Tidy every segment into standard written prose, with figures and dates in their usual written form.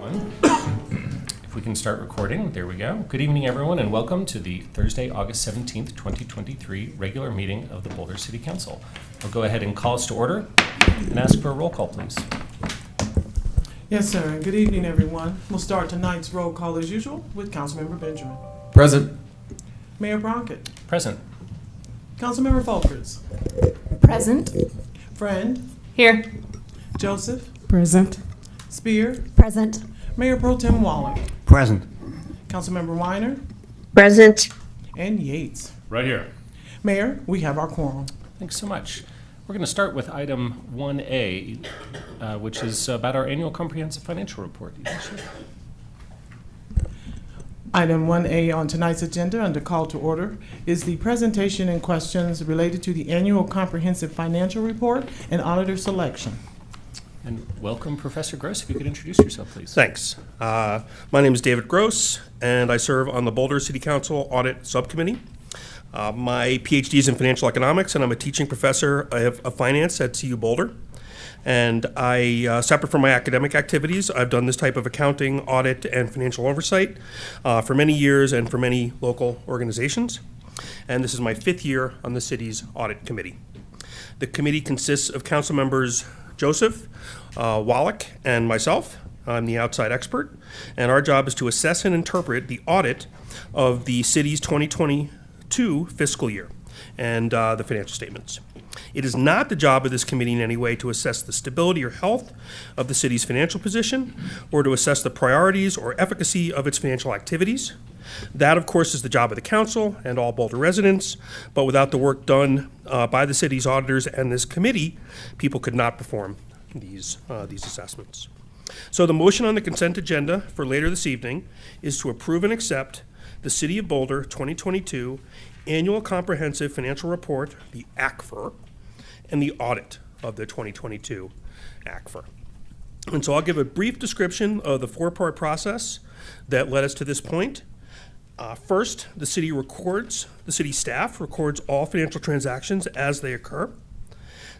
everyone. If we can start recording, there we go. Good evening, everyone, and welcome to the Thursday, August 17th, 2023 regular meeting of the Boulder City Council. I'll go ahead and call us to order and ask for a roll call, please. Yes, sir. Good evening, everyone. We'll start tonight's roll call as usual with Councilmember Benjamin. Present. Mayor Brockett. Present. Councilmember Folkers. Present. Friend. Here. Joseph. Present. Spear. Present. Mayor Pro Tem Waller. Present. Councilmember Weiner. Present. And Yates. Right here. Mayor, we have our quorum. Thanks so much. We're going to start with item 1A, which is about our annual comprehensive financial report. Item 1A on tonight's agenda under call to order is the presentation and questions related to the annual comprehensive financial report and auditor selection. And welcome, Professor Gross. If you could introduce yourself, please. Thanks. My name is David Gross, and I serve on the Boulder City Council Audit Subcommittee. My PhD is in financial economics, and I'm a teaching professor of finance at CU Boulder. And separate from my academic activities, I've done this type of accounting, audit, and financial oversight for many years and for many local organizations. And this is my 5th year on the city's audit committee. The committee consists of council members Joseph, Wallach, and myself. I'm the outside expert, and our job is to assess and interpret the audit of the city's 2022 fiscal year and the financial statements. It is not the job of this committee in any way to assess the stability or health of the city's financial position or to assess the priorities or efficacy of its financial activities. That, of course, is the job of the council and all Boulder residents, but without the work done by the city's auditors and this committee, people could not perform these assessments. So the motion on the consent agenda for later this evening is to approve and accept the City of Boulder 2022 Annual Comprehensive Financial Report, the ACFR, and the audit of the 2022 ACFR. And so I'll give a brief description of the 4-part process that led us to this point. First, the city staff records all financial transactions as they occur.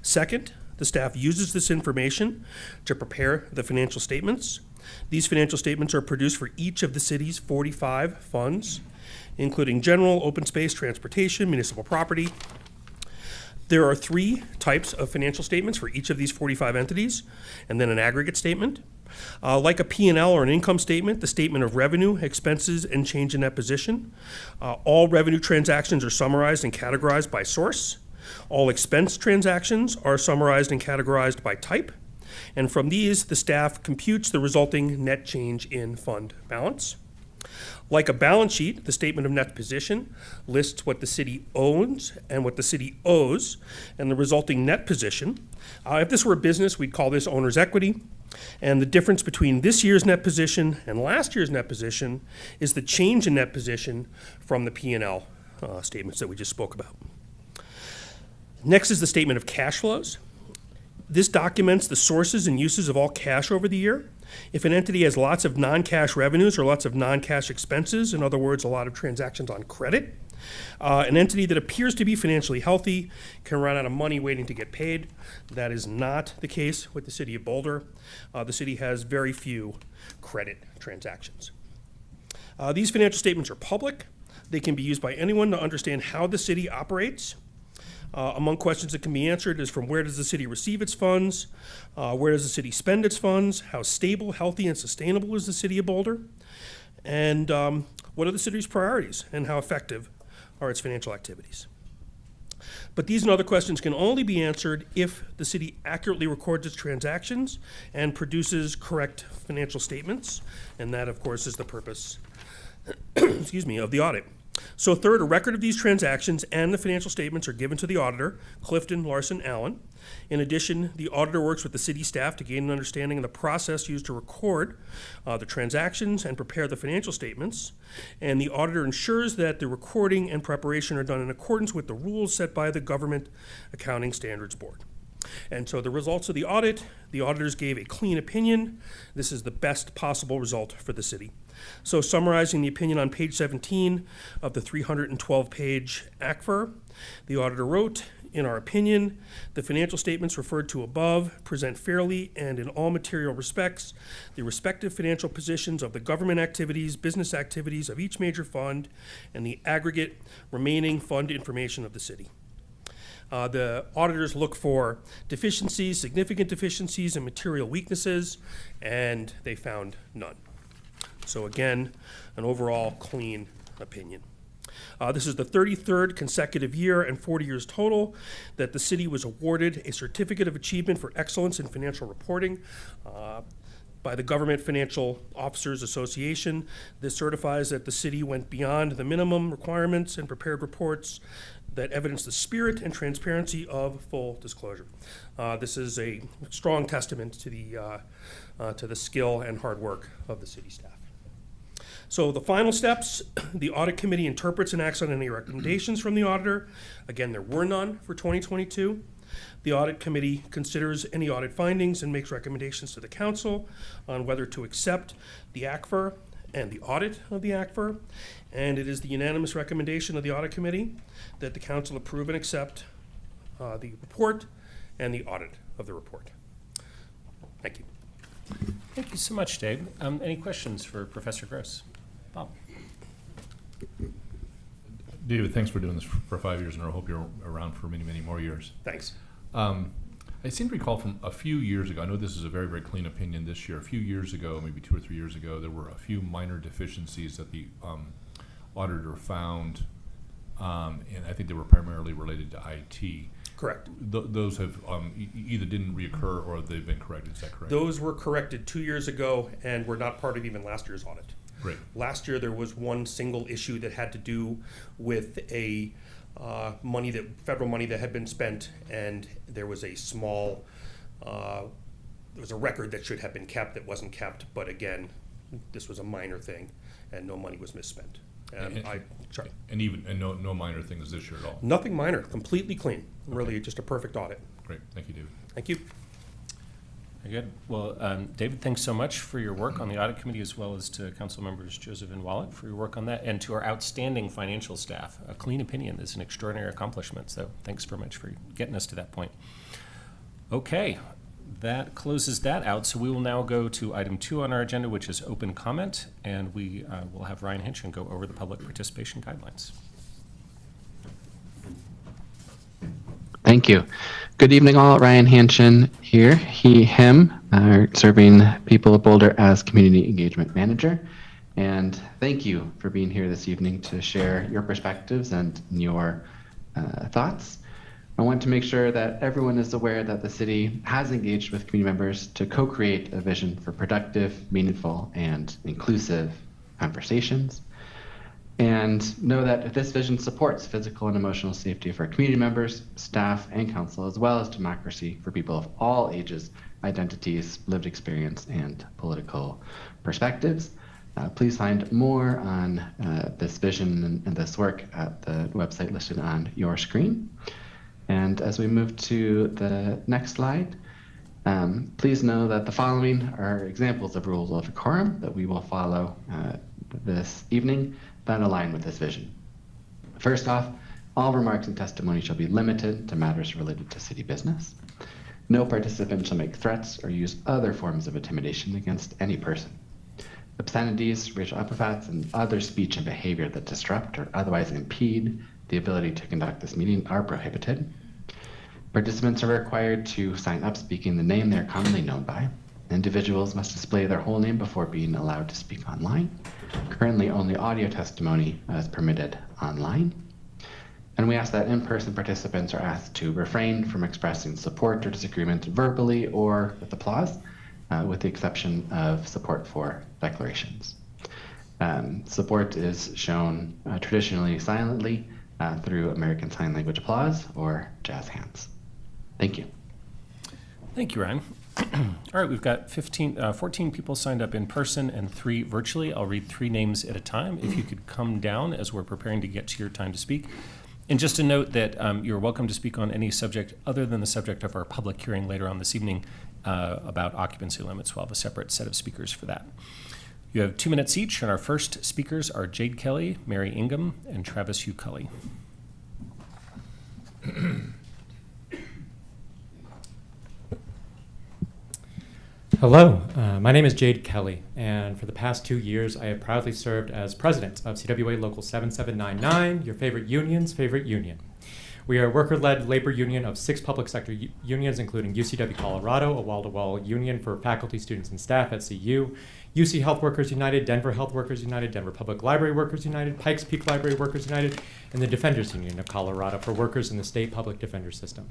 Second, the staff uses this information to prepare the financial statements. These financial statements are produced for each of the city's 45 funds, including general, open space, transportation, municipal property. There are 3 types of financial statements for each of these 45 entities, and then an aggregate statement. Like a P&L or an income statement, the statement of revenue, expenses, and change in net position. All revenue transactions are summarized and categorized by source. All expense transactions are summarized and categorized by type. And from these, the staff computes the resulting net change in fund balance. Like a balance sheet, the statement of net position lists what the city owns and what the city owes, and the resulting net position. If this were a business, we'd call this owner's equity. And the difference between this year's net position and last year's net position is the change in net position from the P&L statements that we just spoke about. Next is the statement of cash flows. This documents the sources and uses of all cash over the year. If an entity has lots of non-cash revenues or lots of non-cash expenses, in other words, a lot of transactions on credit, an entity that appears to be financially healthy can run out of money waiting to get paid. That is not the case with the City of Boulder. The city has very few credit transactions. These financial statements are public. They can be used by anyone to understand how the city operates. Among questions that can be answered is from where does the city receive its funds, where does the city spend its funds, how stable, healthy, and sustainable is the City of Boulder, and what are the city's priorities and how effective are its financial activities. But these and other questions can only be answered if the city accurately records its transactions and produces correct financial statements, and that, of course, is the purpose of the audit. So third, a record of these transactions and the financial statements are given to the auditor, Clifton Larson Allen. In addition, the auditor works with the city staff to gain an understanding of the process used to record the transactions and prepare the financial statements. And the auditor ensures that the recording and preparation are done in accordance with the rules set by the Government Accounting Standards Board. And so the results of the audit, the auditors gave a clean opinion. This is the best possible result for the city. So summarizing the opinion on page 17 of the 312-page ACFR, the auditor wrote, In our opinion, the financial statements referred to above present fairly and in all material respects the respective financial positions of the government activities, business activities of each major fund, and the aggregate remaining fund information of the city. The auditors look for deficiencies, significant deficiencies, and material weaknesses, and they found none. So again, an overall clean opinion. This is the 33rd consecutive year and 40 years total that the city was awarded a Certificate of Achievement for Excellence in Financial Reporting by the Government Financial Officers Association. This certifies that the city went beyond the minimum requirements and prepared reports that evidence the spirit and transparency of full disclosure. This is a strong testament to the skill and hard work of the city staff. So the final steps, the audit committee interprets and acts on any recommendations from the auditor. Again, there were none for 2022. The audit committee considers any audit findings and makes recommendations to the council on whether to accept the ACFR and the audit of the ACFR. And it is the unanimous recommendation of the audit committee that the council approve and accept the report and the audit of the report. Thank you. Thank you so much, Dave. Any questions for Professor Gross? Bob. David, thanks for doing this for 5 years, and I hope you're around for many, many more years. Thanks. I seem to recall from a few years ago, I know this is a very, very clean opinion this year, a few years ago, maybe 2 or 3 years ago, there were a few minor deficiencies that the auditor found, and I think they were primarily related to IT. Correct. Those have either didn't reoccur or they've been corrected, is that correct? Those were corrected 2 years ago and were not part of even last year's audit. Great. Last year there was one single issue that had to do with a federal money that had been spent, and there was a small there was a record that should have been kept that wasn't kept, but again, this was a minor thing and no money was misspent. And no minor things this year at all? Nothing minor, completely clean. Okay. Really just a perfect audit. Great, thank you, David. Thank you. Very good. Well, David, thanks so much for your work on the audit committee, as well as to council members Joseph and Wallet for your work on that, and to our outstanding financial staff. A clean opinion is an extraordinary accomplishment, so thanks very much for getting us to that point. Okay, that closes that out. So we will now go to item 2 on our agenda, which is open comment, and we will have Ryan Hinchin go over the public participation guidelines. Thank you. Good evening all. Ryan Hinchin here, him, serving people of Boulder as Community Engagement Manager. And thank you for being here this evening to share your perspectives and your thoughts. I want to make sure that everyone is aware that the city has engaged with community members to co-create a vision for productive, meaningful, and inclusive conversations. And know that this vision supports physical and emotional safety for community members, staff, and council, as well as democracy for people of all ages, identities, lived experience, and political perspectives. Please find more on this vision and this work at the website listed on your screen. And as we move to the next slide, please know that the following are examples of rules of decorum that we will follow this evening that align with this vision. First off, all remarks and testimony shall be limited to matters related to city business. No participant shall make threats or use other forms of intimidation against any person. Obscenities, racial epithets, and other speech and behavior that disrupt or otherwise impede the ability to conduct this meeting are prohibited. Participants are required to sign up speaking the name they are commonly known by. Individuals must display their whole name before being allowed to speak online. Currently, only audio testimony is permitted online. And we ask that in-person participants are asked to refrain from expressing support or disagreement verbally or with applause, with the exception of support for declarations. Support is shown traditionally silently through American Sign Language applause or jazz hands. Thank you. Thank you, Ryan. All right, we've got 14 people signed up in person and 3 virtually. I'll read 3 names at a time. If you could come down as we're preparing to get to your time to speak. And just a note that you're welcome to speak on any subject other than the subject of our public hearing later on this evening about occupancy limits. We'll have a separate set of speakers for that. You have 2 minutes each, and our first speakers are Jade Kelly, Mary Ingham, and Travis Hugh Cully. Hello, my name is Jade Kelly, and for the past 2 years, I have proudly served as president of CWA Local 7799, your favorite union's favorite union. We are a worker-led labor union of 6 public sector unions, including UCW Colorado, a wall-to-wall union for faculty, students, and staff at CU, UC Health Workers United, Denver Health Workers United, Denver Public Library Workers United, Pikes Peak Library Workers United, and the Defenders Union of Colorado for workers in the state public defender system.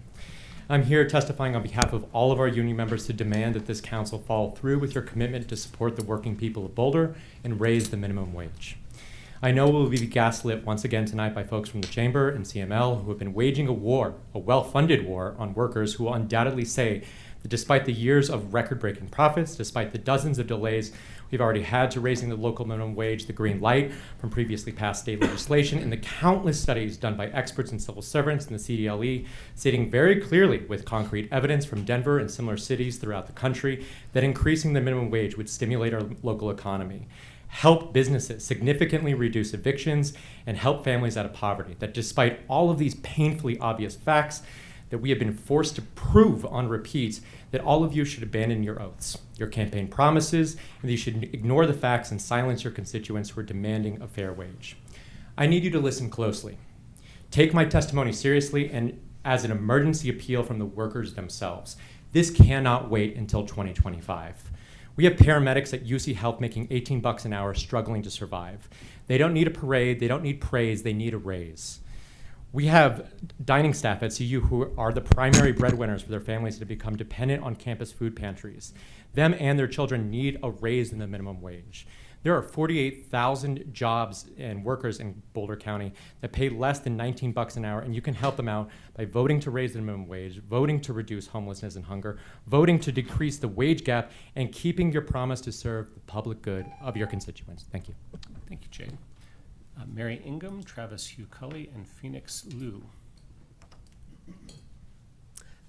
I'm here testifying on behalf of all of our union members to demand that this council follow through with your commitment to support the working people of Boulder and raise the minimum wage. I know we'll be gaslit once again tonight by folks from the Chamber and CML who have been waging a war, a well-funded war, on workers who will undoubtedly say that despite the years of record-breaking profits, despite the dozens of delays we've already had to raising the local minimum wage, the green light from previously passed state legislation, and the countless studies done by experts and civil servants in the CDLE, stating very clearly with concrete evidence from Denver and similar cities throughout the country that increasing the minimum wage would stimulate our local economy, help businesses significantly reduce evictions, and help families out of poverty. That despite all of these painfully obvious facts, that we have been forced to prove on repeat that all of you should abandon your oaths, your campaign promises, and that you should ignore the facts and silence your constituents who are demanding a fair wage. I need you to listen closely. Take my testimony seriously and as an emergency appeal from the workers themselves. This cannot wait until 2025. We have paramedics at UC Health making $18 an hour struggling to survive. They don't need a parade, they don't need praise, they need a raise. We have dining staff at CU who are the primary breadwinners for their families to become dependent on campus food pantries. Them and their children need a raise in the minimum wage. There are 48,000 jobs and workers in Boulder County that pay less than $19 an hour, and you can help them out by voting to raise the minimum wage, voting to reduce homelessness and hunger, voting to decrease the wage gap, and keeping your promise to serve the public good of your constituents. Thank you. Thank you, Jane. Mary Ingham, Travis Hugh Cully, and Phoenix Liu.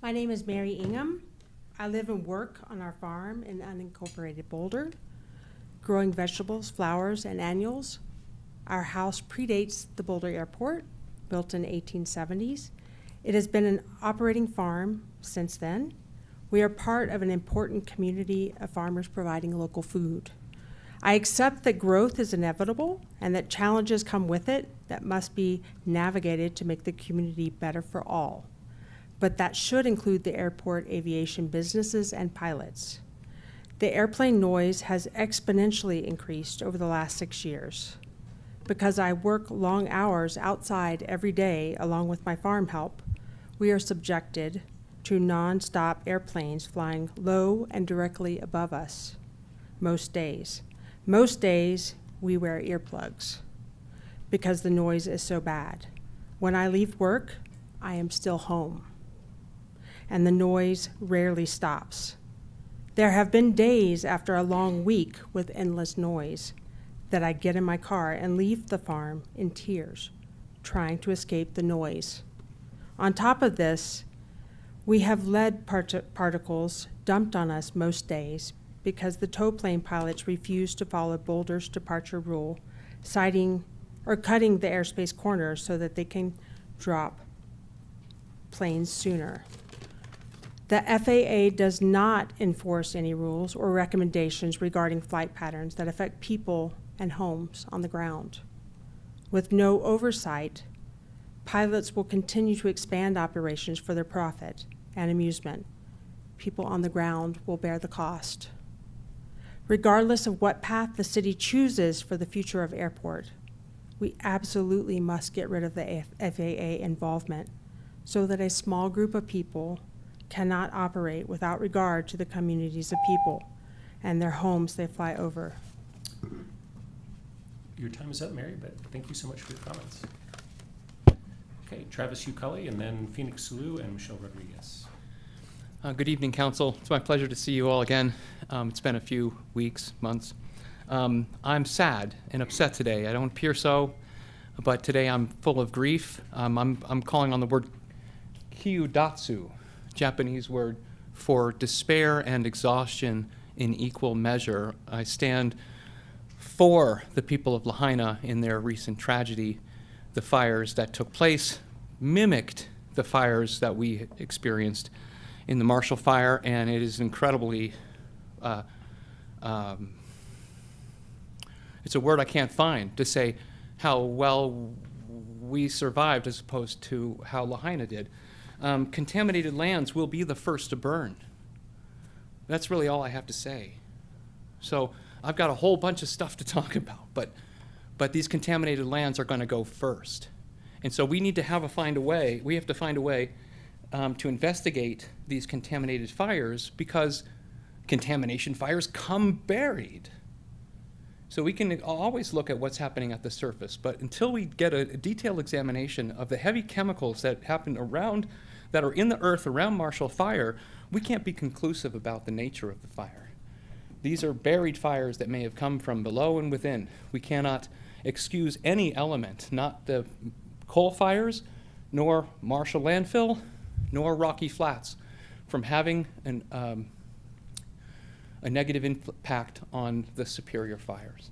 My name is Mary Ingham. I live and work on our farm in unincorporated Boulder, growing vegetables, flowers, and annuals. Our house predates the Boulder Airport, built in the 1870s. It has been an operating farm since then. We are part of an important community of farmers providing local food. I accept that growth is inevitable and that challenges come with it that must be navigated to make the community better for all. But that should include the airport, aviation businesses, and pilots. The airplane noise has exponentially increased over the last 6 years. Because I work long hours outside every day along with my farm help, we are subjected to non-stop airplanes flying low and directly above us most days. Most days, we wear earplugs because the noise is so bad. When I leave work, I am still home, and the noise rarely stops. There have been days after a long week with endless noise that I get in my car and leave the farm in tears, trying to escape the noise. On top of this, we have lead particles dumped on us most days because the tow plane pilots refuse to follow Boulder's departure rule, cutting the airspace corners so that they can drop planes sooner. The FAA does not enforce any rules or recommendations regarding flight patterns that affect people and homes on the ground. With no oversight, pilots will continue to expand operations for their profit and amusement. People on the ground will bear the cost. Regardless of what path the city chooses for the future of airport, we absolutely must get rid of the FAA involvement so that a small group of people cannot operate without regard to the communities of people and their homes they fly over. Your time is up, Mary, but thank you so much for your comments. Okay, Travis Hugh Cully, and then Phoenix Liu and Michelle Rodriguez. Good evening, Council. It's my pleasure to see you all again. It's been a few weeks, months. I'm sad and upset today. I don't appear so, but today I'm full of grief. I'm calling on the word kyudatsu, Japanese word for despair and exhaustion in equal measure. I stand for the people of Lahaina in their recent tragedy. The fires that took place mimicked the fires that we experienced in the Marshall Fire, and it is incredibly it's a word I can't find to say how well we survived as opposed to how Lahaina did. Contaminated lands will be the first to burn. That's really all I have to say. So I've got a whole bunch of stuff to talk about, but these contaminated lands are going to go first. And so we need to have to find a way to investigate these contaminated fires, because contamination fires come buried. So we can always look at what's happening at the surface, but until we get a detailed examination of the heavy chemicals that happen around, that are in the earth around Marshall Fire, we can't be conclusive about the nature of the fire. These are buried fires that may have come from below and within. We cannot excuse any element, not the coal fires, nor Marshall landfill, nor Rocky Flats, from having a negative impact on the Superior fires.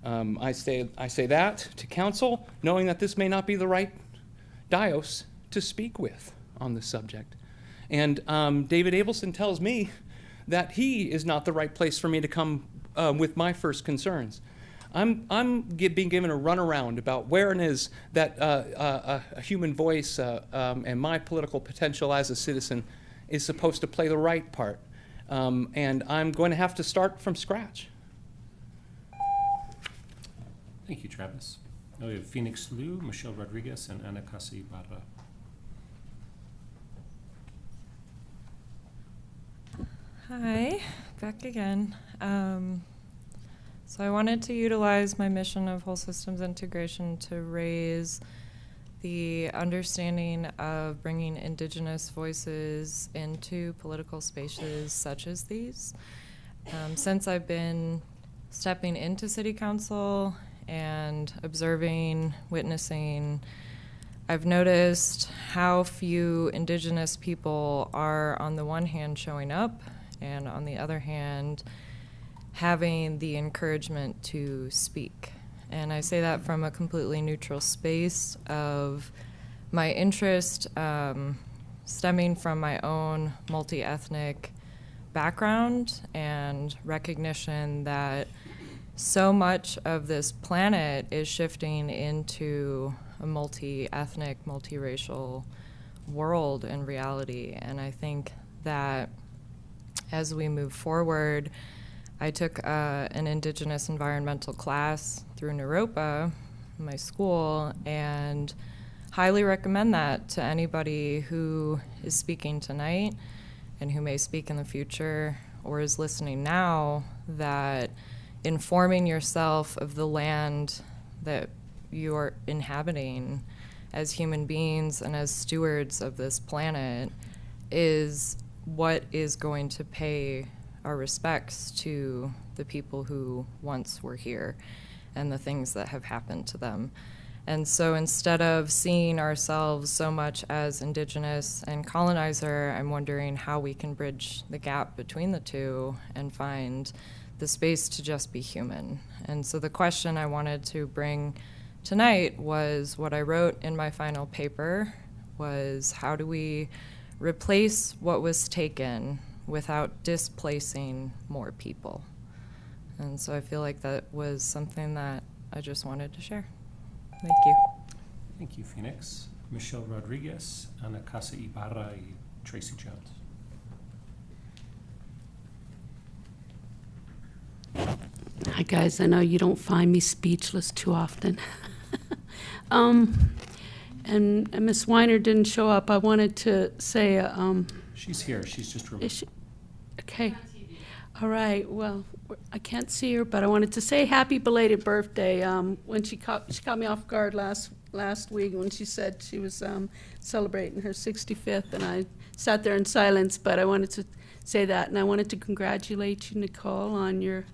I say that to council, knowing that this may not be the right dais to speak with on this subject. And David Abelson tells me that he is not the right place for me to come with my first concerns. I'm being given a runaround about where it is that a human voice and my political potential as a citizen is supposed to play the right part. And I'm going to have to start from scratch. Thank you, Travis. Now we have Phoenix Liu, Michelle Rodriguez, and Ana Casa Ibarra. Hi, back again. So I wanted to utilize my mission of whole systems integration to raise the understanding of bringing Indigenous voices into political spaces such as these. Since I've been stepping into City Council and observing, witnessing, I've noticed how few Indigenous people are, on the one hand, showing up, and on the other hand, having the encouragement to speak. And I say that from a completely neutral space of my interest stemming from my own multi-ethnic background and recognition that so much of this planet is shifting into a multi-ethnic, multiracial world and reality. And I think that as we move forward, I took an Indigenous environmental class through Naropa, my school, and highly recommend that to anybody who is speaking tonight and who may speak in the future or is listening now, that informing yourself of the land that you're inhabiting as human beings and as stewards of this planet is what is going to pay our respects to the people who once were here and the things that have happened to them. And so instead of seeing ourselves so much as Indigenous and colonizer, I'm wondering how we can bridge the gap between the two and find the space to just be human. And so the question I wanted to bring tonight was what I wrote in my final paper was, how do we replace what was taken without displacing more people? And so I feel like that was something that I just wanted to share. Thank you. Thank you, Phoenix. Michelle Rodriguez, Ana Casa Ibarra, and Tracy Jones. Hi guys, I know you don't find me speechless too often. And Miss Weiner didn't show up. I wanted to say, She's here. She's just removed. is she? Okay. All right. Well, I can't see her, but I wanted to say happy belated birthday. When she caught me off guard last week when she said she was celebrating her 65th, and I sat there in silence. But I wanted to say that, and I wanted to congratulate you, Nicole, on your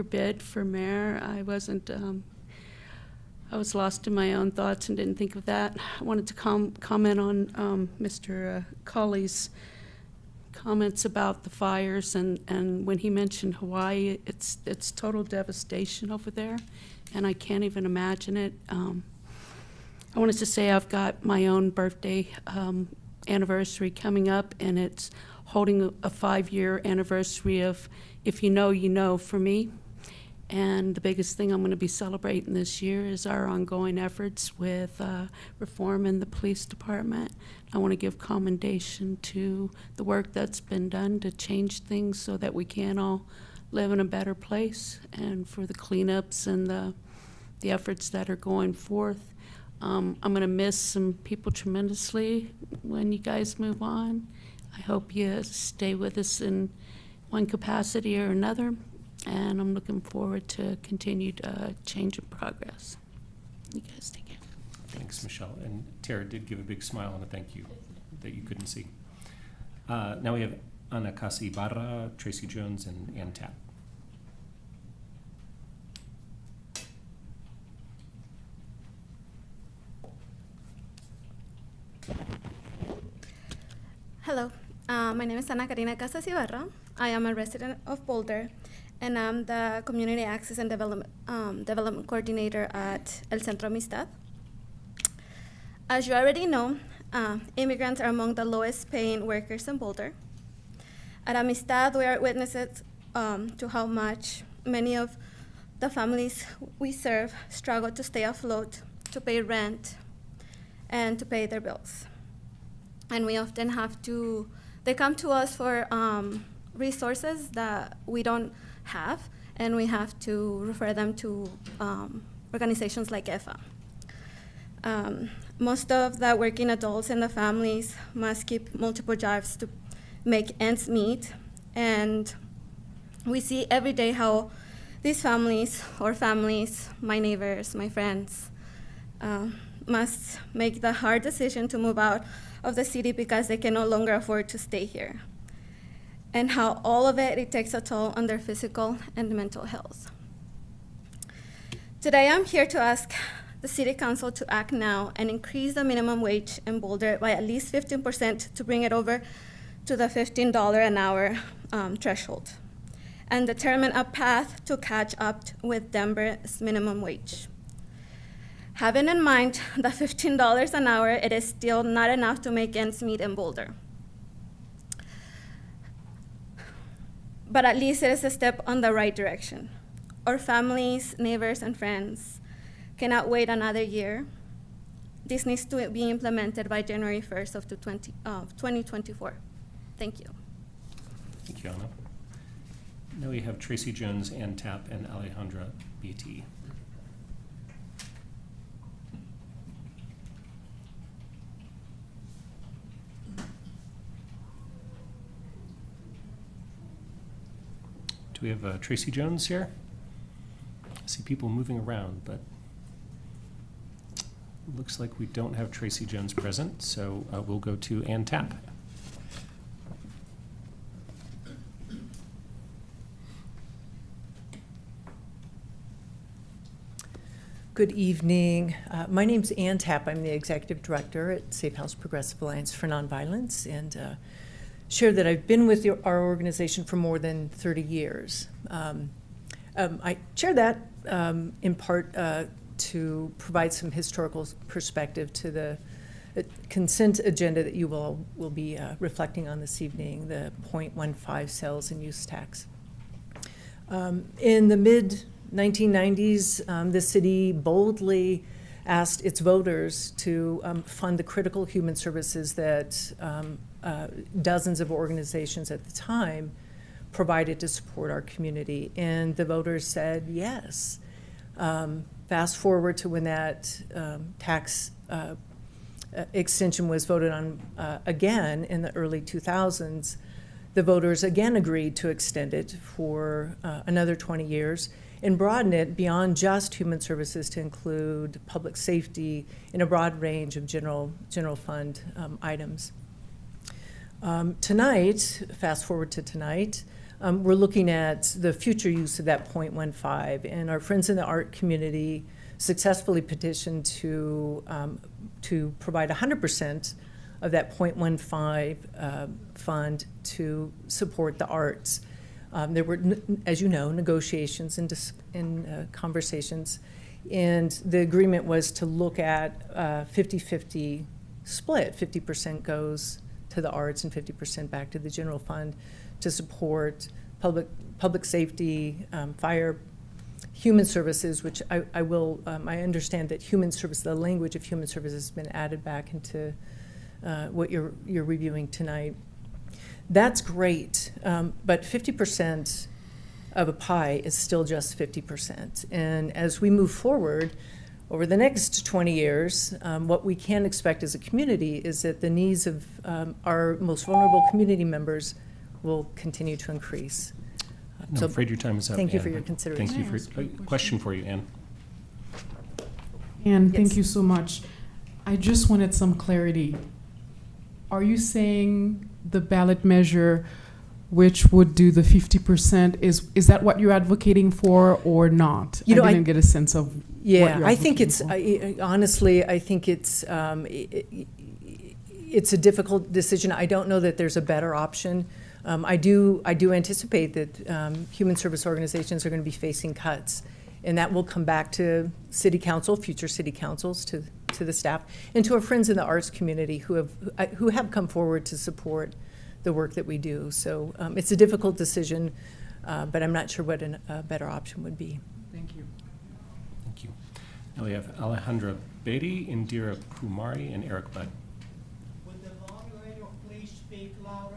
bid for mayor. I wasn't. I was lost in my own thoughts and didn't think of that. I wanted to comment on Mr. Colley's comments about the fires, and when he mentioned Hawaii, it's total devastation over there, and I can't even imagine it. I wanted to say I've got my own birthday anniversary coming up, and it's holding a 5-year anniversary of If You Know, You Know for me. And the biggest thing I'm going to be celebrating this year is our ongoing efforts with reform in the police department. I want to give commendation to the work that's been done to change things so that we can all live in a better place, and for the cleanups and the efforts that are going forth. I'm going to miss some people tremendously when you guys move on. I hope you stay with us in one capacity or another, and I'm looking forward to continued change and progress. You guys take care. Thanks, Michelle. And Tara did give a big smile and a thank you that you couldn't see. Now we have Ana Casa Ibarra, Tracy Jones, and Ann Tapp. Hello, my name is Ana Karina Casas Ibarra. I am a resident of Boulder, and I'm the Community Access and Development Coordinator at El Centro Amistad. As you already know, immigrants are among the lowest paying workers in Boulder. At Amistad, we are witnesses to how much many of the families we serve struggle to stay afloat, to pay rent, and to pay their bills. And we often have to, they come to us for resources that we don't have, and we have to refer them to organizations like EFA. Most of the working adults in the families must keep multiple jobs to make ends meet, and we see every day how these families, my neighbors, my friends, must make the hard decision to move out of the city because they can no longer afford to stay here, and how all of it takes a toll on their physical and mental health. Today I'm here to ask the City Council to act now and increase the minimum wage in Boulder by at least 15% to bring it over to the $15 an hour threshold, and determine a path to catch up with Denver's minimum wage. Having in mind the $15 an hour, it is still not enough to make ends meet in Boulder. But at least it is a step on the right direction. Our families, neighbors, and friends cannot wait another year. This needs to be implemented by January 1st of 2024. Thank you. Thank you, Anna. Now we have Tracy Jones, Ann Tapp, and Alejandra Beatty. Do we have Tracy Jones here? I see people moving around, but looks like we don't have Tracy Jones present, so we'll go to Ann Tapp. Good evening. My name's Ann Tapp. I'm the Executive Director at Safe House Progressive Alliance for Nonviolence, and share that I've been with our organization for more than 30 years. I share that in part to provide some historical perspective to the consent agenda that you will be reflecting on this evening, the 0.15 sales and use tax. In the mid-1990s, the city boldly asked its voters to fund the critical human services that dozens of organizations at the time provided to support our community. And the voters said yes. Fast forward to when that tax extension was voted on again in the early 2000s, the voters again agreed to extend it for another 20 years and broaden it beyond just human services to include public safety in a broad range of general fund items. Tonight, fast forward to tonight, we're looking at the future use of that 0.15, and our friends in the art community successfully petitioned to provide 100% of that 0.15 fund to support the arts. There were, as you know, negotiations and conversations, and the agreement was to look at 50-50 split. 50% goes to to the arts and 50% back to the general fund to support public safety, fire, human services, which I will, I understand that human service, the language of human services has been added back into what you're reviewing tonight. That's great, but 50% of a pie is still just 50%. And as we move forward over the next 20 years, what we can expect as a community is that the needs of our most vulnerable community members will continue to increase. No, I'm afraid your time is up. Thank you Ann. for your consideration. Thank you for a question for you, Ann. And Yes. thank you so much. I just wanted some clarity. Are you saying the ballot measure, which would do the 50%, is that what you're advocating for or not? You know, I didn't get a sense of what Yeah, you're I think advocating it's, honestly, I think it's a difficult decision. I don't know that there's a better option. I do anticipate that human service organizations are going to be facing cuts, and that will come back to city council, future city councils, to the staff, and to our friends in the arts community who have come forward to support the work that we do. So it's a difficult decision, but I'm not sure what a better option would be. Thank you. Thank you. Now we have Alejandra Beatty, Indira Kumari, and Eric Budd. Would the moderator please speak louder?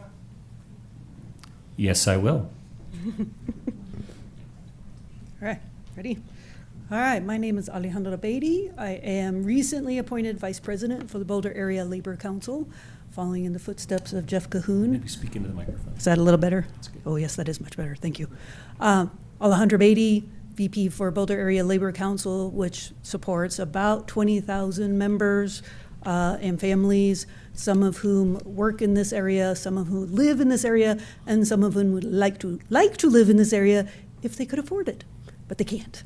Yes, I will. All right, ready? All right, my name is Alejandra Beatty. I am recently appointed Vice President for the Boulder Area Labor Council, following in the footsteps of Jeff Cahoon. Maybe speak into the microphone. Is that a little better? That's good. Oh, yes, that is much better. Thank you. Alejandra Beatty, VP for Boulder Area Labor Council, which supports about 20,000 members and families, some of whom work in this area, some of whom live in this area, and some of whom would like to live in this area if they could afford it, but they can't.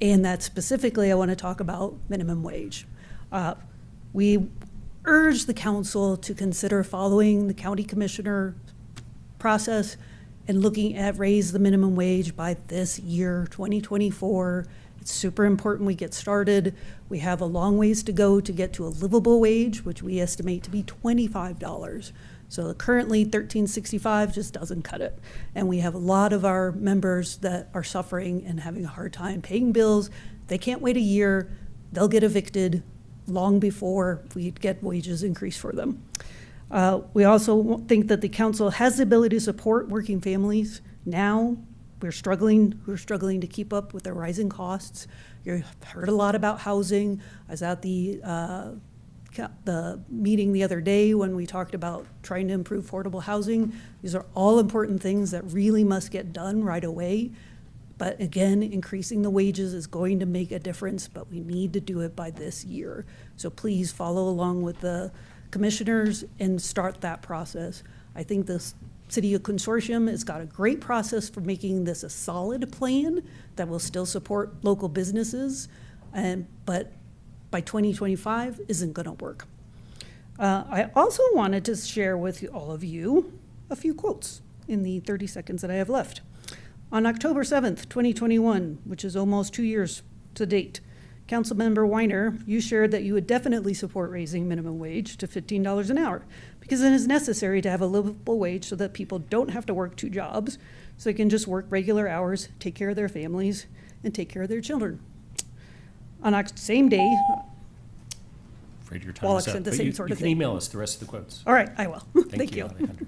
And that specifically, I want to talk about minimum wage. We urge the council to consider following the county commissioner process and looking at raise the minimum wage by this year, 2024. It's super important we get started. We have a long ways to go to get to a livable wage, which we estimate to be $25. So currently $13.65 just doesn't cut it. And we have a lot of our members that are suffering and having a hard time paying bills. They can't wait a year. They'll get evicted long before we get wages increased for them. We also think that the council has the ability to support working families now. We're struggling to keep up with the rising costs. You've heard a lot about housing. I was at the meeting the other day when we talked about trying to improve affordable housing. These are all important things that really must get done right away. But again, increasing the wages is going to make a difference, but we need to do it by this year. So please follow along with the commissioners and start that process. I think this City Consortium has got a great process for making this a solid plan that will still support local businesses, but by 2025 isn't going to work. I also wanted to share with all of you a few quotes in the 30 seconds that I have left. On October 7th, 2021, which is almost 2 years to date, Councilmember Weiner, you shared that you would definitely support raising minimum wage to $15 an hour because it is necessary to have a livable wage so that people don't have to work 2 jobs, so they can just work regular hours, take care of their families, and take care of their children. On the same day, Afraid your time Well, is up. the But same you, sort you of can thing. email us the rest of the quotes. all right, I will. Thank you, Alejandra.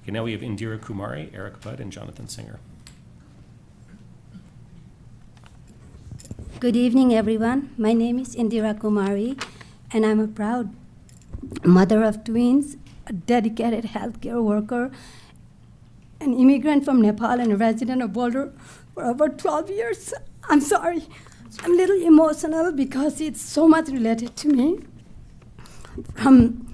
Okay, now we have Indira Kumari, Eric Budd, and Jonathan Singer. Good evening, everyone. My name is Indira Kumari, and I'm a proud mother of twins, a dedicated healthcare worker, an immigrant from Nepal, and a resident of Boulder for over 12 years. I'm sorry. I'm a little emotional because it's so much related to me. And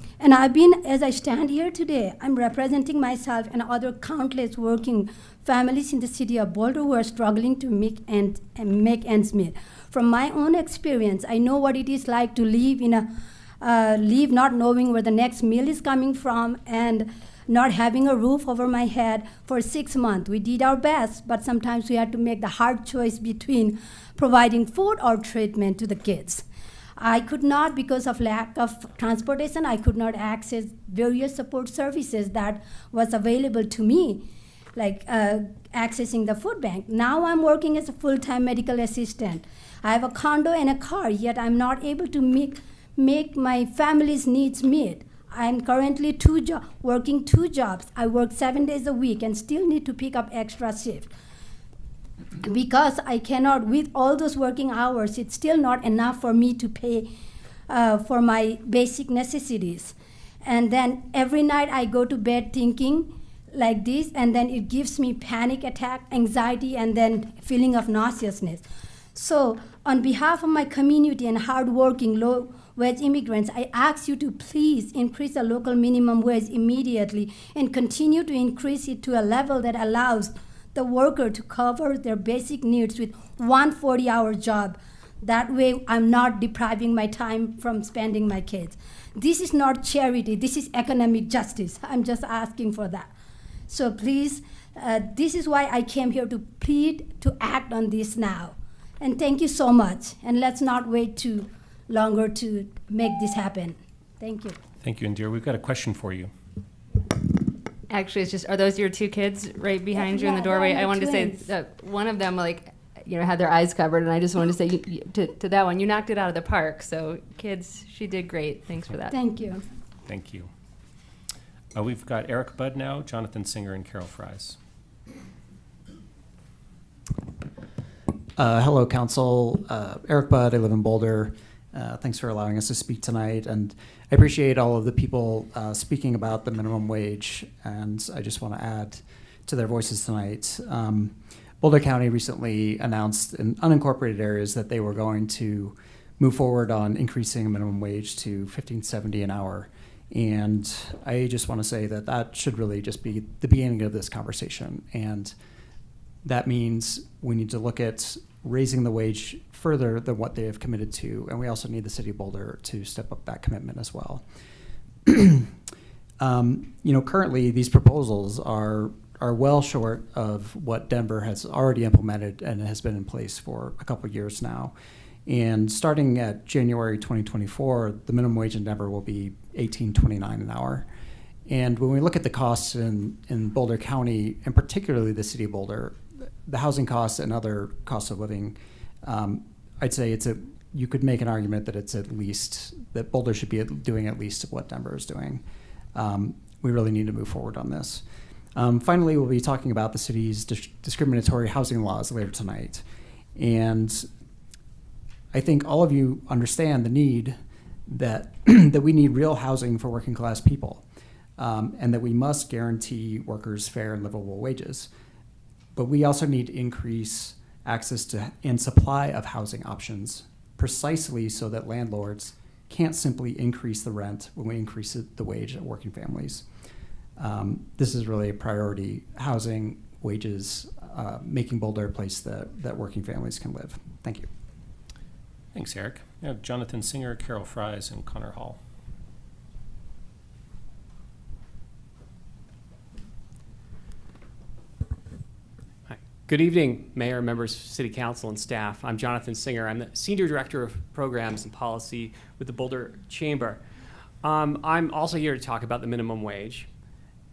as I stand here today, I'm representing myself and other countless working families in the city of Boulder who are struggling to make ends meet. From my own experience, I know what it is like to live not knowing where the next meal is coming from and not having a roof over my head for 6 months. We did our best, but sometimes we had to make the hard choice between providing food or treatment to the kids. I could not, because of lack of transportation, I could not access various support services that was available to me, like accessing the food bank. Now I'm working as a full-time medical assistant. I have a condo and a car, yet I'm not able to make my family's needs meet. I'm currently working 2 jobs. I work 7 days a week and still need to pick up extra shift. Because I cannot, with all those working hours, it's still not enough for me to pay for my basic necessities. And then every night I go to bed thinking like this, and then it gives me panic attack, anxiety, and then feeling of nauseousness. So on behalf of my community and hardworking low-wage immigrants, I ask you to please increase the local minimum wage immediately and continue to increase it to a level that allows the worker to cover their basic needs with one 40-hour job. That way, I'm not depriving my time from spending my kids. This is not charity, this is economic justice. I'm just asking for that. So please, this is why I came here to plead to act on this now. And thank you so much. And let's not wait too longer to make this happen. Thank you. Thank you, Indira. We've got a question for you. Actually, it's just, are those your 2 kids right behind you in the doorway? I wanted to say that one of them, had their eyes covered, and I just wanted to say to that one, you knocked it out of the park. So kids, she did great. Thanks for that. Thank you. Thank you. We've got Eric Budd now, Jonathan Singer, and Carol Fries. Hello, Council. Eric Budd, I live in Boulder. Thanks for allowing us to speak tonight. And I appreciate all of the people speaking about the minimum wage. And I just want to add to their voices tonight. Boulder County recently announced in unincorporated areas that they were going to move forward on increasing minimum wage to $15.70 an hour. And I just want to say that that should really just be the beginning of this conversation. And that means we need to look at raising the wage further than what they have committed to, and we also need the City of Boulder to step up that commitment as well. Currently these proposals are well short of what Denver has already implemented and has been in place for a couple of years now. And starting at January 2024, the minimum wage in Denver will be $18.29 an hour. And when we look at the costs in Boulder County, and particularly the City of Boulder, the housing costs and other costs of living, I'd say you could make an argument that it's at least, that Boulder should be doing at least what Denver is doing. We really need to move forward on this. Finally, we'll be talking about the city's discriminatory housing laws later tonight. And I think all of you understand the need that, that we need real housing for working class people, and that we must guarantee workers fair and livable wages. But we also need to increase access to and supply of housing options precisely so that landlords can't simply increase the rent when we increase the wage of working families. This is really a priority: housing, wages, making Boulder a place that working families can live. Thank you. Thanks, Eric. Yeah, Jonathan Singer, Carol Fries, and Connor Hall. Good evening, Mayor, members of City Council, and staff. I'm Jonathan Singer. I'm the Senior Director of Programs and Policy with the Boulder Chamber. I'm also here to talk about the minimum wage.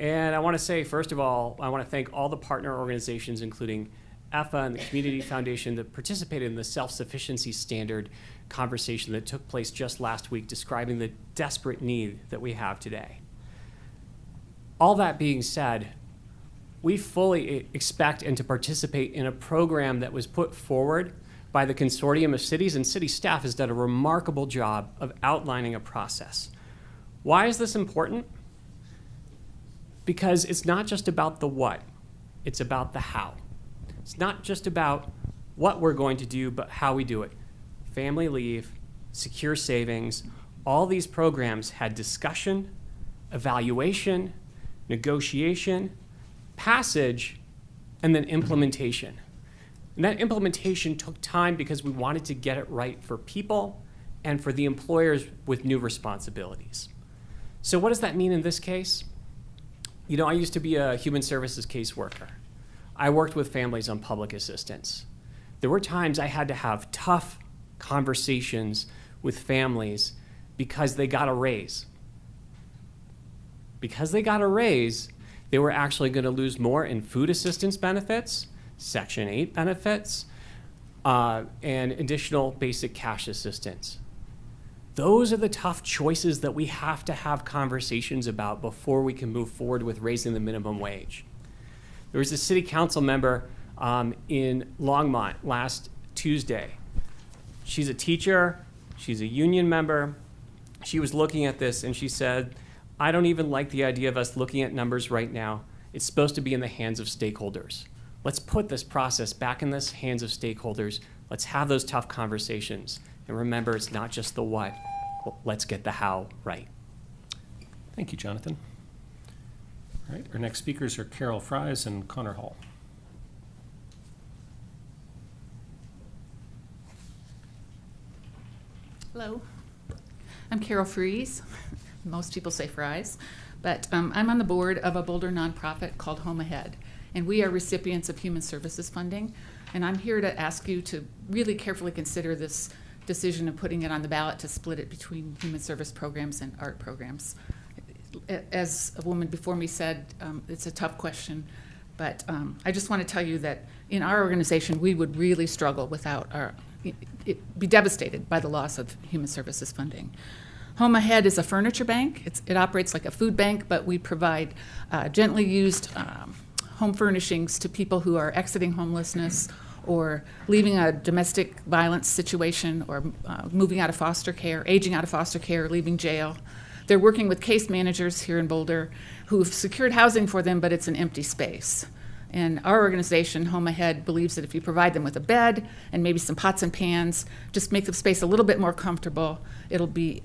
And I want to say, first of all, I want to thank all the partner organizations, including EFA and the Community Foundation, that participated in the self-sufficiency standard conversation that took place just last week, describing the desperate need that we have today. All that being said, we fully expect and to participate in a program that was put forward by the consortium of cities, and city staff has done a remarkable job of outlining a process. Why is this important? Because it's not just about the what, it's about the how. It's not just about what we're going to do, but how we do it. Family leave, secure savings, all these programs had discussion, evaluation, negotiation, passage, and then implementation. And that implementation took time because we wanted to get it right for people and for the employers with new responsibilities. So what does that mean in this case? You know, I used to be a human services caseworker. I worked with families on public assistance. There were times I had to have tough conversations with families because they got a raise. Because they got a raise, they were actually going to lose more in food assistance benefits, Section 8 benefits, and additional basic cash assistance. Those are the tough choices that we have to have conversations about before we can move forward with raising the minimum wage. There was a city council member in Longmont last Tuesday. She's a teacher, she's a union member. She was looking at this and she said, I don't even like the idea of us looking at numbers right now. It's supposed to be in the hands of stakeholders. Let's put this process back in the hands of stakeholders. Let's have those tough conversations. And remember, it's not just the what. Let's get the how right. Thank you, Jonathan. All right, our next speakers are Carol Fries and Connor Hall. Hello, I'm Carol Fries. Most people say Fries, but I'm on the board of a Boulder nonprofit called Home Ahead, and we are recipients of human services funding. And I'm here to ask you to really carefully consider this decision of putting it on the ballot to split it between human service programs and art programs. As a woman before me said, it's a tough question, but I just want to tell you that in our organization, we would really struggle without be devastated by the loss of human services funding. Home Ahead is a furniture bank. It operates like a food bank, but we provide gently used home furnishings to people who are exiting homelessness or leaving a domestic violence situation or moving out of foster care, aging out of foster care, or leaving jail. They're working with case managers here in Boulder who've secured housing for them, but it's an empty space. And our organization, Home Ahead, believes that if you provide them with a bed and maybe some pots and pans, just make the space a little bit more comfortable, it'll be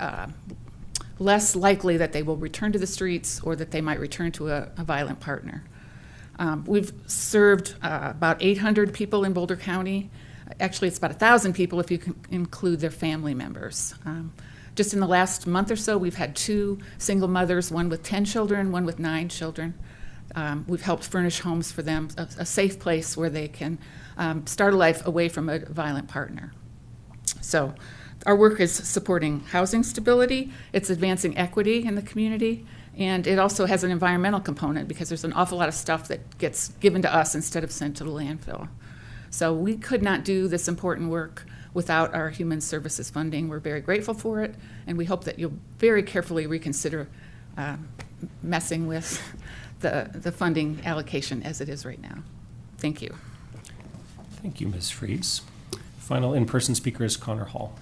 less likely that they will return to the streets or that they might return to a violent partner. We've served about 800 people in Boulder County. Actually, it's about 1,000 people if you can include their family members. Just in the last month or so, we've had 2 single mothers, one with 10 children, one with 9 children. We've helped furnish homes for them, a safe place where they can start a life away from a violent partner. So our work is supporting housing stability, it's advancing equity in the community, and it also has an environmental component because there's an awful lot of stuff that gets given to us instead of sent to the landfill. So we could not do this important work without our human services funding. We're very grateful for it, and we hope that you'll very carefully reconsider messing with the funding allocation as it is right now. Thank you. Thank you, Ms. Fries. Final in-person speaker is Connor Hall.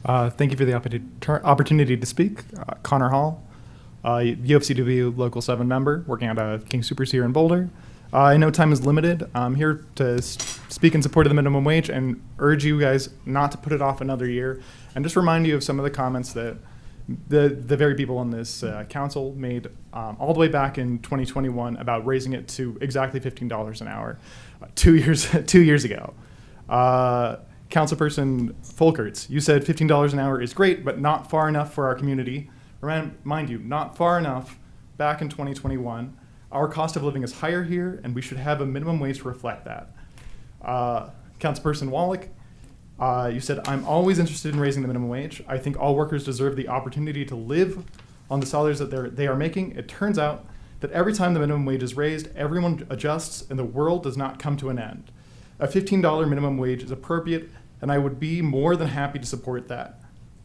Thank you for the opportunity to speak. Connor Hall, UFCW Local 7 member, working at King Soopers here in Boulder. I know time is limited. I'm here to speak in support of the minimum wage and urge you guys not to put it off another year, and just remind you of some of the comments that the very people on this council made all the way back in 2021 about raising it to exactly $15 an hour 2 years ago. Councilperson Folkerts, you said $15 an hour is great, but not far enough for our community. Mind you, not far enough back in 2021. Our cost of living is higher here, and we should have a minimum wage to reflect that. Councilperson Wallach, you said, I'm always interested in raising the minimum wage. I think all workers deserve the opportunity to live on the salaries that they are making. It turns out that every time the minimum wage is raised, everyone adjusts and the world does not come to an end. A $15 minimum wage is appropriate, and I would be more than happy to support that.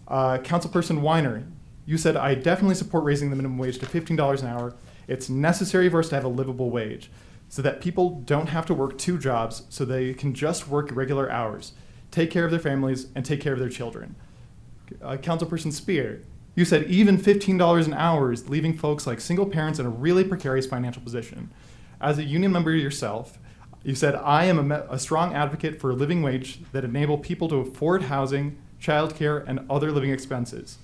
Councilperson Weiner, you said, I definitely support raising the minimum wage to $15 an hour. It's necessary for us to have a livable wage so that people don't have to work 2 jobs so they can just work regular hours, take care of their families, and take care of their children. Councilperson Spear, you said even $15 an hour is leaving folks like single parents in a really precarious financial position. As a union member yourself, you said, I am a strong advocate for a living wage that enable people to afford housing, childcare, and other living expenses.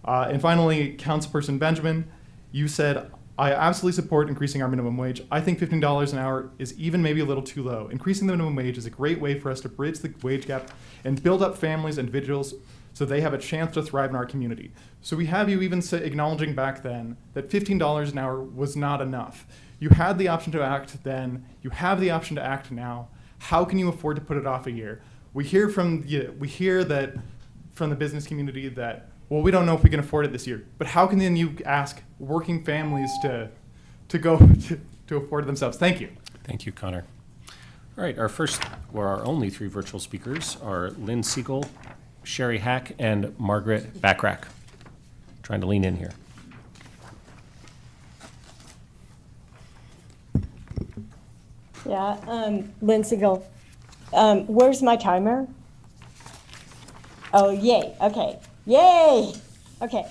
And finally, Councilperson Benjamin, you said, I absolutely support increasing our minimum wage. I think $15 an hour is even maybe a little too low. Increasing the minimum wage is a great way for us to bridge the wage gap and build up families and individuals so they have a chance to thrive in our community. So we have you even acknowledging back then that $15 an hour was not enough. You had the option to act then, you have the option to act now. How can you afford to put it off a year? We hear that from the business community that, well, we don't know if we can afford it this year. But how can then you ask working families to afford it themselves? Thank you. Thank you, Connor. All right, our first, or our only 3 virtual speakers are Lynn Siegel, Sherry Hack, and Margaret Backrack. Trying to lean in here. Yeah, Lynn Siegel. Where's my timer? Oh, yay, okay. Yay! Okay,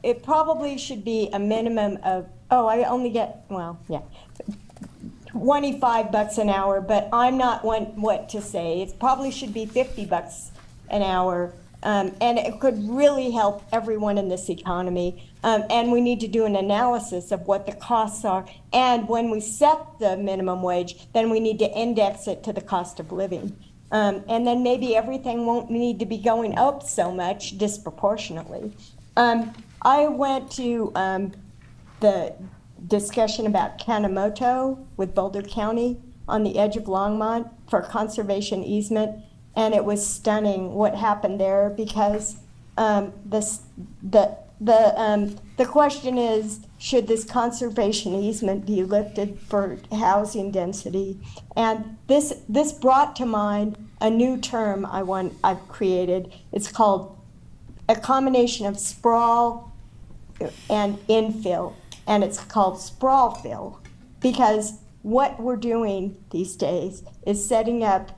it probably should be a minimum of, I only get, $25 an hour, but I'm not what to say. It probably should be $50 an hour, and it could really help everyone in this economy. And we need to do an analysis of what the costs are. And when we set the minimum wage, then we need to index it to the cost of living. And then maybe everything won't need to be going up so much disproportionately. I went to the discussion about Kanemoto with Boulder County on the edge of Longmont for a conservation easement, and it was stunning what happened there because the question is, should this conservation easement be lifted for housing density? And this brought to mind a new term I've created. It's called a combination of sprawl and infill, and it's called sprawl fill, because what we're doing these days is setting up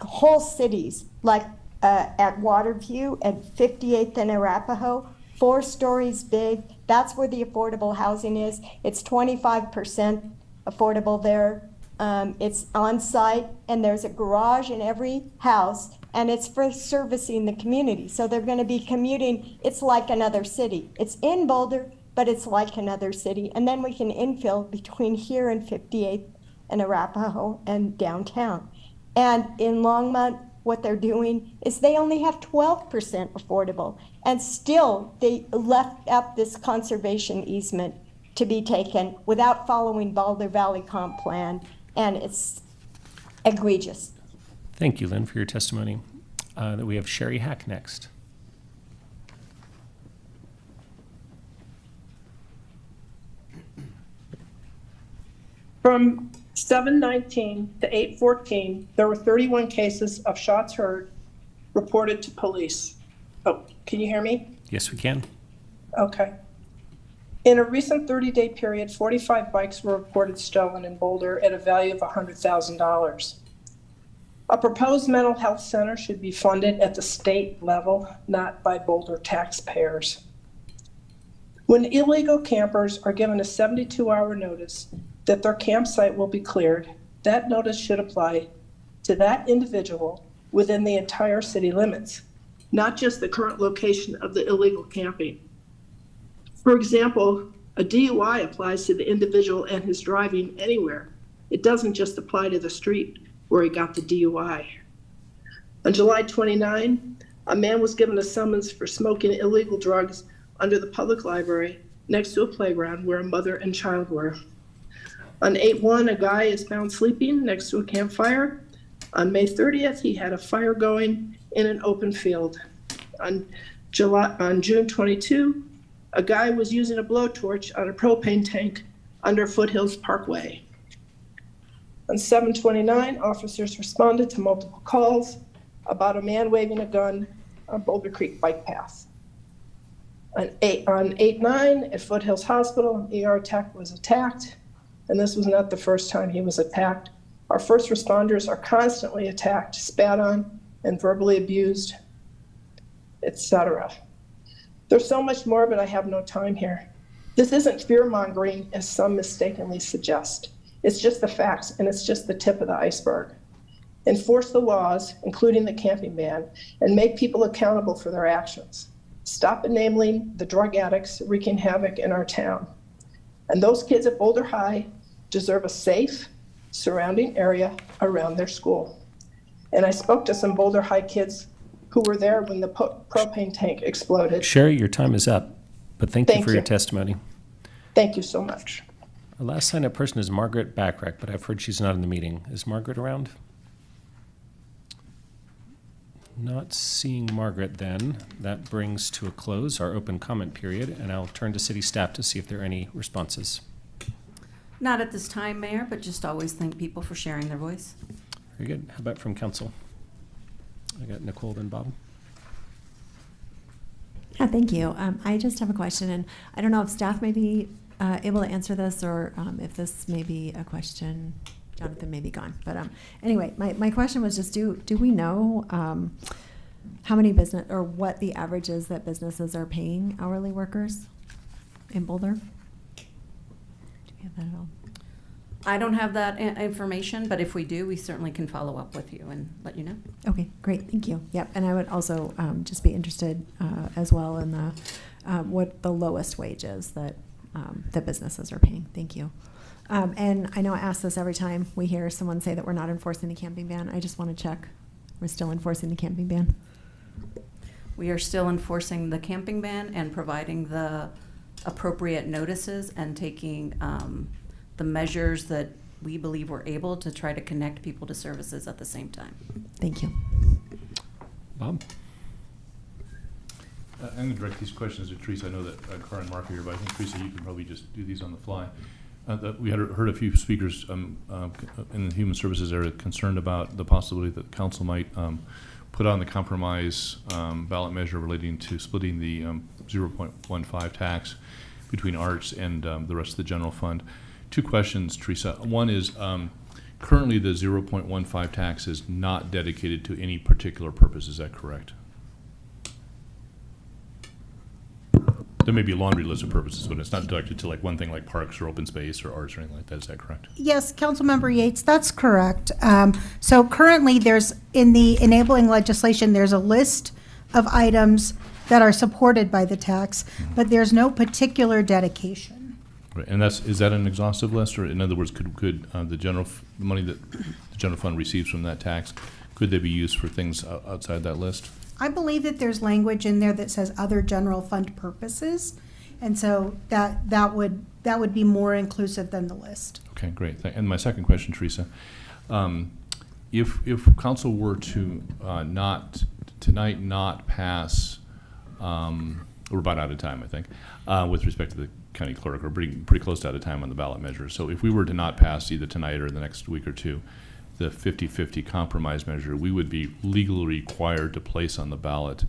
whole cities like at Waterview at 58th and Arapahoe, 4 stories big. That's where the affordable housing is. It's 25% affordable there. It's on site, and there's a garage in every house, and it's for servicing the community. So they're going to be commuting. It's like another city. It's in Boulder, but it's like another city. And then we can infill between here and 58th and Arapahoe and downtown. And in Longmont, what they're doing is they only have 12% affordable, and still they left up this conservation easement to be taken without following Boulder Valley Comp Plan, and it's egregious. Thank you, Lynn, for your testimony. We have Sherry Hack next. From 7/19 to 8/14, there were 31 cases of shots heard reported to police. Oh, can you hear me? Yes, we can. Okay. In a recent 30-day period, 45 bikes were reported stolen in Boulder at a value of $100,000. A proposed mental health center should be funded at the state level, not by Boulder taxpayers. When illegal campers are given a 72-hour notice that their campsite will be cleared, that notice should apply to that individual within the entire city limits, not just the current location of the illegal camping. For example, a DUI applies to the individual and his driving anywhere. It doesn't just apply to the street where he got the DUI. On July 29, a man was given a summons for smoking illegal drugs under the public library next to a playground where a mother and child were. On 8/1, a guy is found sleeping next to a campfire. On May 30th, he had a fire going in an open field. On June 22, a guy was using a blowtorch on a propane tank under Foothills Parkway. On 7/29, officers responded to multiple calls about a man waving a gun on Boulder Creek bike path. On 8/9, at Foothills Hospital, an ER tech was attacked, and this was not the first time he was attacked. Our first responders are constantly attacked, spat on, and verbally abused, etc. There's so much more, but I have no time here. This isn't fear-mongering, as some mistakenly suggest. It's just the facts, and it's just the tip of the iceberg. Enforce the laws, including the camping ban, and make people accountable for their actions. Stop enabling the drug addicts wreaking havoc in our town. And those kids at Boulder High deserve a safe surrounding area around their school. And I spoke to some Boulder High kids who were there when the propane tank exploded. Sherry, your time is up, but thank you for your testimony. Thank you so much. Our last sign-up person is Margaret Backrack, but I've heard she's not in the meeting. Is Margaret around? Not seeing Margaret then. That brings to a close our open comment period, and I'll turn to city staff to see if there are any responses. Not at this time, Mayor, but just always thank people for sharing their voice. Very good. How about from council? I got Nicole, then Bob. Yeah, thank you. I just have a question, and I don't know if staff may be able to answer this, or if this may be a question Jonathan may be gone. But anyway, my question was just, do we know how many business, or what the average is that businesses are paying hourly workers in Boulder? Do we have that at all? I don't have that information, but if we do, we certainly can follow up with you and let you know. Okay, great, thank you. Yep, and I would also just be interested as well in the what the lowest wage is that that businesses are paying. Thank you. And I know I ask this every time we hear someone say that we're not enforcing the camping ban. I just want to check we're still enforcing the camping ban. We are still enforcing the camping ban and providing the appropriate notices and taking the measures that we believe we're able to try to connect people to services at the same time. Thank you. Bob? I'm going to direct these questions to Teresa. I know that Cara and Mark are here, but I think, Teresa, you can probably just do these on the fly. We had heard a few speakers in the human services area concerned about the possibility that council might put on the compromise ballot measure relating to splitting the 0.15 tax between arts and the rest of the general fund. Two questions, Teresa. One is, currently the 0.15 tax is not dedicated to any particular purpose. Is that correct? There may be a laundry list of purposes, but it's not directed to like one thing like parks or open space or arts or anything like that. Is that correct? Yes, Councilmember Yates, that's correct. So currently there's, in the enabling legislation, there's a list of items that are supported by the tax, but there's no particular dedication. Right, and is that an exhaustive list, or in other words, could the money that the general fund receives from that tax, could they be used for things outside that list? I believe that there's language in there that says other general fund purposes, and so that would be more inclusive than the list. Okay, great. And my second question, Teresa, if council were to not pass, we're about out of time, I think, with respect to the county clerk. We're pretty close to out of time on the ballot measure. So if we were to not pass either tonight or the next week or two, the 50-50 compromise measure, we would be legally required to place on the ballot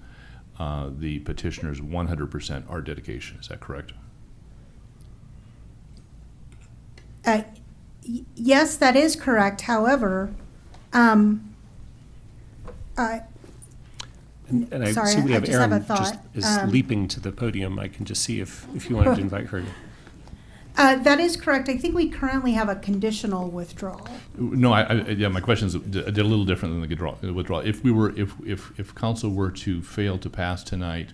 the petitioner's 100% art dedication. Is that correct? Yes, that is correct. However, And I sorry, see we have I just Erin have a just thought. is leaping to the podium. I can just see if you wanted to invite her. That is correct. I think we currently have a conditional withdrawal. No, yeah, my question is a little different than the withdrawal. If council were to fail to pass tonight,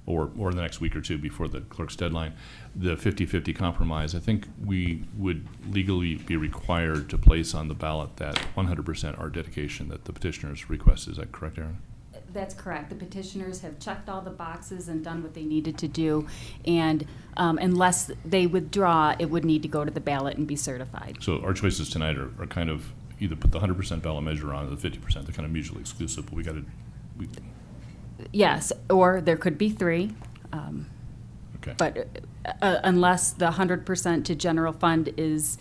or the next week or two before the clerk's deadline, the 50-50 compromise, I think we would legally be required to place on the ballot that 100% art dedication that the petitioners requested. Is that correct, Erin? That's correct. The petitioners have checked all the boxes and done what they needed to do, and unless they withdraw, it would need to go to the ballot and be certified. So our choices tonight are kind of either put the 100% ballot measure on or the 50%. They're kind of mutually exclusive, but we got to. Yes, or there could be three. Okay. But unless the 100% to general fund is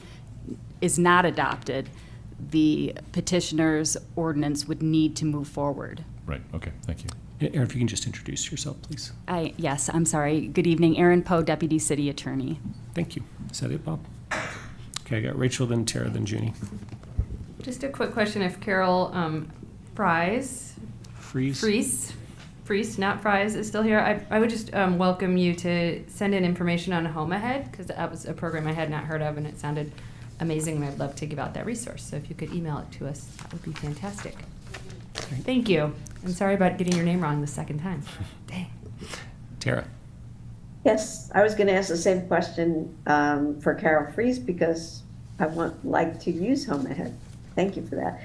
not adopted, the petitioner's ordinance would need to move forward. Right, okay, thank you. Erin, if you can just introduce yourself, please. Yes, I'm sorry. Good evening, Erin Poe, Deputy City Attorney. Thank you. Is that it, Bob? Okay, I got Rachel, then Tara, then Junie. Just a quick question: if Carol Fries, not Fries, is still here, I would just welcome you to send in information on Home Ahead, because that was a program I had not heard of, and it sounded amazing, and I'd love to give out that resource. So if you could email it to us, that would be fantastic. Great. Thank you. I'm sorry about getting your name wrong the second time. Dang. Tara. Yes, I was going to ask the same question for Carol Fries, because I like to use Home Ahead. Thank you for that.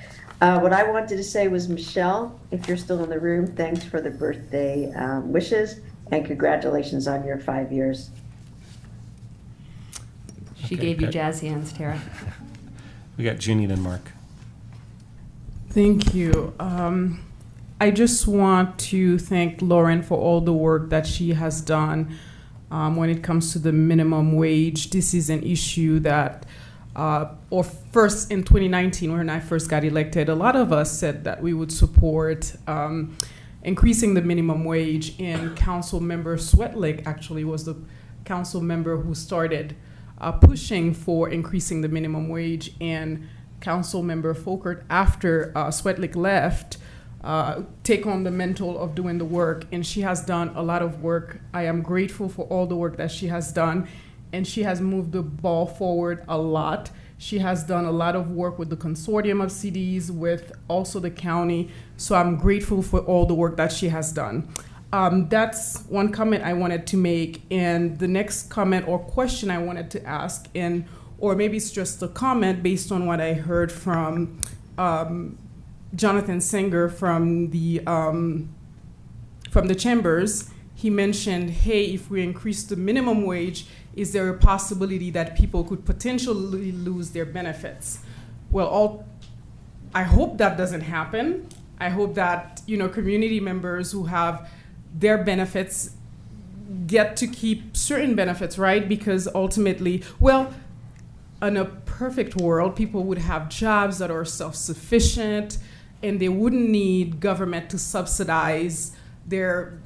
What I wanted to say was, Michelle, if you're still in the room, thanks for the birthday wishes, and congratulations on your 5 years. She Okay, gave you good. jazz hands, Tara. We got Janine and Mark. Thank you. I just want to thank Lauren for all the work that she has done when it comes to the minimum wage. This is an issue that, or first in 2019, when I first got elected, a lot of us said that we would support increasing the minimum wage, and Council Member Sweatlick actually was the council member who started pushing for increasing the minimum wage, and Council Member Folkert, after Sweatlick left, take on the mantle of doing the work, and she has done a lot of work. I am grateful for all the work that she has done, and she has moved the ball forward a lot. She has done a lot of work with the consortium of cities, with also the county, so I'm grateful for all the work that she has done. That's one comment I wanted to make, and the next comment or question I wanted to ask, and or maybe it's just a comment based on what I heard from Jonathan Singer from the chambers. He mentioned, hey, if we increase the minimum wage, is there a possibility that people could potentially lose their benefits? Well, I hope that doesn't happen. I hope that, community members who have their benefits get to keep certain benefits, right? Because ultimately, well, in a perfect world, people would have jobs that are self-sufficient, and they wouldn't need government to subsidize their,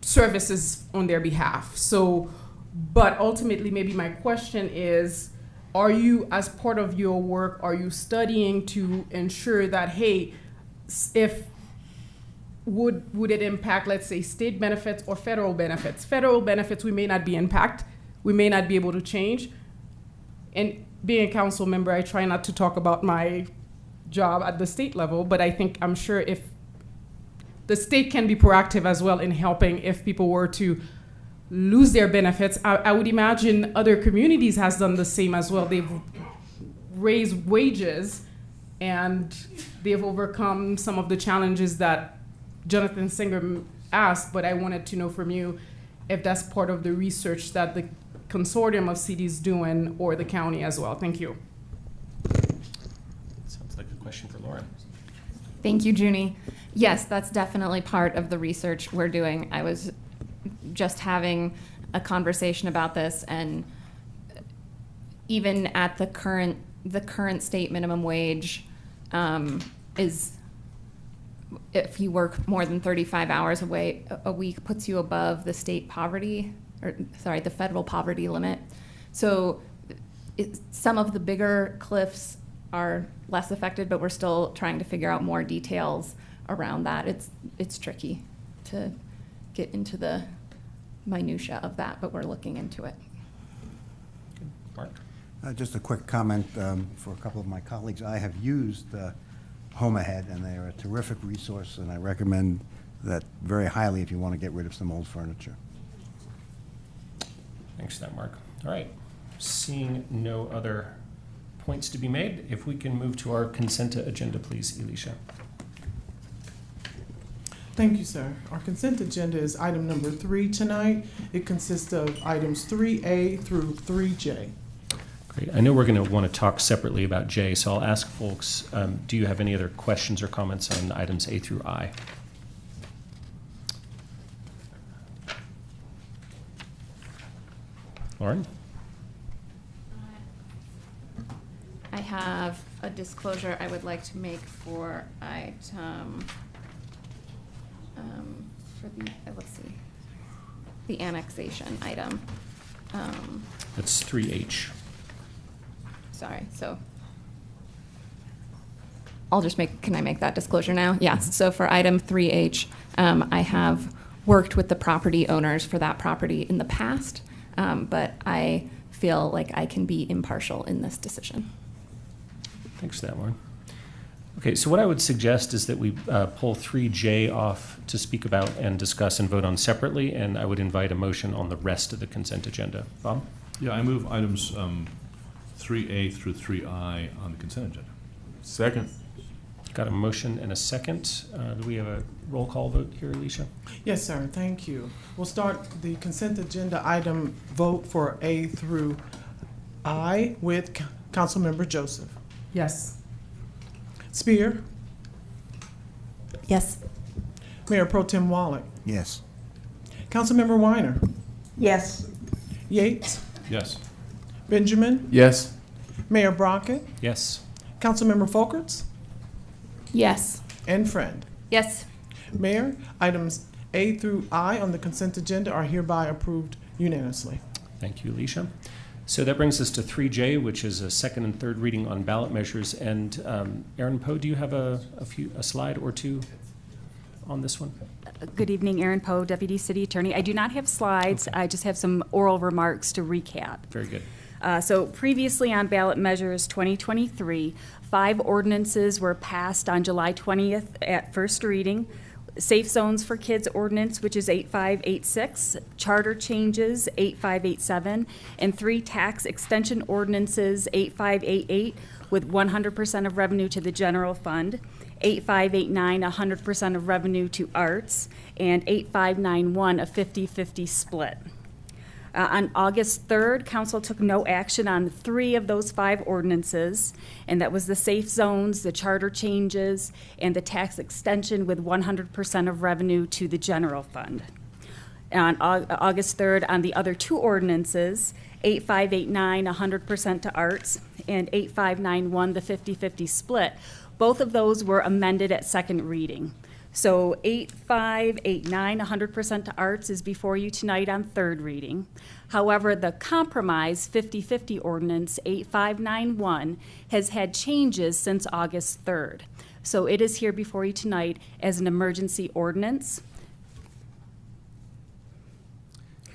services on their behalf. So, but ultimately, maybe my question is, are you, as part of your work, are you studying to ensure that, hey, if would it impact, let's say, state benefits or federal benefits? Federal benefits, we may not be we may not be able to change. And being a council member, I try not to talk about my job at the state level, but I'm sure if the state can be proactive as well in helping if people were to lose their benefits. I would imagine other communities has done the same as well. They've raised wages and they've overcome some of the challenges that Jonathan Singer asked, but I wanted to know from you if that's part of the research that the consortium of cities doing or the county as well. Thank you. Sounds like a question for Lauren. Thank you, Junie. Yes, that's definitely part of the research we're doing. I was just having a conversation about this, and even at the current state minimum wage is, if you work more than 35 hours a week, puts you above the state poverty, the federal poverty limit. So some of the bigger cliffs are less affected, but we're still trying to figure out more details around that. It's tricky to get into the minutia of that, but we're looking into it. Mark? Just a quick comment for a couple of my colleagues. I have used Home Ahead, and they are a terrific resource, and I recommend that very highly if you want to get rid of some old furniture. Thanks for that, Mark. All right. Seeing no other points to be made, if we can move to our consent agenda, please, Alicia. Thank you, sir. Our consent agenda is item number 3 tonight. It consists of items 3A through 3J. Great. I know we're going to want to talk separately about J, so I'll ask folks, do you have any other questions or comments on items A through I? Lauren? I have a disclosure I would like to make for item, the annexation item. That's 3H. Sorry, so I'll just can I make that disclosure now? Yes, so for item 3H, I have worked with the property owners for that property in the past, but I feel like I can be impartial in this decision. Thanks for that, Lauren. Okay, so what I would suggest is that we pull 3J off to speak about and discuss and vote on separately, and I would invite a motion on the rest of the consent agenda. Bob? Yeah, I move items 3A through 3I on the consent agenda. Second. Got a motion and a second. Do we have a roll call vote here, Alicia? Yes, sir. Thank you. We'll start the consent agenda item vote for A through Aye with Councilmember Joseph. Yes. Spear. Yes. Mayor Pro Tem Wallach. Yes. Councilmember Weiner. Yes. Yates. Yes. Benjamin. Yes. Mayor Brockett. Yes. Councilmember Folkerts. Yes. And Friend. Yes. Mayor, items A through I on the consent agenda are hereby approved unanimously. Thank you, Alicia. So that brings us to 3J, which is a second and third reading on ballot measures. And Erin Poe, do you have a slide or two on this one? Good evening, Erin Poe, Deputy City Attorney. I do not have slides. Okay. I just have some oral remarks to recap. Very good. So previously on ballot measures 2023, 5 ordinances were passed on July 20th at first reading. Safe Zones for Kids ordinance, which is 8586, charter changes 8587, and 3 tax extension ordinances 8588 with 100% of revenue to the general fund, 8589 100% of revenue to arts, and 8591 a 50-50 split. On August 3rd, Council took no action on 3 of those 5 ordinances, and that was the safe zones, the charter changes, and the tax extension with 100% of revenue to the general fund. On August 3rd, on the other 2 ordinances, 8589, 100% to arts, and 8591, the 50-50 split, both of those were amended at second reading. So 8589, 100% to arts is before you tonight on third reading. However, the compromise 50-50 ordinance 8591 has had changes since August 3rd. So it is here before you tonight as an emergency ordinance.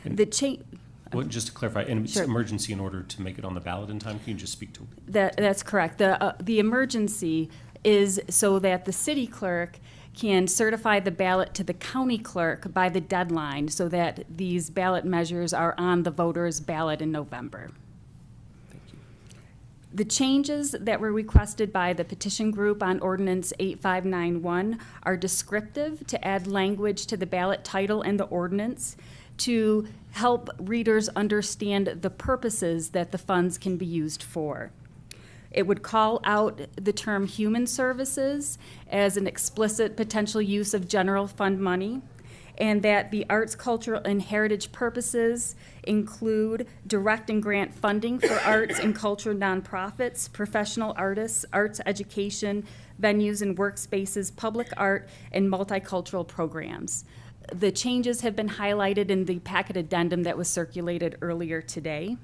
The change. Well, just to clarify, and it's Sure. emergency in order to make it on the ballot in time. Can you just speak to That's correct. The emergency is so that the city clerk can certify the ballot to the county clerk by the deadline so that these ballot measures are on the voters' ballot in November. Thank you. The changes that were requested by the petition group on ordinance 8591 are descriptive to add language to the ballot title and the ordinance to help readers understand the purposes that the funds can be used for. It would call out the term human services as an explicit potential use of general fund money, and that the arts, cultural, and heritage purposes include direct and grant funding for arts and culture nonprofits, professional artists, arts education, venues and workspaces, public art, and multicultural programs. The changes have been highlighted in the packet addendum that was circulated earlier today.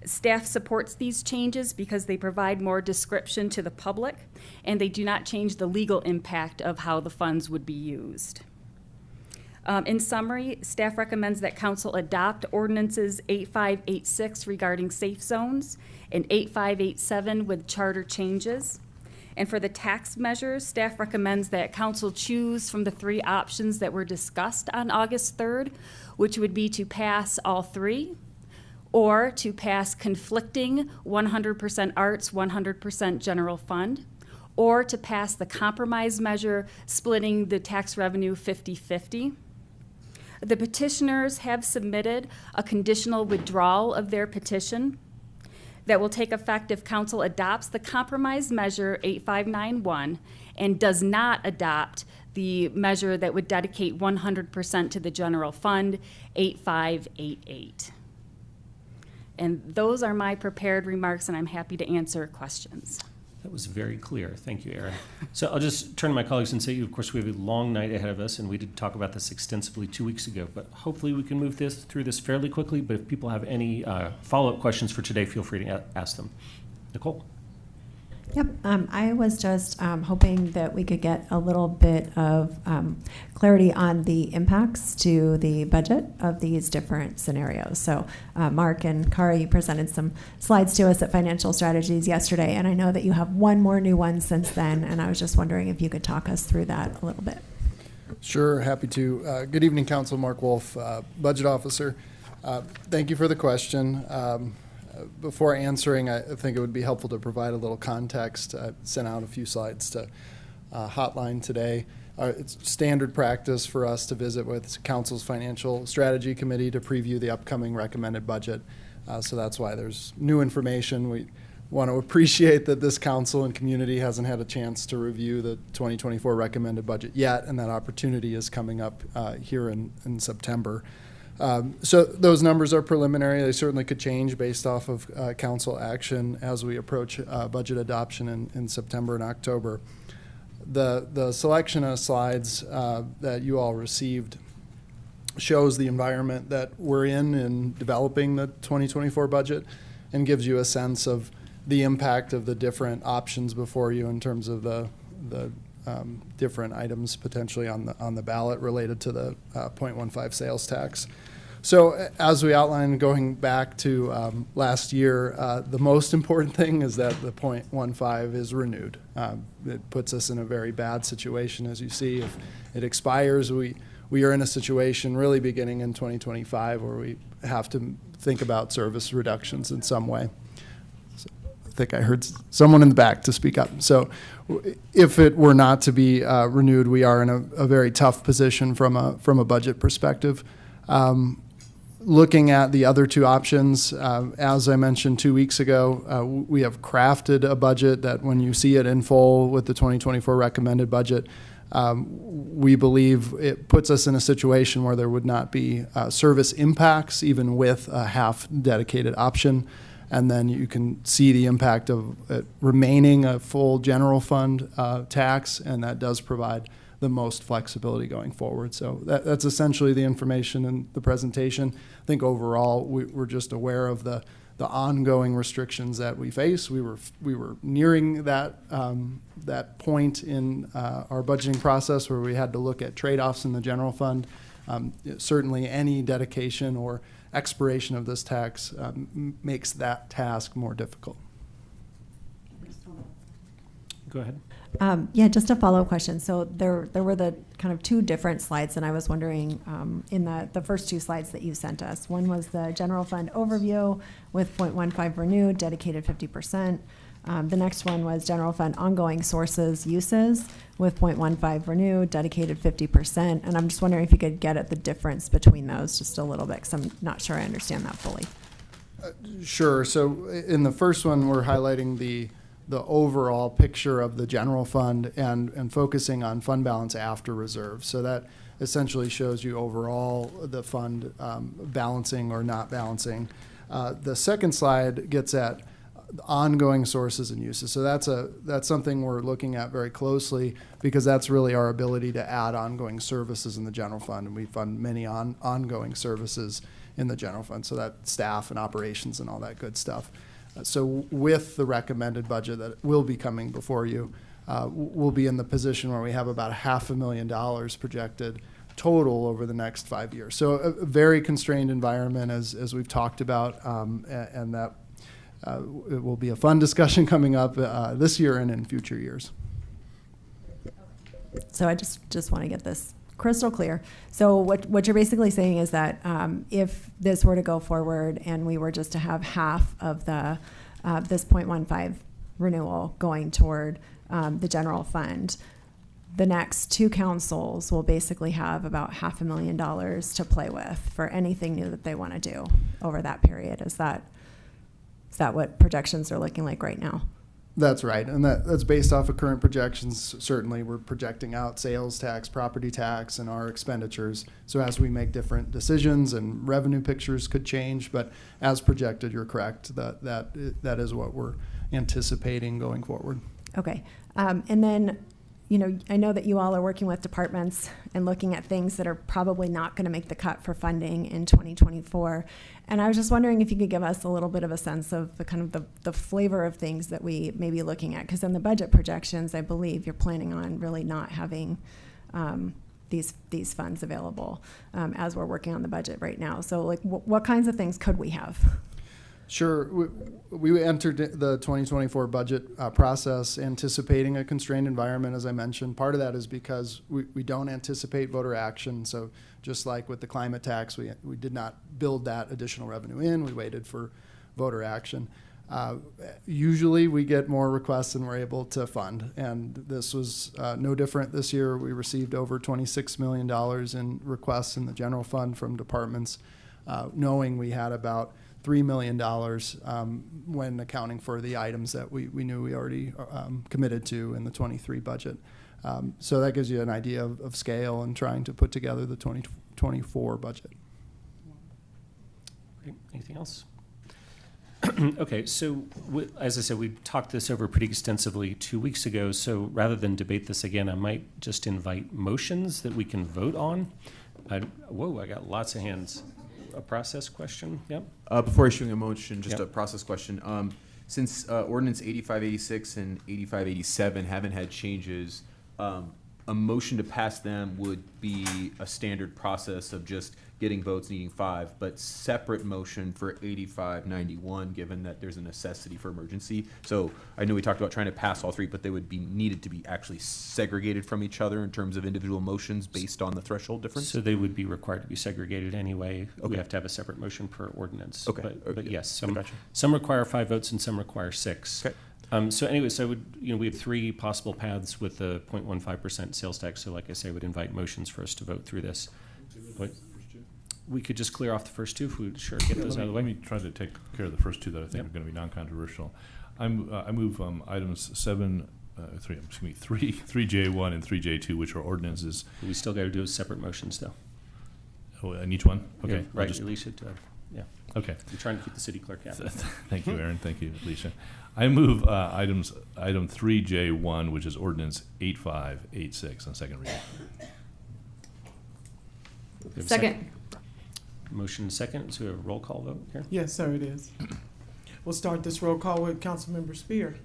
Staff supports these changes because they provide more description to the public, and they do not change the legal impact of how the funds would be used. In summary, staff recommends that council adopt ordinances 8586 regarding safe zones and 8587 with charter changes. And for the tax measures, staff recommends that council choose from the 3 options that were discussed on August 3rd, which would be to pass all 3, or to pass conflicting 100% arts, 100% general fund, or to pass the compromise measure splitting the tax revenue 50-50. The petitioners have submitted a conditional withdrawal of their petition that will take effect if council adopts the compromise measure 8591 and does not adopt the measure that would dedicate 100% to the general fund 8588. And those are my prepared remarks, and I'm happy to answer questions. That was very clear. Thank you, Erin. So I'll just turn to my colleagues and say, of course, we have a long night ahead of us, and we did talk about this extensively 2 weeks ago, but hopefully we can move through this fairly quickly. But if people have any follow-up questions for today, feel free to ask them. Nicole? Yep, I was just hoping that we could get a little bit of clarity on the impacts to the budget of these different scenarios. So Mark and Kara, you presented some slides to us at Financial Strategies yesterday, and I know that you have one more new one since then, and I was just wondering if you could talk us through that a little bit. Sure, happy to. Good evening, Council. Mark Wolf, Budget Officer. Thank you for the question. Before answering, I think it would be helpful to provide a little context. I sent out a few slides to Hotline today. It's standard practice for us to visit with Council's Financial Strategy Committee to preview the upcoming recommended budget. So that's why there's new information. We want to appreciate that this council and community hasn't had a chance to review the 2024 recommended budget yet, and that opportunity is coming up here in September. So those numbers are preliminary. They certainly could change based off of council action as we approach budget adoption in September and October. The selection of slides that you all received shows the environment that we're in developing the 2024 budget, and gives you a sense of the impact of the different options before you in terms of the different items potentially on the ballot related to the 0.15 sales tax. So as we outlined, going back to last year, the most important thing is that the 0.15 is renewed. It puts us in a very bad situation. As you see, if it expires, we are in a situation really beginning in 2025 where we have to think about service reductions in some way. I think I heard someone in the back to speak up. So if it were not to be renewed, we are in a very tough position from a budget perspective. Looking at the other two options, as I mentioned 2 weeks ago, we have crafted a budget that when you see it in full with the 2024 recommended budget, we believe it puts us in a situation where there would not be service impacts even with a half dedicated option. And then you can see the impact of it remaining a full general fund tax, and that does provide the most flexibility going forward. So that's essentially the information in the presentation. I think overall we're just aware of the ongoing restrictions that we face. We were nearing that that point in our budgeting process where we had to look at trade-offs in the general fund. Certainly any dedication or expiration of this tax makes that task more difficult. Go ahead. Yeah, just a follow-up question. So there were the kind of two different slides, and I was wondering in the first two slides that you sent us. One was the general fund overview with 0.15 renewed, dedicated 50%. The next one was general fund ongoing sources uses with 0.15 renewed, dedicated 50%. And I'm just wondering if you could get at the difference between those just a little bit, because I'm not sure I understand that fully. Sure. So in the first one, we're highlighting the overall picture of the general fund and focusing on fund balance after reserve. So that essentially shows you overall the fund balancing or not balancing. The second slide gets at ongoing sources and uses. So that's something we're looking at very closely, because that's really our ability to add ongoing services in the general fund, and we fund many ongoing services in the general fund. So that staff and operations and all that good stuff. So with the recommended budget that will be coming before you, we'll be in the position where we have about $500,000 projected total over the next 5 years. So a very constrained environment as we've talked about, and that it will be a fun discussion coming up this year and in future years. So I just want to get this crystal clear. So what you're basically saying is that if this were to go forward and we were just to have half of the this 0.15 renewal going toward the general fund, the next two councils will basically have about $500,000 to play with for anything new that they want to do over that period. Is that what projections are looking like right now? That's right, and that's based off of current projections. Certainly, we're projecting out sales tax, property tax, and our expenditures. So as we make different decisions and revenue pictures could change, but as projected, you're correct. That is what we're anticipating going forward. Okay, and then, I know that you all are working with departments and looking at things that are probably not going to make the cut for funding in 2024. And I was just wondering if you could give us a little bit of a sense of the kind of the flavor of things that we may be looking at. Because in the budget projections, I believe you're planning on really not having these funds available as we're working on the budget right now. So like what kinds of things could we have? Sure. We entered the 2024 budget process anticipating a constrained environment, as I mentioned. Part of that is because we don't anticipate voter action. So just like with the climate tax, we did not build that additional revenue in. We waited for voter action. Usually we get more requests than we're able to fund. And this was no different this year. We received over $26 million in requests in the general fund from departments, knowing we had about $3 million when accounting for the items that we knew we already committed to in the 23 budget. So that gives you an idea of scale and trying to put together the 2024 budget. Great. Anything else? Okay, so as I said, we talked this over pretty extensively 2 weeks ago, so rather than debate this again, I might just invite motions that we can vote on. Whoa, I got lots of hands. A process question? Yep. Before issuing a motion, just Yep. a process question. Since Ordinance 8586 and 8587 haven't had changes, a motion to pass them would be a standard process of just getting votes needing 5, but separate motion for 8591, given that there's a necessity for emergency. So I know we talked about trying to pass all 3, but they would be needed to be actually segregated from each other in terms of individual motions based on the threshold difference. So they would be required to be segregated anyway. Okay. We have to have a separate motion per ordinance. Okay. But yes, some, Gotcha. some require 5 votes and some require 6. Okay. So anyway, so we have 3 possible paths with the 0.15% sales tax. So like I say, I would invite motions for us to vote through this. But we could just clear off the first 2 if we would get those out of the way. Let me try to take care of the first 2 that I think are going to be non-controversial. I move items 3J1 and 3J2, which are ordinances. We still got to do separate motions, though. Oh, and each one? Okay. Yeah, right, Alicia. Yeah. Okay. I'm trying to keep the city clerk happy. Thank you, Aaron. Thank you, Alicia. I move item 3J1, which is ordinance 8586 on second reading. We have a Second. Motion second, so we have a roll call vote here? Yes, sir, it is. We'll start this roll call with Councilmember Spear.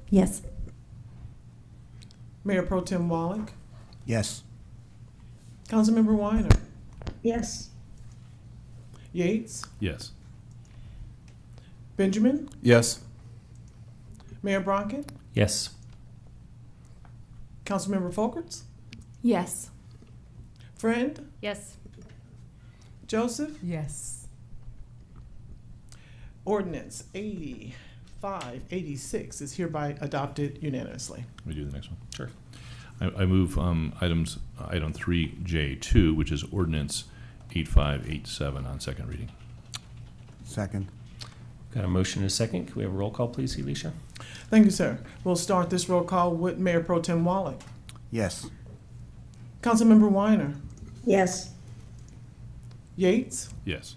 Yes. Mayor Pro Tem Wallach. Yes. Councilmember Weiner. Yes. Yates. Yes. Benjamin. Yes. Mayor Brockett. Yes. Councilmember Folkerts. Yes. Friend. Yes. Joseph. Yes. Ordinance 8586 is hereby adopted unanimously. Let me do the next one. Sure. I move item 3J2, which is ordinance 8587 on second reading. Second. Got a motion and a second. Can we have a roll call, please, Alicia? Thank you, sir. We'll start this roll call with Mayor Pro Tem Wallach. Yes. Councilmember Weiner. Yes. Yates. Yes.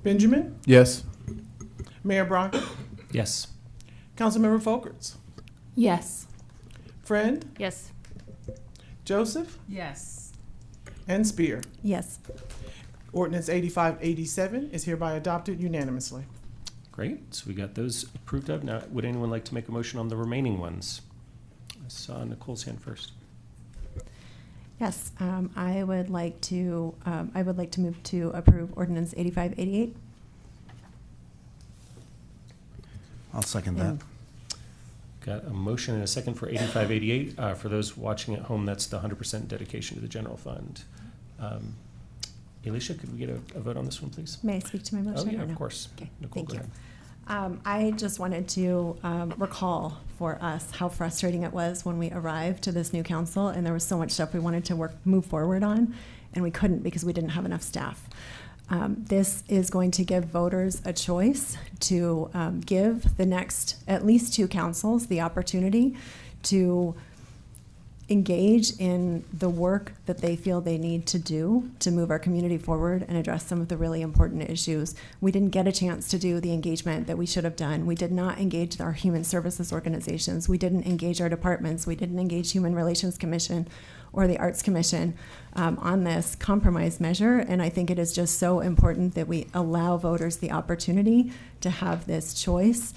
Benjamin. Yes. Mayor Brockett. Yes. Councilmember Folkerts. Yes. Friend. Yes. Joseph. Yes. And Spear. Yes. Ordinance 8587 is hereby adopted unanimously. Great. So we got those approved of. Now, would anyone like to make a motion on the remaining ones? I saw Nicole's hand first. Yes, I would like to move to approve ordinance 8588. I'll second that. Got a motion and a second for 8588. For those watching at home, that's the 100% dedication to the general fund. Alicia, could we get a vote on this one, please? May I speak to my motion? Oh, yeah, or of no? course. Okay, Nicole, thank go you. ahead. I just wanted to recall for us how frustrating it was when we arrived to this new council and there was so much stuff we wanted to move forward on, and we couldn't because we didn't have enough staff. This is going to give voters a choice to give the next at least 2 councils the opportunity to engage in the work that they feel they need to do to move our community forward and address some of the really important issues. We didn't get a chance to do the engagement that we should have done. We did not engage our human services organizations. We didn't engage our departments. We didn't engage Human Relations Commission or the Arts Commission on this compromise measure. And I think it is just so important that we allow voters the opportunity to have this choice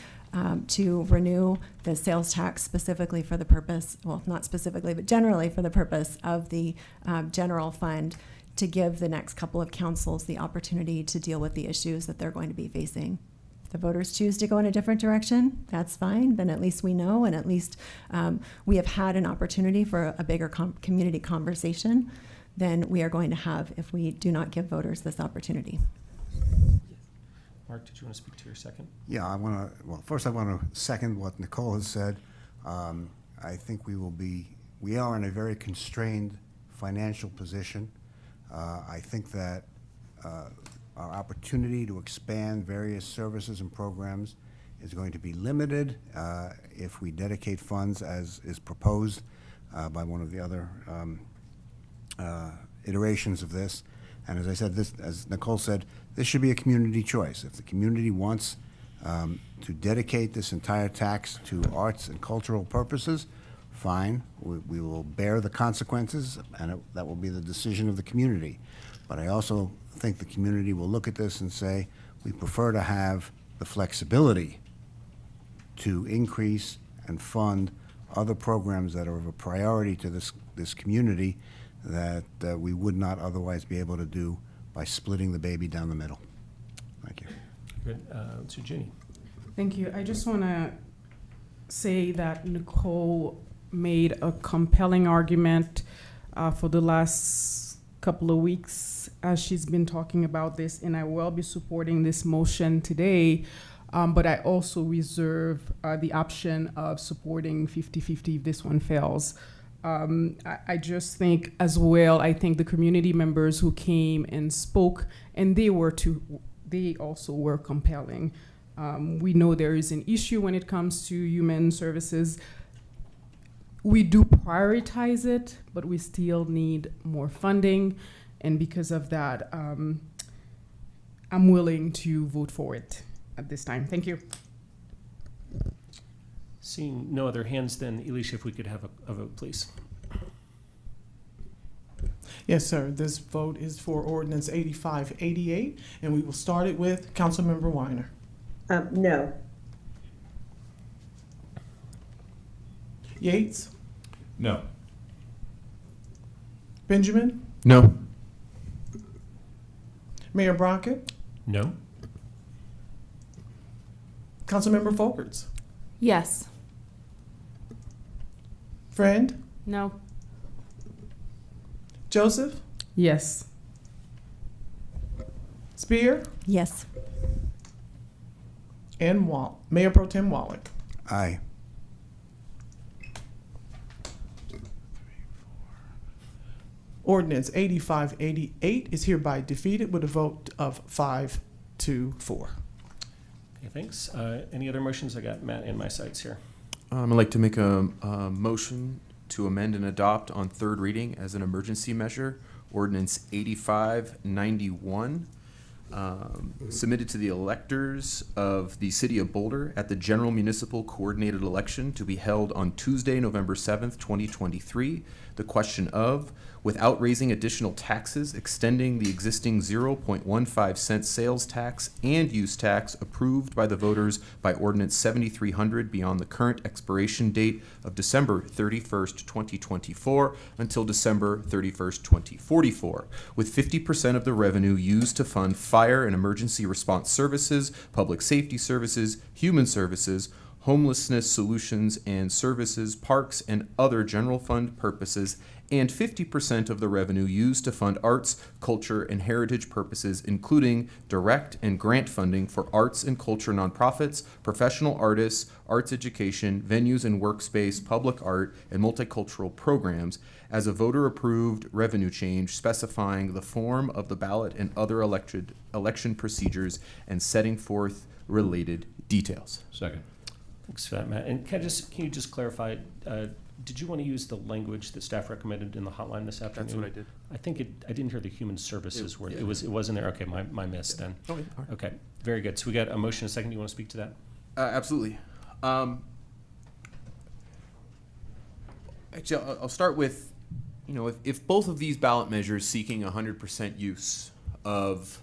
to renew the sales tax specifically for the purpose, well, not specifically, but generally for the purpose of the general fund, to give the next couple of councils the opportunity to deal with the issues that they're going to be facing. If the voters choose to go in a different direction, that's fine. Then at least we know, and at least we have had an opportunity for a bigger community conversation than we are going to have if we do not give voters this opportunity. Mark, did you want to speak to your second? Yeah, first I want to second what Nicole has said. I think we are in a very constrained financial position. I think that our opportunity to expand various services and programs is going to be limited if we dedicate funds as is proposed by one of the other iterations of this. And as I said, this, as Nicole said, this should be a community choice. If the community wants to dedicate this entire tax to arts and cultural purposes, fine. We will bear the consequences, and that will be the decision of the community. But I also think the community will look at this and say, we prefer to have the flexibility to increase and fund other programs that are of a priority to this community that we would not otherwise be able to do by splitting the baby down the middle. Thank you. Good. So Ginny. Thank you. I just want to say that Nicole made a compelling argument for the last couple of weeks as she's been talking about this, and I will be supporting this motion today, but I also reserve the option of supporting 50-50 if this one fails. I just think as well, I think the community members who came and spoke, and they also were compelling. We know there is an issue when it comes to human services. We do prioritize it, but we still need more funding. And because of that, I'm willing to vote for it at this time. Thank you. Seeing no other hands, then Elisha, if we could have a vote, please. Yes, sir. This vote is for ordinance 8588, and we will start it with Councilmember Weiner. No. Yates? No. Benjamin? No. Mayor Brockett? No. Councilmember Folkerts? Yes. Friend? No. Joseph? Yes. Spear? Yes. And Mayor Pro Tem Wallach? Aye. Ordinance 8588 is hereby defeated with a vote of 5-4. Okay, thanks. Any other motions? I got Matt in my sights here. I'd like to make a motion to amend and adopt on third reading as an emergency measure, ordinance 8591, submitted to the electors of the city of Boulder at the general municipal coordinated election to be held on Tuesday, November 7th, 2023. The question of, without raising additional taxes, extending the existing 0.15 cent sales tax and use tax approved by the voters by ordinance 7300 beyond the current expiration date of December 31st, 2024 until December 31st, 2044, with 50% of the revenue used to fund fire and emergency response services, public safety services, human services, homelessness solutions and services, parks, and other general fund purposes, and 50% of the revenue used to fund arts, culture, and heritage purposes, including direct and grant funding for arts and culture nonprofits, professional artists, arts education, venues and workspace, public art, and multicultural programs, as a voter-approved revenue change specifying the form of the ballot and other election procedures and setting forth related details. Second. Thanks for that, Matt. And can you just clarify, did you want to use the language that staff recommended in the hotline this afternoon? That's what I did. I think I didn't hear the human services word. Yeah. It wasn't there. Okay, my miss then. Oh, yeah. All right. Okay, very good. So we got a motion, a second. Do you want to speak to that? Absolutely. Actually, I'll start with, if both of these ballot measures seeking 100% use of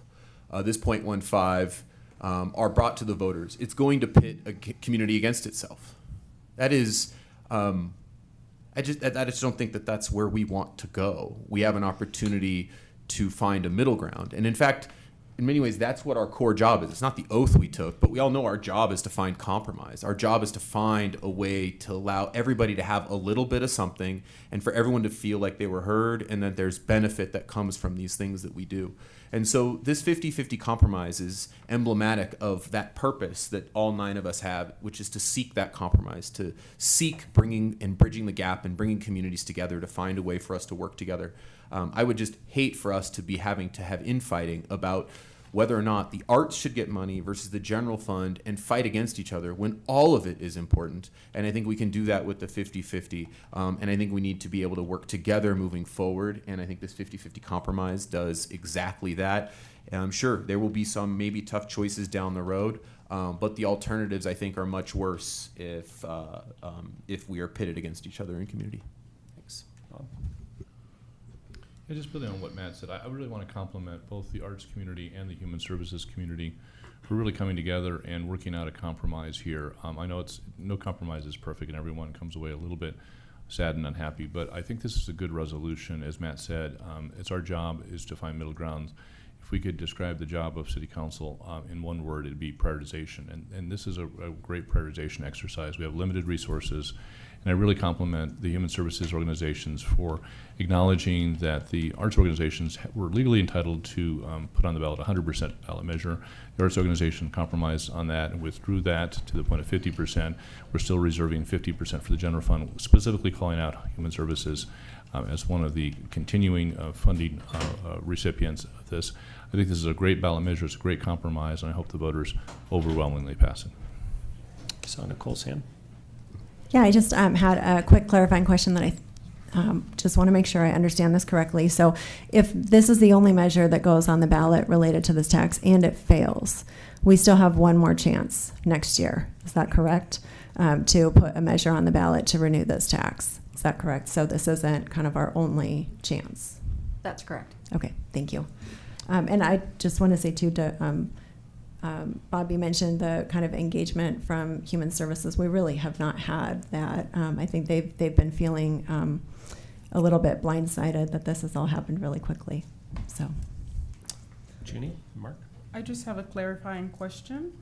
this 0.15 are brought to the voters, it's going to pit a community against itself. That is, I just don't think that that's where we want to go. We have an opportunity to find a middle ground. And in fact, in many ways, that's what our core job is. It's not the oath we took, but we all know our job is to find compromise. Our job is to find a way to allow everybody to have a little bit of something and for everyone to feel like they were heard and that there's benefit that comes from these things that we do. And so this 50-50 compromise is emblematic of that purpose that all 9 of us have, which is to seek that compromise, to seek bringing and bridging the gap and bringing communities together to find a way for us to work together. I would just hate for us to be having to have infighting about whether or not the arts should get money versus the general fund and fight against each other when all of it is important. And I think we can do that with the 50-50. And I think we need to be able to work together moving forward. And I think this 50-50 compromise does exactly that. And I'm sure there will be some maybe tough choices down the road, but the alternatives I think are much worse if we are pitted against each other in community. Thanks. Yeah, just building on what Matt said, I really want to compliment both the arts community and the human services community for really coming together and working out a compromise here. I know no compromise is perfect and everyone comes away a little bit sad and unhappy, but I think this is a good resolution. As Matt said, it's our job is to find middle ground. If we could describe the job of City Council in one word, it'd be prioritization. And this is a great prioritization exercise. We have limited resources. And I really compliment the human services organizations for acknowledging that the arts organizations were legally entitled to put on the ballot 100% ballot measure. The arts organization compromised on that and withdrew that to the point of 50%. We're still reserving 50% for the general fund, specifically calling out human services as one of the continuing funding recipients of this. I think this is a great ballot measure. It's a great compromise, and I hope the voters overwhelmingly pass it. So Nicole's hand. Yeah, I just had a quick clarifying question that I just want to make sure I understand this correctly. So if this is the only measure that goes on the ballot related to this tax and it fails, we still have one more chance next year. Is that correct? To put a measure on the ballot to renew this tax. Is that correct? So this isn't kind of our only chance. That's correct. Okay, thank you. And I just want to say too, Bobby mentioned the kind of engagement from Human Services. We really have not had that. I think they've been feeling a little bit blindsided that this has all happened really quickly. So, Junie, Mark? I just have a clarifying question.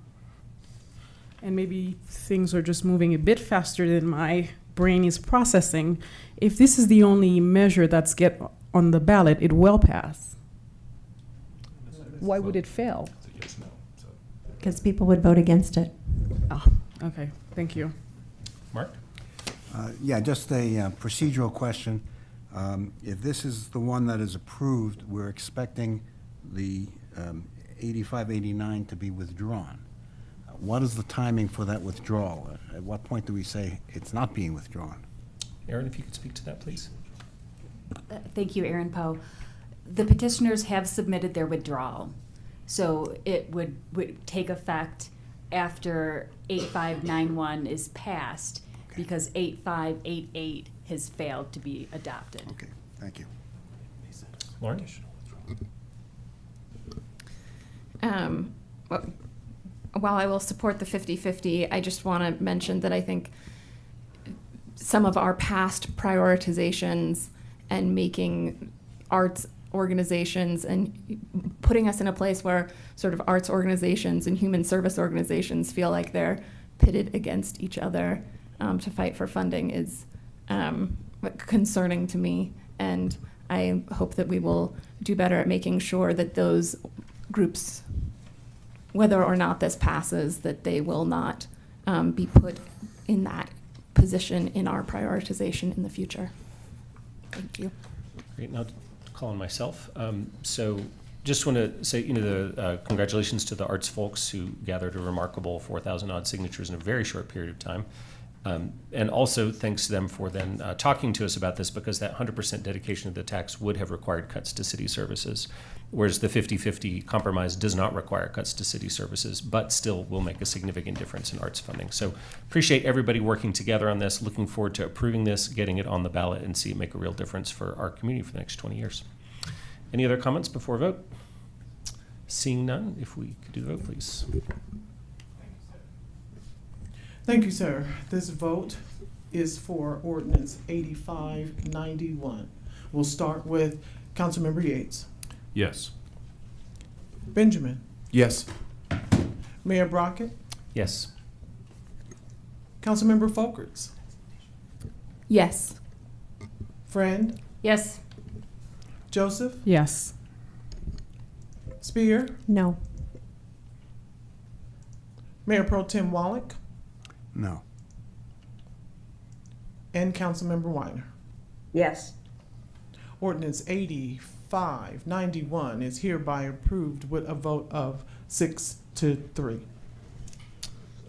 And maybe things are just moving a bit faster than my brain is processing. If this is the only measure that's get on the ballot, it will pass. Why would it fail? because people would vote against it. Oh, okay. Thank you. Mark? Yeah, just a procedural question. If this is the one that is approved, we're expecting the 85, 89 to be withdrawn. What is the timing for that withdrawal? At what point do we say it's not being withdrawn? Erin, if you could speak to that, please. Thank you, Erin Poe. The petitioners have submitted their withdrawal. So it would take effect after 8591 is passed, okay, because 8588 has failed to be adopted. Okay, thank you. Lauren? While I will support the 50-50, I just want to mention that I think some of our past prioritizations and making arts organizations and putting us in a place where sort of arts organizations and human service organizations feel like they're pitted against each other to fight for funding is concerning to me. And I hope that we will do better at making sure that those groups, whether or not this passes, that they will not be put in that position in our prioritization in the future. Thank you. Great. Now, call on myself. So just want to say, the congratulations to the arts folks who gathered a remarkable 4,000 odd signatures in a very short period of time. And also thanks to them for then talking to us about this, because that 100% dedication of the tax would have required cuts to city services, whereas the 50-50 compromise does not require cuts to city services, but still will make a significant difference in arts funding. So appreciate everybody working together on this. Looking forward to approving this, getting it on the ballot, and see it make a real difference for our community for the next 20 years. Any other comments before vote? Seeing none, if we could do the vote, please. Thank you, sir. This vote is for ordinance 8591. We'll start with Councilmember Yates. Yes. Benjamin. Yes. Mayor Brockett. Yes. Councilmember Folkerts. Yes. Friend. Yes. Joseph. Yes. Spear, No. Mayor Pro Tem Wallach, No. and Councilmember Weiner. Yes. Ordinance 8591 is hereby approved with a vote of 6 to 3.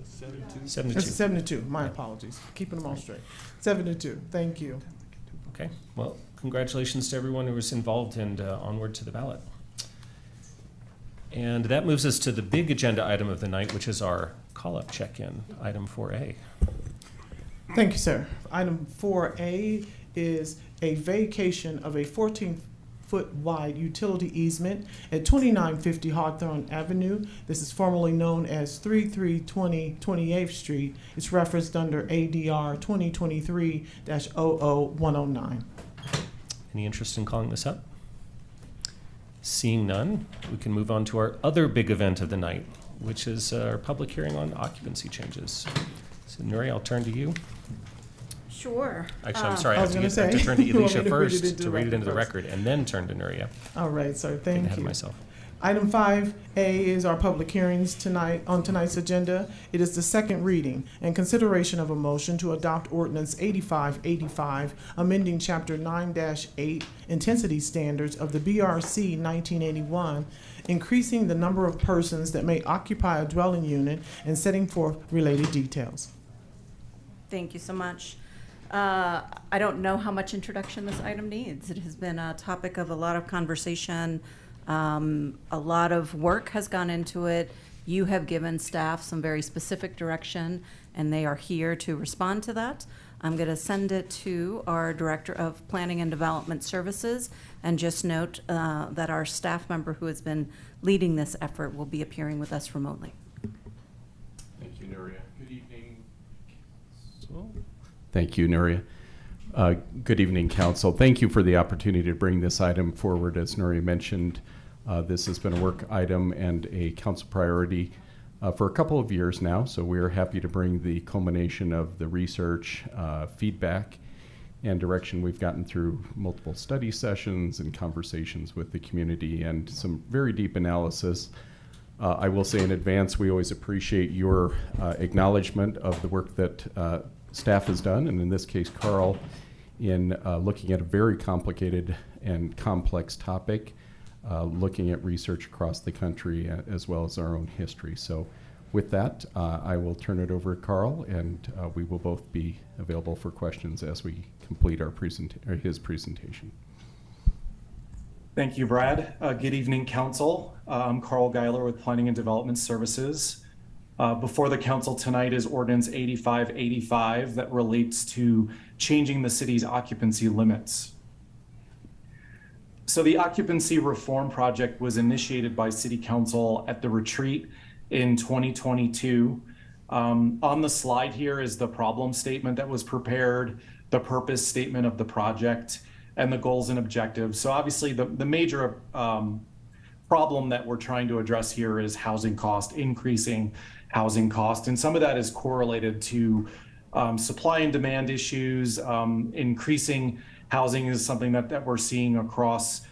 7 to It's 2. 7 to 2. My apologies. Keeping them all straight. 7 to 2. Thank you. Okay, well, congratulations to everyone who was involved, and onward to the ballot. And that moves us to the big agenda item of the night, which is our call-up check-in, item 4A. Thank you, sir. Item 4A is a vacation of a 14-foot wide utility easement at 2950 Hawthorne Avenue. This is formerly known as 3320 28th Street. It's referenced under ADR 2023-00109. Any interest in calling this up? Seeing none, we can move on to our other big event of the night, which is our public hearing on occupancy changes. So, Nuri, I'll turn to you. Sure. Actually, I'm sorry, I have to turn to Alicia first to read it into the record, and then turn to Nuria. All right, sir. Getting Thank ahead you. of myself. Item 5A is our public hearings tonight on tonight's agenda. It is the second reading and consideration of a motion to adopt ordinance 8585, amending chapter 9-8 intensity standards of the BRC 1981, increasing the number of persons that may occupy a dwelling unit and setting forth related details. Thank you so much. I don't know how much introduction this item needs. It has been a topic of a lot of conversation. A lot of work has gone into it. You have given staff some very specific direction, and they are here to respond to that. I'm going to send it to our Director of Planning and Development Services, and just note that our staff member who has been leading this effort will be appearing with us remotely. Thank you, Nuria. Good evening. Thank you, Nuria. Good evening, Council. Thank you for the opportunity to bring this item forward. As Nuria mentioned, this has been a work item and a council priority for a couple of years now, so we are happy to bring the culmination of the research, feedback, and direction we've gotten through multiple study sessions and conversations with the community and some very deep analysis. I will say in advance, we always appreciate your acknowledgement of the work that staff has done, and in this case, Carl, in looking at a very complicated and complex topic, looking at research across the country as well as our own history. So with that, I will turn it over to Carl, and we will both be available for questions as we complete our his presentation. Thank you, Brad. Good evening, Council. I'm Carl Geiler with Planning and Development Services. Before the Council tonight is Ordinance 8585 that relates to changing the city's occupancy limits. So the occupancy reform project was initiated by City Council at the retreat in 2022. On the slide here is the problem statement that was prepared, the purpose statement of the project, and the goals and objectives. So obviously the major problem that we're trying to address here is housing cost, increasing housing cost. And some of that is correlated to supply and demand issues. Increasing housing is something that we're seeing across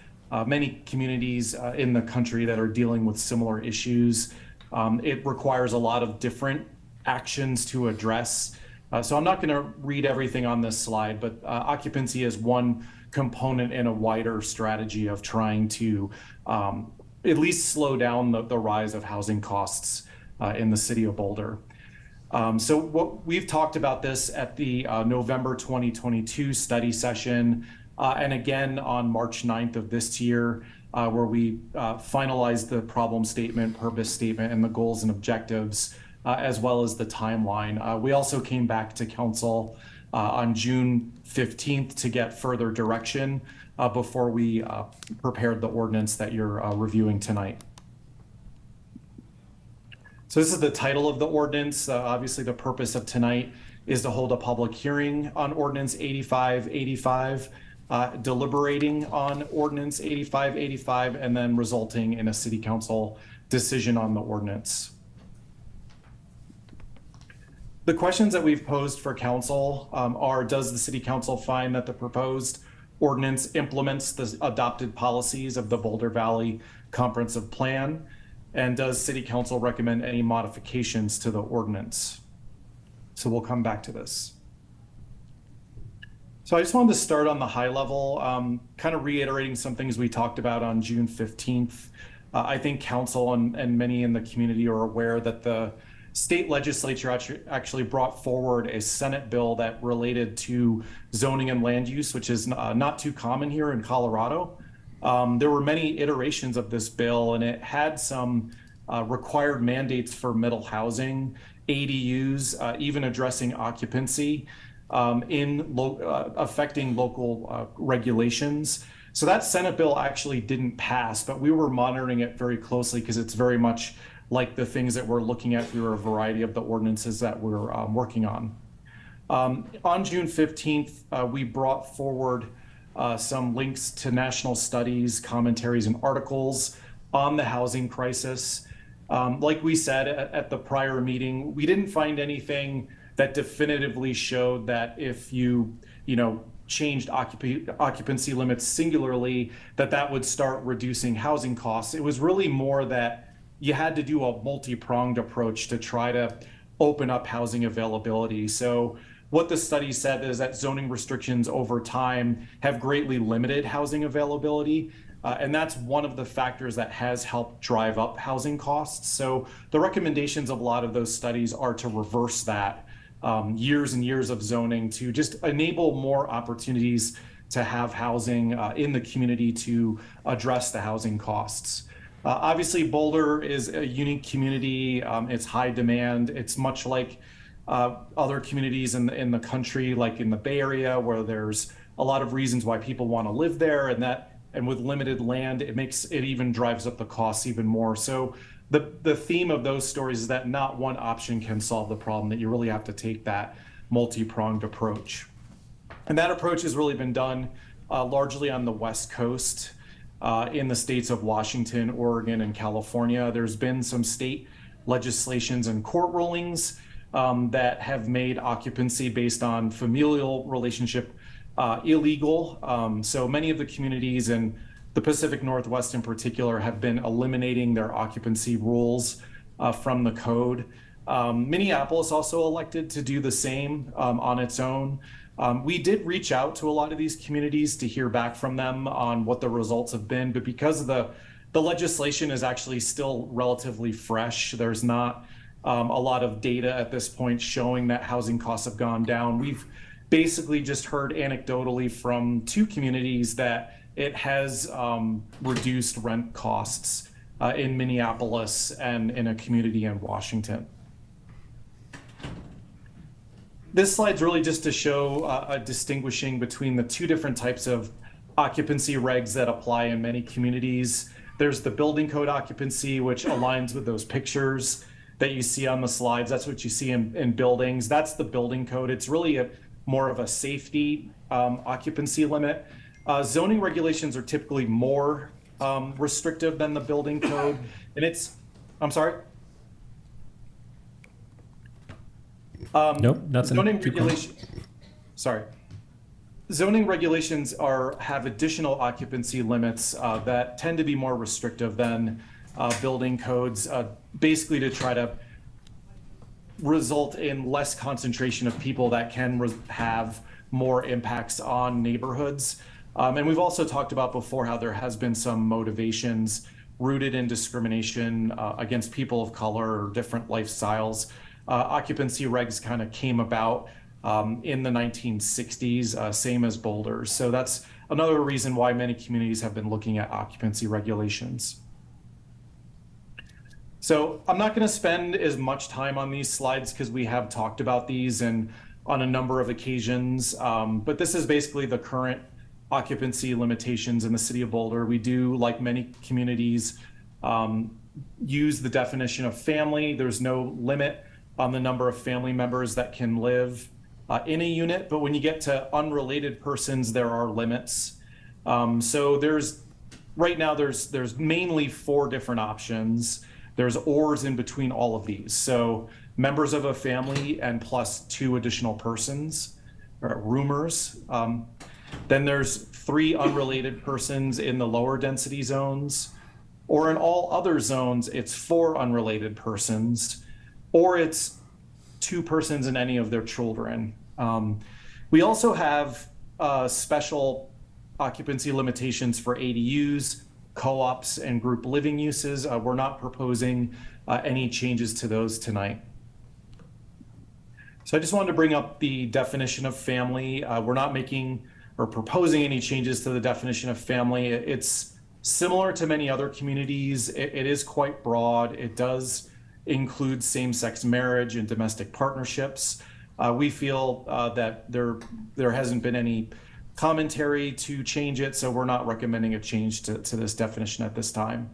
many communities in the country that are dealing with similar issues. It requires a lot of different actions to address. So I'm not going to read everything on this slide, but occupancy is one component in a wider strategy of trying to at least slow down the rise of housing costs in the city of Boulder. So what we've talked about this at the November 2022 study session, and again on March 9th of this year, where we finalized the problem statement, purpose statement, and the goals and objectives, as well as the timeline. We also came back to council on June 15th to get further direction before we prepared the ordinance that you're reviewing tonight. So this is the title of the ordinance. Obviously, the purpose of tonight is to hold a public hearing on Ordinance 8585, deliberating on Ordinance 8585, and then resulting in a City Council decision on the ordinance. The questions that we've posed for Council are, does the City Council find that the proposed ordinance implements the adopted policies of the Boulder Valley Comprehensive Plan? And does City Council recommend any modifications to the ordinance? So we'll come back to this. So I just wanted to start on the high level, kind of reiterating some things we talked about on June 15th. I think council and many in the community are aware that the state legislature actually brought forward a Senate bill that related to zoning and land use, which is not too common here in Colorado. There were many iterations of this bill, and it had some required mandates for middle housing, ADUs, even addressing occupancy, affecting local regulations. So that Senate bill actually didn't pass, but we were monitoring it very closely because it's very much like the things that we're looking at through a variety of the ordinances that we're working on. On June 15th, we brought forward some links to national studies, commentaries, and articles on the housing crisis. Like we said at the prior meeting, we didn't find anything that definitively showed that if you changed occupancy limits singularly, that would start reducing housing costs. It was really more that you had to do a multi-pronged approach to try to open up housing availability. So what the study said is that zoning restrictions over time have greatly limited housing availability. And that's one of the factors that has helped drive up housing costs. So the recommendations of a lot of those studies are to reverse that. Years and years of zoning to just enable more opportunities to have housing in the community to address the housing costs. Obviously, Boulder is a unique community. It's high demand. It's much like other communities in the country, like in the Bay Area, where there's a lot of reasons why people want to live there, and with limited land, it even drives up the costs even more. So the theme of those stories is that not one option can solve the problem, that you really have to take that multi-pronged approach. And that approach has really been done largely on the West Coast, in the states of Washington, Oregon, and California. There's been some state legislations and court rulings that have made occupancy based on familial relationship illegal. So many of the communities in the Pacific Northwest in particular have been eliminating their occupancy rules from the code. Minneapolis also elected to do the same on its own. We did reach out to a lot of these communities to hear back from them on what the results have been, but because the legislation is actually still relatively fresh, there's not a lot of data at this point showing that housing costs have gone down. We've basically just heard anecdotally from two communities that it has reduced rent costs in Minneapolis and in a community in Washington. This slide's really just to show a distinguishing between the two different types of occupancy regs that apply in many communities. There's the building code occupancy, which aligns with those pictures that you see on the slides. That's what you see in buildings. That's the building code. It's really more of a safety occupancy limit. Zoning regulations are typically more restrictive than the building code. And I'm sorry? Nope, nothing. Zoning regulations have additional occupancy limits that tend to be more restrictive than building codes, basically to try to result in less concentration of people that can have more impacts on neighborhoods. And we've also talked about before how there has been some motivations rooted in discrimination against people of color or different lifestyles. Occupancy regs kind of came about in the 1960s, same as Boulder. So that's another reason why many communities have been looking at occupancy regulations. So I'm not going to spend as much time on these slides because we have talked about these and on a number of occasions, but this is basically the current occupancy limitations in the city of Boulder. We do, like many communities, use the definition of family. There's no limit on the number of family members that can live in a unit, but when you get to unrelated persons, there are limits. So right now there's mainly 4 different options. There's ors in between all of these. So members of a family and plus 2 additional persons, or roomers. Then there's 3 unrelated persons in the lower density zones, or in all other zones, it's 4 unrelated persons, or it's 2 persons and any of their children. We also have special occupancy limitations for ADUs, co-ops, and group living uses. We're not proposing any changes to those tonight. So I just wanted to bring up the definition of family. We're not making or proposing any changes to the definition of family. It's similar to many other communities. It is quite broad. It does include same-sex marriage and domestic partnerships. We feel that there hasn't been any commentary to change it, so we're not recommending a change to this definition at this time.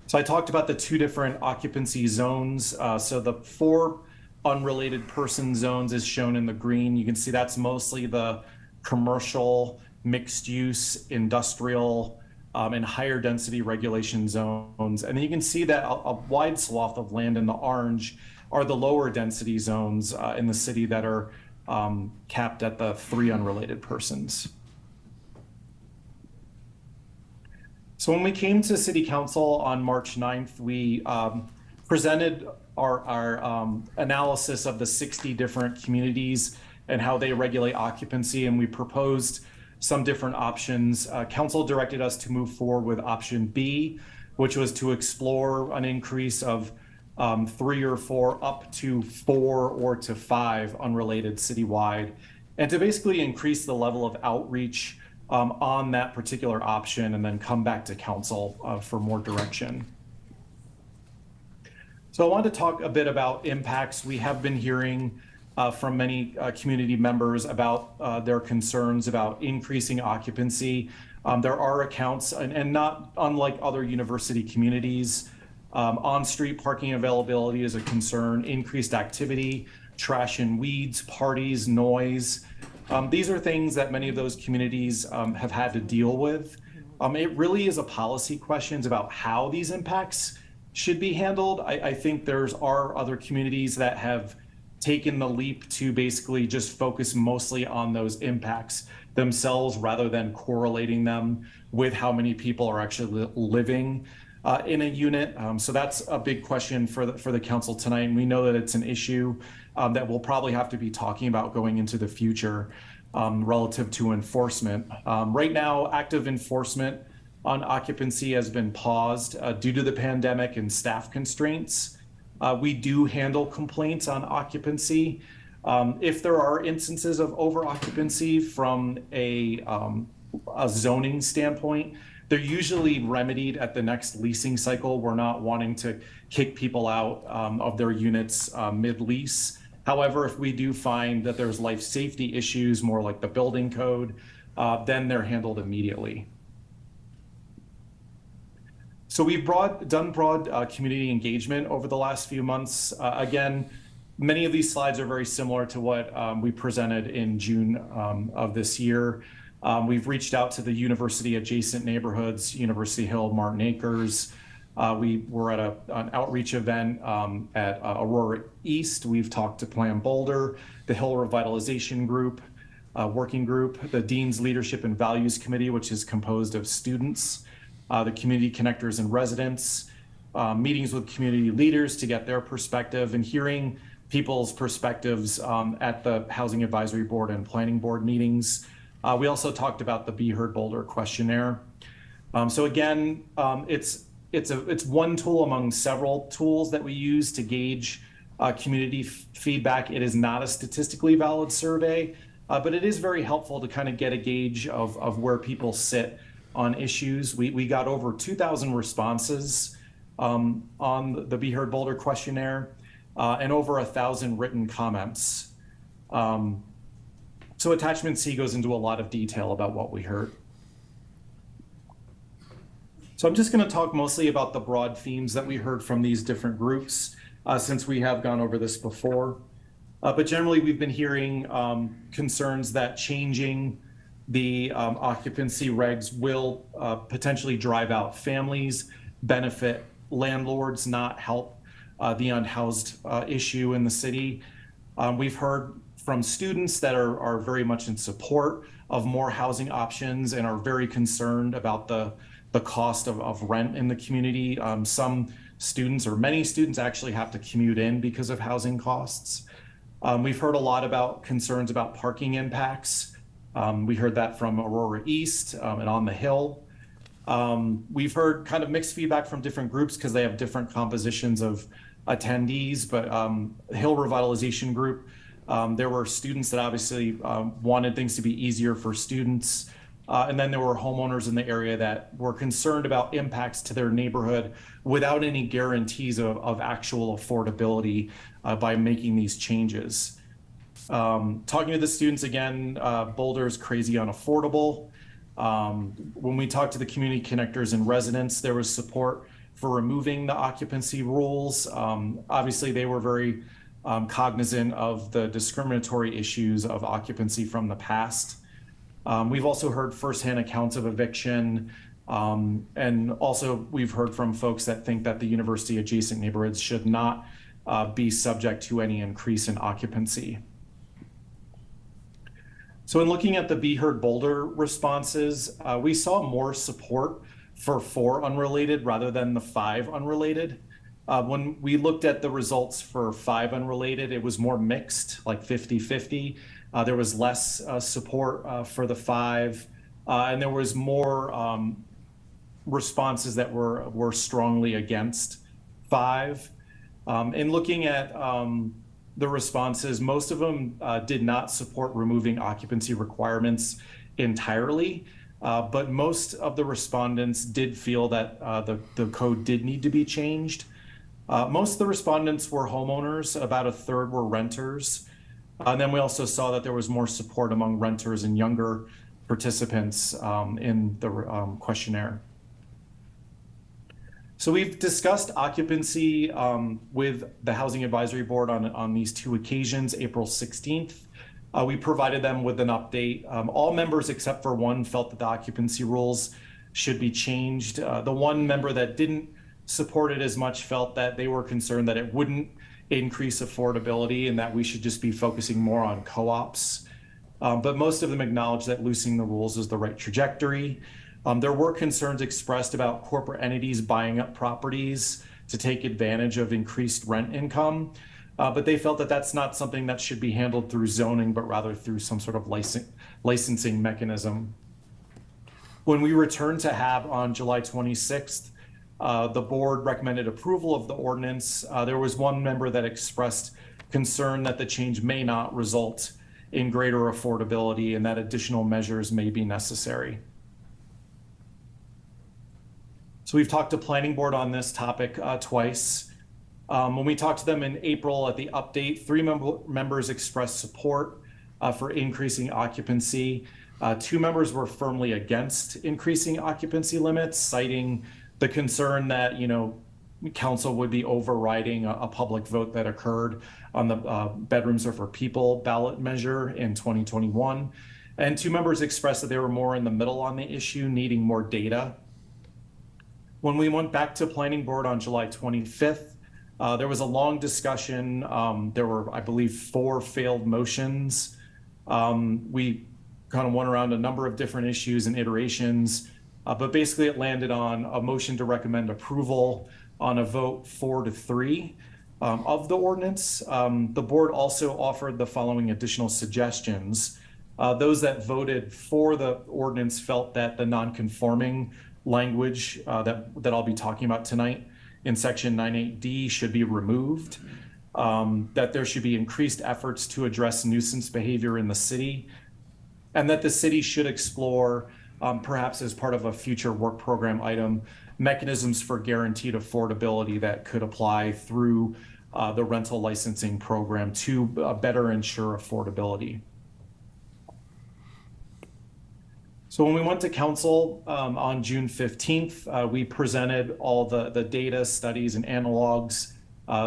So I talked about the 2 different occupancy zones. So the 4 unrelated person zones is shown in the green. You can see that's mostly the commercial, mixed use, industrial, and higher density regulation zones. And then you can see that a wide swath of land in the orange are the lower density zones in the city that are capped at the 3 unrelated persons. So when we came to City Council on March 9th, we presented our analysis of the 60 different communities and how they regulate occupancy, and we proposed some different options. Council directed us to move forward with option B, which was to explore an increase of 3 or 4 up to 4 or to 5 unrelated citywide, and to basically increase the level of outreach on that particular option, and then come back to council for more direction. So I wanted to talk a bit about impacts. We have been hearing from many community members about their concerns about increasing occupancy. There are accounts, and not unlike other university communities, on-street parking availability is a concern, increased activity, trash and weeds, parties, noise. These are things that many of those communities have had to deal with. It really is a policy questions about how these impacts should be handled. I think are other communities that have taken the leap to basically just focus mostly on those impacts themselves rather than correlating them with how many people are actually living in a unit. So that's a big question for the council tonight. And we know that it's an issue that we'll probably have to be talking about going into the future relative to enforcement. Right now, active enforcement on occupancy has been paused due to the pandemic and staff constraints. We do handle complaints on occupancy. If there are instances of over occupancy from a zoning standpoint, they're usually remedied at the next leasing cycle. We're not wanting to kick people out of their units mid-lease. However, if we do find that there's life safety issues, more like the building code, then they're handled immediately. So we've done broad community engagement over the last few months. Again, many of these slides are very similar to what we presented in June of this year. We've reached out to the university adjacent neighborhoods, University Hill, Martin Acres. We were at an outreach event at Aurora East. We've talked to Plan Boulder, the Hill Revitalization Group, Working Group, the Dean's Leadership and Values Committee, which is composed of students, the community connectors and residents, meetings with community leaders to get their perspective, and hearing people's perspectives at the Housing Advisory Board and Planning Board meetings. We also talked about the Be Heard Boulder questionnaire. So again, it's one tool among several tools that we use to gauge community feedback. It is not a statistically valid survey, but it is very helpful to kind of get a gauge of where people sit on issues. We got over 2,000 responses on the Be Heard Boulder questionnaire and over 1,000 written comments. So attachment C goes into a lot of detail about what we heard. So I'm just going to talk mostly about the broad themes that we heard from these different groups since we have gone over this before. But generally, we've been hearing concerns that changing the occupancy regs will potentially drive out families, benefit landlords, not help the unhoused issue in the city. We've heard from students that are very much in support of more housing options and are very concerned about the cost of rent in the community. Some students, or many students, actually have to commute in because of housing costs. We've heard a lot about concerns about parking impacts. We heard that from Aurora East and on the Hill. We've heard kind of mixed feedback from different groups because they have different compositions of attendees, but Hill Revitalization Group, there were students that obviously wanted things to be easier for students. And then there were homeowners in the area that were concerned about impacts to their neighborhood without any guarantees of actual affordability by making these changes. Talking to the students again, Boulder is crazy unaffordable. When we talked to the community connectors and residents, there was support for removing the occupancy rules. Obviously, they were very cognizant of the discriminatory issues of occupancy from the past. We've also heard firsthand accounts of eviction, and also we've heard from folks that think that the university adjacent neighborhoods should not be subject to any increase in occupancy. So in looking at the Be Heard Boulder responses, we saw more support for 4 unrelated rather than the 5 unrelated. When we looked at the results for 5 unrelated, it was more mixed, like 50-50. There was less support for the 5, and there was more responses that were strongly against 5. In looking at the responses, most of them did not support removing occupancy requirements entirely, but most of the respondents did feel that the code did need to be changed. Most of the respondents were homeowners, about a third were renters. And then we also saw that there was more support among renters and younger participants in the questionnaire. So we've discussed occupancy with the Housing Advisory Board on these 2 occasions, April 16th. We provided them with an update. All members except for 1 felt that the occupancy rules should be changed. The 1 member that didn't support it as much felt that they were concerned that it wouldn't increase affordability and that we should just be focusing more on co-ops. But most of them acknowledged that loosening the rules is the right trajectory. There were concerns expressed about corporate entities buying up properties to take advantage of increased rent income, but they felt that that's not something that should be handled through zoning, but rather through some sort of licensing mechanism. When we returned to HAB on July 26th, the board recommended approval of the ordinance. There was 1 member that expressed concern that the change may not result in greater affordability and that additional measures may be necessary. So we've talked to Planning Board on this topic twice. When we talked to them in April at the update, 3 members expressed support for increasing occupancy. 2 members were firmly against increasing occupancy limits, citing the concern that, council would be overriding a public vote that occurred on the Bedrooms Are for People ballot measure in 2021. And 2 members expressed that they were more in the middle on the issue, needing more data. When we went back to Planning Board on July 25th, there was a long discussion. There were, I believe, 4 failed motions. We kind of went around a number of different issues and iterations, but basically it landed on a motion to recommend approval on a vote 4-3 of the ordinance. The board also offered the following additional suggestions. Those that voted for the ordinance felt that the non-conforming language that I'll be talking about tonight in section 98D should be removed, that there should be increased efforts to address nuisance behavior in the city, and that the city should explore, perhaps as part of a future work program item, mechanisms for guaranteed affordability that could apply through the rental licensing program to better ensure affordability. So when we went to council on June 15th, we presented all the data, studies, and analogs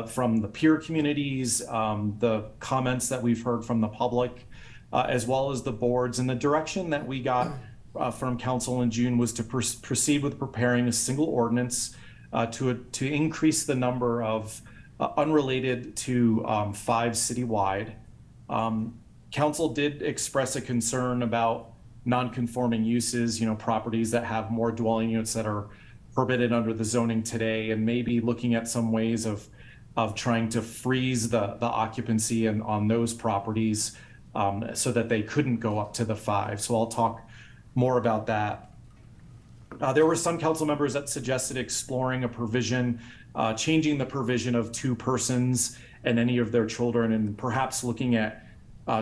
from the peer communities, the comments that we've heard from the public, as well as the boards. And the direction that we got from council in June was to proceed with preparing a single ordinance to increase the number of unrelated to 5 citywide. Council did express a concern about non-conforming uses, properties that have more dwelling units that are permitted under the zoning today, and maybe looking at some ways of trying to freeze the occupancy on those properties so that they couldn't go up to the 5. So I'll talk more about that. There were some council members that suggested exploring a provision, changing the provision of 2 persons and any of their children, and perhaps looking at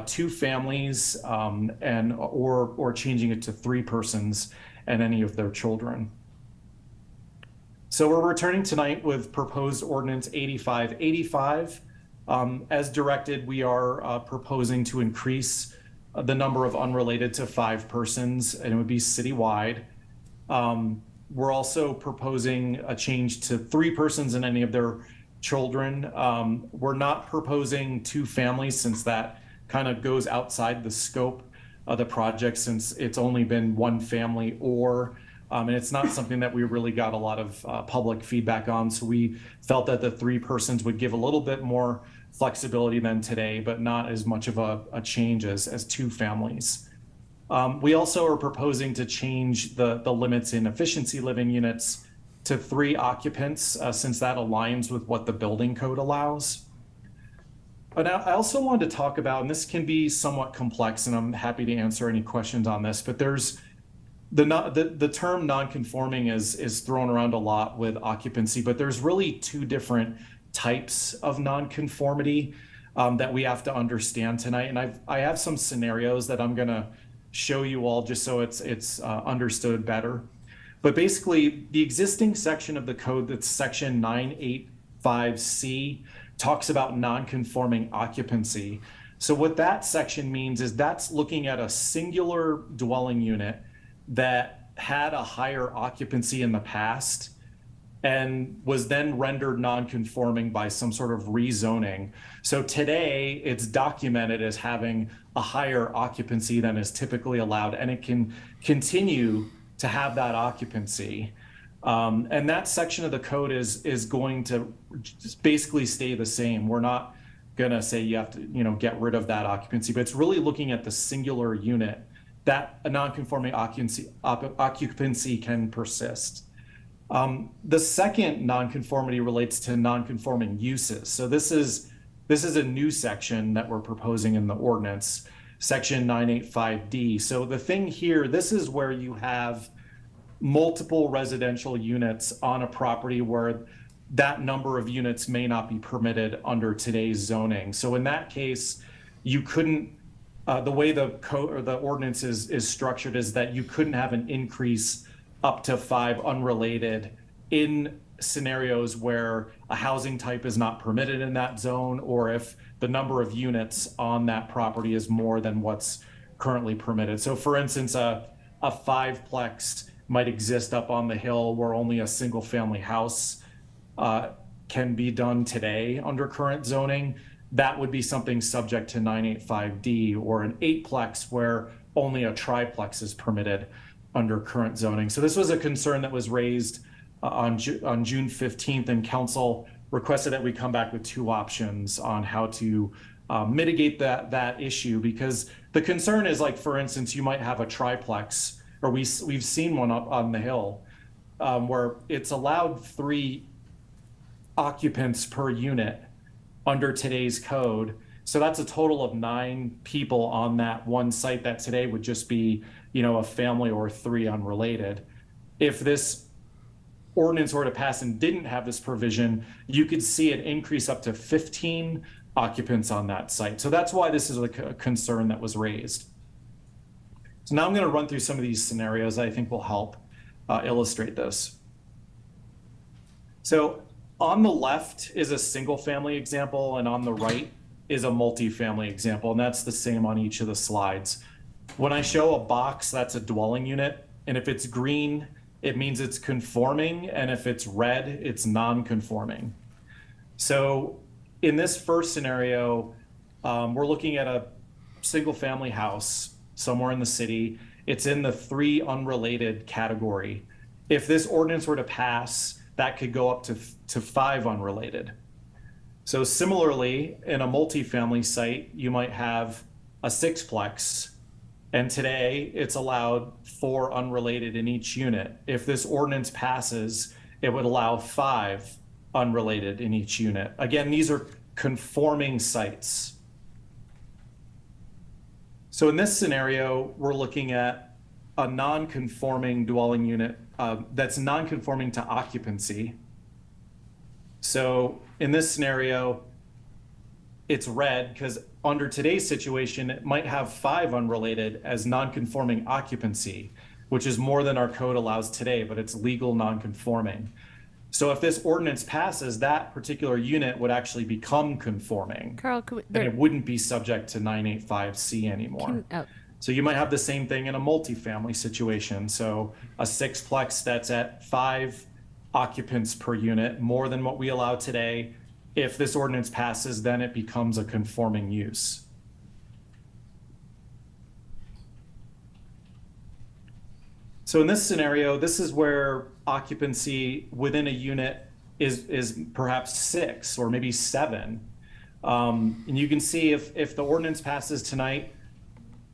2 families or changing it to 3 persons and any of their children. So we're returning tonight with proposed ordinance 8585. As directed, we are proposing to increase the number of unrelated to 5 persons, and it would be citywide. We're also proposing a change to 3 persons and any of their children. We're not proposing 2 families, since that kind of goes outside the scope of the project, since it's only been 1 family and it's not something that we really got a lot of public feedback on. So we felt that the 3 persons would give a little bit more flexibility than today, but not as much of a change as 2 families. We also are proposing to change the limits in efficiency living units to 3 occupants, since that aligns with what the building code allows. But I also wanted to talk about, and this can be somewhat complex, and I'm happy to answer any questions on this, but there's the term non-conforming is thrown around a lot with occupancy, but there's really 2 different types of non-conformity that we have to understand tonight. And I have some scenarios that I'm gonna show you all just so it's understood better. But basically, the existing section of the code, that's section 985C, talks about non-conforming occupancy. So what that section means is that's looking at a singular dwelling unit that had a higher occupancy in the past and was then rendered non-conforming by some sort of rezoning. So today it's documented as having a higher occupancy than is typically allowed, and it can continue to have that occupancy. And that section of the code is going to just basically stay the same. We're not gonna say you have to, get rid of that occupancy, but it's really looking at the singular unit that a non-conforming occupancy can persist. The second non-conformity relates to non-conforming uses. So this is a new section that we're proposing in the ordinance, section 985D. So the thing here, this is where you have multiple residential units on a property where that number of units may not be permitted under today's zoning. So in that case, you couldn't, the way the code or the ordinance is structured is that you couldn't have an increase up to 5 unrelated in scenarios where a housing type is not permitted in that zone, or if the number of units on that property is more than what's currently permitted. So for instance, a 5-plex might exist up on the hill where only a single family house can be done today under current zoning. That would be something subject to 985D, or an 8-plex where only a triplex is permitted under current zoning. So this was a concern that was raised on June 15th, and council requested that we come back with 2 options on how to mitigate that issue, because the concern is, like, for instance, you might have a triplex, or we've seen one up on the hill where it's allowed 3 occupants per unit under today's code. So that's a total of 9 people on that one site that today would just be, a family or 3 unrelated. If this ordinance were to pass and didn't have this provision, you could see it increase up to 15 occupants on that site. So that's why this is a concern that was raised. So now I'm going to run through some of these scenarios that I think will help illustrate this. So on the left is a single family example, and on the right is a multifamily example, and that's the same on each of the slides. When I show a box, that's a dwelling unit, and if it's green, it means it's conforming, and if it's red, it's non-conforming. So in this first scenario, we're looking at a single family house somewhere in the city. It's in the 3 unrelated category. If this ordinance were to pass, that could go up to 5 unrelated. So similarly, in a multifamily site, you might have a sixplex, and today it's allowed 4 unrelated in each unit. If this ordinance passes, it would allow 5 unrelated in each unit. Again, these are conforming sites. So in this scenario, we're looking at a non-conforming dwelling unit that's non-conforming to occupancy. So in this scenario, it's red because under today's situation, it might have 5 unrelated as non-conforming occupancy, which is more than our code allows today, but it's legal non-conforming. So if this ordinance passes, that particular unit would actually become conforming. Carl, and it wouldn't be subject to 985C anymore. So you might have the same thing in a multifamily situation. So a sixplex that's at 5 occupants per unit, more than what we allow today. If this ordinance passes, then it becomes a conforming use. So in this scenario, this is where occupancy within a unit is perhaps 6 or maybe 7. And you can see if the ordinance passes tonight,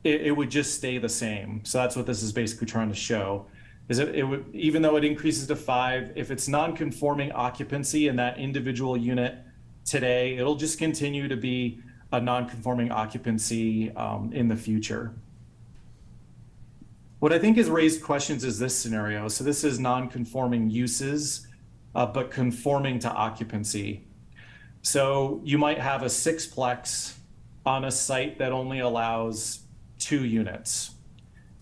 it would just stay the same. So that's what this is basically trying to show. Is it would, even though it increases to 5, if it's non-conforming occupancy in that individual unit today, it'll just continue to be a non-conforming occupancy in the future. What I think has raised questions is this scenario. So this is non-conforming uses, but conforming to occupancy. So you might have a sixplex on a site that only allows 2 units,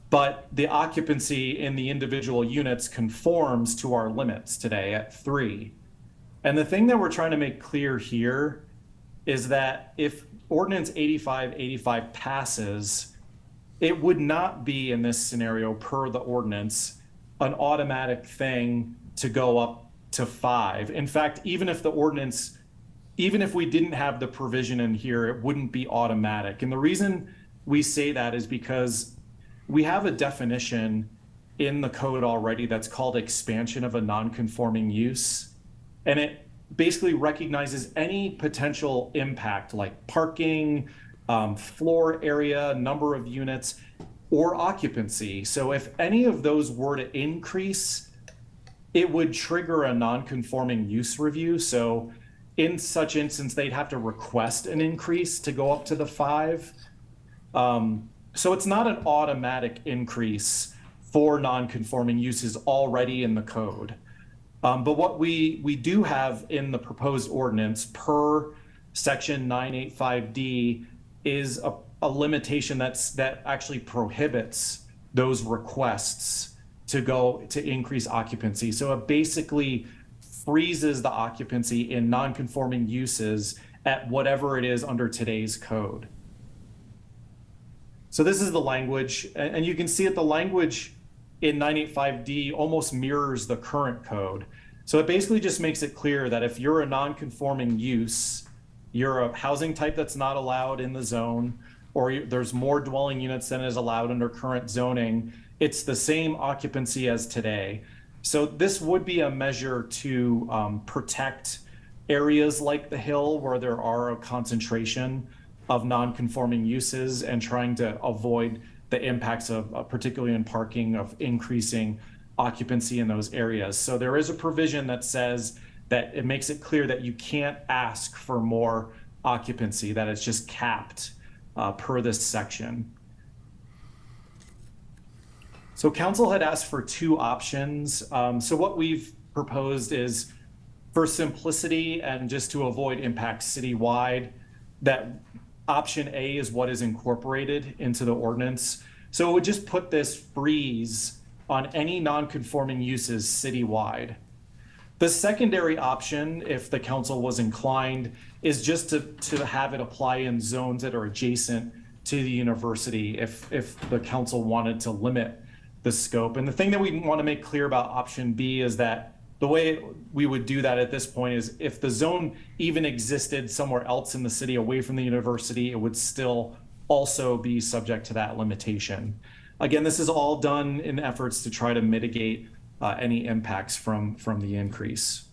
but the occupancy in the individual units conforms to our limits today at 3. And the thing that we're trying to make clear here is that if Ordinance 8585 passes, it would not be in this scenario per the ordinance an automatic thing to go up to 5. In fact, even if we didn't have the provision in here, it wouldn't be automatic. And the reason we say that is because we have a definition in the code already that's called expansion of a non-conforming use. And it basically recognizes any potential impact like parking, floor area, number of units, or occupancy. So if any of those were to increase, it would trigger a non-conforming use review. So in such instance, they'd have to request an increase to go up to the 5. So it's not an automatic increase for non-conforming uses already in the code. But what we do have in the proposed ordinance per section 985D is a limitation that actually prohibits those requests to increase occupancy. So it basically freezes the occupancy in non-conforming uses at whatever it is under today's code. So this is the language, and you can see that the language in 985D almost mirrors the current code. So it basically just makes it clear that if you're a non-conforming use, you're a housing type that's not allowed in the zone, or there's more dwelling units than is allowed under current zoning, it's the same occupancy as today. So this would be a measure to protect areas like the Hill where there are a concentration of non-conforming uses and trying to avoid the impacts of, particularly in parking, of increasing occupancy in those areas. So there is a provision that says that it makes it clear that you can't ask for more occupancy, that it's just capped per this section. So council had asked for 2 options. So what we've proposed is, for simplicity and just to avoid impacts citywide, that option A is what is incorporated into the ordinance. So it would just put this freeze on any non-conforming uses citywide. The secondary option, if the council was inclined, is just to have it apply in zones that are adjacent to the university if the council wanted to limit the scope. And the thing that we want to make clear about option B is that the way we would do that at this point is if the zone even existed somewhere else in the city away from the university, it would still also be subject to that limitation. Again, this is all done in efforts to try to mitigate any impacts from the increase.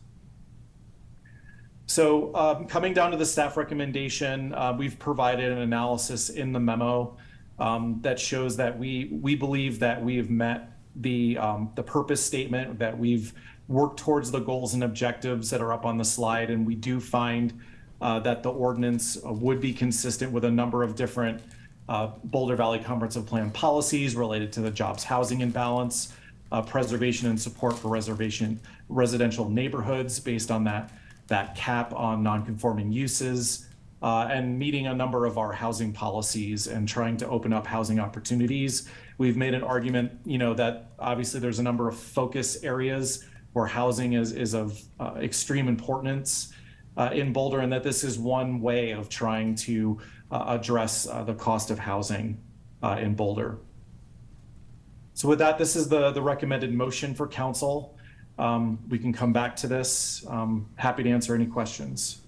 So coming down to the staff recommendation, we've provided an analysis in the memo that shows that we believe that we have met the purpose statement, that we've worked towards the goals and objectives that are up on the slide, and we do find that the ordinance would be consistent with a number of different Boulder Valley Comprehensive Plan policies related to the jobs housing imbalance, preservation and support for residential neighborhoods based on that cap on nonconforming uses, and meeting a number of our housing policies and trying to open up housing opportunities. We've made an argument, that obviously there's a number of focus areas where housing is of extreme importance in Boulder, and that this is one way of trying to address the cost of housing in Boulder. So with that, this is the recommended motion for council. We can come back to this. Happy to answer any questions.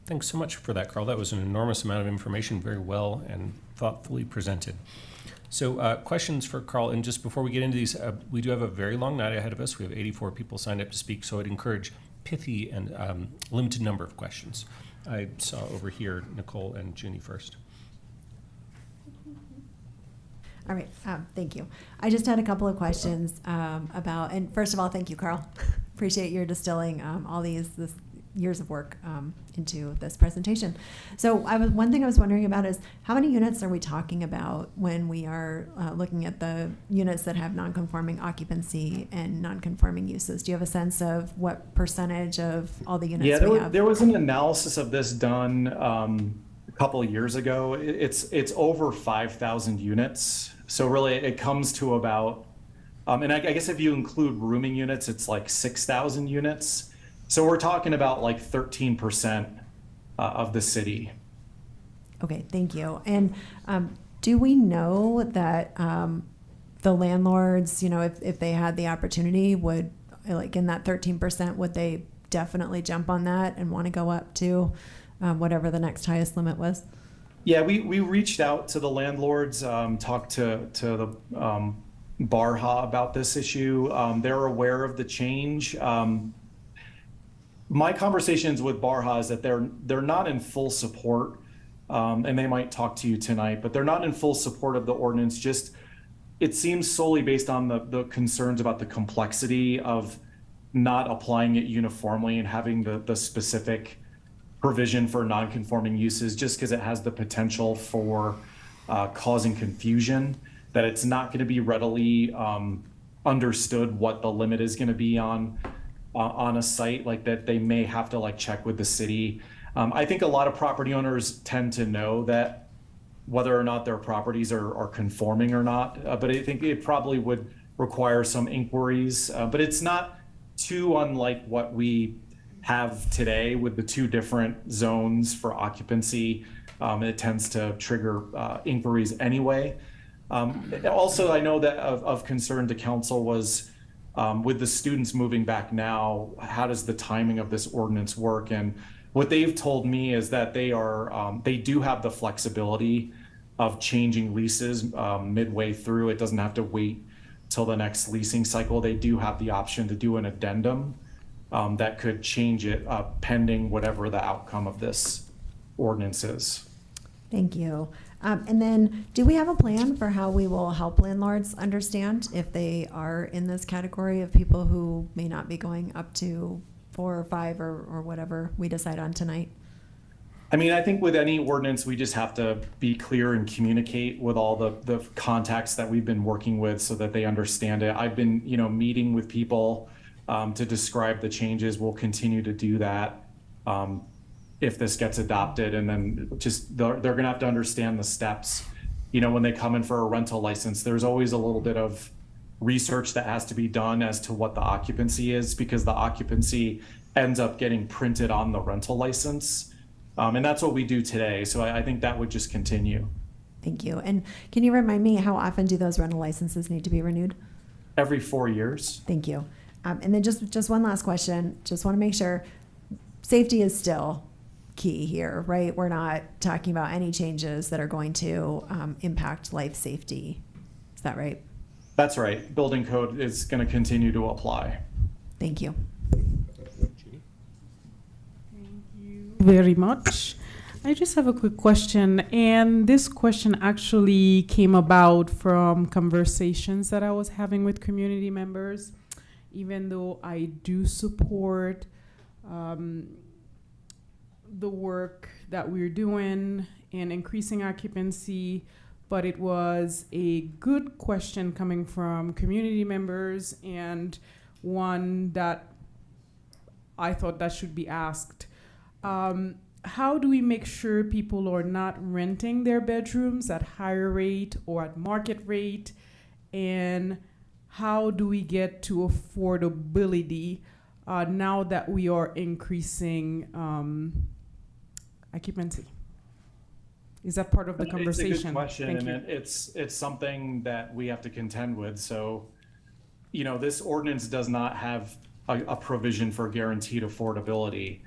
Thanks so much for that, Carl. That was an enormous amount of information, very well and thoughtfully presented. So questions for Carl, and just before we get into these, we do have a very long night ahead of us. We have 84 people signed up to speak, so I'd encourage pithy and limited number of questions. I saw over here Nicole and Junie first. All right, thank you. I just had a couple of questions about, and first of all, thank you, Carl. Appreciate your distilling all this years of work into this presentation. So one thing I was wondering about is how many units are we talking about when we are looking at the units that have non-conforming occupancy and non-conforming uses? Do you have a sense of what percentage of all the units we have? There was an analysis of this done a couple of years ago. It's over 5,000 units. So really it comes to about, and I guess if you include rooming units, it's like 6,000 units. So we're talking about like 13% of the city. Okay, thank you. And do we know that the landlords, if they had the opportunity, would, like in that 13%, would they definitely jump on that and want to go up to whatever the next highest limit was? Yeah, we reached out to the landlords, talked to the Barha about this issue. They're aware of the change. My conversations with Barha is that they're not in full support, and they might talk to you tonight, but they're not in full support of the ordinance. Just, it seems solely based on the concerns about the complexity of not applying it uniformly and having the specific provision for non-conforming uses, just because it has the potential for causing confusion, that it's not going to be readily understood what the limit is going to be on a site, like that they may have to check with the city. I think a lot of property owners tend to know that whether or not their properties are conforming or not, but I think it probably would require some inquiries, but it's not too unlike what we have today with the two different zones for occupancy. It tends to trigger inquiries anyway. Also, I know that of concern to council was with the students moving back now, how does the timing of this ordinance work? And what they've told me is that they do have the flexibility of changing leases midway through. It doesn't have to wait till the next leasing cycle. They do have the option to do an addendum that could change it pending whatever the outcome of this ordinance is. Thank you. And then do we have a plan for how we will help landlords understand if they are in this category of people who may not be going up to 4 or 5 or whatever we decide on tonight? I mean, I think with any ordinance, we just have to be clear and communicate with all the contacts that we've been working with so that they understand it. I've been, meeting with people to describe the changes. We'll continue to do that if this gets adopted, and then just they're going to have to understand the steps. When they come in for a rental license, there's always a little bit of research that has to be done as to what the occupancy is, because the occupancy ends up getting printed on the rental license. And that's what we do today. So I think that would just continue. Thank you. And can you remind me, how often do those rental licenses need to be renewed? Every 4 years. Thank you. And then just one last question. Just want to make sure safety is still key here, right? We're not talking about any changes that are going to impact life safety. Is that right? That's right. Building code is going to continue to apply. Thank you. very much. I just have a quick question, and this question actually came about from conversations that I was having with community members. Even though I do support the work that we're doing in increasing occupancy, but it was a good question coming from community members, and one that I thought that should be asked. How do we make sure people are not renting their bedrooms at higher rate or at market rate? And how do we get to affordability now that we are increasing occupancy? Is that part of the conversation? It's a good question, Thank and you. it's something that we have to contend with. So, you know, this ordinance does not have a provision for guaranteed affordability.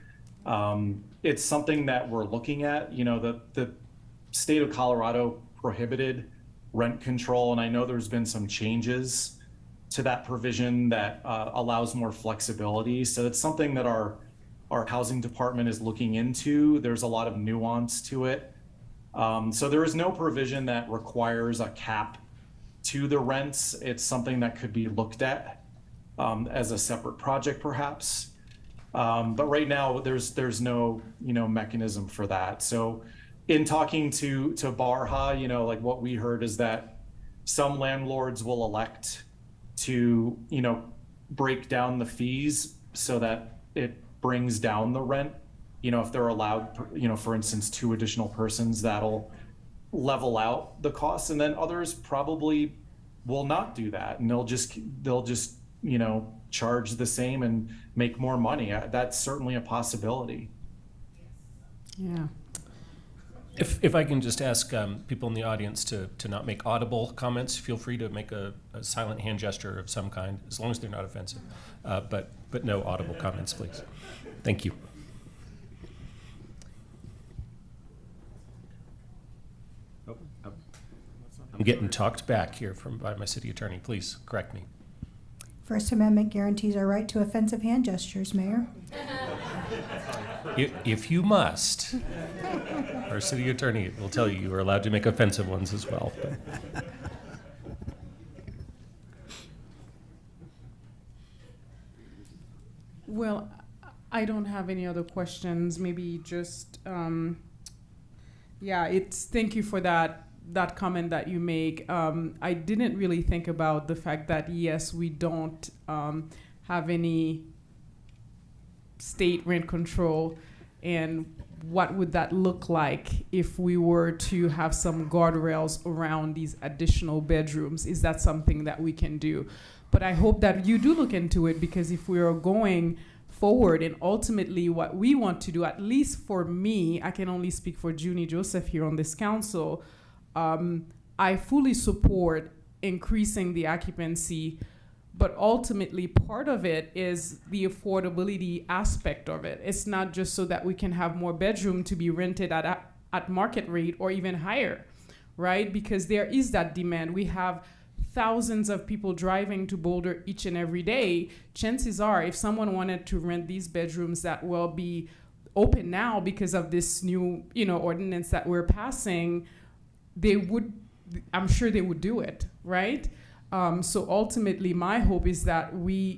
It's something that we're looking at. You know, the state of Colorado prohibited rent control, and I know there's been some changes to that provision that allows more flexibility. So it's something that our housing department is looking into. There's a lot of nuance to it. So there is no provision that requires a cap to the rents. It's something that could be looked at as a separate project, perhaps. But right now, there's no mechanism for that. So, in talking to Barha, like what we heard is that some landlords will elect to break down the fees so that it brings down the rent. If they're allowed, for instance, 2 additional persons, that'll level out the costs, and then others probably will not do that, and they'll just charge the same and make more money. That's certainly a possibility. Yeah. If I can just ask people in the audience to not make audible comments, feel free to make a silent hand gesture of some kind, as long as they're not offensive. But no audible comments, please. Thank you. I'm getting talked back here by my city attorney. Please correct me. First Amendment guarantees our right to offensive hand gestures, Mayor. If you must, our city attorney will tell you are allowed to make offensive ones as well. Well, I don't have any other questions. Maybe just, thank you for that comment that you make. I didn't really think about the fact that, yes, we don't have any state rent control, and what would that look like if we were to have some guardrails around these additional bedrooms? Is that something that we can do? But I hope that you do look into it, because if we are going forward and ultimately what we want to do, at least for me, I can only speak for Junie Joseph here on this council, I fully support increasing the occupancy, but ultimately part of it is the affordability aspect of it. It's not just so that we can have more bedroom to be rented at market rate or even higher, right? Because there is that demand. We have thousands of people driving to Boulder each and every day. Chances are, if someone wanted to rent these bedrooms that will be open now because of this new, ordinance that we're passing, I'm sure they would do it, right? So ultimately, my hope is that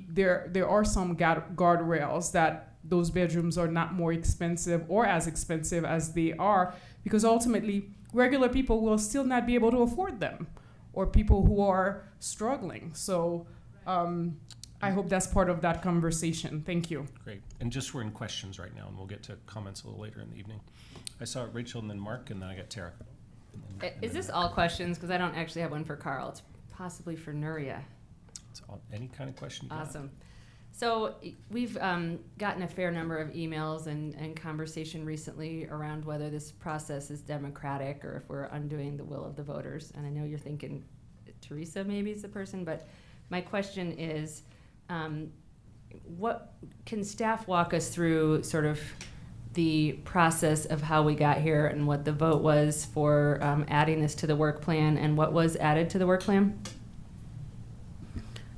there are some guardrails that those bedrooms are not more expensive or as expensive as they are, because ultimately, regular people will still not be able to afford them, or people who are struggling. So I hope that's part of that conversation. Thank you. Great. And just we're in questions right now, and we'll get to comments a little later in the evening. I saw Rachel and then Mark, and then I got Tara. Is this all questions? Because I don't actually have one for Carl. It's possibly for Nuria. It's any kind of question you Awesome. So we've gotten a fair number of emails and conversation recently around whether this process is democratic or if we're undoing the will of the voters. And I know you're thinking Teresa maybe is the person, but my question is, what can staff walk us through sort of the process of how we got here and what the vote was for adding this to the work plan and what was added to the work plan?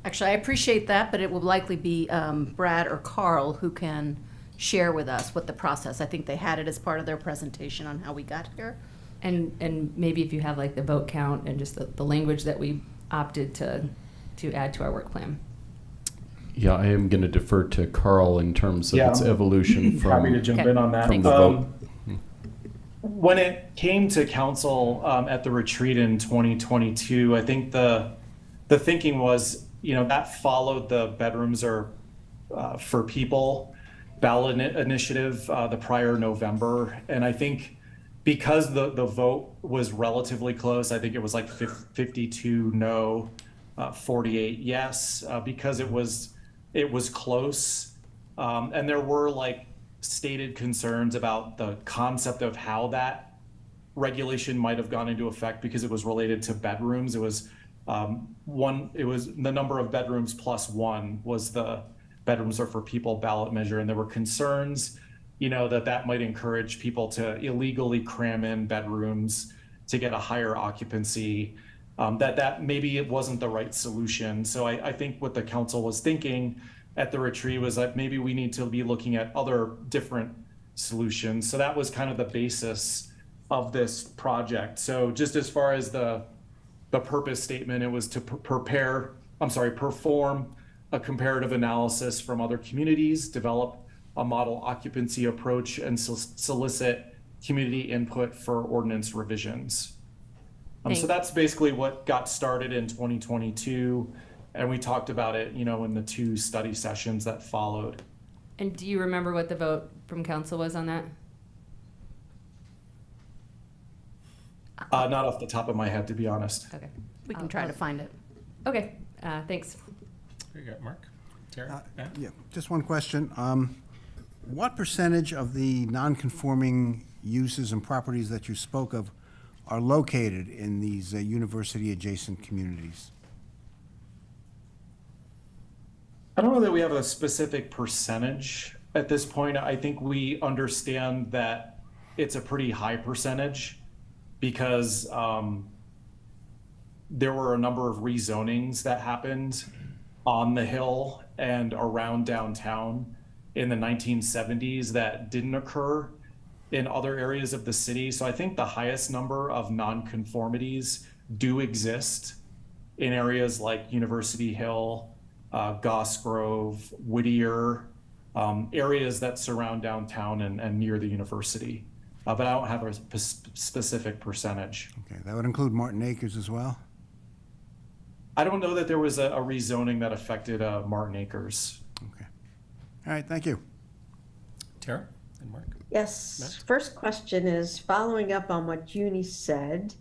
Actually, I appreciate that, but it will likely be Brad or Carl who can share with us what the process. I think they had it as part of their presentation on how we got here. And maybe if you have like the vote count and just the language that we opted to add to our work plan. Yeah, I am going to defer to Carl in terms of its I'm evolution from, happy to jump in on that. from the vote. When it came to council at the retreat in 2022, I think the thinking was, that followed the bedrooms are for people ballot initiative the prior November. And I think because the vote was relatively close, I think it was like 52 no, 48 yes, because it was close. And there were like stated concerns about the concept of how that regulation might have gone into effect because it was related to bedrooms. It was it was the number of bedrooms plus one was the bedrooms are for people ballot measure. And there were concerns, that might encourage people to illegally cram in bedrooms to get a higher occupancy, that maybe it wasn't the right solution. So I think what the council was thinking at the retreat was that maybe we need to be looking at other different solutions. So that was kind of the basis of this project. So just as far as the purpose statement, it was to perform a comparative analysis from other communities, develop a model occupancy approach, and solicit community input for ordinance revisions. So that's basically what got started in 2022. And we talked about it, in the 2 study sessions that followed. And do you remember what the vote from council was on that? Not off the top of my head, to be honest. Okay. We can try to find it. Okay, thanks. There you go, Mark. Tara? Yeah, just one question. What percentage of the non-conforming uses and properties that you spoke of are located in these university-adjacent communities? I don't know that we have a specific percentage at this point. I think we understand that it's a pretty high percentage because there were a number of rezonings that happened on the Hill and around downtown in the 1970s that didn't occur in other areas of the city. So I think the highest number of nonconformities do exist in areas like University Hill, Goss Grove, Whittier, areas that surround downtown and near the university. But I don't have a specific percentage. Okay, that would include Martin Acres as well? I don't know that there was a rezoning that affected Martin Acres. Okay. All right, thank you. Tara and Mark? Yes. Matt? First question is following up on what Junie said.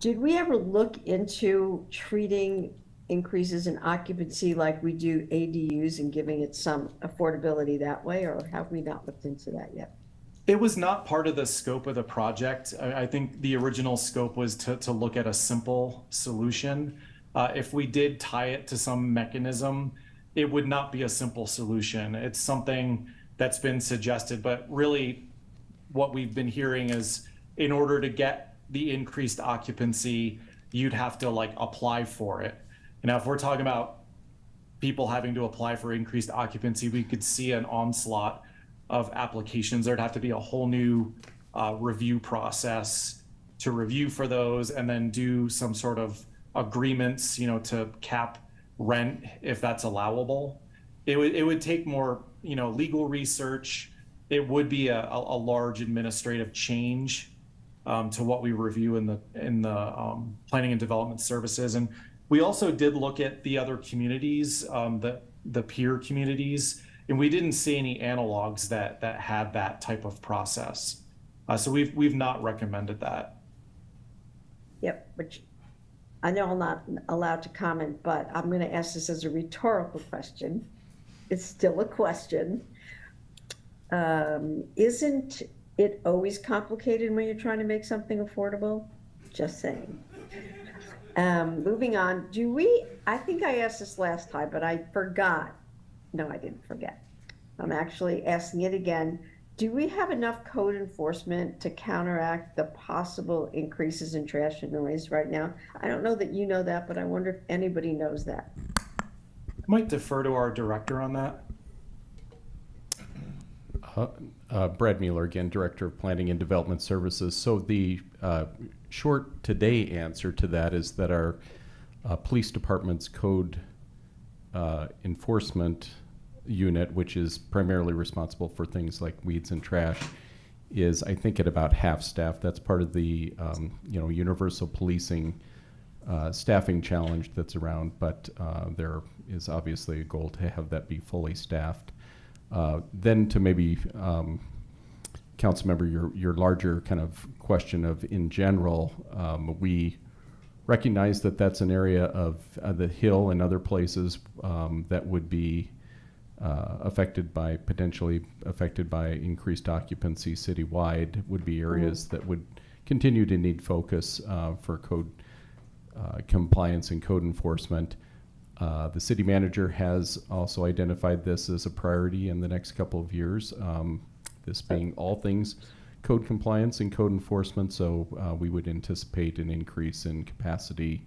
Did we ever look into treating increases in occupancy like we do ADUs and giving it some affordability that way, or have we not looked into that yet? It was not part of the scope of the project. I think the original scope was to look at a simple solution. If we did tie it to some mechanism, it would not be a simple solution. It's something that's been suggested, but really what we've been hearing is in order to get the increased occupancy, you'd have to like apply for it. Now, if we're talking about people having to apply for increased occupancy, we could see an onslaught of applications. There'd have to be a whole new review process to review for those and then do some sort of agreements, to cap rent if that's allowable. It would take more, legal research. It would be a large administrative change to what we review in the planning and development services. And we also did look at the other communities, the peer communities, and we didn't see any analogs that had that type of process. So we've not recommended that. Yep, which I know I'm not allowed to comment, but I'm going to ask this as a rhetorical question. It's still a question. Isn't it always complicated when you're trying to make something affordable? Just saying. Moving on, I think I asked this last time, but I forgot. No, I didn't forget. I'm actually asking it again. Do we have enough code enforcement to counteract the possible increases in trash and noise right now? I don't know that you know that, but I wonder if anybody knows that. I might defer to our director on that. Brad Mueller again, Director of Planning and Development Services. So the short today answer to that is that our police department's code enforcement unit, which is primarily responsible for things like weeds and trash, is I think at about half staff. That's part of the universal policing staffing challenge that's around, but there is obviously a goal to have that be fully staffed. Then to maybe, Councilmember, your larger kind of question of in general, we recognize that that's an area of the Hill and other places that would be potentially affected by increased occupancy citywide, would be areas that would continue to need focus for code compliance and code enforcement. The city manager has also identified this as a priority in the next couple of years, this being all things code compliance and code enforcement. So we would anticipate an increase in capacity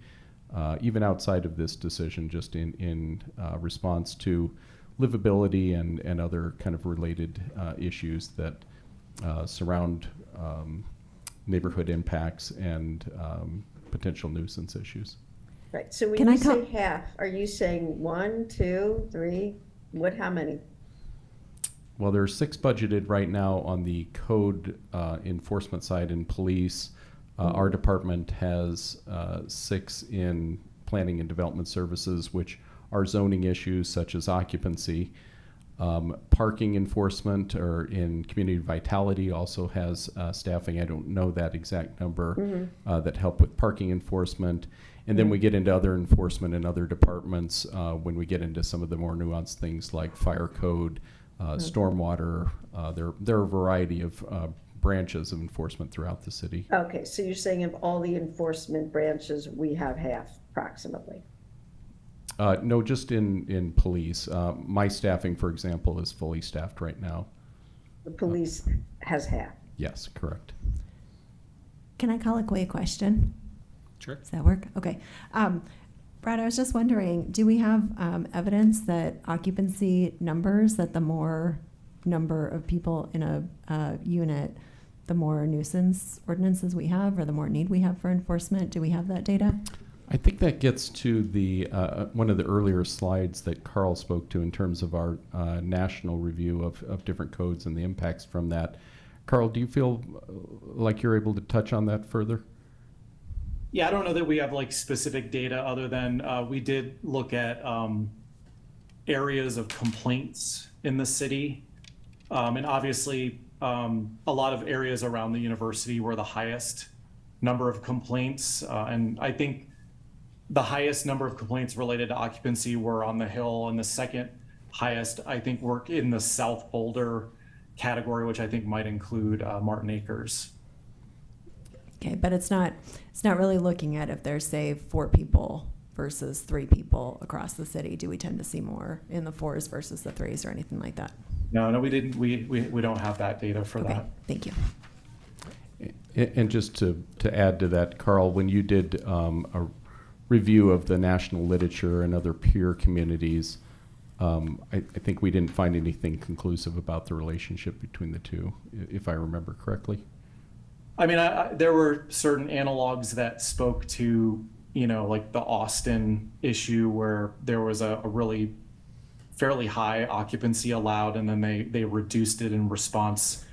even outside of this decision, just in response to livability and other kind of related issues that surround neighborhood impacts and potential nuisance issues. Right, so when you say half, are you saying 1, 2, 3, how many? Well, there are 6 budgeted right now on the code enforcement side in police. Our department has 6 in planning and development services, which are zoning issues such as occupancy. Parking enforcement or in community vitality also has staffing. I don't know that exact number that help with parking enforcement. And then we get into other enforcement in other departments when we get into some of the more nuanced things like fire code, stormwater. There are a variety of branches of enforcement throughout the city. Okay, so you're saying of all the enforcement branches, we have half approximately? No, just in police. My staffing, for example, is fully staffed right now. The police has half? Yes, correct. Can I call a question? Sure. Does that work? Okay. Brad, I was just wondering, do we have evidence that occupancy numbers, that the more number of people in a unit, the more nuisance ordinances we have, or the more need we have for enforcement? Do we have that data? I think that gets to the one of the earlier slides that Carl spoke to in terms of our national review of different codes and the impacts from that. Carl, do you feel like you're able to touch on that further? Yeah, I don't know that we have like specific data other than we did look at areas of complaints in the city. And obviously a lot of areas around the university were the highest number of complaints. And I think the highest number of complaints related to occupancy were on the Hill, and the second highest, I think, were in the South Boulder category, which I think might include Martin Acres. Okay, but it's not really looking at if there's, say, 4 people versus 3 people across the city. Do we tend to see more in the 4s versus the 3s or anything like that? No, we didn't. We don't have that data for that. Thank you. And just to add to that, Carl, when you did a review of the national literature and other peer communities, I think we didn't find anything conclusive about the relationship between the two, if I remember correctly. I mean, there were certain analogs that spoke to, like the Austin issue where there was a really fairly high occupancy allowed, and then they reduced it in response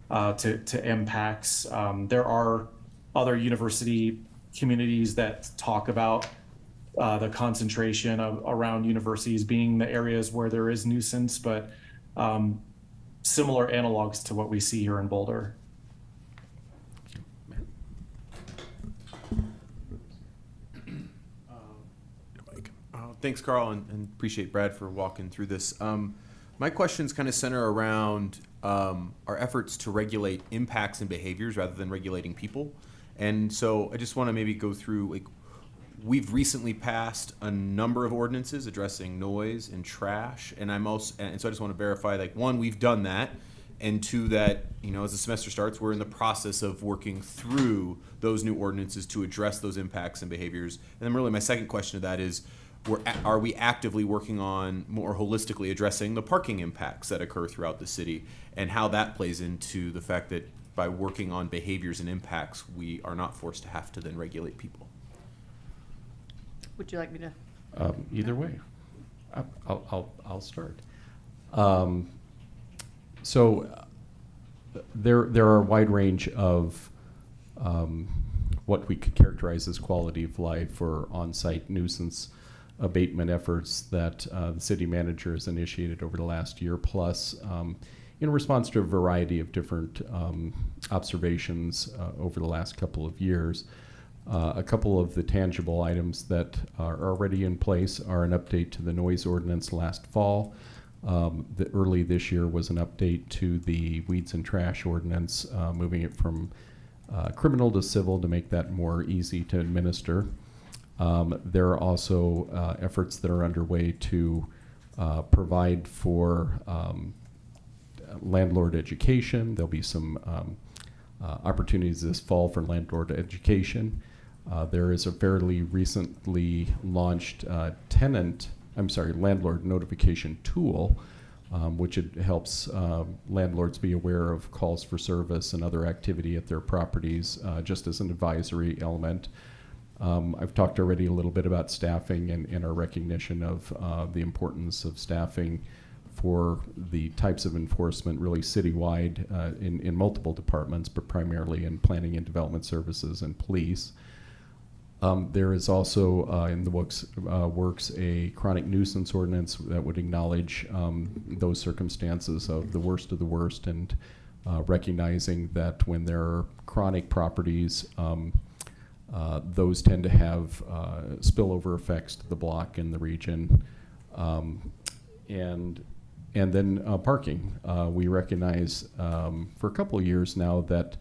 to impacts. There are other university communities that talk about the concentration around universities being the areas where there is nuisance, but similar analogs to what we see here in Boulder. Thanks, Carl, and appreciate Brad for walking through this. My questions kind of center around our efforts to regulate impacts and behaviors rather than regulating people. And so I just want to maybe go through, like, we've recently passed a number of ordinances addressing noise and trash, and so I just want to verify, like, 1, we've done that, and 2, that, as the semester starts, we're in the process of working through those new ordinances to address those impacts and behaviors. And then really my second question to that is, are we actively working on more holistically addressing the parking impacts that occur throughout the city, and how that plays into the fact that by working on behaviors and impacts, we are not forced to have to then regulate people. Would you like me to? Either way, I'll start. There are a wide range of what we could characterize as quality of life or on-site nuisance abatement efforts that the city manager has initiated over the last year plus in response to a variety of different observations over the last couple of years. A couple of the tangible items that are already in place are an update to the noise ordinance last fall. Early this year was an update to the weeds and trash ordinance, moving it from criminal to civil to make that more easy to administer. There are also efforts that are underway to provide for landlord education. There'll be some opportunities this fall for landlord education. There is a fairly recently launched landlord notification tool, which helps landlords be aware of calls for service and other activity at their properties, just as an advisory element. I've talked already a little bit about staffing and our recognition of the importance of staffing for the types of enforcement really citywide in multiple departments, but primarily in planning and development services and police. There is also in the works a chronic nuisance ordinance that would acknowledge those circumstances of the worst and recognizing that when there are chronic properties, those tend to have spillover effects to the block and the region. And then parking. We recognize for a couple of years now that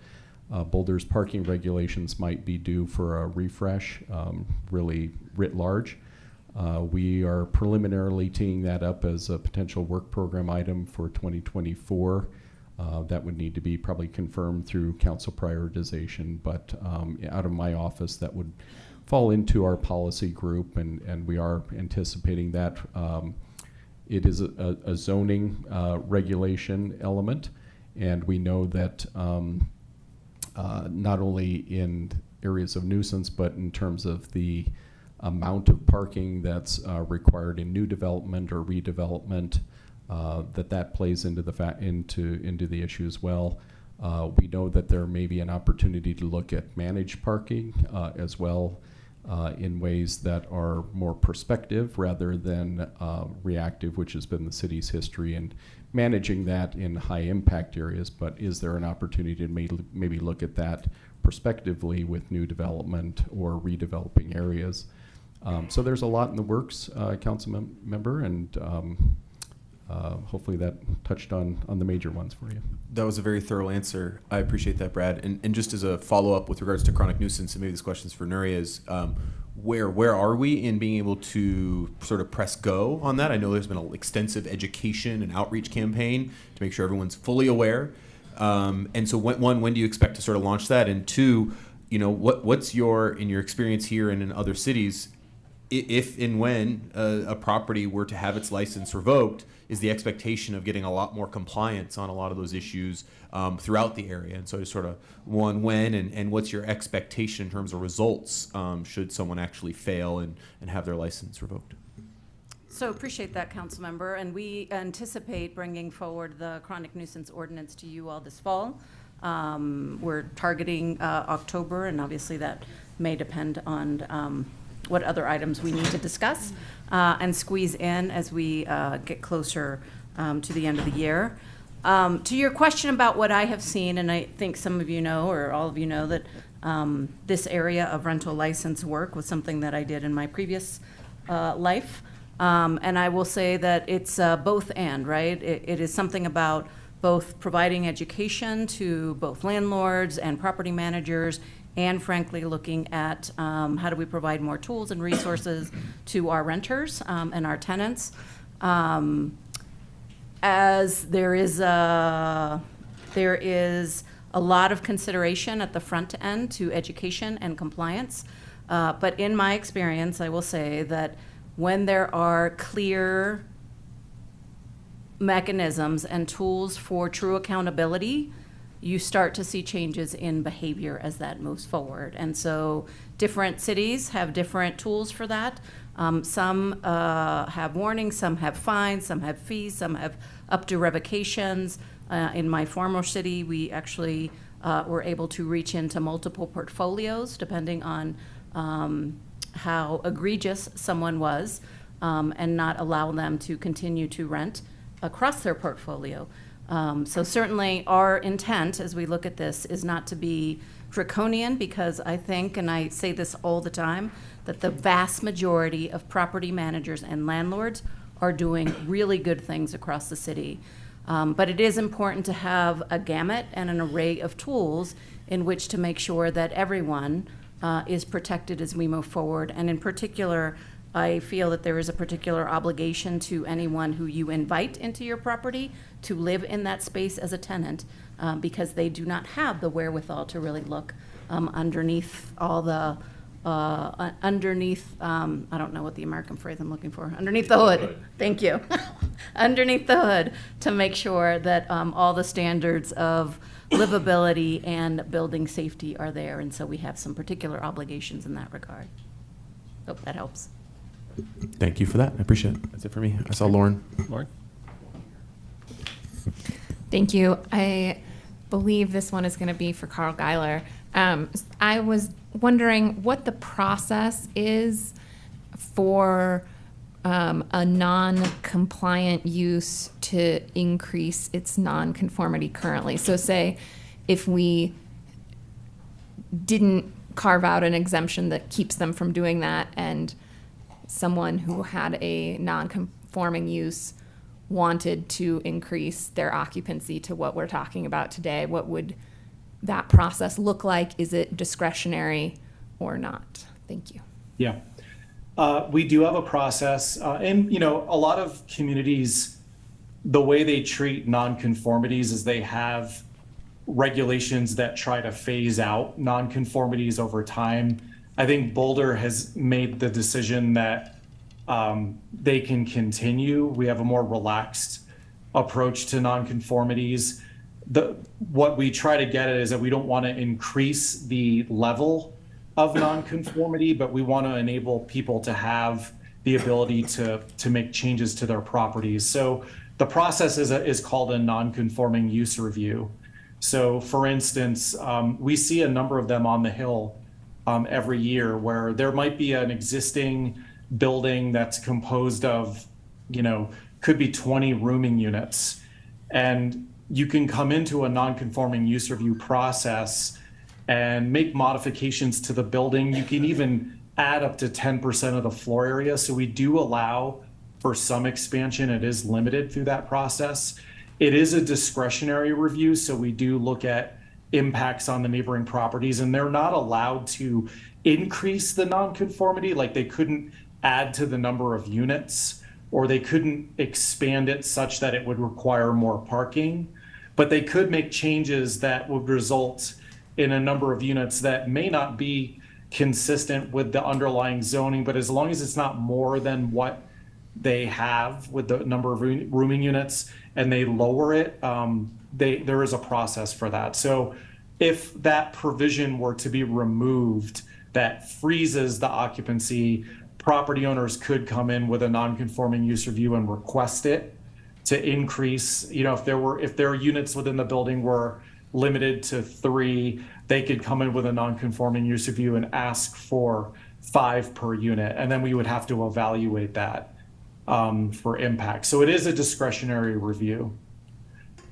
Boulder's parking regulations might be due for a refresh, really writ large. We are preliminarily teeing that up as a potential work program item for 2024. That would need to be probably confirmed through council prioritization, but out of my office that would fall into our policy group, and we are anticipating that. It is a zoning regulation element, and we know that not only in areas of nuisance, but in terms of the amount of parking that's required in new development or redevelopment, that plays into the issue as well. We know that there may be an opportunity to look at managed parking as well in ways that are more prospective rather than reactive, which has been the city's history, and managing that in high impact areas. But is there an opportunity to maybe look at that prospectively with new development or redeveloping areas? So there's a lot in the works, council member, and hopefully that touched on the major ones for you. That was a very thorough answer. I appreciate that, Brad. And just as a follow-up with regards to chronic nuisance, and maybe this question's for Nuria, is where are we in being able to sort of press go on that? I know there's been an extensive education and outreach campaign to make sure everyone's fully aware. And so when do you expect to sort of launch that? And two, what's in your experience here and in other cities, if and when a property were to have its license revoked, is the expectation of getting a lot more compliance on a lot of those issues throughout the area? And so just sort of when and what's your expectation in terms of results should someone actually fail and have their license revoked? So appreciate that, council member, and we anticipate bringing forward the chronic nuisance ordinance to you all this fall. We're targeting October, and obviously that may depend on what other items we need to discuss and squeeze in as we get closer to the end of the year. To your question about what I have seen, and I think some of you know, or all of you know, that this area of rental license work was something that I did in my previous life. And I will say that it's both and, right? It is something about both providing education to both landlords and property managers, and frankly looking at how do we provide more tools and resources to our renters and our tenants. As there is a lot of consideration at the front end to education and compliance, but in my experience, I will say that when there are clear mechanisms and tools for true accountability, you start to see changes in behavior as that moves forward. And so different cities have different tools for that. Some have warnings, some have fines, some have fees, some have up to revocations. In my former city, we actually were able to reach into multiple portfolios depending on how egregious someone was, and not allow them to continue to rent across their portfolio. So certainly our intent as we look at this is not to be draconian, because I think, and I say this all the time, that the vast majority of property managers and landlords are doing really good things across the city. But it is important to have a gamut and an array of tools in which to make sure that everyone is protected as we move forward. And in particular, I feel that there is a particular obligation to anyone who you invite into your property to live in that space as a tenant, because they do not have the wherewithal to really look underneath all the, I don't know what the American phrase I'm looking for, underneath the hood. Thank you. Underneath the hood, to make sure that all the standards of livability and building safety are there. And so we have some particular obligations in that regard. Hope that helps. Thank you for that. I appreciate it. That's it for me. I saw Lauren. Lauren? Thank you. I believe this one is going to be for Carl Geiler. I was wondering what the process is for a non-compliant use to increase its non-conformity currently. So say if we didn't carve out an exemption that keeps them from doing that, and someone who had a non-conforming use wanted to increase their occupancy to what we're talking about today, what would that process look like? Is it discretionary or not? Thank you. Yeah. We do have a process, and a lot of communities, the way they treat nonconformities is they have regulations that try to phase out nonconformities over time. I think Boulder has made the decision that they can continue. We have a more relaxed approach to nonconformities. What we try to get at is that we don't want to increase the level of nonconformity, but we want to enable people to have the ability to make changes to their properties. So the process is called a nonconforming use review. So for instance, we see a number of them on the Hill every year, where there might be an existing building that's composed of, could be 20 rooming units. And you can come into a non-conforming use review process and make modifications to the building. You can even add up to 10% of the floor area. So we do allow for some expansion. It is limited through that process. It is a discretionary review, so we do look at impacts on the neighboring properties, and they're not allowed to increase the nonconformity. Like, they couldn't add to the number of units, or they couldn't expand it such that it would require more parking, but they could make changes that would result in a number of units that may not be consistent with the underlying zoning, but as long as it's not more than what they have with the number of rooming units and they lower it, there is a process for that. So if that provision were to be removed that freezes the occupancy, property owners could come in with a non-conforming use review and request it to increase. If there are units within the building were limited to 3, they could come in with a non-conforming use review and ask for 5 per unit, and then we would have to evaluate that for impact. So it is a discretionary review.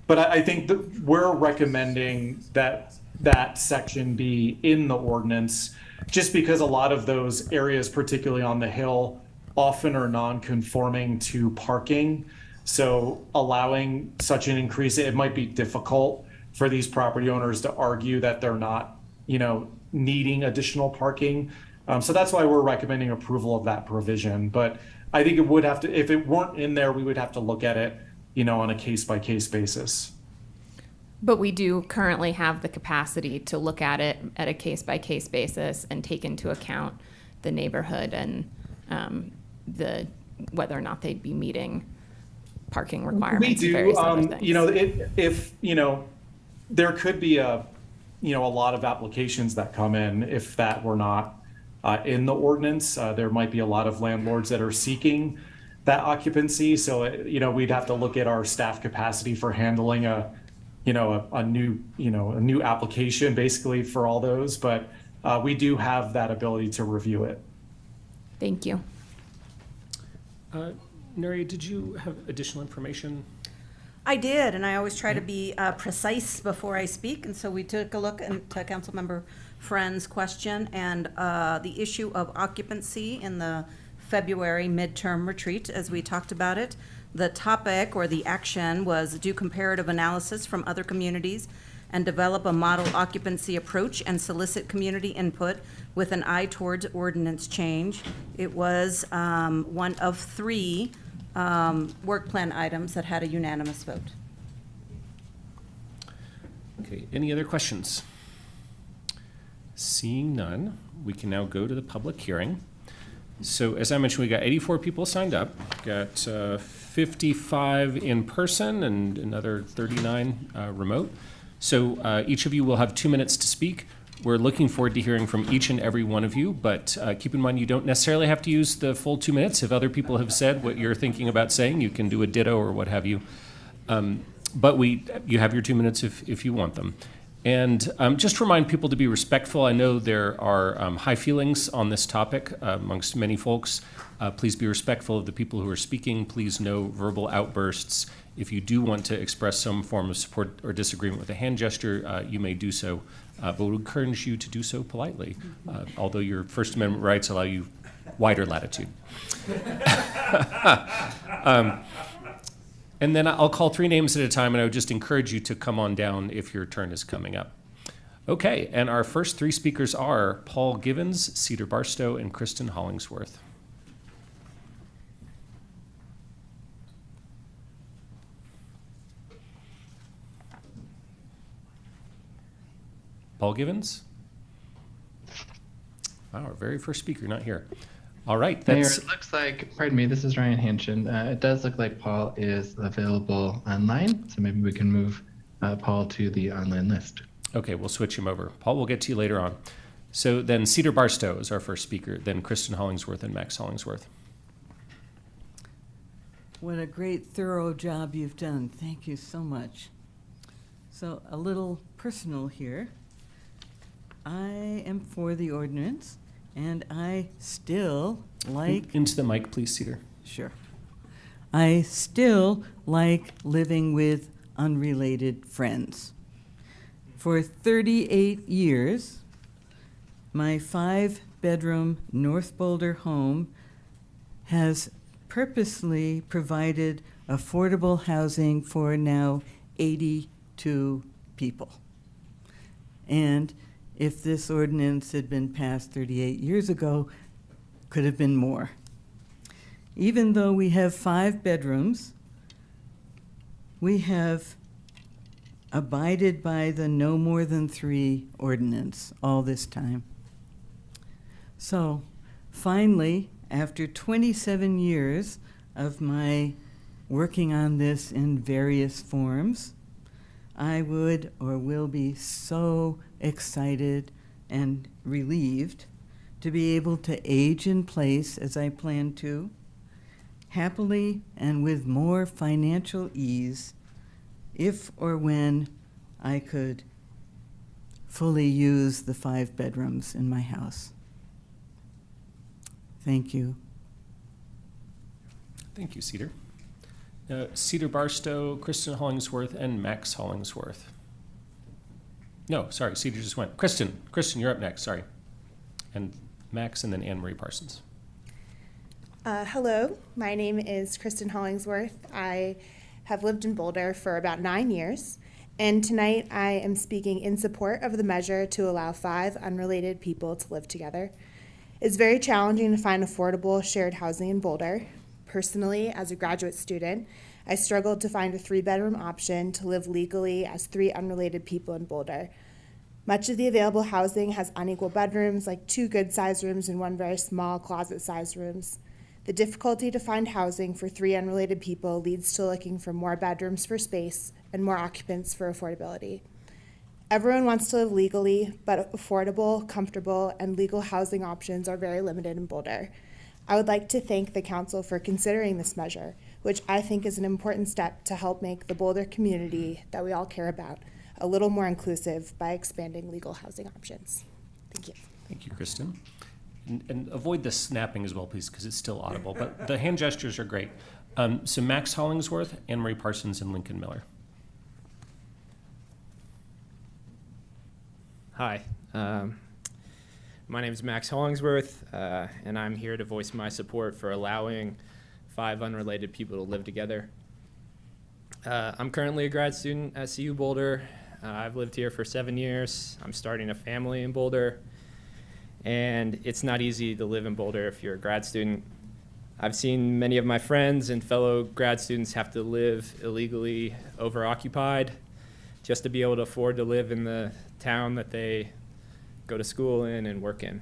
But I think that we're recommending that that section be in the ordinance, just because a lot of those areas, particularly on the Hill, often are non-conforming to parking. So allowing such an increase, it might be difficult for these property owners to argue that they're not, needing additional parking. So that's why we're recommending approval of that provision. But I think it would have to, if it weren't in there, we would have to look at it, on a case-by-case basis. But we do currently have the capacity to look at it at a case-by-case basis and take into account the neighborhood and whether or not they'd be meeting parking We requirements and do, various other things. if, there could be a lot of applications that come in if that were not in the ordinance. There might be a lot of landlords that are seeking that occupancy. So, we'd have to look at our staff capacity for handling a new application basically for all those. But we do have that ability to review it. Thank you. Nuri, did you have additional information? I did, and I always try to be precise before I speak, and so we took a look into Councilmember Friend's question and the issue of occupancy in the February midterm retreat, as we talked about it. The topic or the action was do comparative analysis from other communities and develop a model occupancy approach and solicit community input with an eye towards ordinance change. It was one of 3 work plan items that had a unanimous vote. Okay, any other questions? Seeing none, we can now go to the public hearing. So as I mentioned, we got 84 people signed up, got 55 in person and another 39 remote. So each of you will have 2 minutes to speak. We're looking forward to hearing from each and every one of you, but keep in mind you don't necessarily have to use the full 2 minutes. If other people have said what you're thinking about saying, you can do a ditto or what have you. But you have your 2 minutes if you want them. And just remind people to be respectful. I know there are high feelings on this topic amongst many folks. Please be respectful of the people who are speaking. Please no verbal outbursts. If you do want to express some form of support or disagreement with a hand gesture, you may do so, but would encourage you to do so politely, although your First Amendment rights allow you wider latitude. And then I'll call 3 names at a time, and I would just encourage you to come on down if your turn is coming up. Okay, and our first 3 speakers are Paul Givens, Cedar Barstow, and Kristen Hollingsworth. Paul Givens? Wow, our very first speaker not here. All right, Mayor, it looks like, pardon me, this is Ryan Hanchin. It does look like Paul is available online, so maybe we can move Paul to the online list. Okay, we'll switch him over. Paul, we'll get to you later on. So then Cedar Barstow is our first speaker, then Kristen Hollingsworth and Max Hollingsworth. What a great, thorough job you've done. Thank you so much. So a little personal here. I am for the ordinance, and I still like... Into the mic, please, Cedar. Sure. I still like living with unrelated friends. For 38 years, my 5-bedroom North Boulder home has purposely provided affordable housing for now 82 people. And if this ordinance had been passed 38 years ago, could have been more. Even though we have 5 bedrooms, we have abided by the no more than 3 ordinance all this time. So finally, after 27 years of my working on this in various forms, I would or will be so excited and relieved to be able to age in place as I plan to, happily and with more financial ease, if or when I could fully use the 5 bedrooms in my house. Thank you. Thank you, Cedar. Cedar Barstow, Kristen Hollingsworth, and Max Hollingsworth. No, sorry, Cedar just went. Kristen, you're up next, sorry. And Max, and then Anne Marie Parsons. Hello, my name is Kristen Hollingsworth. I have lived in Boulder for about 9 years, and tonight I am speaking in support of the measure to allow 5 unrelated people to live together. It's very challenging to find affordable shared housing in Boulder. Personally, as a graduate student, I struggled to find a 3-bedroom option to live legally as 3 unrelated people in Boulder. Much of the available housing has unequal bedrooms, like 2 good-sized rooms and 1 very small closet-sized rooms. The difficulty to find housing for 3 unrelated people leads to looking for more bedrooms for space and more occupants for affordability. Everyone wants to live legally, but affordable, comfortable, and legal housing options are very limited in Boulder. I would like to thank the council for considering this measure, which I think is an important step to help make the Boulder community that we all care about a little more inclusive by expanding legal housing options. Thank you. Thank you, Kristen. And avoid the snapping as well, please, because it's still audible. But the hand gestures are great. So Max Hollingsworth, Anne Marie Parsons, and Lincoln Miller. Hi, my name is Max Hollingsworth, and I'm here to voice my support for allowing 5 unrelated people to live together. I'm currently a grad student at CU Boulder. I've lived here for 7 years. I'm starting a family in Boulder, and it's not easy to live in Boulder if you're a grad student. I've seen many of my friends and fellow grad students have to live illegally overoccupied just to be able to afford to live in the town that they go to school in and work in.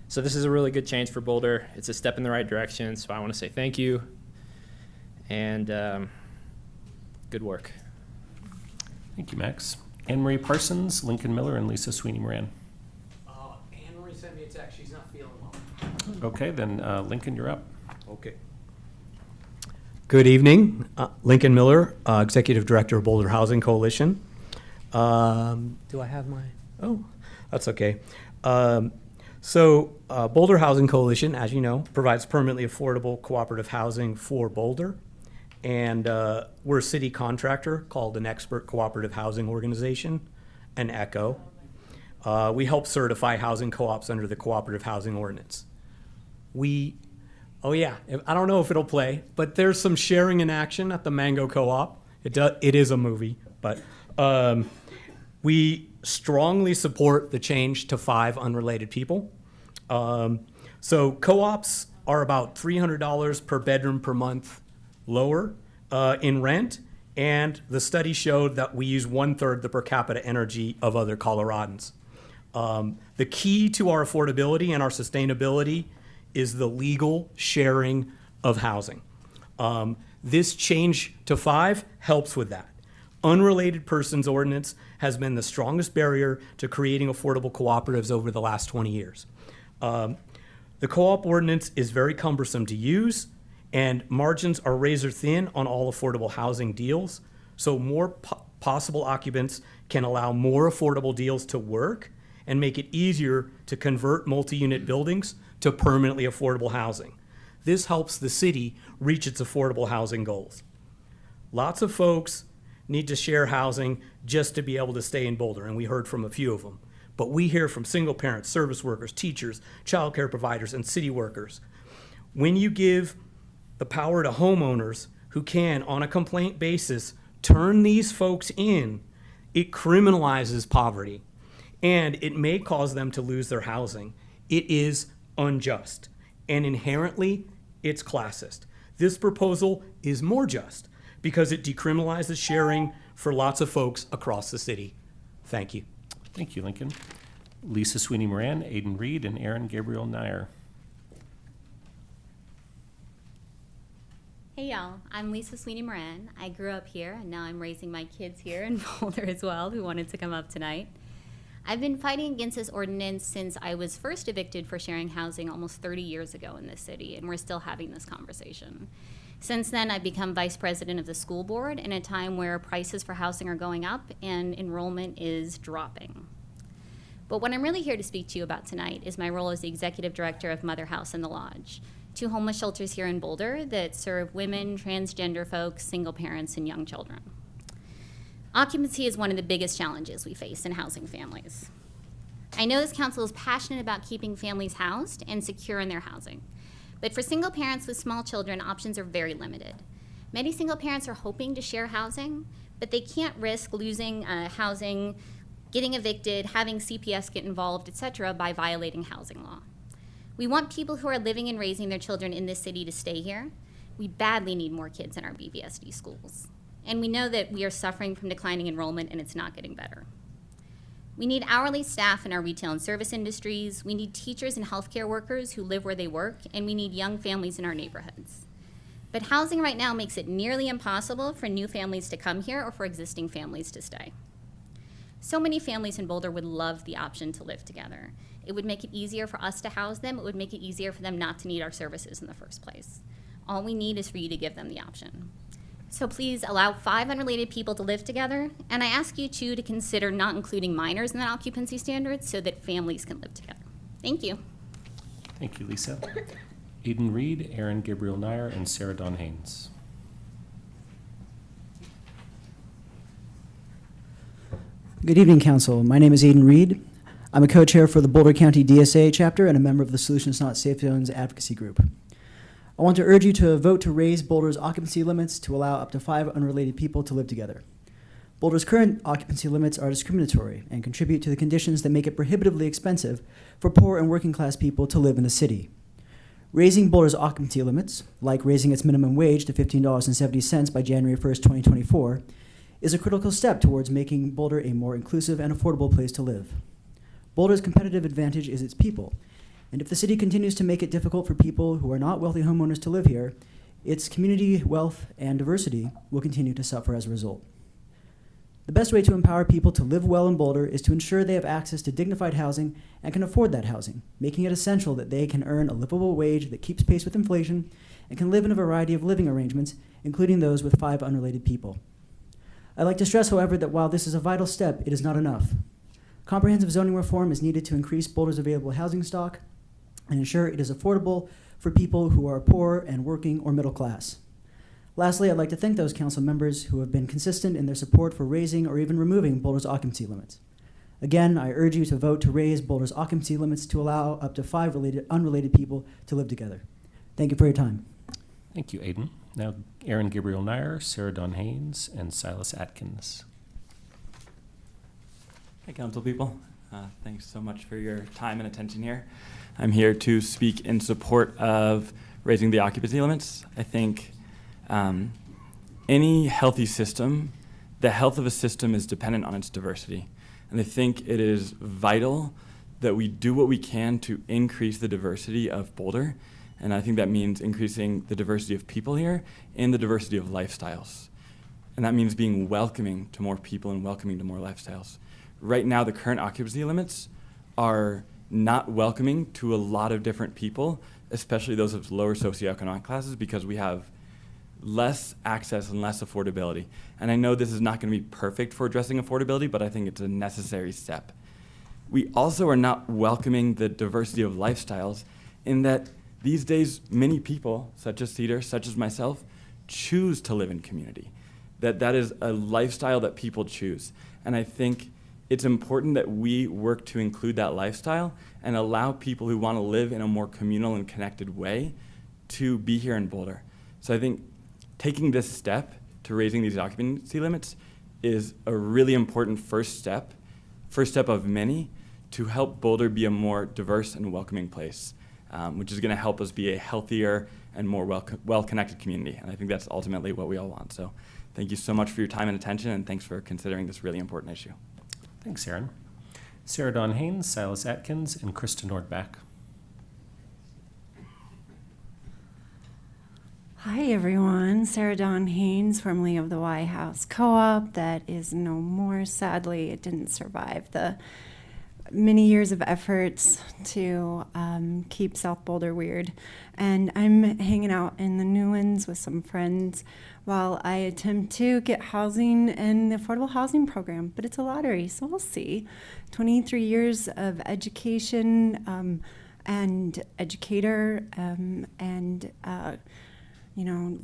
So this is a really good change for Boulder. It's a step in the right direction, so I want to say thank you and good work. Thank you, Max. Anne Marie Parsons, Lincoln Miller, and Lisa Sweeney Moran. Anne Marie sent me a text. She's not feeling well. Okay, then Lincoln, you're up. Okay. Good evening. Lincoln Miller, Executive Director of Boulder Housing Coalition. Do I have my, oh, that's okay. Boulder Housing Coalition, as you know, provides permanently affordable cooperative housing for Boulder. And we're a city contractor called an Expert Cooperative Housing Organization, an ECHO. We help certify housing co-ops under the Cooperative Housing Ordinance. Oh yeah, I don't know if it'll play, but there's some sharing in action at the Mango Co-op. It is a movie, but we strongly support the change to 5 unrelated people. So co-ops are about $300 per bedroom per month lower in rent, and the study showed that we use 1/3 the per capita energy of other Coloradans. The key to our affordability and our sustainability is the legal sharing of housing. This change to 5 helps with that. Unrelated persons ordinance has been the strongest barrier to creating affordable cooperatives over the last 20 years. The co-op ordinance is very cumbersome to use, and margins are razor thin on all affordable housing deals, so more possible occupants can allow more affordable deals to work and make it easier to convert multi-unit buildings to permanently affordable housing. This helps the city reach its affordable housing goals. Lots of folks need to share housing just to be able to stay in Boulder, and we heard from a few of them. But we hear from single parents, service workers, teachers, childcare providers, and city workers. When you give the power to homeowners who can, on a complaint basis, turn these folks in, it criminalizes poverty, and it may cause them to lose their housing. It is unjust, and inherently, it's classist. This proposal is more just because it decriminalizes sharing for lots of folks across the city. Thank you. Thank you, Lincoln. Lisa Sweeney Moran, Aidan Reed, and Aaron Gabriel Nair. Hey y'all, I'm Lisa Sweeney Moran. I grew up here and now I'm raising my kids here in Boulder as well who wanted to come up tonight. I've been fighting against this ordinance since I was first evicted for sharing housing almost 30 years ago in this city, and we're still having this conversation. Since then, I've become vice president of the school board in a time where prices for housing are going up and enrollment is dropping. But what I'm really here to speak to you about tonight is my role as the executive director of Mother House and the Lodge, 2 homeless shelters here in Boulder that serve women, transgender folks, single parents, and young children. Occupancy is one of the biggest challenges we face in housing families. I know this council is passionate about keeping families housed and secure in their housing. But for single parents with small children, options are very limited. Many single parents are hoping to share housing, but they can't risk losing housing, getting evicted, having CPS get involved, etc., by violating housing law. We want people who are living and raising their children in this city to stay here. We badly need more kids in our BVSD schools. And we know that we are suffering from declining enrollment and it's not getting better. We need hourly staff in our retail and service industries. We need teachers and healthcare workers who live where they work, and we need young families in our neighborhoods. But housing right now makes it nearly impossible for new families to come here or for existing families to stay. So many families in Boulder would love the option to live together. It would make it easier for us to house them. It would make it easier for them not to need our services in the first place. All we need is for you to give them the option. So please allow 5 unrelated people to live together, and I ask you too to consider not including minors in the occupancy standards so that families can live together. Thank you. Thank you, Lisa. Aiden Reed, Aaron Gabriel Nair, and Sarah Dawn Haynes. Good evening, Council. My name is Aiden Reed. I'm a co-chair for the Boulder County DSA chapter and a member of the Solutions Not Safe Zones advocacy group. I want to urge you to vote to raise Boulder's occupancy limits to allow up to 5 unrelated people to live together. Boulder's current occupancy limits are discriminatory and contribute to the conditions that make it prohibitively expensive for poor and working class people to live in the city. Raising Boulder's occupancy limits, like raising its minimum wage to $15.70 by January 1st, 2024, is a critical step towards making Boulder a more inclusive and affordable place to live. Boulder's competitive advantage is its people, and if the city continues to make it difficult for people who are not wealthy homeowners to live here, its community, wealth, and diversity will continue to suffer as a result. The best way to empower people to live well in Boulder is to ensure they have access to dignified housing and can afford that housing, making it essential that they can earn a livable wage that keeps pace with inflation and can live in a variety of living arrangements, including those with 5 unrelated people. I'd like to stress, however, that while this is a vital step, it is not enough. Comprehensive zoning reform is needed to increase Boulder's available housing stock and ensure it is affordable for people who are poor and working or middle class. Lastly, I'd like to thank those council members who have been consistent in their support for raising or even removing Boulder's occupancy limits. Again, I urge you to vote to raise Boulder's occupancy limits to allow up to 5 unrelated people to live together. Thank you for your time. Thank you, Aiden. Now, Aaron Gabriel Nair, Sarah Dawn Haynes, and Silas Atkins. Hey, council people. Thanks so much for your time and attention here. I'm here to speak in support of raising the occupancy limits. I think any healthy system, the health of a system is dependent on its diversity. And I think it is vital that we do what we can to increase the diversity of Boulder. And I think that means increasing the diversity of people here and the diversity of lifestyles. And that means being welcoming to more people and welcoming to more lifestyles. Right now, the current occupancy limits are not welcoming to a lot of different people, especially those of lower socioeconomic classes, because we have less access and less affordability. And I know this is not going to be perfect for addressing affordability, but I think it's a necessary step. We also are not welcoming the diversity of lifestyles in that these days, many people, such as Cedar, such as myself, choose to live in community. That is a lifestyle that people choose. And I think it's important that we work to include that lifestyle and allow people who want to live in a more communal and connected way to be here in Boulder. So I think taking this step to raising these occupancy limits is a really important first step of many to help Boulder be a more diverse and welcoming place. Which is going to help us be a healthier and more well-connected community. And I think that's ultimately what we all want. So thank you so much for your time and attention, and thanks for considering this really important issue. Thanks, Aaron. Sarah Dawn Haynes, Silas Atkins, and Krista Nordback. Hi, everyone. Sarah Dawn Haynes, formerly of the Y House Co-op. That is no more. Sadly, it didn't survive the many years of efforts to keep South Boulder weird. And I'm hanging out in the Newlands with some friends while I attempt to get housing in the affordable housing program, but it's a lottery, so we'll see. 23 years of education and educator and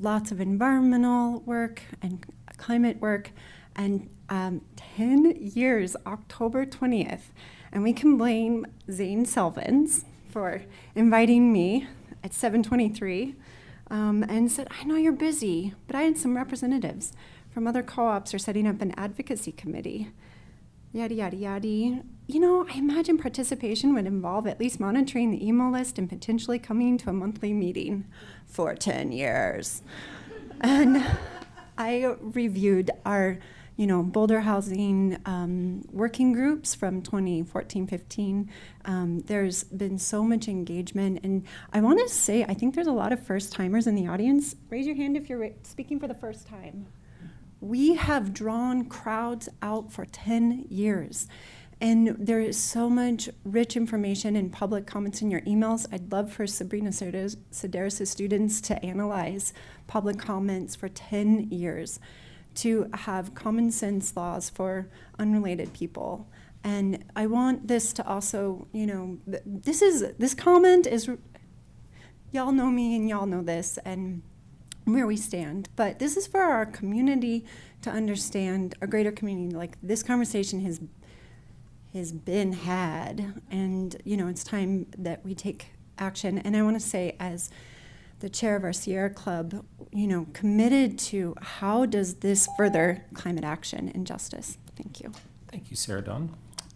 lots of environmental work and climate work, and 10 years, October 20th. And we can blame Zane Selvins for inviting me at 7:23 and said, I know you're busy, but I had some representatives from other co-ops are setting up an advocacy committee. Yada, yada, yada. I imagine participation would involve at least monitoring the email list and potentially coming to a monthly meeting for 10 years. And I reviewed our Boulder housing working groups from 2014-15. There's been so much engagement, and I want to say I think there's a lot of first-timers in the audience. Raise your hand if you're speaking for the first time. We have drawn crowds out for 10 years. And there is so much rich information and public comments in your emails. I'd love for Sabrina Sedaris' students to analyze public comments for 10 years, to have common sense laws for unrelated people. And I want this to also, this comment is, y'all know me and y'all know this and where we stand, but this is for our community to understand, a greater community. Like, this conversation has been had, and it's time that we take action. And I want to say, as the chair of our Sierra Club, committed to how does this further climate action and justice. Thank you. Thank you, Sarah Dawn.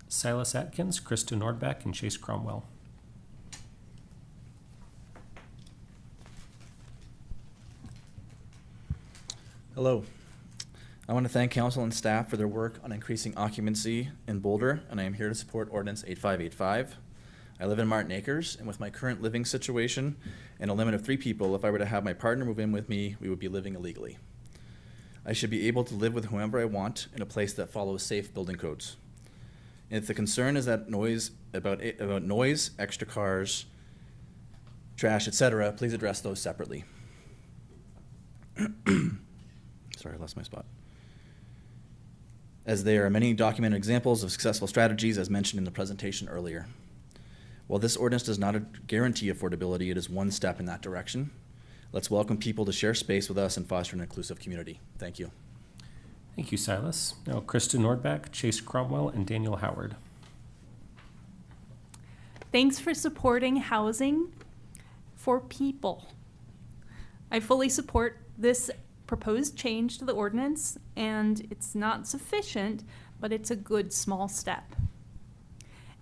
Silas Atkins, Krista Nordbeck, and Chase Cromwell. Hello. I want to thank council and staff for their work on increasing occupancy in Boulder, and I am here to support Ordinance 8585. I live in Martin Acres, and with my current living situation and a limit of 3 people, if I were to have my partner move in with me, we would be living illegally. I should be able to live with whomever I want in a place that follows safe building codes. And if the concern is that noise, about noise, extra cars, trash, etc., please address those separately. Sorry, I lost my spot. As there are many documented examples of successful strategies as mentioned in the presentation earlier. While this ordinance does not guarantee affordability, it is one step in that direction. Let's welcome people to share space with us and foster an inclusive community. Thank you. Thank you, Silas. Now, Krista Nordbeck, Chase Cromwell, and Daniel Howard. Thanks for supporting housing for people. I fully support this proposed change to the ordinance, and it's not sufficient, but it's a good small step.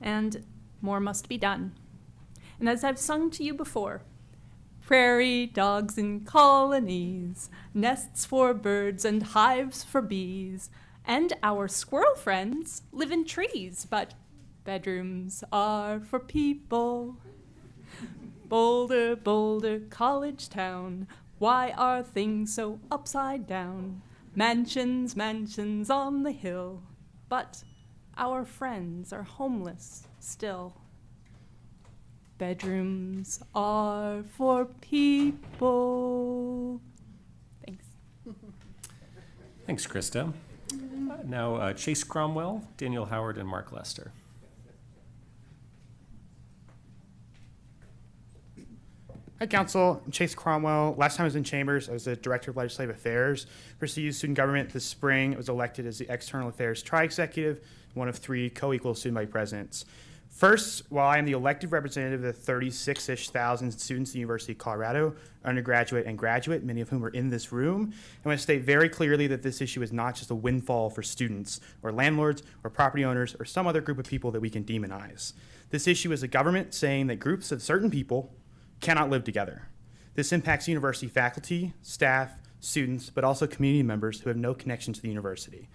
And more must be done. And as I've sung to you before, prairie dogs in colonies, nests for birds and hives for bees, and our squirrel friends live in trees, but bedrooms are for people. Boulder, Boulder, college town, why are things so upside down? Mansions, mansions on the hill, but our friends are homeless still. Bedrooms are for people. Thanks. Thanks, Krista. Now, Chase Cromwell, Daniel Howard, and Mark Lester. Hi, Council. I'm Chase Cromwell. Last time I was in Chambers, I was the Director of Legislative Affairs for CU Student Government. This spring, I was elected as the External Affairs Tri-Executive, one of 3 co-equal student body presidents. First, while I am the elected representative of the 36-ish thousand students at the University of Colorado, undergraduate and graduate, many of whom are in this room, I want to state very clearly that this issue is not just a windfall for students or landlords or property owners or some other group of people that we can demonize. This issue is a government saying that groups of certain people cannot live together. This impacts university faculty, staff, students, but also community members who have no connection to the university.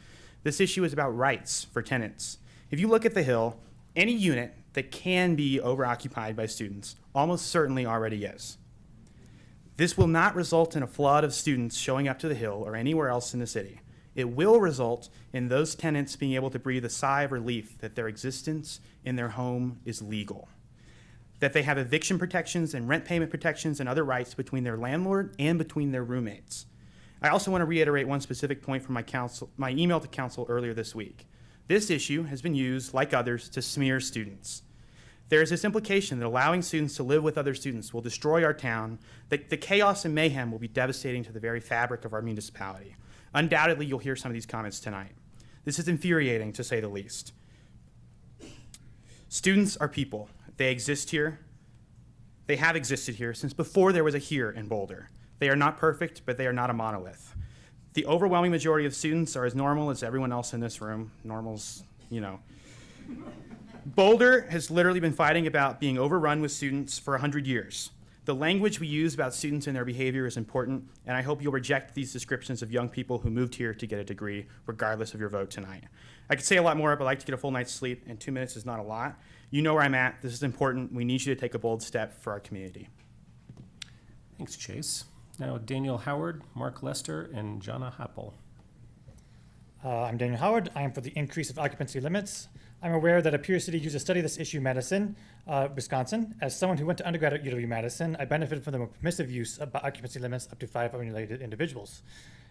This issue is about rights for tenants. If you look at the Hill, any unit that can be overoccupied by students almost certainly already is. This will not result in a flood of students showing up to the Hill or anywhere else in the city. It will result in those tenants being able to breathe a sigh of relief that their existence in their home is legal, that they have eviction protections and rent payment protections and other rights between their landlord and between their roommates. I also want to reiterate one specific point from my email to council earlier this week. This issue has been used, like others, to smear students. There is this implication that allowing students to live with other students will destroy our town, that the chaos and mayhem will be devastating to the very fabric of our municipality. Undoubtedly, you'll hear some of these comments tonight. This is infuriating, to say the least. Students are people. They exist here. They have existed here since before there was a here in Boulder. They are not perfect, but they are not a monolith. The overwhelming majority of students are as normal as everyone else in this room. Normal's, Boulder has literally been fighting about being overrun with students for 100 years. The language we use about students and their behavior is important, and I hope you'll reject these descriptions of young people who moved here to get a degree, regardless of your vote tonight. I could say a lot more, but I'd like to get a full night's sleep, and 2 minutes is not a lot. You know where I'm at. This is important. We need you to take a bold step for our community. Thanks, Chase. Now, Daniel Howard, Mark Lester, and Jana Happel. I'm Daniel Howard. I am for the increase of occupancy limits. I'm aware that a peer city used to study this issue in Madison, Wisconsin. As someone who went to undergrad at UW-Madison, I benefited from the more permissive use of occupancy limits up to 5 unrelated individuals.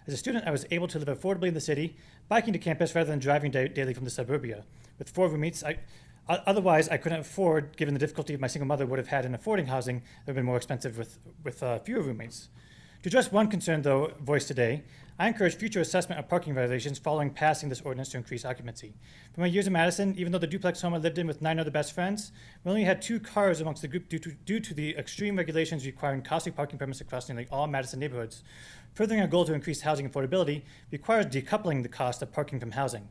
As a student, I was able to live affordably in the city, biking to campus rather than driving daily from the suburbia. With 4 roommates, otherwise I couldn't afford, given the difficulty my single mother would have had in affording housing that would have been more expensive with fewer roommates. To address one concern, though, voiced today, I encourage future assessment of parking violations following passing this ordinance to increase occupancy. For my years in Madison, even though the duplex home I lived in with 9 other best friends, we only had 2 cars amongst the group due to the extreme regulations requiring costly parking permits across nearly all Madison neighborhoods. Furthering our goal to increase housing affordability requires decoupling the cost of parking from housing.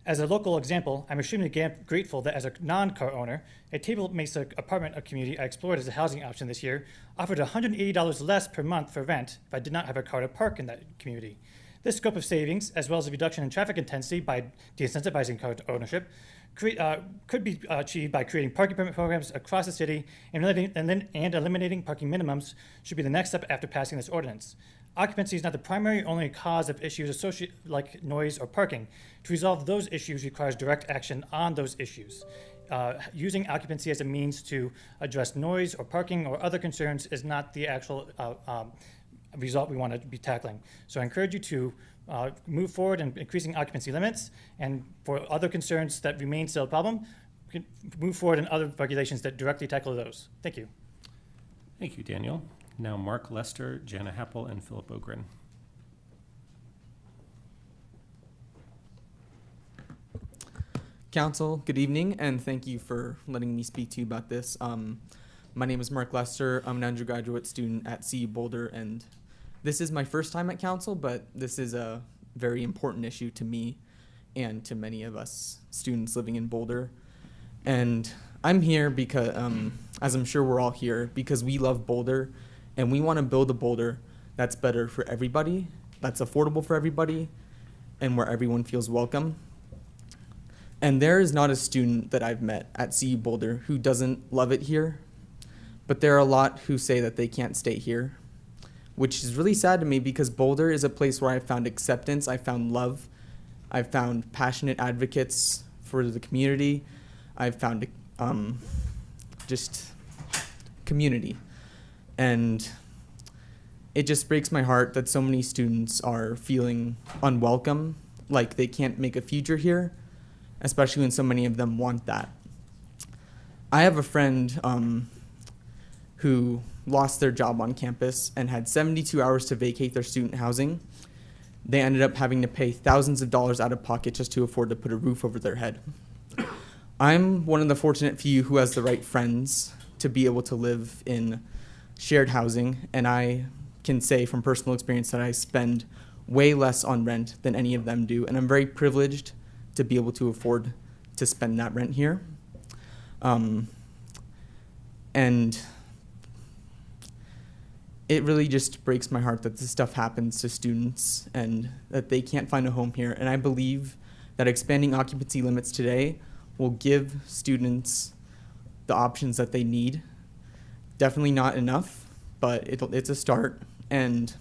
As a local example, I'm extremely grateful that as a non-car owner, a Table Mesa apartment community I explored as a housing option this year offered $180 less per month for rent if I did not have a car to park in that community. This scope of savings, as well as a reduction in traffic intensity by de-incentivizing car ownership, could be achieved by creating parking permit programs across the city and eliminating parking minimums should be the next step after passing this ordinance. Occupancy is not the primary only cause of issues associated like noise or parking. To resolve those issues requires direct action on those issues. Using occupancy as a means to address noise or parking or other concerns is not the actual result we want to be tackling. So I encourage you to move forward in increasing occupancy limits, and for other concerns that remain still a problem, move forward in other regulations that directly tackle those. Thank you. Thank you, Daniel. Now Mark Lester, Jana Happel, and Philip Ogren. Council, good evening, and thank you for letting me speak to you about this. My name is Mark Lester. I'm an undergraduate student at CU Boulder, and this is my first time at council, but this is a very important issue to me and to many of us students living in Boulder. And I'm here because, as I'm sure we're all here, because we love Boulder, and we want to build a Boulder that's better for everybody, that's affordable for everybody, and where everyone feels welcome. And there is not a student that I've met at CU Boulder who doesn't love it here, but there are a lot who say that they can't stay here, which is really sad to me because Boulder is a place where I found acceptance, I found love, I've found passionate advocates for the community, I've found just community. And it just breaks my heart that so many students are feeling unwelcome, like they can't make a future here, especially when so many of them want that. I have a friend who lost their job on campus and had 72 hours to vacate their student housing. They ended up having to pay thousands of dollars out of pocket just to afford to put a roof over their head. I'm one of the fortunate few who has the right friends to be able to live in shared housing, and I can say from personal experience that I spend way less on rent than any of them do, and I'm very privileged to be able to afford to spend that rent here. And it really just breaks my heart that this stuff happens to students and that they can't find a home here. And I believe that expanding occupancy limits today will give students the options that they need. Definitely not enough, but it's a start. And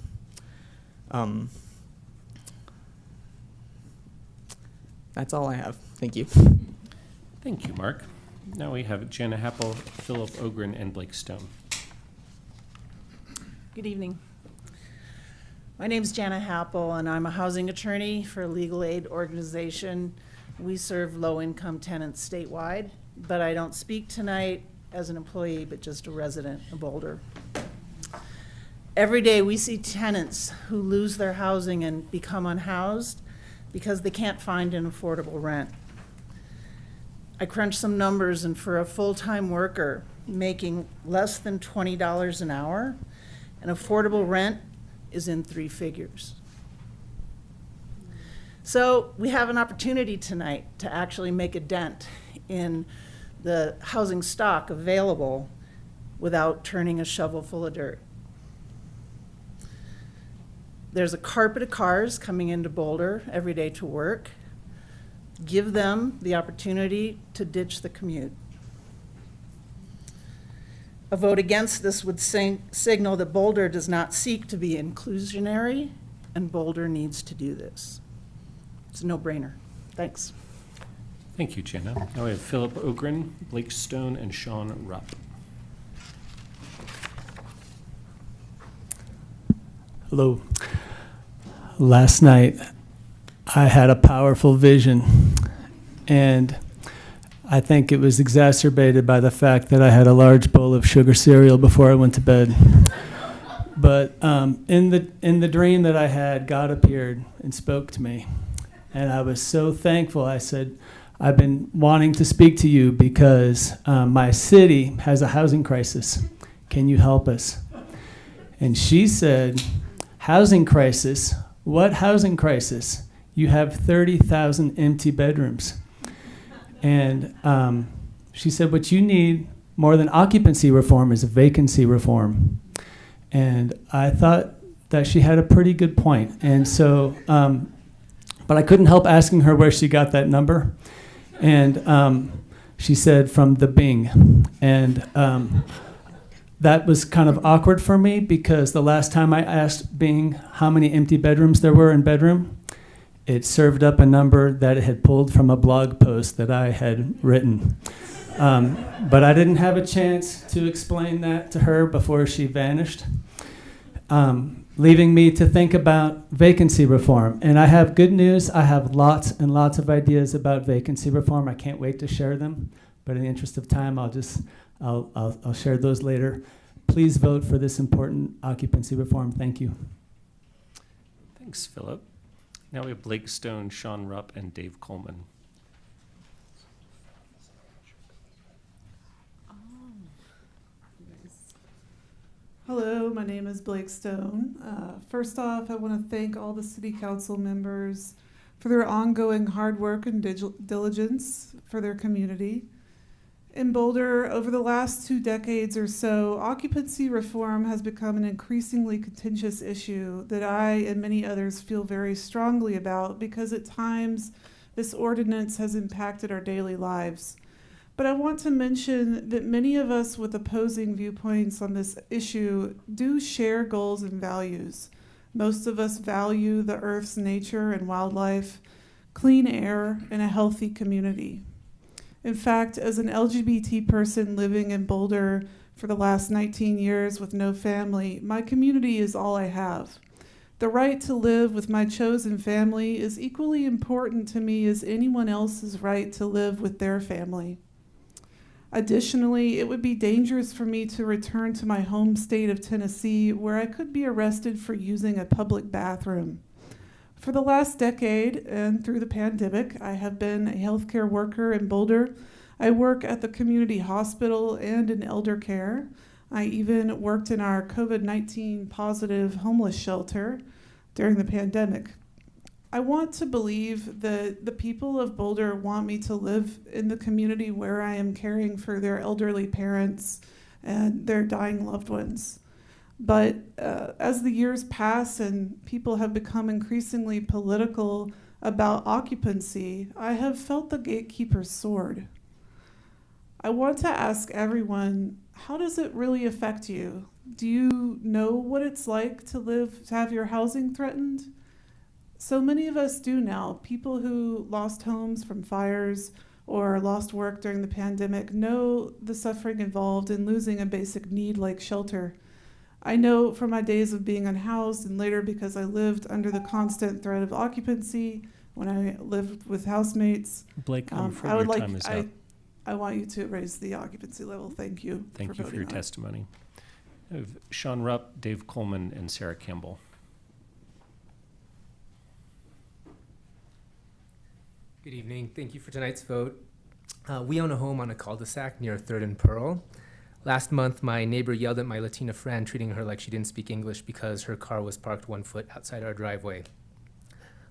that's all I have. Thank you. Thank you, Mark. Now we have Jana Happel, Philip Ogren, and Blake Stone. Good evening. My name is Jana Happel, and I'm a housing attorney for a legal aid organization. We serve low-income tenants statewide, but I don't speak tonight as an employee, but just a resident of Boulder. Every day we see tenants who lose their housing and become unhoused because they can't find an affordable rent. I crunched some numbers, and for a full-time worker making less than $20 an hour, an affordable rent is in 3 figures. So we have an opportunity tonight to actually make a dent in the housing stock available without turning a shovel full of dirt. There's a carpet of cars coming into Boulder every day to work. Give them the opportunity to ditch the commute. A vote against this would signal that Boulder does not seek to be inclusionary, and Boulder needs to do this. It's a no-brainer. Thanks. Thank you, Jana. Now we have Philip Ogren, Blake Stone, and Sean Rupp. Hello. Last night, I had a powerful vision, and I think it was exacerbated by the fact that I had a large bowl of sugar cereal before I went to bed. But in the dream that I had, God appeared and spoke to me, and I was so thankful. I said, I've been wanting to speak to you because my city has a housing crisis. Can you help us? And she said, housing crisis? What housing crisis? You have 30,000 empty bedrooms. And she said, what you need more than occupancy reform is vacancy reform. And I thought that she had a pretty good point. And so, but I couldn't help asking her where she got that number. And she said from the Bing. And that was kind of awkward for me because the last time I asked Bing how many empty bedrooms there were in bedroom, it served up a number that it had pulled from a blog post that I had written. But I didn't have a chance to explain that to her before she vanished, leaving me to think about vacancy reform. And I have good news. I have lots and lots of ideas about vacancy reform. I can't wait to share them. But in the interest of time, I'll share those later. Please vote for this important occupancy reform. Thank you. Thanks, Philip. Now we have Blake Stone, Sean Rupp, and Dave Coleman. Hello, my name is Blake Stone. First off, I want to thank all the City Council members for their ongoing hard work and diligence for their community. In Boulder, over the last 2 decades or so, occupancy reform has become an increasingly contentious issue that I and many others feel very strongly about because at times this ordinance has impacted our daily lives. But I want to mention that many of us with opposing viewpoints on this issue do share goals and values. Most of us value the Earth's nature and wildlife, clean air, and a healthy community. In fact, as an LGBT person living in Boulder for the last 19 years with no family, my community is all I have. The right to live with my chosen family is equally important to me as anyone else's right to live with their family. Additionally, it would be dangerous for me to return to my home state of Tennessee where I could be arrested for using a public bathroom. For the last decade and through the pandemic, I have been a healthcare worker in Boulder. I work at the community hospital and in elder care. I even worked in our COVID-19 positive homeless shelter during the pandemic. I want to believe that the people of Boulder want me to live in the community where I am caring for their elderly parents and their dying loved ones. But as the years pass and people have become increasingly political about occupancy, I have felt the gatekeeper's sword. I want to ask everyone, how does it really affect you? Do you know what it's like to have your housing threatened? So many of us do now. People who lost homes from fires or lost work during the pandemic know the suffering involved in losing a basic need like shelter. I know from my days of being unhoused and later because I lived under the constant threat of occupancy when I lived with housemates. Blake, I'm afraid your time is up. I want you to raise the occupancy level. Thank you. Thank you for your testimony. I have Sean Rupp, Dave Coleman, and Sarah Campbell. Good evening. Thank you for tonight's vote. We own a home on a cul-de-sac near 3rd and Pearl. Last month, my neighbor yelled at my Latina friend, treating her like she didn't speak English because her car was parked 1 foot outside our driveway.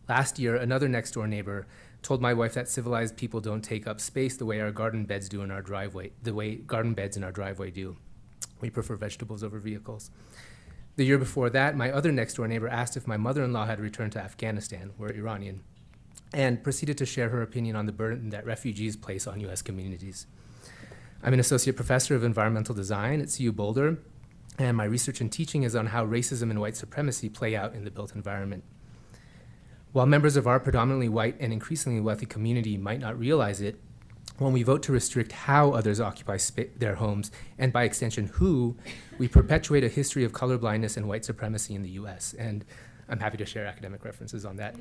Last year, another next-door neighbor told my wife that civilized people don't take up space the way our garden beds do in our driveway, the way garden beds in our driveway do. We prefer vegetables over vehicles. The year before that, my other next-door neighbor asked if my mother-in-law had returned to Afghanistan, we're Iranian, and proceeded to share her opinion on the burden that refugees place on U.S. communities. I'm an associate professor of environmental design at CU Boulder, and my research and teaching is on how racism and white supremacy play out in the built environment. While members of our predominantly white and increasingly wealthy community might not realize it, when we vote to restrict how others occupy their homes, and by extension who, we perpetuate a history of colorblindness and white supremacy in the US, and I'm happy to share academic references on that.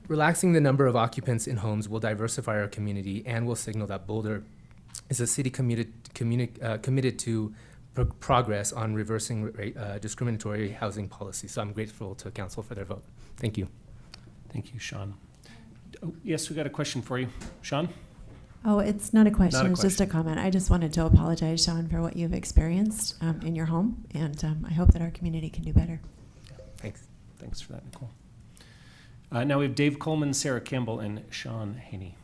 Relaxing the number of occupants in homes will diversify our community and will signal that Boulder is a city committed to progress on reversing discriminatory housing policy. So I'm grateful to Council for their vote. Thank you. Thank you, Sean. Oh, yes, we got a question for you. Sean? Oh, it's not a question, Not a it's just a comment. I just wanted to apologize, Sean, for what you've experienced in your home, and I hope that our community can do better. Thanks. Thanks for that, Nicole. Now we have Dave Coleman, Sarah Campbell, and Sean Haney.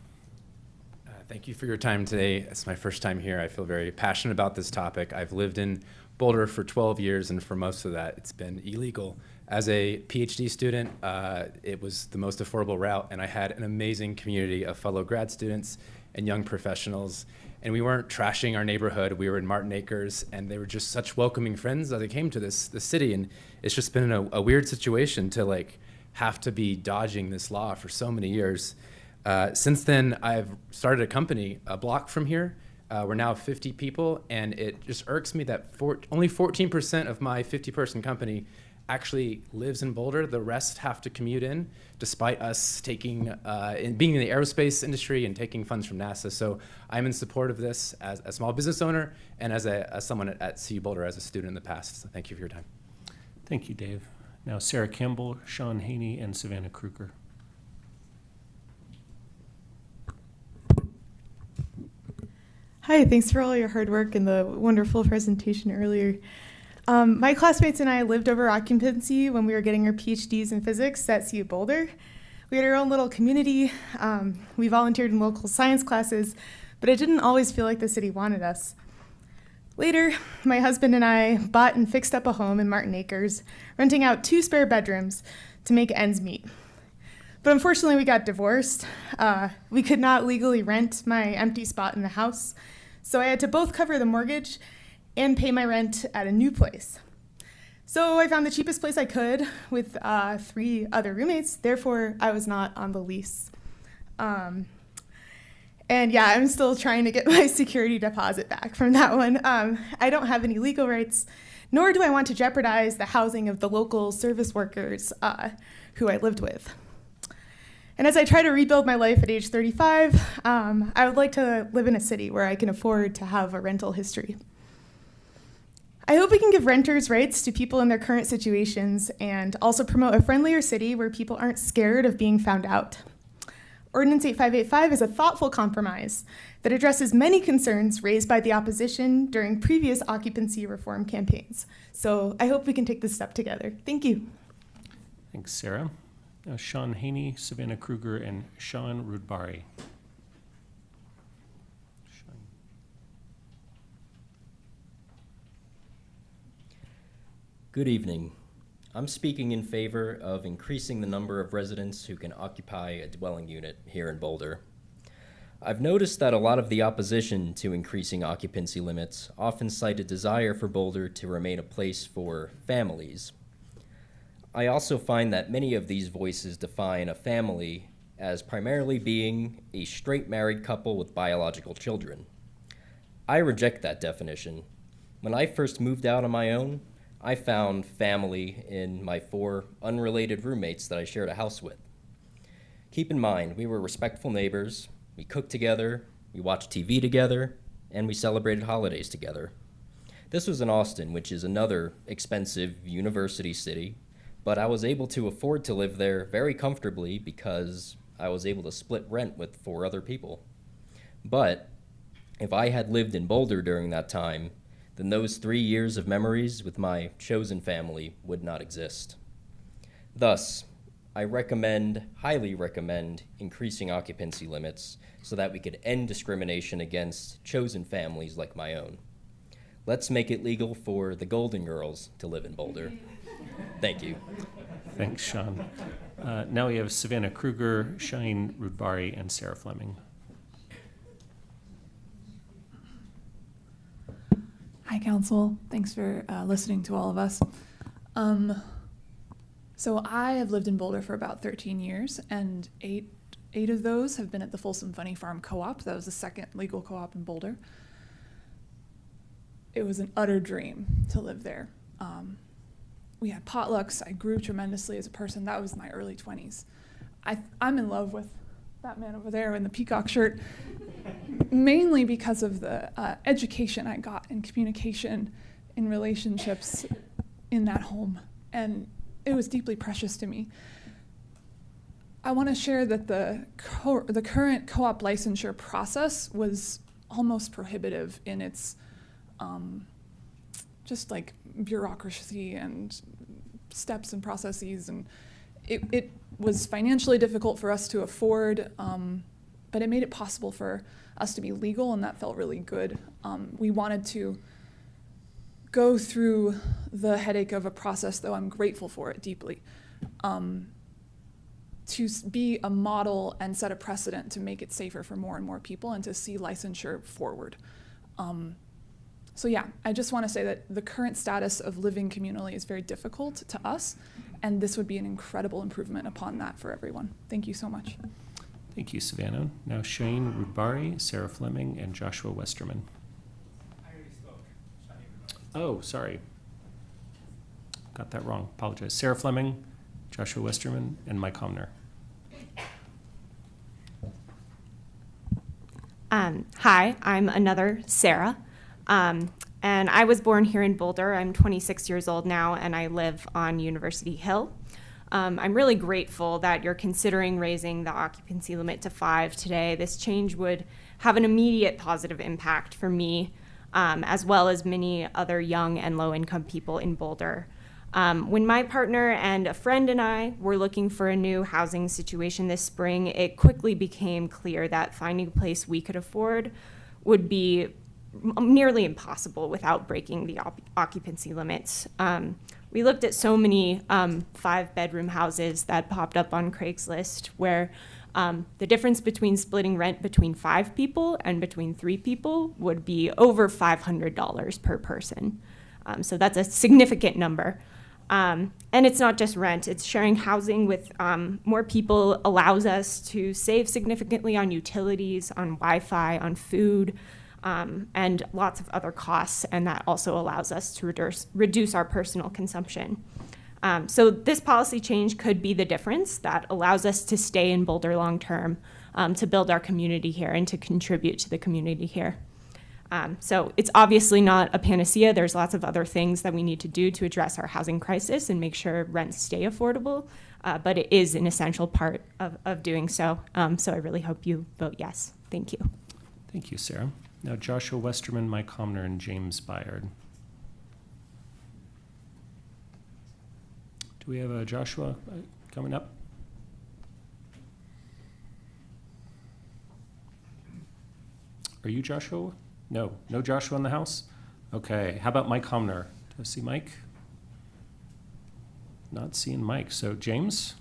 Thank you for your time today. It's my first time here. I feel very passionate about this topic. I've lived in Boulder for 12 years, and for most of that, it's been illegal. As a PhD student, it was the most affordable route, and I had an amazing community of fellow grad students and young professionals. And we weren't trashing our neighborhood. We were in Martin Acres, and they were just such welcoming friends as they came to this city. And it's just been a weird situation to have to be dodging this law for so many years. Since then, I've started a company a block from here. We're now 50 people, and it just irks me that only 14% of my 50-person company actually lives in Boulder. The rest have to commute in, despite us being in the aerospace industry and taking funds from NASA. So I'm in support of this as a small business owner and as someone at CU Boulder as a student in the past. So thank you for your time. Thank you, Dave. Now Sarah Campbell, Sean Haney, and Savannah Kruger. Hi, thanks for all your hard work and the wonderful presentation earlier. My classmates and I lived over occupancy when we were getting our PhDs in physics at CU Boulder. We had our own little community. We volunteered in local science classes, but it didn't always feel like the city wanted us. Later, my husband and I bought and fixed up a home in Martin Acres, renting out 2 spare bedrooms to make ends meet. But unfortunately, we got divorced. We could not legally rent my empty spot in the house, so I had to both cover the mortgage and pay my rent at a new place. So I found the cheapest place I could with 3 other roommates, therefore I was not on the lease. And yeah, I'm still trying to get my security deposit back from that one. I don't have any legal rights, nor do I want to jeopardize the housing of the local service workers who I lived with. And as I try to rebuild my life at age 35, I would like to live in a city where I can afford to have a rental history. I hope we can give renters rights to people in their current situations and also promote a friendlier city where people aren't scared of being found out. Ordinance 8585 is a thoughtful compromise that addresses many concerns raised by the opposition during previous occupancy reform campaigns. So I hope we can take this step together. Thank you. Thanks, Sarah. Now Sean Haney, Savannah Kruger, and Sean Rudbari. Good evening. I'm speaking in favor of increasing the number of residents who can occupy a dwelling unit here in Boulder. I've noticed that a lot of the opposition to increasing occupancy limits often cite a desire for Boulder to remain a place for families. I also find that many of these voices define a family as primarily being a straight married couple with biological children. I reject that definition. When I first moved out on my own, I found family in my 4 unrelated roommates that I shared a house with. Keep in mind, we were respectful neighbors, we cooked together, we watched TV together, and we celebrated holidays together. This was in Austin, which is another expensive university city, but I was able to afford to live there very comfortably because I was able to split rent with 4 other people. But if I had lived in Boulder during that time, then those 3 years of memories with my chosen family would not exist. Thus, I highly recommend increasing occupancy limits so that we could end discrimination against chosen families like my own. Let's make it legal for the Golden Girls to live in Boulder. Thank you. Thanks, Sean. Now we have Savannah Kruger, Shaheen Rudbari, and Sarah Fleming. Hi, Council. Thanks for listening to all of us. So I have lived in Boulder for about 13 years, and eight of those have been at the Folsom Funny Farm Co-op. That was the second legal co-op in Boulder. It was an utter dream to live there. We had potlucks. I grew tremendously as a person. That was my early 20s. I'm in love with that man over there in the peacock shirt, mainly because of the education I got in communication, in relationships in that home. And it was deeply precious to me. I want to share that the current co-op licensure process was almost prohibitive in its just like bureaucracy and steps and processes, and it was financially difficult for us to afford, but it made it possible for us to be legal, and that felt really good. We wanted to go through the headache of a process, though I'm grateful for it deeply, to be a model and set a precedent to make it safer for more and more people and to see licensure forward. So yeah, I just want to say that the current status of living communally is very difficult to us, and this would be an incredible improvement upon that for everyone. Thank you so much. Thank you, Savannah. Now Shaheen Rudbari, Sarah Fleming, and Joshua Westerman. I already spoke. Oh, sorry. Got that wrong. Apologize. Sarah Fleming, Joshua Westerman, and Mike Homner. Hi, I'm another Sarah. And I was born here in Boulder. I'm 26 years old now, and I live on University Hill. I'm really grateful that you're considering raising the occupancy limit to 5 today. This change would have an immediate positive impact for me, as well as many other young and low-income people in Boulder. When my partner and a friend and I were looking for a new housing situation this spring, it quickly became clear that finding a place we could afford would be nearly impossible without breaking the occupancy limits. We looked at so many 5-bedroom houses that popped up on Craigslist where the difference between splitting rent between 5 people and between 3 people would be over $500 per person. So that's a significant number. And it's not just rent, it's sharing housing with more people allows us to save significantly on utilities, on Wi-Fi, on food, and lots of other costs, and that also allows us to reduce our personal consumption. So this policy change could be the difference that allows us to stay in Boulder long term, to build our community here and to contribute to the community here. So it's obviously not a panacea. There's lots of other things that we need to do to address our housing crisis and make sure rents stay affordable, but it is an essential part of doing so. So I really hope you vote yes. Thank you. Thank you, Sarah. Now Joshua Westerman, Mike Homner, and James Byard. Do we have a Joshua coming up? Are you Joshua? No. No Joshua in the house? Okay. How about Mike Homner? Do I see Mike? Not seeing Mike. So James?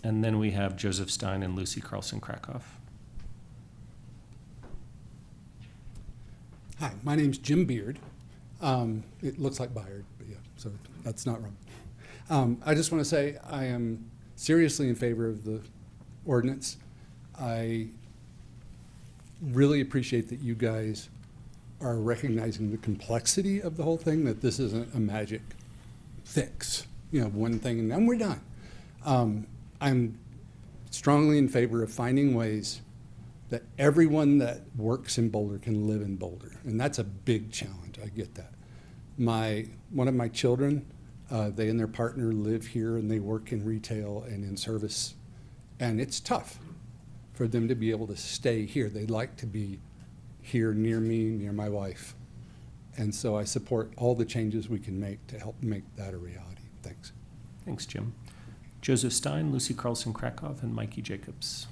And then we have Joseph Stein and Lucy Carlson-Krakoff. Hi, my name's Jim Beard. It looks like Byard, but yeah, so that's not wrong. I just want to say I am seriously in favor of the ordinance. I really appreciate that you guys are recognizing the complexity of the whole thing, that this isn't a magic fix, you know, one thing and then we're done. I'm strongly in favor of finding ways that everyone that works in Boulder can live in Boulder, and that's a big challenge, I get that. One of my children, they and their partner live here and they work in retail and in service, and it's tough for them to be able to stay here. They'd like to be here near me, near my wife, and so I support all the changes we can make to help make that a reality. Thanks. Thanks, Jim. Joseph Stein, Lucy Carlson-Krakoff, and Mikey Jacobs.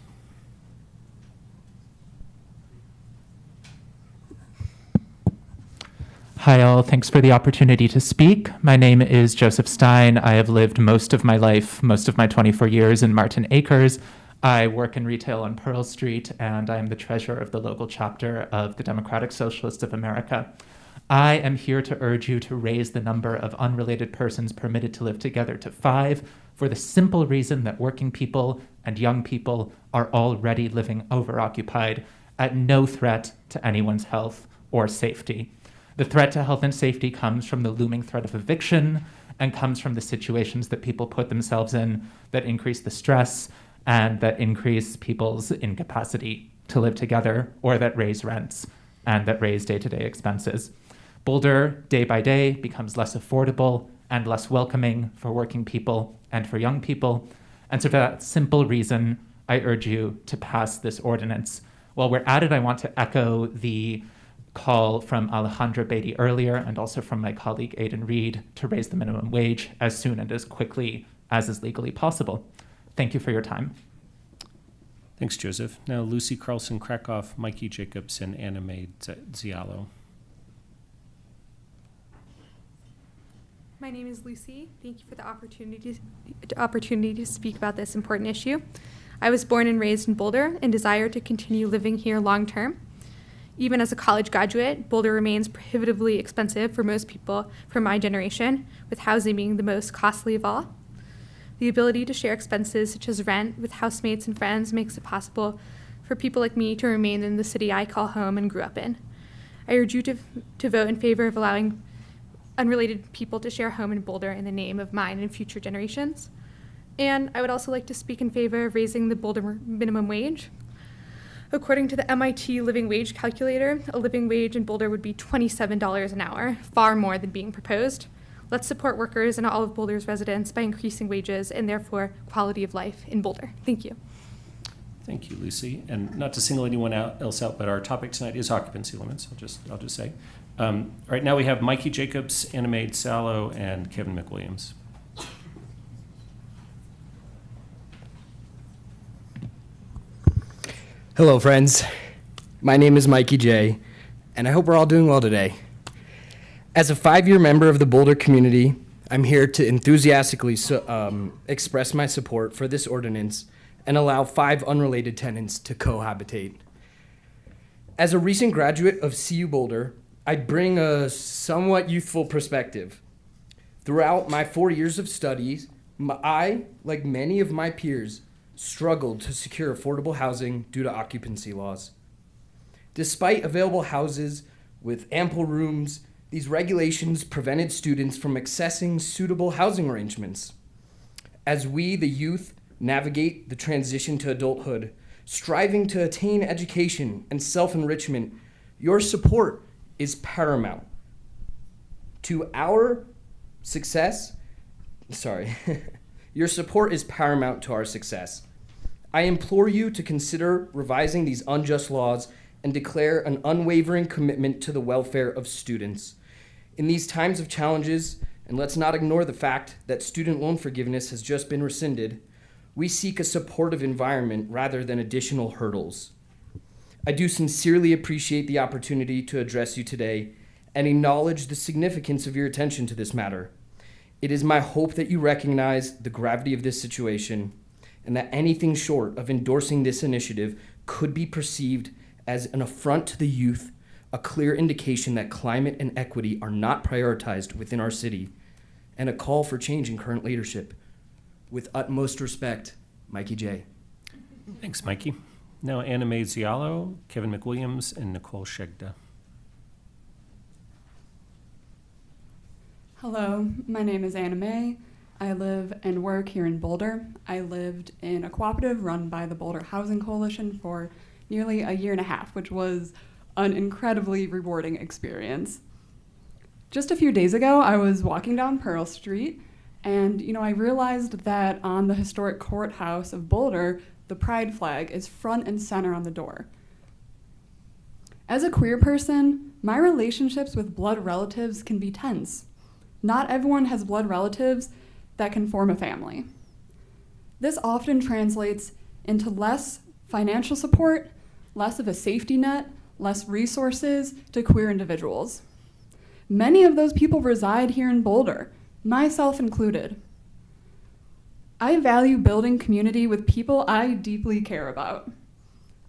Hi all, thanks for the opportunity to speak. My name is Joseph Stein. I have lived most of my life, most of my 24 years in Martin Acres. I work in retail on Pearl Street, and I am the treasurer of the local chapter of the Democratic Socialists of America. I am here to urge you to raise the number of unrelated persons permitted to live together to 5 for the simple reason that working people and young people are already living overoccupied at no threat to anyone's health or safety. The threat to health and safety comes from the looming threat of eviction and comes from the situations that people put themselves in that increase the stress and that increase people's incapacity to live together, or that raise rents and that raise day-to-day expenses. Boulder, day by day, becomes less affordable and less welcoming for working people and for young people. And so for that simple reason, I urge you to pass this ordinance. While we're at it, I want to echo the call from Alejandra Beatty earlier and also from my colleague Aidan Reed to raise the minimum wage as soon and as quickly as is legally possible. Thank you for your time. Thanks, Joseph. Now, Lucy Carlson-Krakoff, Mikey Jacobs, and Anna Mae Zialo. My name is Lucy. Thank you for the opportunity to speak about this important issue. I was born and raised in Boulder and desire to continue living here long term. Even as a college graduate, Boulder remains prohibitively expensive for most people from my generation, with housing being the most costly of all. The ability to share expenses such as rent with housemates and friends makes it possible for people like me to remain in the city I call home and grew up in. I urge you to vote in favor of allowing unrelated people to share a home in Boulder in the name of mine and future generations. And I would also like to speak in favor of raising the Boulder minimum wage. According to the MIT Living Wage Calculator, a living wage in Boulder would be $27 an hour, far more than being proposed. Let's support workers and all of Boulder's residents by increasing wages and therefore quality of life in Boulder. Thank you. Thank you, Lucy. And not to single anyone else out, but our topic tonight is occupancy limits, I'll just say. All right, now we have Mikey Jacobs, Anna Mae Zialo, and Kevin McWilliams. Hello, friends. My name is Mikey J, and I hope we're all doing well today. As a 5-year member of the Boulder community, I'm here to enthusiastically express my support for this ordinance and allow 5 unrelated tenants to cohabitate. As a recent graduate of CU Boulder, I bring a somewhat youthful perspective. Throughout my 4 years of studies, I, like many of my peers, struggled to secure affordable housing due to occupancy laws. Despite available houses with ample rooms, these regulations prevented students from accessing suitable housing arrangements. As we, the youth, navigate the transition to adulthood, striving to attain education and self-enrichment, your support is paramount to our success. Your support is paramount to our success. I implore you to consider revising these unjust laws and declare an unwavering commitment to the welfare of students. In these times of challenges, and let's not ignore the fact that student loan forgiveness has just been rescinded, we seek a supportive environment rather than additional hurdles. I do sincerely appreciate the opportunity to address you today and acknowledge the significance of your attention to this matter. It is my hope that you recognize the gravity of this situation and that anything short of endorsing this initiative could be perceived as an affront to the youth, a clear indication that climate and equity are not prioritized within our city, and a call for change in current leadership. With utmost respect, Mikey J. Thanks, Mikey. Now Anna Mae Zialo, Kevin McWilliams, and Nicole Shegda. Hello, my name is Anna Mae. I live and work here in Boulder. I lived in a cooperative run by the Boulder Housing Coalition for nearly a year and a half, which was an incredibly rewarding experience. Just a few days ago, I was walking down Pearl Street, and I realized that on the historic courthouse of Boulder, the pride flag is front and center on the door. As a queer person, my relationships with blood relatives can be tense. Not everyone has blood relatives that can form a family. This often translates into less financial support, less of a safety net, less resources to queer individuals. Many of those people reside here in Boulder, myself included. I value building community with people I deeply care about.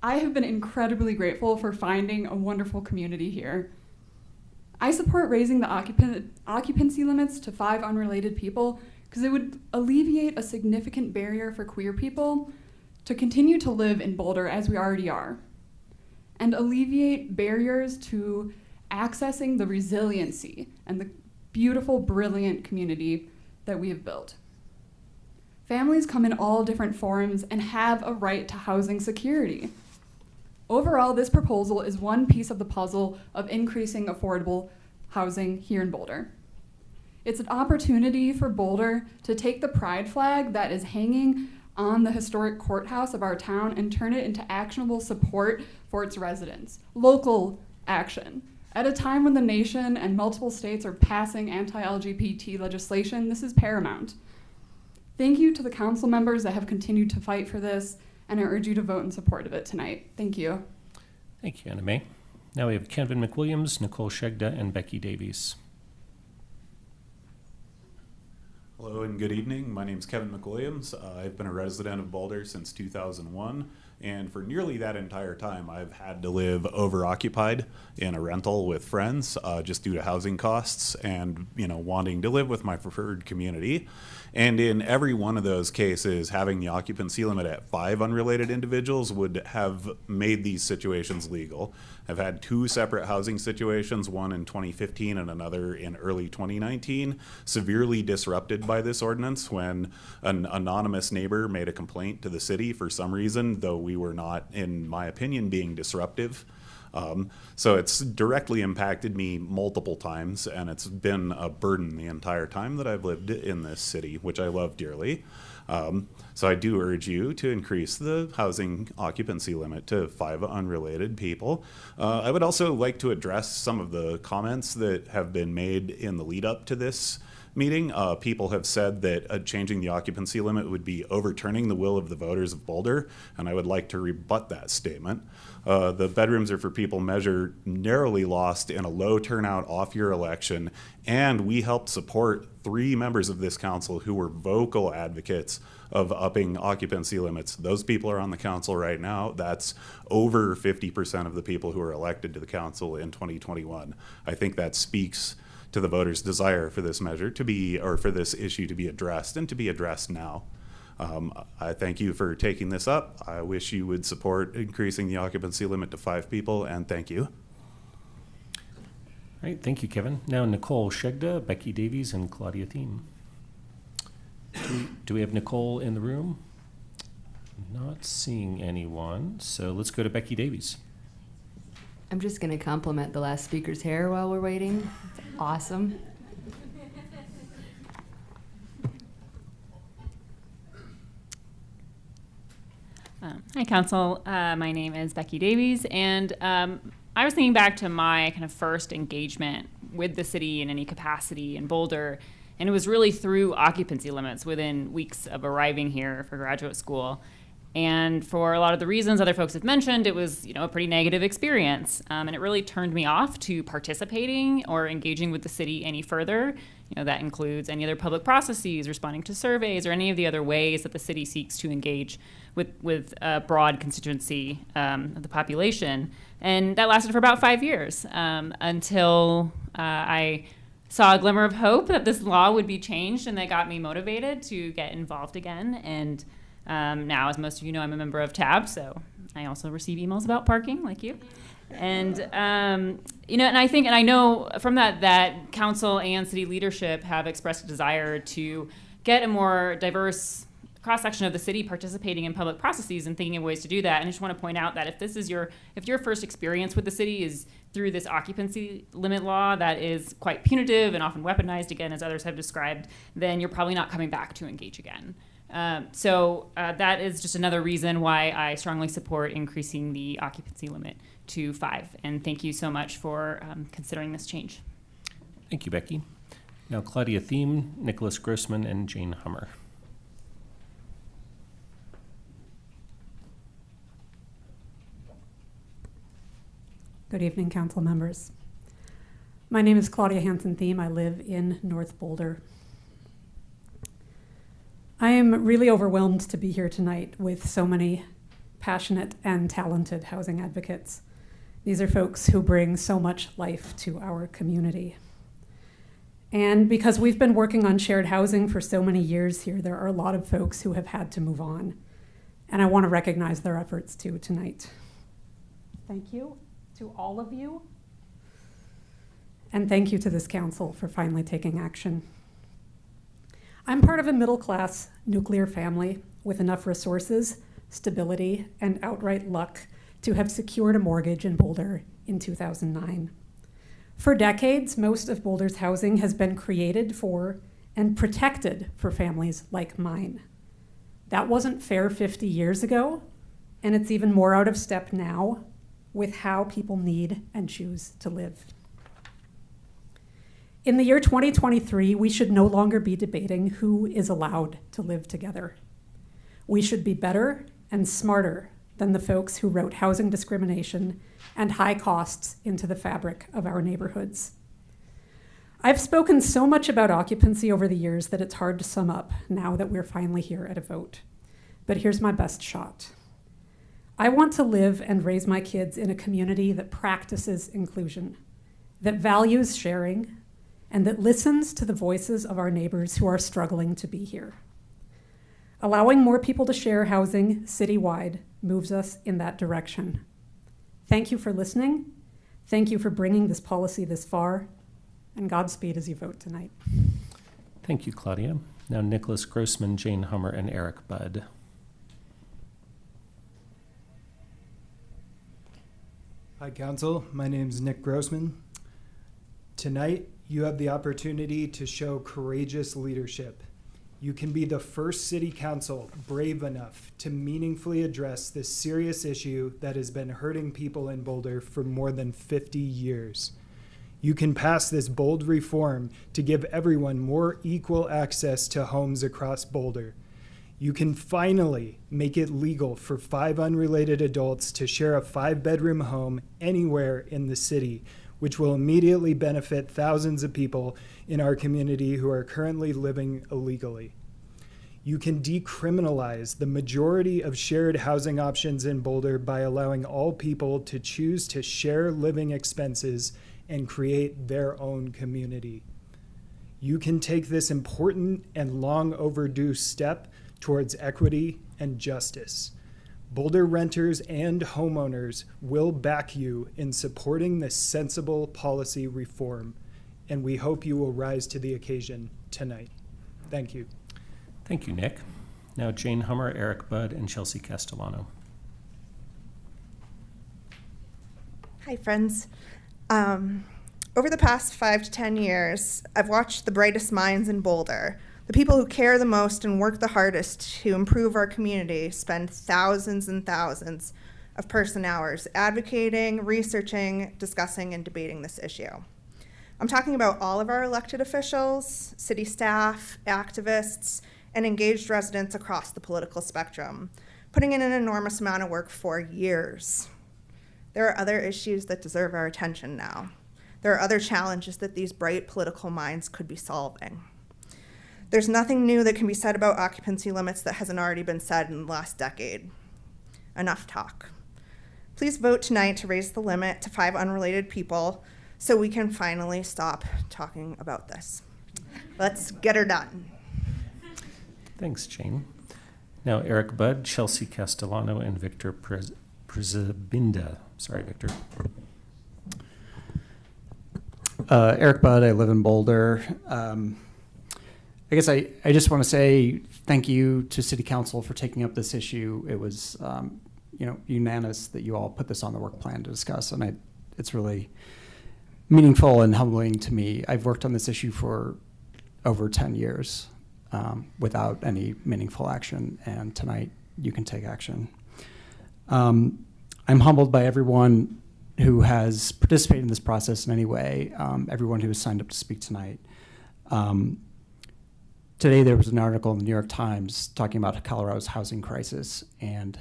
I have been incredibly grateful for finding a wonderful community here. I support raising the occupancy limits to 5 unrelated people because it would alleviate a significant barrier for queer people to continue to live in Boulder as we already are, and alleviate barriers to accessing the resiliency and the beautiful, brilliant community that we have built. Families come in all different forms and have a right to housing security. Overall, this proposal is one piece of the puzzle of increasing affordable housing here in Boulder. It's an opportunity for Boulder to take the pride flag that is hanging on the historic courthouse of our town and turn it into actionable support for its residents. Local action. At a time when the nation and multiple states are passing anti-LGBT legislation, this is paramount. Thank you to the council members that have continued to fight for this, and I urge you to vote in support of it tonight. Thank you. Thank you, Anna Mae. Now we have Kevin McWilliams, Nicole Shegda, and Becky Davies. Hello and good evening. My name is Kevin McWilliams. I've been a resident of Boulder since 2001, and for nearly that entire time, I've had to live overoccupied in a rental with friends just due to housing costs and, wanting to live with my preferred community. And in every one of those cases, having the occupancy limit at 5 unrelated individuals would have made these situations legal. I've had 2 separate housing situations, one in 2015 and another in early 2019, severely disrupted by this ordinance when an anonymous neighbor made a complaint to the city for some reason, though we were not, in my opinion, being disruptive. So it's directly impacted me multiple times, and it's been a burden the entire time that I've lived in this city, which I love dearly. So I do urge you to increase the housing occupancy limit to 5 unrelated people. I would also like to address some of the comments that have been made in the lead up to this meeting. People have said that changing the occupancy limit would be overturning the will of the voters of Boulder, and I would like to rebut that statement. The bedrooms are for people measure narrowly lost in a low turnout off-year election, and we helped support 3 members of this council who were vocal advocates of upping occupancy limits. Those people are on the council right now. That's over 50% of the people who were elected to the council in 2021. I think that speaks to the voters' desire for this measure to be, or for this issue to be addressed, and to be addressed now. I thank you for taking this up. I wish you would support increasing the occupancy limit to 5 people, and thank you. All right, thank you, Kevin. Now Nicole Shegda, Becky Davies, and Claudia Thiem. Do we have Nicole in the room? Not seeing anyone, so let's go to Becky Davies. I'm just going to compliment the last speaker's hair while we're waiting. It's awesome. Hi, Council. My name is Becky Davies, and I was thinking back to my kind of first engagement with the city in any capacity in Boulder, and it was really through occupancy limits within weeks of arriving here for graduate school. And for a lot of the reasons other folks have mentioned, it was, a pretty negative experience. And it really turned me off to participating or engaging with the city any further. That includes any other public processes, responding to surveys, or any of the other ways that the city seeks to engage with a broad constituency of the population. And that lasted for about 5 years until I saw a glimmer of hope that this law would be changed, and that got me motivated to get involved again. And now, as most of you know, I'm a member of TAB, so I also receive emails about parking, like you. And, and I know from that council and city leadership have expressed a desire to get a more diverse cross-section of the city participating in public processes and thinking of ways to do that. And I just want to point out that if your first experience with the city is through this occupancy limit law that is quite punitive and often weaponized, again, as others have described, then you're probably not coming back to engage again. So that is just another reason why I strongly support increasing the occupancy limit to 5. And thank you so much for considering this change. Thank you, Becky. Now Claudia Thiem, Nicholas Grossman, and Jane Hummer. Good evening, council members. My name is Claudia Hansen-Thiem. I live in North Boulder. I am really overwhelmed to be here tonight with so many passionate and talented housing advocates. These are folks who bring so much life to our community. And because we've been working on shared housing for so many years here, there are a lot of folks who have had to move on. And I want to recognize their efforts too tonight. Thank you to all of you. And thank you to this council for finally taking action. I'm part of a middle-class nuclear family with enough resources, stability, and outright luck to have secured a mortgage in Boulder in 2009. For decades, most of Boulder's housing has been created for and protected for families like mine. That wasn't fair 50 years ago, and it's even more out of step now with how people need and choose to live. In the year 2023, we should no longer be debating who is allowed to live together. We should be better and smarter than the folks who wrote housing discrimination and high costs into the fabric of our neighborhoods. I've spoken so much about occupancy over the years that it's hard to sum up now that we're finally here at a vote. But here's my best shot. I want to live and raise my kids in a community that practices inclusion, that values sharing, and that listens to the voices of our neighbors who are struggling to be here. Allowing more people to share housing citywide moves us in that direction. Thank you for listening. Thank you for bringing this policy this far, and Godspeed as you vote tonight. Thank you, Claudia. Now Nicholas Grossman, Jane Hummer, and Eric Budd. Hi, Council. My name is Nick Grossman. Tonight, you have the opportunity to show courageous leadership. You can be the first city council brave enough to meaningfully address this serious issue that has been hurting people in Boulder for more than 50 years. You can pass this bold reform to give everyone more equal access to homes across Boulder. You can finally make it legal for 5 unrelated adults to share a 5-bedroom home anywhere in the city, which will immediately benefit thousands of people in our community who are currently living illegally. You can decriminalize the majority of shared housing options in Boulder by allowing all people to choose to share living expenses and create their own community. You can take this important and long overdue step towards equity and justice. Boulder renters and homeowners will back you in supporting this sensible policy reform, and we hope you will rise to the occasion tonight. Thank you. Thank you, Nick. Now Jane Hummer, Eric Budd, and Chelsea Castellano. Hi, friends. Over the past 5 to 10 years, I've watched the brightest minds in Boulder, the people who care the most and work the hardest to improve our community, spend thousands and thousands of person hours advocating, researching, discussing, and debating this issue. I'm talking about all of our elected officials, city staff, activists, and engaged residents across the political spectrum, putting in an enormous amount of work for years. There are other issues that deserve our attention now. There are other challenges that these bright political minds could be solving. There's nothing new that can be said about occupancy limits that hasn't already been said in the last decade. Enough talk. Please vote tonight to raise the limit to 5 unrelated people so we can finally stop talking about this. Let's get her done. Thanks, Jane. Now Eric Budd, Chelsea Castellano, and Victor Prezabinda. Sorry, Victor. Eric Budd, I live in Boulder. I guess I just want to say thank you to City Council for taking up this issue. It was unanimous that you all put this on the work plan to discuss, and it's really meaningful and humbling to me. I've worked on this issue for over 10 years without any meaningful action, and tonight you can take action. I'm humbled by everyone who has participated in this process in any way, everyone who has signed up to speak tonight. Today there was an article in the New York Times talking about Colorado's housing crisis, and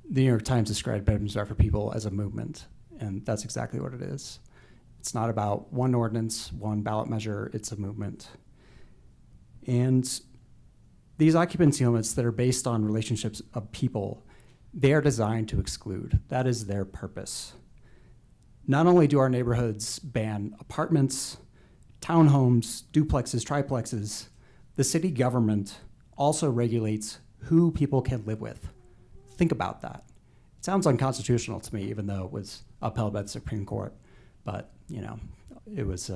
the New York Times described Bedrooms Are for People as a movement, and that's exactly what it is. It's not about one ordinance, one ballot measure, it's a movement. And these occupancy limits that are based on relationships of people, they are designed to exclude. That is their purpose. Not only do our neighborhoods ban apartments, townhomes, duplexes, triplexes, the city government also regulates who people can live with. Think about that. It sounds unconstitutional to me, even though it was upheld by the Supreme Court. But, you know, it was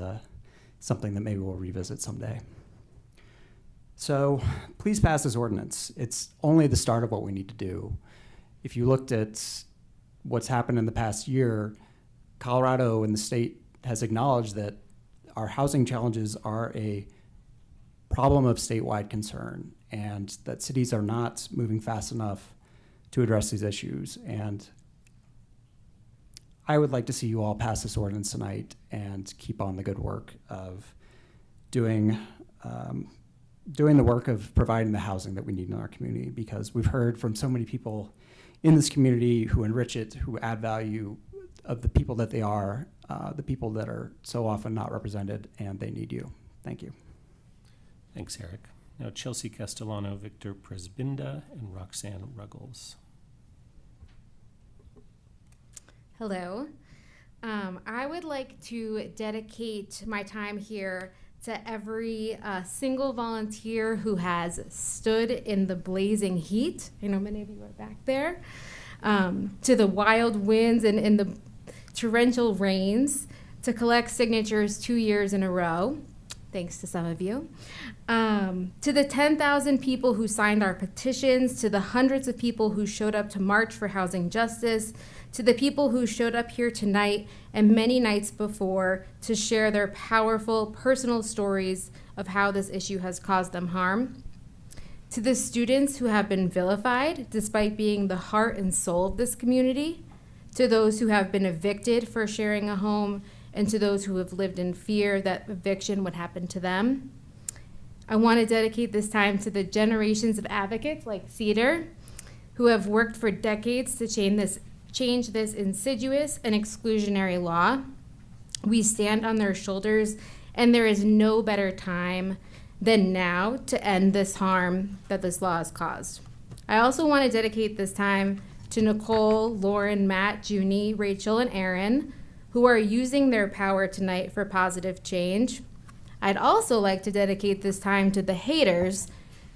something that maybe we'll revisit someday. So please pass this ordinance. It's only the start of what we need to do. If you looked at what's happened in the past year, Colorado and the state has acknowledged that our housing challenges are a problem of statewide concern and that cities are not moving fast enough to address these issues. And I would like to see you all pass this ordinance tonight and keep on the good work of doing the work of providing the housing that we need in our community, because we've heard from so many people in this community who enrich it, who add value of the people that they are, the people that are so often not represented, and they need you. Thank you. Thanks, Eric. Now Chelsea Castellano, Victor Presbinda, and Roxanne Ruggles. Hello. I would like to dedicate my time here to every single volunteer who has stood in the blazing heat. I know many of you are back there. To the wild winds and in the torrential rains, to collect signatures 2 years in a row, thanks to some of you. To the 10,000 people who signed our petitions, to the hundreds of people who showed up to march for housing justice, to the people who showed up here tonight and many nights before to share their powerful personal stories of how this issue has caused them harm. To the students who have been vilified despite being the heart and soul of this community, to those who have been evicted for sharing a home, and to those who have lived in fear that eviction would happen to them. I want to dedicate this time to the generations of advocates like Cedar, who have worked for decades to change this insidious and exclusionary law. We stand on their shoulders, and there is no better time than now to end this harm that this law has caused. I also want to dedicate this time to Nicole, Lauren, Matt, Junie, Rachel, and Aaron, who are using their power tonight for positive change. I'd also like to dedicate this time to the haters,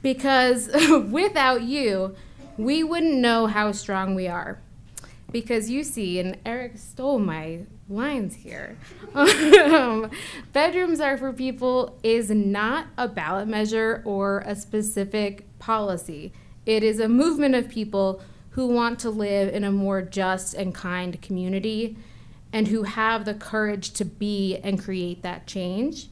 because without you, we wouldn't know how strong we are. Because you see, and Eric stole my lines here, bedrooms are for people is not a ballot measure or a specific policy. It is a movement of people who want to live in a more just and kind community and who have the courage to be and create that change.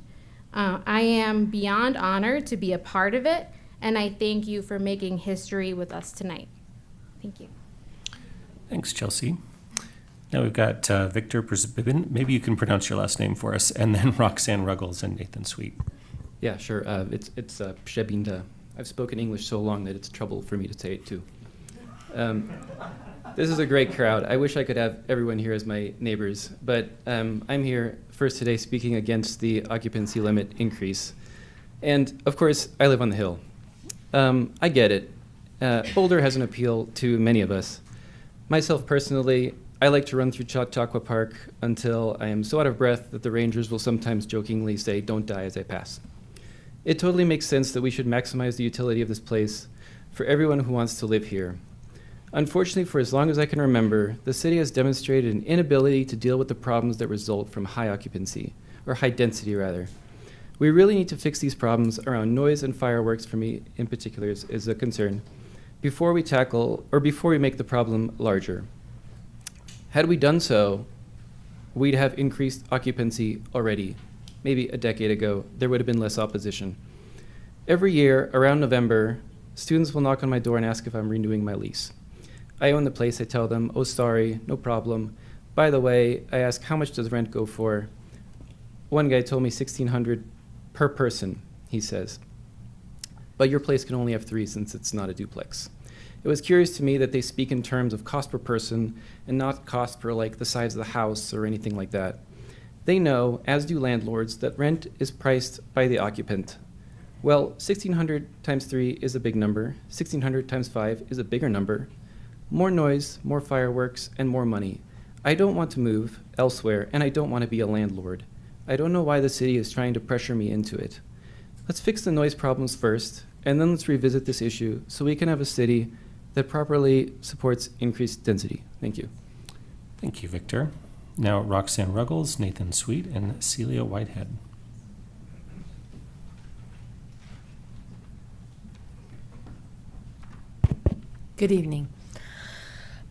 I am beyond honored to be a part of it, and I thank you for making history with us tonight. Thank you. Thanks, Chelsea. Now we've got Victor Przybin. Maybe you can pronounce your last name for us, and then Roxanne Ruggles and Nathan Sweet. Yeah, sure. It's Przybinda. I've spoken English so long that it's trouble for me to say it too. This is a great crowd. I wish I could have everyone here as my neighbors, but I'm here first today speaking against the occupancy limit increase. And of course, I live on the hill. I get it. Boulder has an appeal to many of us. Myself personally, I like to run through Chautauqua Park until I am so out of breath that the rangers will sometimes jokingly say, "Don't die," as I pass. It totally makes sense that we should maximize the utility of this place for everyone who wants to live here. Unfortunately, for as long as I can remember, the city has demonstrated an inability to deal with the problems that result from high occupancy, or high density rather. We really need to fix these problems around noise and fireworks, for me in particular is a concern, before we make the problem larger. Had we done so, we'd have increased occupancy already. Maybe a decade ago, there would have been less opposition. Every year, around November, students will knock on my door and ask if I'm renewing my lease. I own the place. I tell them, "Oh, sorry, no problem. By the way," I ask, "how much does rent go for?" One guy told me $1,600 per person, he says. But your place can only have 3 since it's not a duplex. It was curious to me that they speak in terms of cost per person and not cost per like the size of the house or anything like that. They know, as do landlords, that rent is priced by the occupant. Well, 1,600 times 3 is a big number. 1,600 times 5 is a bigger number. More noise, more fireworks, and more money. I don't want to move elsewhere, and I don't want to be a landlord. I don't know why the city is trying to pressure me into it. Let's fix the noise problems first, and then let's revisit this issue so we can have a city that properly supports increased density. Thank you. Thank you, Victor. Now, Roxanne Ruggles, Nathan Sweet, and Celia Whitehead. Good evening.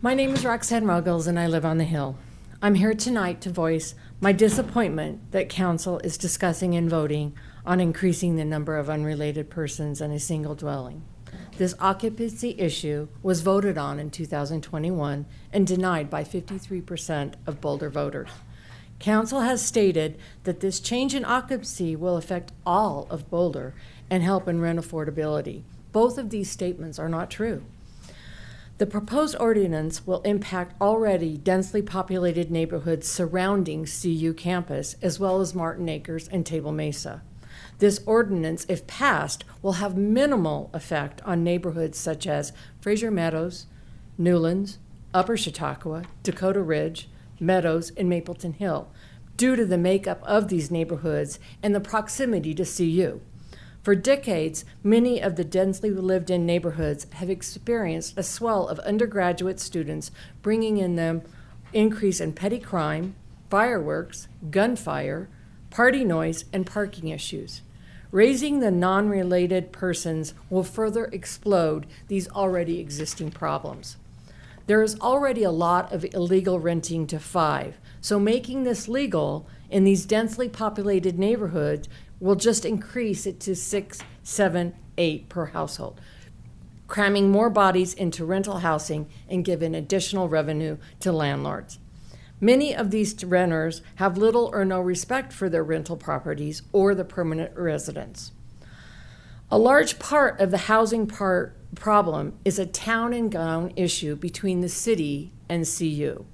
My name is Roxanne Ruggles, and I live on the Hill. I'm here tonight to voice my disappointment that Council is discussing and voting on increasing the number of unrelated persons in a single dwelling. This occupancy issue was voted on in 2021 and denied by 53% of Boulder voters. Council has stated that this change in occupancy will affect all of Boulder and help in rent affordability. Both of these statements are not true. The proposed ordinance will impact already densely populated neighborhoods surrounding CU campus, as well as Martin Acres and Table Mesa. This ordinance, if passed, will have minimal effect on neighborhoods such as Fraser Meadows, Newlands, Upper Chautauqua, Dakota Ridge, Meadows, and Mapleton Hill, due to the makeup of these neighborhoods and the proximity to CU. For decades, many of the densely lived-in neighborhoods have experienced a swell of undergraduate students, bringing in them increase in petty crime, fireworks, gunfire, party noise, and parking issues. Raising the non-related persons will further explode these already existing problems. There is already a lot of illegal renting to 5, so making this legal in these densely populated neighborhoods will just increase it to 6, 7, 8 per household, cramming more bodies into rental housing and giving additional revenue to landlords. Many of these renters have little or no respect for their rental properties or the permanent residents. A large part of the housing problem is a town and gown issue between the city and CU.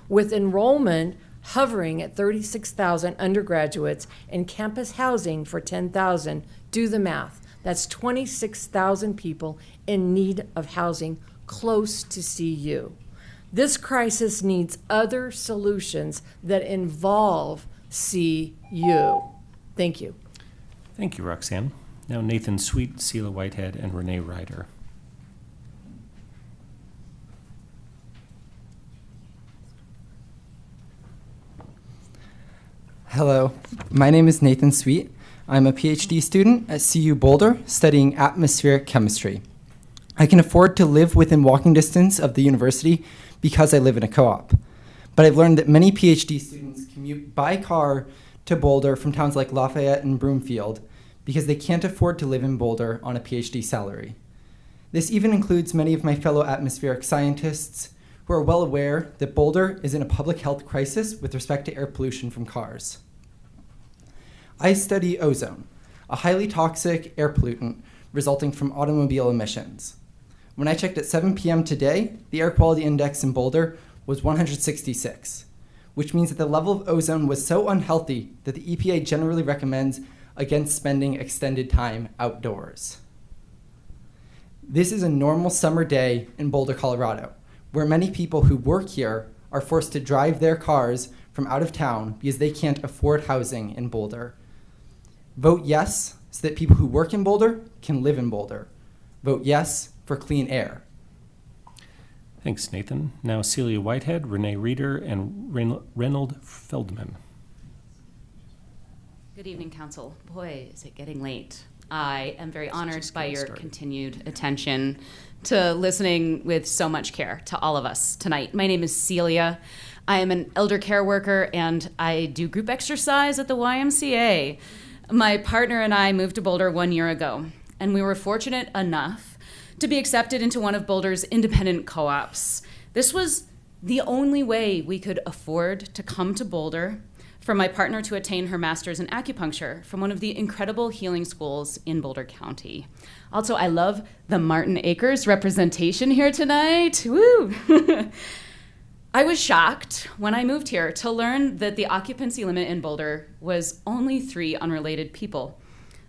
With enrollment hovering at 36,000 undergraduates and campus housing for 10,000, do the math. That's 26,000 people in need of housing close to CU. This crisis needs other solutions that involve CU. Thank you. Thank you, Roxanne. Now Nathan Sweet, Celia Whitehead, and Renee Ryder. Hello, my name is Nathan Sweet. I'm a PhD student at CU Boulder studying atmospheric chemistry. I can afford to live within walking distance of the university because I live in a co-op. But I've learned that many PhD students commute by car to Boulder from towns like Lafayette and Broomfield because they can't afford to live in Boulder on a PhD salary. This even includes many of my fellow atmospheric scientists who are well aware that Boulder is in a public health crisis with respect to air pollution from cars. I study ozone, a highly toxic air pollutant resulting from automobile emissions. When I checked at 7 p.m. today, the air quality index in Boulder was 166, which means that the level of ozone was so unhealthy that the EPA generally recommends against spending extended time outdoors. This is a normal summer day in Boulder, Colorado, where many people who work here are forced to drive their cars from out of town because they can't afford housing in Boulder. Vote yes so that people who work in Boulder can live in Boulder. Vote yes for clean air. Thanks, Nathan. Now Celia Whitehead, Renee Reeder, and Reynold Feldman. Good evening, Council. Boy, is it getting late. I am very honored by your continued attention to listening with so much care to all of us tonight. My name is Celia. I am an elder care worker, and I do group exercise at the YMCA. My partner and I moved to Boulder 1 year ago, and we were fortunate enough to be accepted into one of Boulder's independent co-ops. This was the only way we could afford to come to Boulder for my partner to attain her master's in acupuncture from one of the incredible healing schools in Boulder County. Also, I love the Martin Acres representation here tonight. Woo! I was shocked when I moved here to learn that the occupancy limit in Boulder was only 3 unrelated people.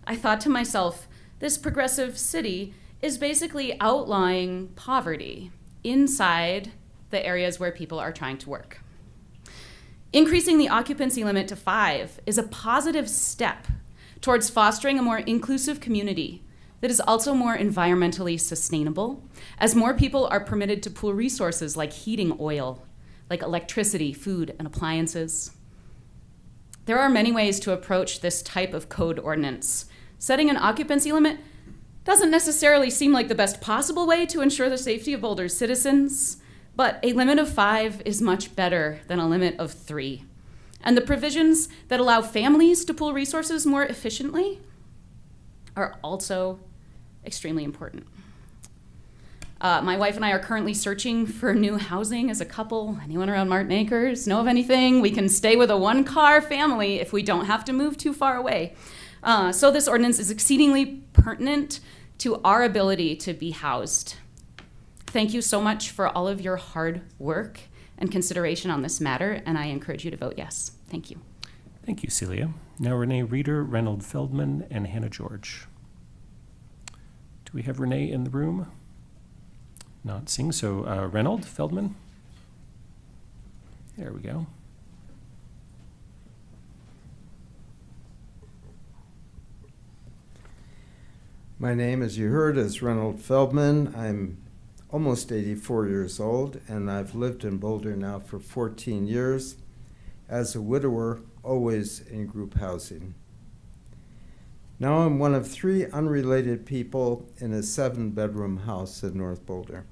I thought to myself, this progressive city is basically outlawing poverty inside the areas where people are trying to work. Increasing the occupancy limit to 5 is a positive step towards fostering a more inclusive community that is also more environmentally sustainable, as more people are permitted to pool resources like heating oil, like electricity, food, and appliances. There are many ways to approach this type of code ordinance. Setting an occupancy limit doesn't necessarily seem like the best possible way to ensure the safety of Boulder's citizens, but a limit of 5 is much better than a limit of 3. And the provisions that allow families to pool resources more efficiently are also extremely important. My wife and I are currently searching for new housing as a couple. Anyone around Martin Acres know of anything? We can stay with a 1-car family if we don't have to move too far away. So this ordinance is exceedingly pertinent to our ability to be housed. Thank you so much for all of your hard work and consideration on this matter, and I encourage you to vote yes. Thank you. Thank you, Celia. Now Renee Reeder, Reynold Feldman, and Hannah George. Do we have Renee in the room? Not seeing, so Reynold Feldman. There we go. My name, as you heard, is Reynold Feldman. I'm almost 84 years old, and I've lived in Boulder now for 14 years. As a widower, always in group housing. Now I'm one of 3 unrelated people in a 7-bedroom house in North Boulder.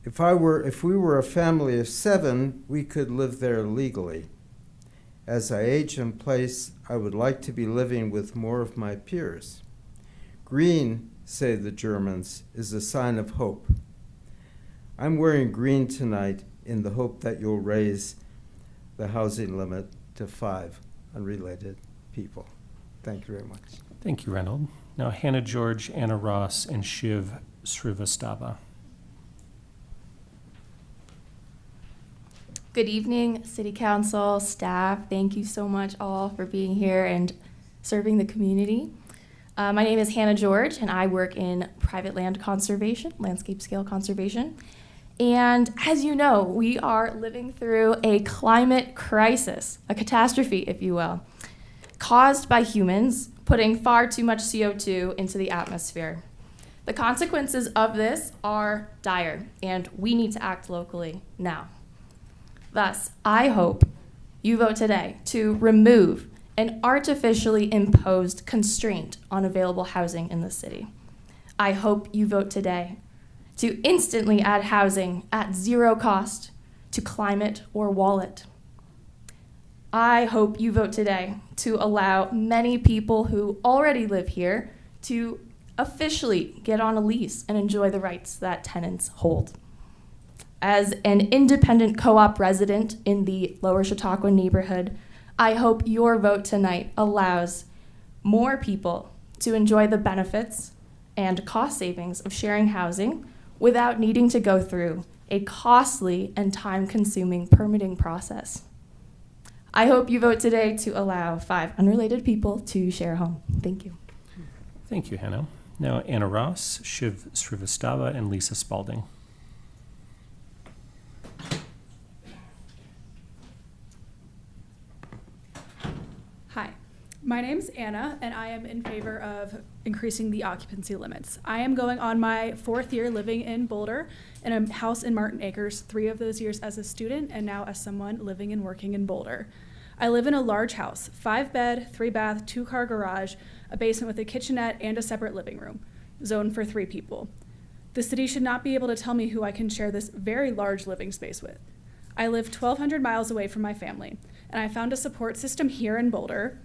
If we were a family of 7, we could live there legally. As I age in place, I would like to be living with more of my peers. Green, say the Germans, is a sign of hope. I'm wearing green tonight in the hope that you'll raise the housing limit to 5 unrelated people. Thank you very much. Thank you, Reynold. Now Hannah George, Anna Ross, and Shiv Srivastava. Good evening, City Council, staff. Thank you so much all for being here and serving the community. My name is Hannah George, and I work in private land conservation, landscape scale conservation. And as you know, we are living through a climate crisis, a catastrophe, if you will, caused by humans putting far too much CO2 into the atmosphere. The consequences of this are dire, and we need to act locally now. Thus, I hope you vote today to remove an artificially imposed constraint on available housing in the city. I hope you vote today to instantly add housing at 0 cost to Climate or Wallet. I hope you vote today to allow many people who already live here to officially get on a lease and enjoy the rights that tenants hold. As an independent co-op resident in the Lower Chautauqua neighborhood, I hope your vote tonight allows more people to enjoy the benefits and cost savings of sharing housing without needing to go through a costly and time-consuming permitting process. I hope you vote today to allow 5 unrelated people to share a home. Thank you. Thank you, Hannah. Now Anna Ross, Shiv Srivastava, and Lisa Spalding. Hi, my name's Anna, and I am in favor of increasing the occupancy limits. I am going on my 4th year living in Boulder in a house in Martin Acres, 3 of those years as a student and now as someone living and working in Boulder. I live in a large house, 5-bed, 3-bath, 2-car garage, a basement with a kitchenette and a separate living room, zoned for 3 people. The city should not be able to tell me who I can share this very large living space with. I live 1,200 miles away from my family, and I found a support system here in Boulder,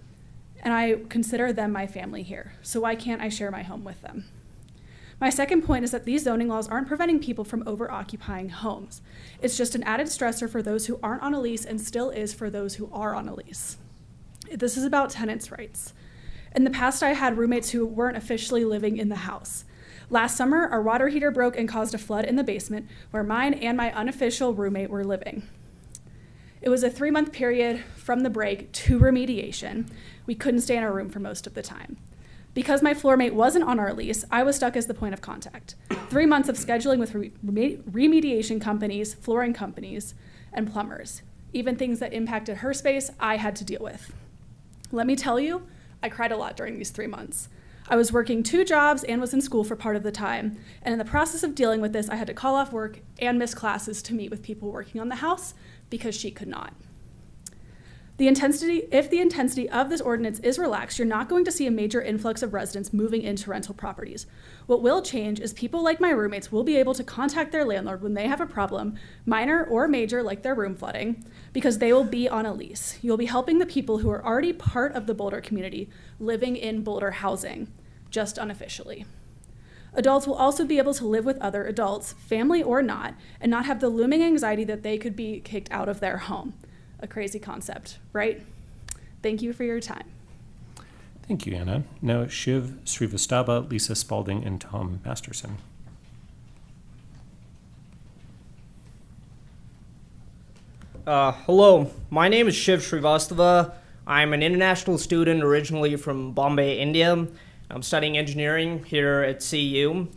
and I consider them my family here, so why can't I share my home with them? My second point is that these zoning laws aren't preventing people from over-occupying homes. It's just an added stressor for those who aren't on a lease and still is for those who are on a lease. This is about tenants' rights. In the past, I had roommates who weren't officially living in the house. Last summer, our water heater broke and caused a flood in the basement where mine and my unofficial roommate were living. It was a 3-month period from the break to remediation. We couldn't stay in our room for most of the time. Because my floor mate wasn't on our lease, I was stuck as the point of contact. 3 months of scheduling with remediation companies, flooring companies, and plumbers. Even things that impacted her space, I had to deal with. Let me tell you, I cried a lot during these 3 months. I was working 2 jobs and was in school for part of the time. And in the process of dealing with this, I had to call off work and miss classes to meet with people working on the house because she could not. If the intensity of this ordinance is relaxed, you're not going to see a major influx of residents moving into rental properties. What will change is people like my roommates will be able to contact their landlord when they have a problem, minor or major like their room flooding, because they will be on a lease. You'll be helping the people who are already part of the Boulder community living in Boulder housing, just unofficially. Adults will also be able to live with other adults, family or not, and not have the looming anxiety that they could be kicked out of their home. A crazy concept, right? Thank you for your time. Thank you, Anna. Now, Shiv Srivastava, Lisa Spalding, and Tom Masterson. Hello, my name is Shiv Srivastava. I'm an international student originally from Bombay, India. I'm studying engineering here at CU.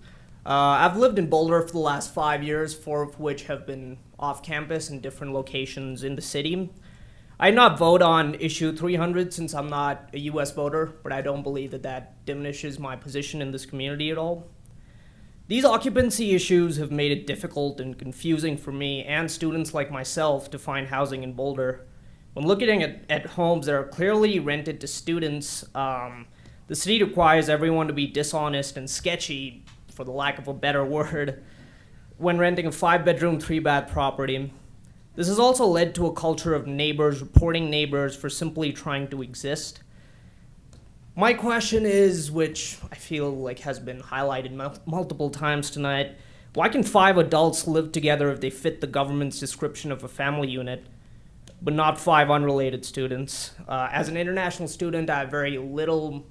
I've lived in Boulder for the last 5 years, 4 of which have been off campus in different locations in the city. I did not vote on issue 300 since I'm not a US voter, but I don't believe that that diminishes my position in this community at all. These occupancy issues have made it difficult and confusing for me and students like myself to find housing in Boulder. When looking at homes that are clearly rented to students, the city requires everyone to be dishonest and sketchy, for the lack of a better word, when renting a 5-bedroom, 3-bath property. This has also led to a culture of neighbors reporting neighbors for simply trying to exist. My question is, which I feel like has been highlighted multiple times tonight, why can 5 adults live together if they fit the government's description of a family unit, but not 5 unrelated students? As an international student, I have very little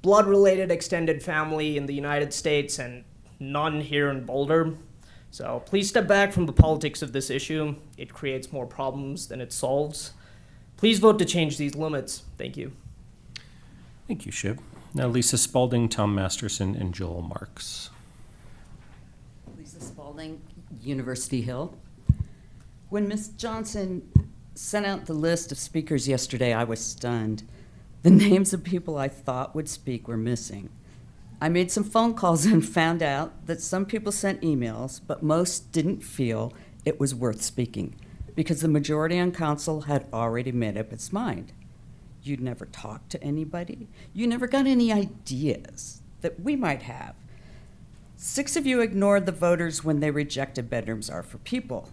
blood-related extended family in the United States and none here in Boulder. So please step back from the politics of this issue. It creates more problems than it solves. Please vote to change these limits. Thank you. Thank you, Shiv. Now, Lisa Spalding, Tom Masterson, and Joel Marks. Lisa Spalding, University Hill. When Ms. Johnson sent out the list of speakers yesterday, I was stunned. The names of people I thought would speak were missing. I made some phone calls and found out that some people sent emails, but most didn't feel it was worth speaking because the majority on council had already made up its mind. You'd never talked to anybody. You never got any ideas that we might have. 6 of you ignored the voters when they rejected bedrooms are for people.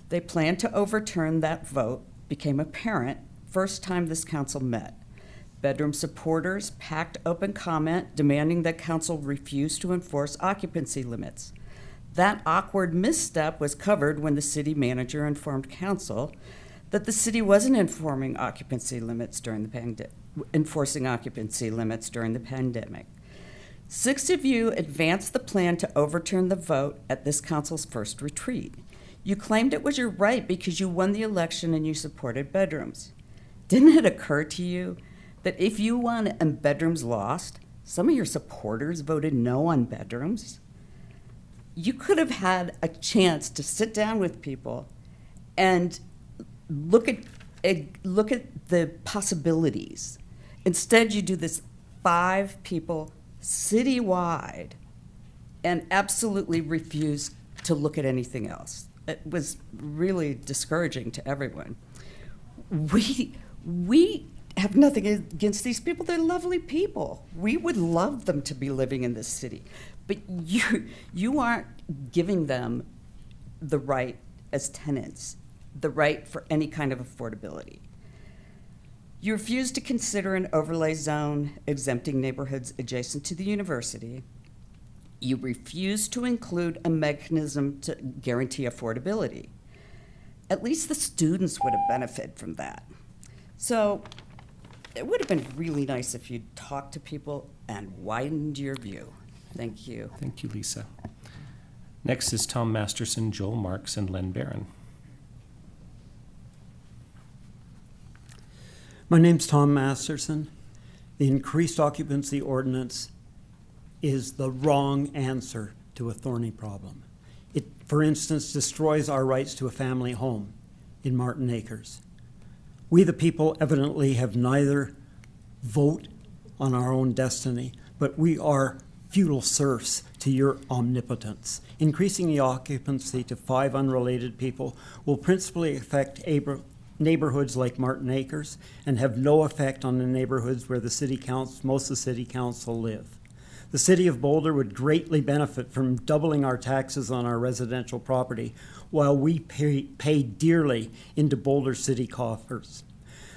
They planned to overturn that vote, became apparent first time this council met. Bedroom supporters packed open comment demanding that council refuse to enforce occupancy limits. That awkward misstep was covered when the city manager informed council that the city wasn't enforcing occupancy limits during the pandemic. 6 of you advanced the plan to overturn the vote at this council's first retreat. You claimed it was your right because you won the election and you supported bedrooms. Didn't it occur to you that if you won and bedrooms lost, some of your supporters voted no on bedrooms? You could have had a chance to sit down with people and look at the possibilities. Instead, you do this 5 people citywide and absolutely refuse to look at anything else. It was really discouraging to everyone. We have nothing against these people. They're lovely people. We would love them to be living in this city. But you aren't giving them the right as tenants, the right for any kind of affordability. You refuse to consider an overlay zone exempting neighborhoods adjacent to the university. You refuse to include a mechanism to guarantee affordability. At least the students would have benefited from that. So it would have been really nice if you'd talked to people and widened your view. Thank you. Thank you, Lisa. Next is Tom Masterson, Joel Marks, and Len Barron. My name's Tom Masterson. The increased occupancy ordinance is the wrong answer to a thorny problem. It, for instance, destroys our rights to a family home in Martin Acres. We, the people, evidently have neither vote on our own destiny, but we are feudal serfs to your omnipotence. Increasing the occupancy to 5 unrelated people will principally affect neighborhoods like Martin Acres and have no effect on the neighborhoods where most of the city council live. The city of Boulder would greatly benefit from doubling our taxes on our residential property while we pay dearly into Boulder city coffers.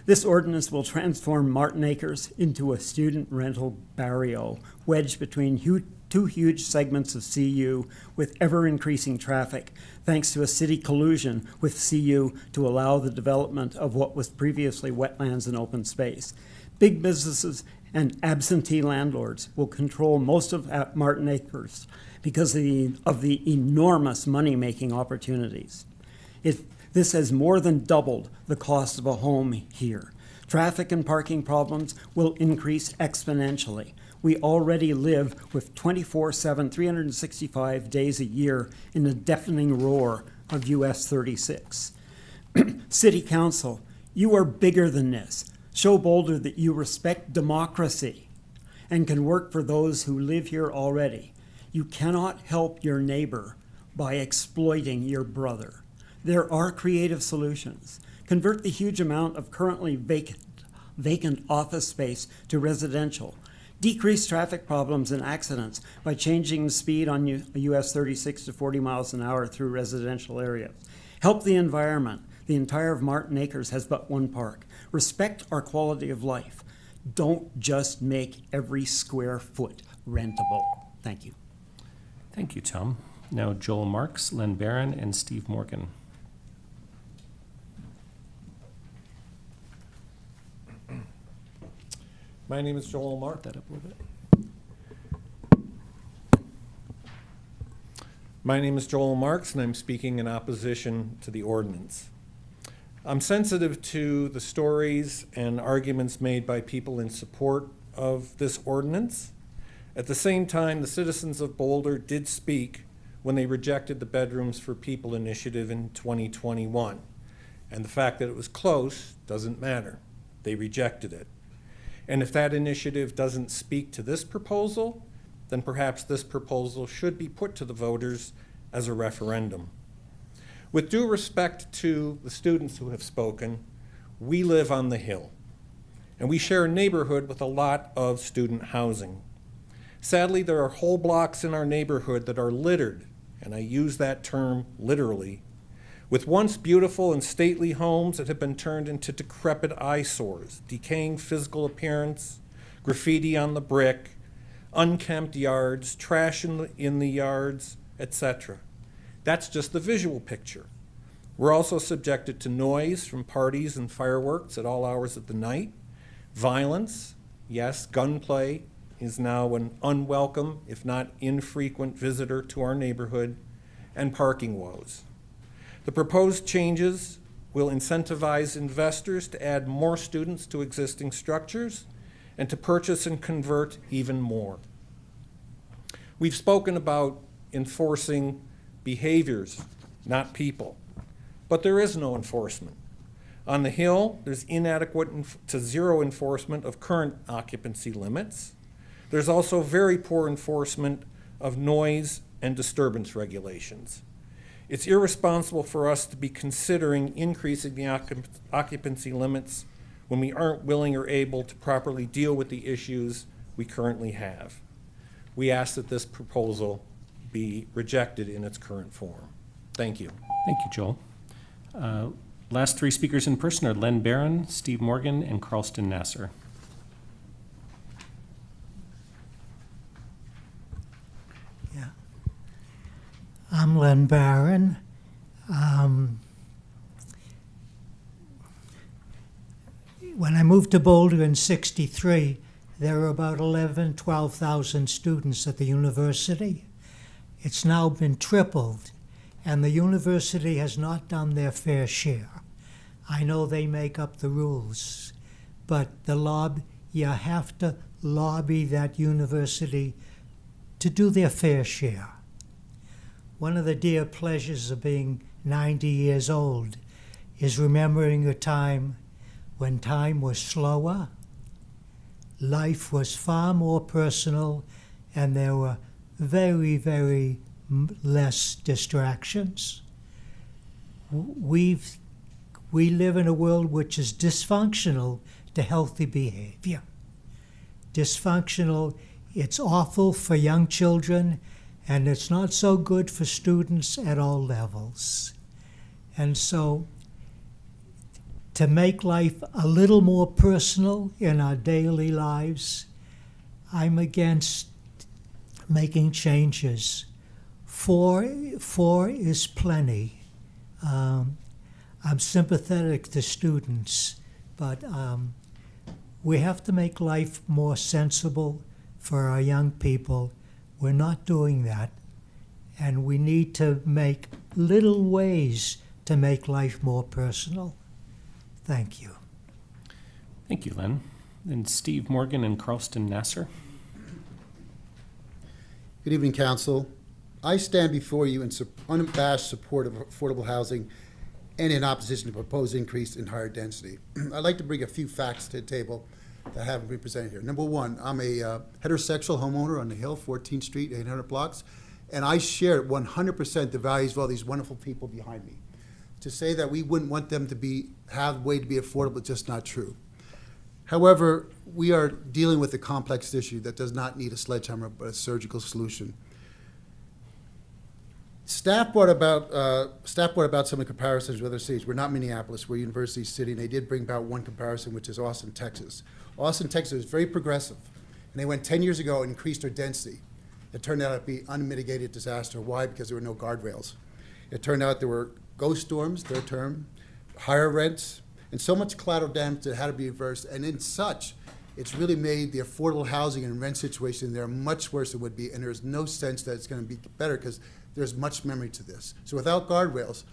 This ordinance will transform Martin Acres into a student rental barrio wedged between two huge segments of CU with ever-increasing traffic, thanks to a city collusion with CU to allow the development of what was previously wetlands and open space. Big businesses and absentee landlords will control most of Martin Acres because of the enormous money-making opportunities. This has more than doubled the cost of a home here. Traffic and parking problems will increase exponentially. We already live with 24/7, 365 days a year in the deafening roar of US 36. City Council, you are bigger than this. Show Boulder that you respect democracy and can work for those who live here already. You cannot help your neighbor by exploiting your brother. There are creative solutions. Convert the huge amount of currently vacant office space to residential. Decrease traffic problems and accidents by changing the speed on US 36 to 40 miles an hour through residential areas. Help the environment. The entire of Martin Acres has but one park. Respect our quality of life. Don't just make every square foot rentable. Thank you. Thank you, Tom. Now Joel Marks, Len Barron, and Steve Morgan. My name is Joel Marks. That up a little bit. My name is Joel Marks, and I'm speaking in opposition to the ordinance. I'm sensitive to the stories and arguments made by people in support of this ordinance. At the same time, the citizens of Boulder did speak when they rejected the Bedrooms for People initiative in 2021. And the fact that it was close doesn't matter. They rejected it. And if that initiative doesn't speak to this proposal, then perhaps this proposal should be put to the voters as a referendum. With due respect to the students who have spoken, we live on the Hill, and we share a neighborhood with a lot of student housing. Sadly, there are whole blocks in our neighborhood that are littered, and I use that term literally, with once beautiful and stately homes that have been turned into decrepit eyesores, decaying physical appearance, graffiti on the brick, unkempt yards, trash in the yards, etc. That's just the visual picture. We're also subjected to noise from parties and fireworks at all hours of the night, violence, yes, gunplay is now an unwelcome, if not infrequent, visitor to our neighborhood, and parking woes. The proposed changes will incentivize investors to add more students to existing structures and to purchase and convert even more. We've spoken about enforcing behaviors, not people, but there is no enforcement. On the Hill, there's inadequate to zero enforcement of current occupancy limits. There's also very poor enforcement of noise and disturbance regulations. It's irresponsible for us to be considering increasing the occupancy limits when we aren't willing or able to properly deal with the issues we currently have. We ask that this proposal be rejected in its current form. Thank you. Thank you, Joel. Last 3 speakers in person are Len Barron, Steve Morgan, and Carlston Nasser. Yeah. I'm Len Barron. When I moved to Boulder in '63, there are about 12,000 students at the university. It's now been tripled, and the university has not done their fair share. I know they make up the rules, but you have to lobby that university to do their fair share. One of the dear pleasures of being 90 years old is remembering a time when time was slower, life was far more personal, and there were very, very less distractions. We live in a world which is dysfunctional to healthy behavior. Dysfunctional, it's awful for young children, and it's not so good for students at all levels. And so, to make life a little more personal in our daily lives, I'm against making changes. Four is plenty. I'm sympathetic to students, but we have to make life more sensible for our young people. We're not doing that, and we need to make little ways to make life more personal. Thank you. Thank you, Len. And Steve Morgan and Carlston Nasser. Good evening, Council. I stand before you in unabashed support of affordable housing and in opposition to proposed increase in higher density. I'd like to bring a few facts to the table that haven't been presented here. Number one, I'm a heterosexual homeowner on the Hill, 14th Street, 800 blocks, and I share 100% the values of all these wonderful people behind me. To say that we wouldn't want them to have a way to be affordable is just not true. However, we are dealing with a complex issue that does not need a sledgehammer but a surgical solution. Staff brought about some of the comparisons with other cities. We're not Minneapolis, we're University City, and they did bring about one comparison, which is Austin, Texas. Austin, Texas is very progressive, and they went 10 years ago and increased their density. It turned out to be unmitigated disaster. Why? Because there were no guardrails. It turned out there were ghost storms, their term, higher rents, and so much collateral damage that had to be reversed. And in such, it's really made the affordable housing and rent situation there much worse than it would be, and there's no sense that it's going to be better because there's much memory to this. So without guardrails,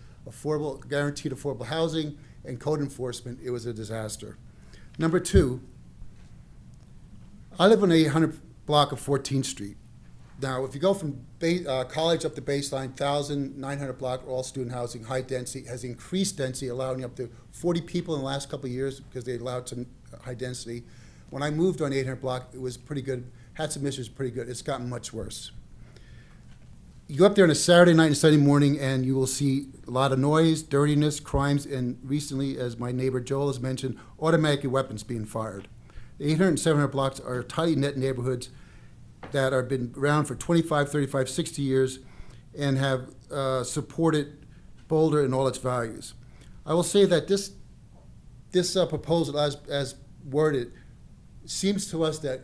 guaranteed affordable housing, and code enforcement, it was a disaster. Number two, I live on the 800 block of 14th Street. Now, if you go from college up to baseline, 1,900 block, all student housing, high density, has increased density, allowing up to 40 people in the last couple of years because they allowed some high density. When I moved on 800 block, it was pretty good, had some issues, pretty good. It's gotten much worse. You go up there on a Saturday night and Sunday morning, and you will see a lot of noise, dirtiness, crimes, and recently, as my neighbor Joel has mentioned, automatic weapons being fired. The 800 and 700 blocks are tightly knit neighborhoods that have been around for 25, 35, 60 years and have supported Boulder and all its values. I will say that this proposal, as worded, seems to us that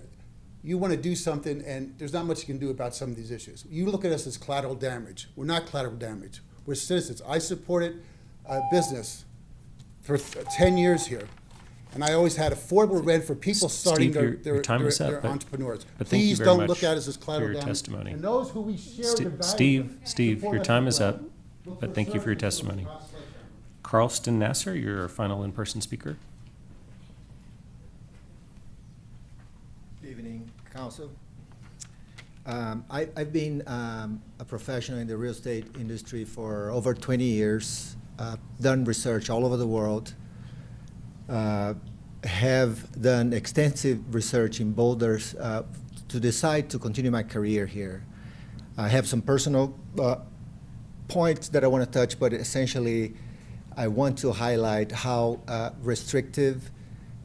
you want to do something and there's not much you can do about some of these issues. You look at us as collateral damage. We're not collateral damage. We're citizens. I supported a business for 10 years here. And I always had affordable rent for people starting Steve, their entrepreneurs. Please don't look at us as collateral damage. Testimony. And those who we share the value Steve, your time is up, but thank you for your testimony. Carlston Nasser, your final in-person speaker. Good evening, Council. I've been a professional in the real estate industry for over 20 years, done research all over the world, have done extensive research in Boulder to decide to continue my career here. I have some personal points that I want to touch, but essentially I want to highlight how restrictive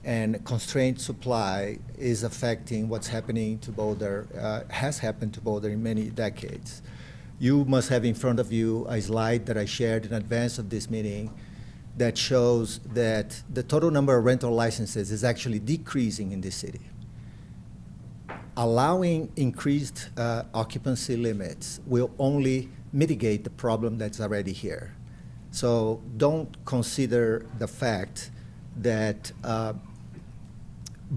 and constrained supply is affecting what's happening to Boulder, has happened to Boulder in many decades. You must have in front of you a slide that I shared in advance of this meeting that shows that the total number of rental licenses is actually decreasing in this city. Allowing increased occupancy limits will only mitigate the problem that's already here. So don't consider the fact that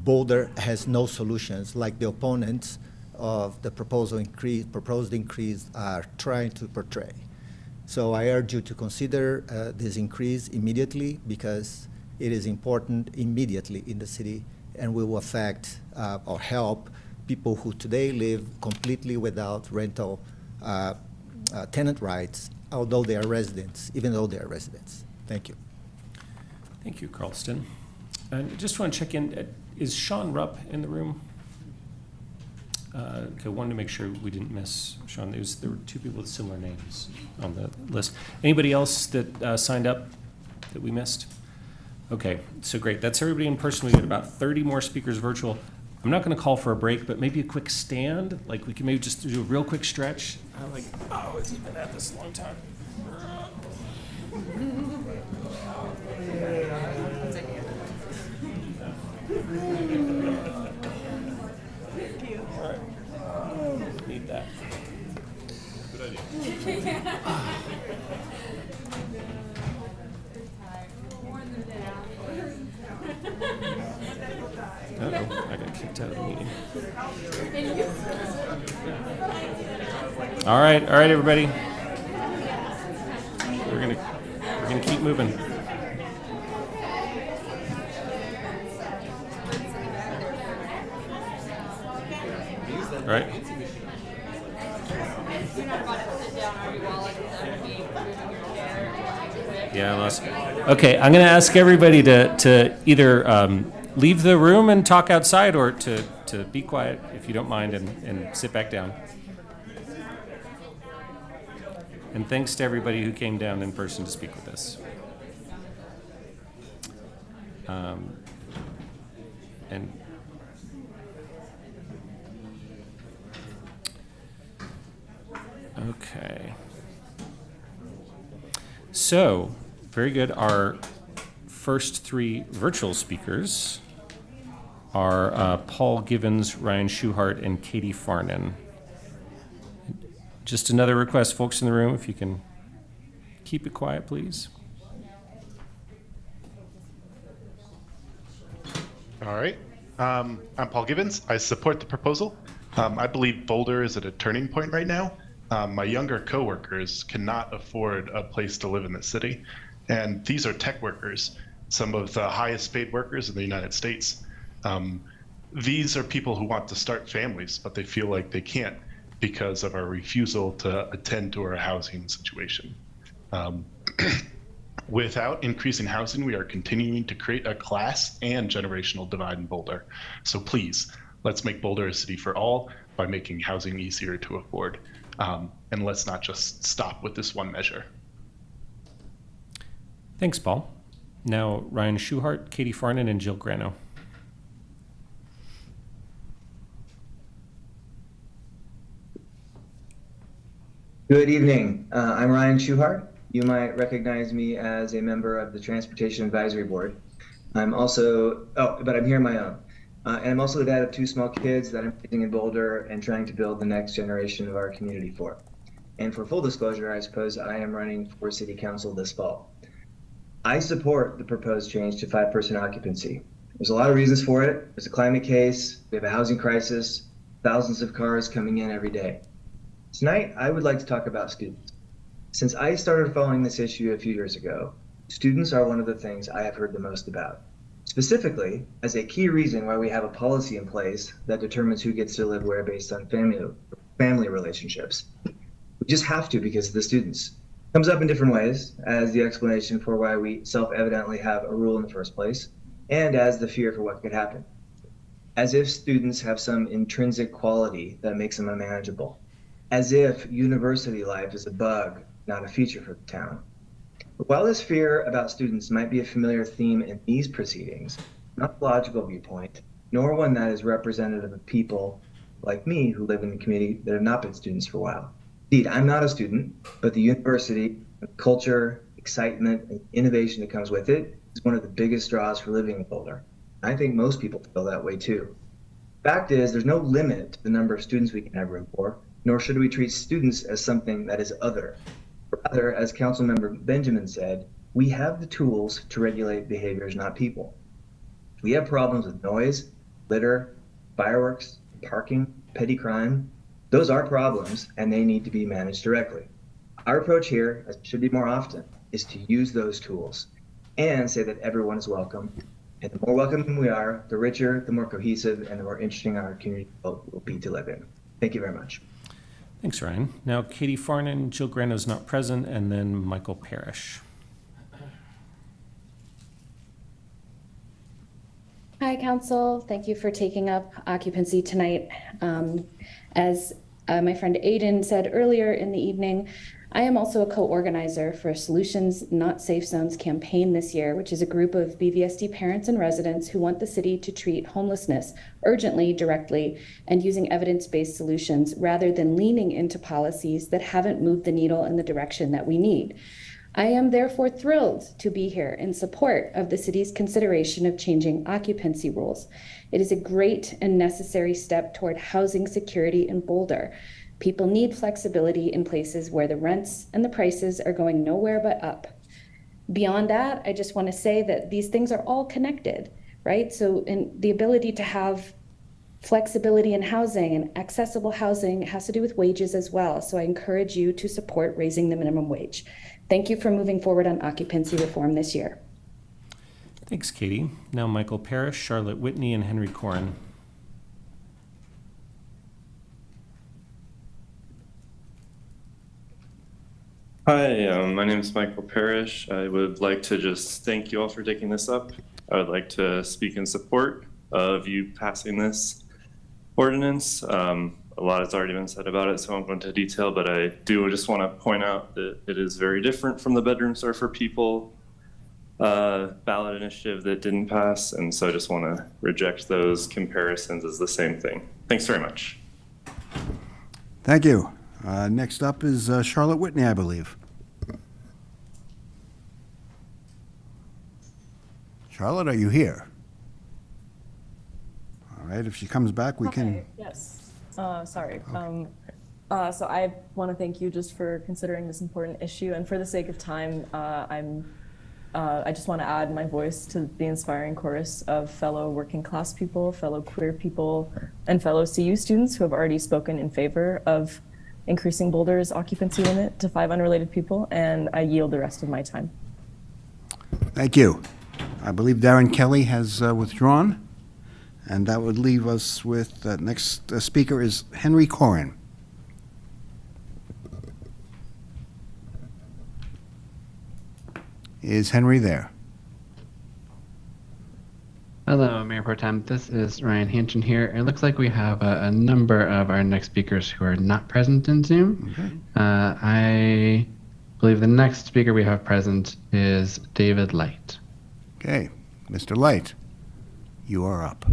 Boulder has no solutions, like the opponents of the proposed increase are trying to portray. So I urge you to consider this increase immediately, because it is important immediately in the city and will affect or help people who today live completely without rental tenant rights, although they are residents, even though they are residents. Thank you. Thank you, Carlston. And I just want to check in, is Sean Rupp in the room? Okay, wanted to make sure we didn't miss Sean. There were two people with similar names on the list. Anybody else that signed up that we missed? Okay, so great. That's everybody in person. We got about 30 more speakers virtual. I'm not going to call for a break, but maybe a quick stand. Like we can maybe just do a real quick stretch. I'm like, oh, has he been at this a long time? All right. Need that. Good idea. Uh-oh, I got kicked out of the meeting. All right, everybody. We're gonna keep moving. All right. Yeah, I lost. Okay, I'm going to ask everybody to either leave the room and talk outside, or to be quiet, if you don't mind, and sit back down. And thanks to everybody who came down in person to speak with us. And okay. So, very good. Our first three virtual speakers are Paul Givens, Ryan Schuhart, and Katie Farnan. Just another request, folks in the room, if you can keep it quiet, please. All right. I'm Paul Givens. I support the proposal. I believe Boulder is at a turning point right now. My younger coworkers cannot afford a place to live in the city. And these are tech workers, some of the highest paid workers in the United States. These are people who want to start families, but they feel like they can't because of our refusal to attend to our housing situation. Without increasing housing, we are continuing to create a class and generational divide in Boulder. So please, let's make Boulder a city for all by making housing easier to afford. And let's not just stop with this one measure. Thanks, Paul. Now, Ryan Schuhart, Katie Farnan, and Jill Grano. Good evening. I'm Ryan Schuhart. You might recognize me as a member of the Transportation Advisory Board. I'm also, but I'm here on my own. And I'm also the dad of two small kids that I'm raising in Boulder and trying to build the next generation of our community for. And for full disclosure, I suppose I am running for City Council this fall. I support the proposed change to 5% occupancy. There's a lot of reasons for it. There's a climate case, we have a housing crisis, thousands of cars coming in every day. Tonight, I would like to talk about students. Since I started following this issue a few years ago, students are one of the things I have heard the most about. Specifically, as a key reason why we have a policy in place that determines who gets to live where based on family relationships. We just have to because of the students. It comes up in different ways as the explanation for why we self-evidently have a rule in the first place, and as the fear for what could happen. As if students have some intrinsic quality that makes them unmanageable. As if university life is a bug, not a feature for the town. But while this fear about students might be a familiar theme in these proceedings, not a logical viewpoint, nor one that is representative of people like me who live in the community that have not been students for a while. Indeed, I'm not a student, but the university, the culture, excitement, and innovation that comes with it is one of the biggest draws for living in Boulder. I think most people feel that way too. Fact is, there's no limit to the number of students we can have room for, nor should we treat students as something that is other. Rather, as Councilmember Benjamin said, we have the tools to regulate behaviors, not people. If we have problems with noise, litter, fireworks, parking, petty crime. Those are problems and they need to be managed directly. Our approach here, as it should be more often, is to use those tools and say that everyone is welcome. And the more welcoming we are, the richer, the more cohesive, and the more interesting our community will be to live in. Thank you very much. Thanks, Ryan. Now, Katie Farnan, Jill Grano's not present, and then Michael Parrish. Hi, Council. Thank you for taking up occupancy tonight. As my friend Aiden said earlier in the evening, I am also a co-organizer for Solutions Not Safe Zones campaign this year, which is a group of BVSD parents and residents who want the city to treat homelessness urgently, directly, and using evidence-based solutions rather than leaning into policies that haven't moved the needle in the direction that we need. I am therefore thrilled to be here in support of the city's consideration of changing occupancy rules. It is a great and necessary step toward housing security in Boulder. People need flexibility in places where the rents and the prices are going nowhere but up. Beyond that, I just want to say that these things are all connected, right? So the ability to have flexibility in housing and accessible housing has to do with wages as well. So I encourage you to support raising the minimum wage. Thank you for moving forward on occupancy reform this year. Thanks, Katie. Now Michael Parrish, Charlotte Whitney, and Henry Corrin. Hi, my name is Michael Parrish. I would like to just thank you all for taking this up. I would like to speak in support of you passing this ordinance. A lot has already been said about it, so I won't go into detail, but I do just want to point out that it is very different from the Bedrooms Are for People ballot initiative that didn't pass, and so I just want to reject those comparisons as the same thing. Thanks very much. Thank you. Next up is Charlotte Whitney, I believe. Charlotte, are you here? All right, if she comes back, we can. Yes. Sorry. Okay. So I want to thank you just for considering this important issue. And for the sake of time, I just want to add my voice to the inspiring chorus of fellow working class people, fellow queer people, and fellow CU students who have already spoken in favor of increasing Boulder's occupancy limit to 5 unrelated people. And I yield the rest of my time. Thank you. I believe Darren Kelly has withdrawn. And that would leave us with the next speaker is Henry Corrin. Is Henry there? Hello, Mayor Pro Tem. This is Ryan Hanchin here. It looks like we have a number of our next speakers who are not present in Zoom. Okay. I believe the next speaker we have present is David Light. Okay, Mr. Light, you are up.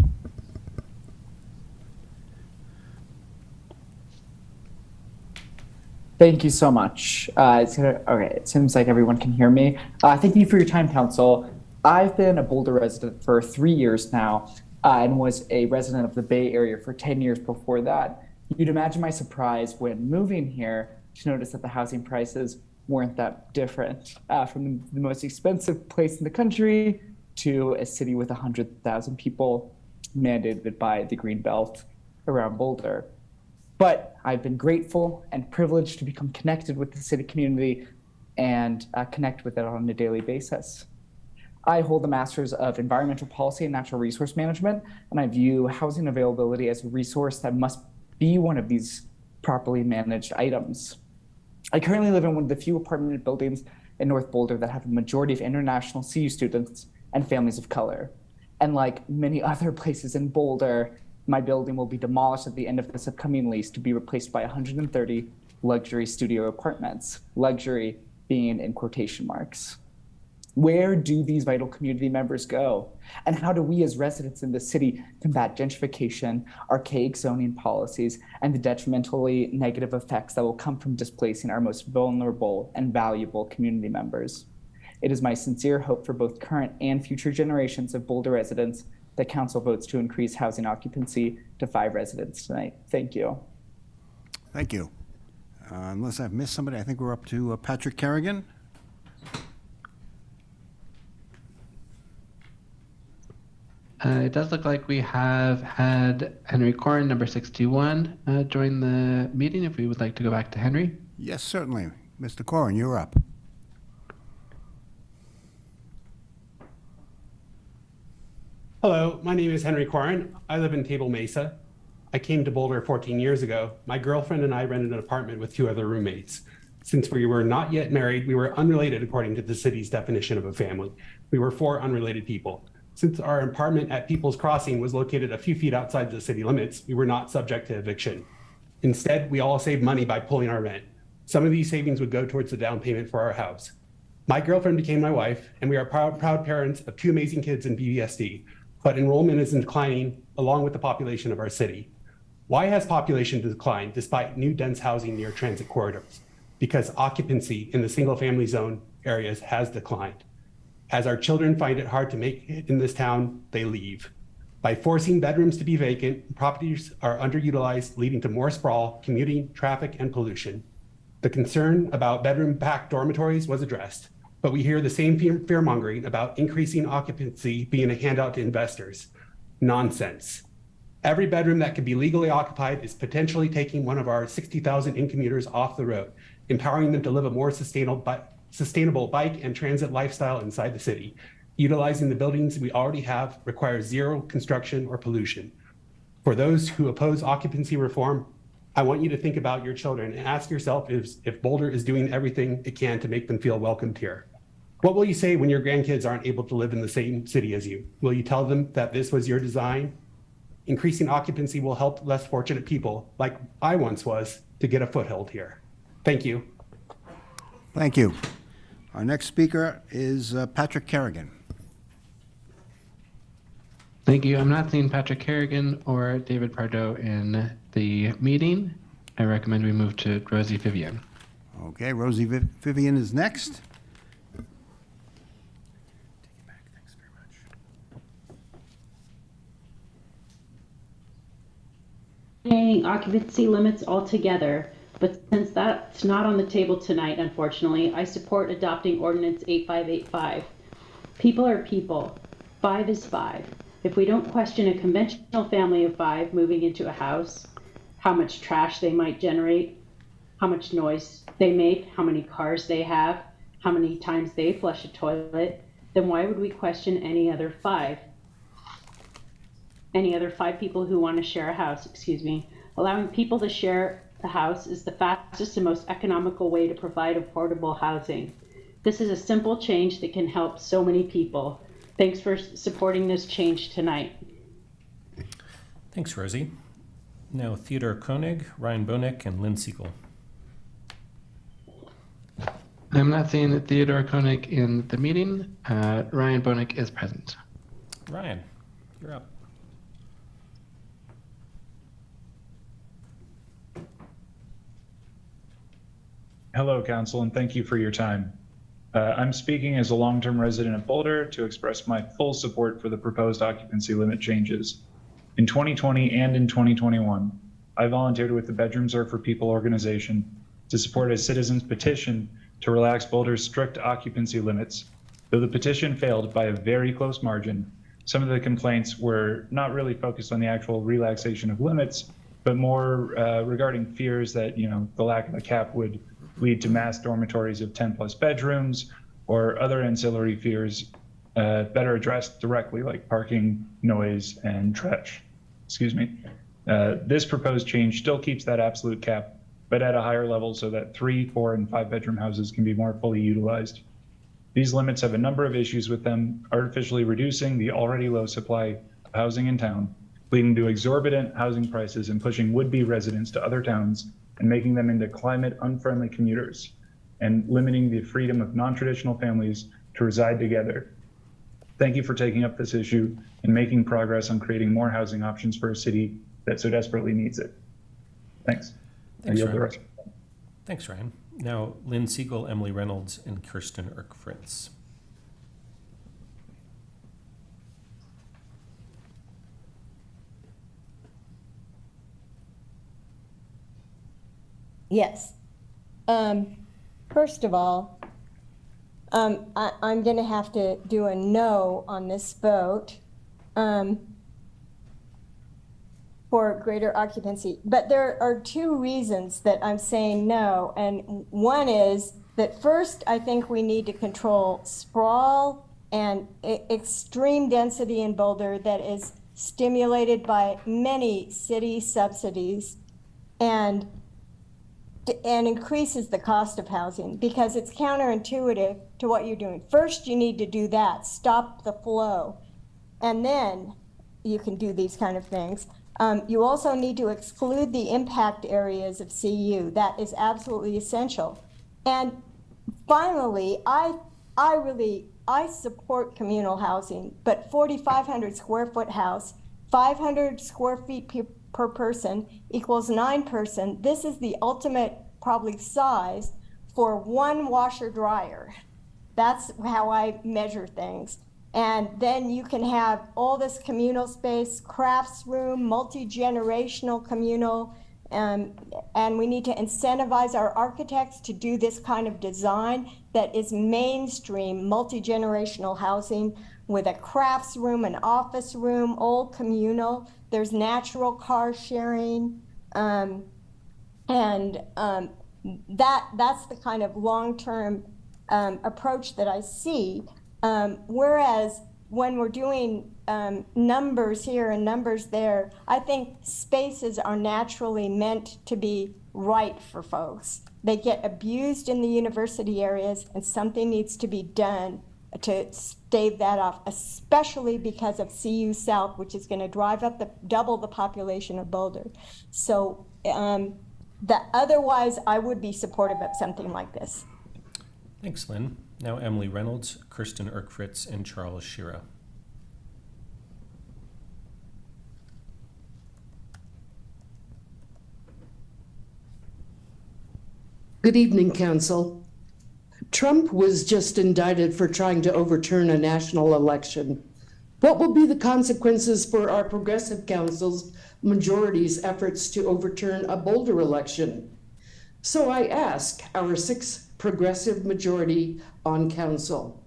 Thank you so much. Okay, it seems like everyone can hear me. Thank you for your time, Council. I've been a Boulder resident for 3 years now and was a resident of the Bay Area for 10 years before that. You'd imagine my surprise when moving here to notice that the housing prices weren't that different from the most expensive place in the country to a city with 100,000 people mandated by the Green Belt around Boulder. But I've been grateful and privileged to become connected with the city community and connect with it on a daily basis. I hold a Master's of Environmental Policy and Natural Resource Management, and I view housing availability as a resource that must be one of these properly managed items. I currently live in one of the few apartment buildings in North Boulder that have a majority of international CU students and families of color. And like many other places in Boulder, my building will be demolished at the end of this upcoming lease to be replaced by 130 luxury studio apartments, luxury being in quotation marks. Where do these vital community members go? And how do we as residents in the city combat gentrification, archaic zoning policies, and the detrimentally negative effects that will come from displacing our most vulnerable and valuable community members? It is my sincere hope for both current and future generations of Boulder residents that Council votes to increase housing occupancy to 5 residents tonight. Thank you. Thank you. Unless I've missed somebody, I think we're up to Patrick Kerrigan. It does look like we have had Henry Corn, number 61, join the meeting. If we would like to go back to Henry. Yes, certainly. Mr. Corrin, you're up. Hello, my name is Henry Corrin. I live in Table Mesa. I came to Boulder 14 years ago. My girlfriend and I rented an apartment with 2 other roommates. Since we were not yet married, we were unrelated according to the city's definition of a family. We were 4 unrelated people. Since our apartment at People's Crossing was located a few feet outside the city limits, we were not subject to eviction. Instead, we all saved money by pulling our rent. Some of these savings would go towards the down payment for our house. My girlfriend became my wife, and we are proud parents of 2 amazing kids in BVSD, but enrollment is declining along with the population of our city. Why has population declined despite new dense housing near transit corridors? Because occupancy in the single-family zone areas has declined. As our children find it hard to make it in this town, they leave. By forcing bedrooms to be vacant, properties are underutilized, leading to more sprawl, commuting, traffic, and pollution. The concern about bedroom-packed dormitories was addressed, but we hear the same fear-mongering about increasing occupancy being a handout to investors. Nonsense. Every bedroom that can be legally occupied is potentially taking one of our 60,000 in-commuters off the road, empowering them to live a more sustainable bike and transit lifestyle inside the city. Utilizing the buildings we already have requires zero construction or pollution. For those who oppose occupancy reform, I want you to think about your children and ask yourself if Boulder is doing everything it can to make them feel welcomed here. What will you say when your grandkids aren't able to live in the same city as you? Will you tell them that this was your design? Increasing occupancy will help less fortunate people, like I once was, to get a foothold here. Thank you. Thank you. Our next speaker is Patrick Kerrigan. Thank you. I'm not seeing Patrick Kerrigan or David Pardo in the meeting. I recommend we move to Rosie Vivian. Okay, Rosie Vivian is next. Occupancy limits altogether, but since that's not on the table tonight, unfortunately, I support adopting Ordinance 8585. People are people. 5 is 5. If we don't question a conventional family of 5 moving into a house, how much trash they might generate, how much noise they make, how many cars they have, how many times they flush a toilet, then why would we question any other 5? Any other 5 people who want to share a house, Allowing people to share a house is the fastest and most economical way to provide affordable housing. This is a simple change that can help so many people. Thanks for supporting this change tonight. Thanks, Rosie. Now, Theodore Koenig, Ryan Bonek, and Lynn Siegel. I'm not seeing Theodore Koenig in the meeting. Ryan Bonek is present. Ryan, you're up. Hello, Council, and thank you for your time. I'm speaking as a long-term resident of Boulder to express my full support for the proposed occupancy limit changes. In 2020 and in 2021, I volunteered with the Bedrooms Are for People organization to support a citizen's petition to relax Boulder's strict occupancy limits. Though the petition failed by a very close margin, some of the complaints were not really focused on the actual relaxation of limits, but more regarding fears that the lack of a cap would lead to mass dormitories of 10 plus bedrooms or other ancillary fears better addressed directly, like parking, noise, and trash. This proposed change still keeps that absolute cap, but at a higher level so that 3, 4, and 5 bedroom houses can be more fully utilized. These limits have a number of issues with them, artificially reducing the already low supply of housing in town, leading to exorbitant housing prices and pushing would-be residents to other towns and making them into climate-unfriendly commuters, and limiting the freedom of non-traditional families to reside together. Thank you for taking up this issue and making progress on creating more housing options for a city that so desperately needs it. Thanks. Thanks, Ryan. Thanks, Ryan. Now, Lynn Siegel, Emily Reynolds, and Kirsten Erk-Fritz. Yes. First of all, I'm going to have to do a no on this vote for greater occupancy. But there are two reasons that I'm saying no. And one is that first, I think we need to control sprawl and extreme density in Boulder that is stimulated by many city subsidies and increases the cost of housing because it's counterintuitive to what you're doing. First, you need to do that, stop the flow, and then you can do these kind of things. You also need to exclude the impact areas of CU. That is absolutely essential. And finally, I support communal housing, but 4,500 square foot house, 500 square feet per person equals 9 person. This is the ultimate probably size for one washer dryer. That's how I measure things. And then you can have all this communal space, crafts room, multi-generational communal, and we need to incentivize our architects to do this kind of design that is mainstream multi-generational housing with a crafts room, an office room, all communal. There's natural car sharing, that's the kind of long-term approach that I see. Whereas when we're doing numbers here and numbers there, I think spaces are naturally meant to be right for folks. They get abused in the university areas, and something needs to be done to stave that off, especially because of CU South, which is going to drive up double the population of Boulder. So otherwise, I would be supportive of something like this. Thanks, Lynn. Now Emily Reynolds, Kirsten Erkfritz, and Charles Shira. Good evening, Council. Trump was just indicted for trying to overturn a national election. What will be the consequences for our progressive council's majority's efforts to overturn a Boulder election? So I ask our 6 progressive majority on council,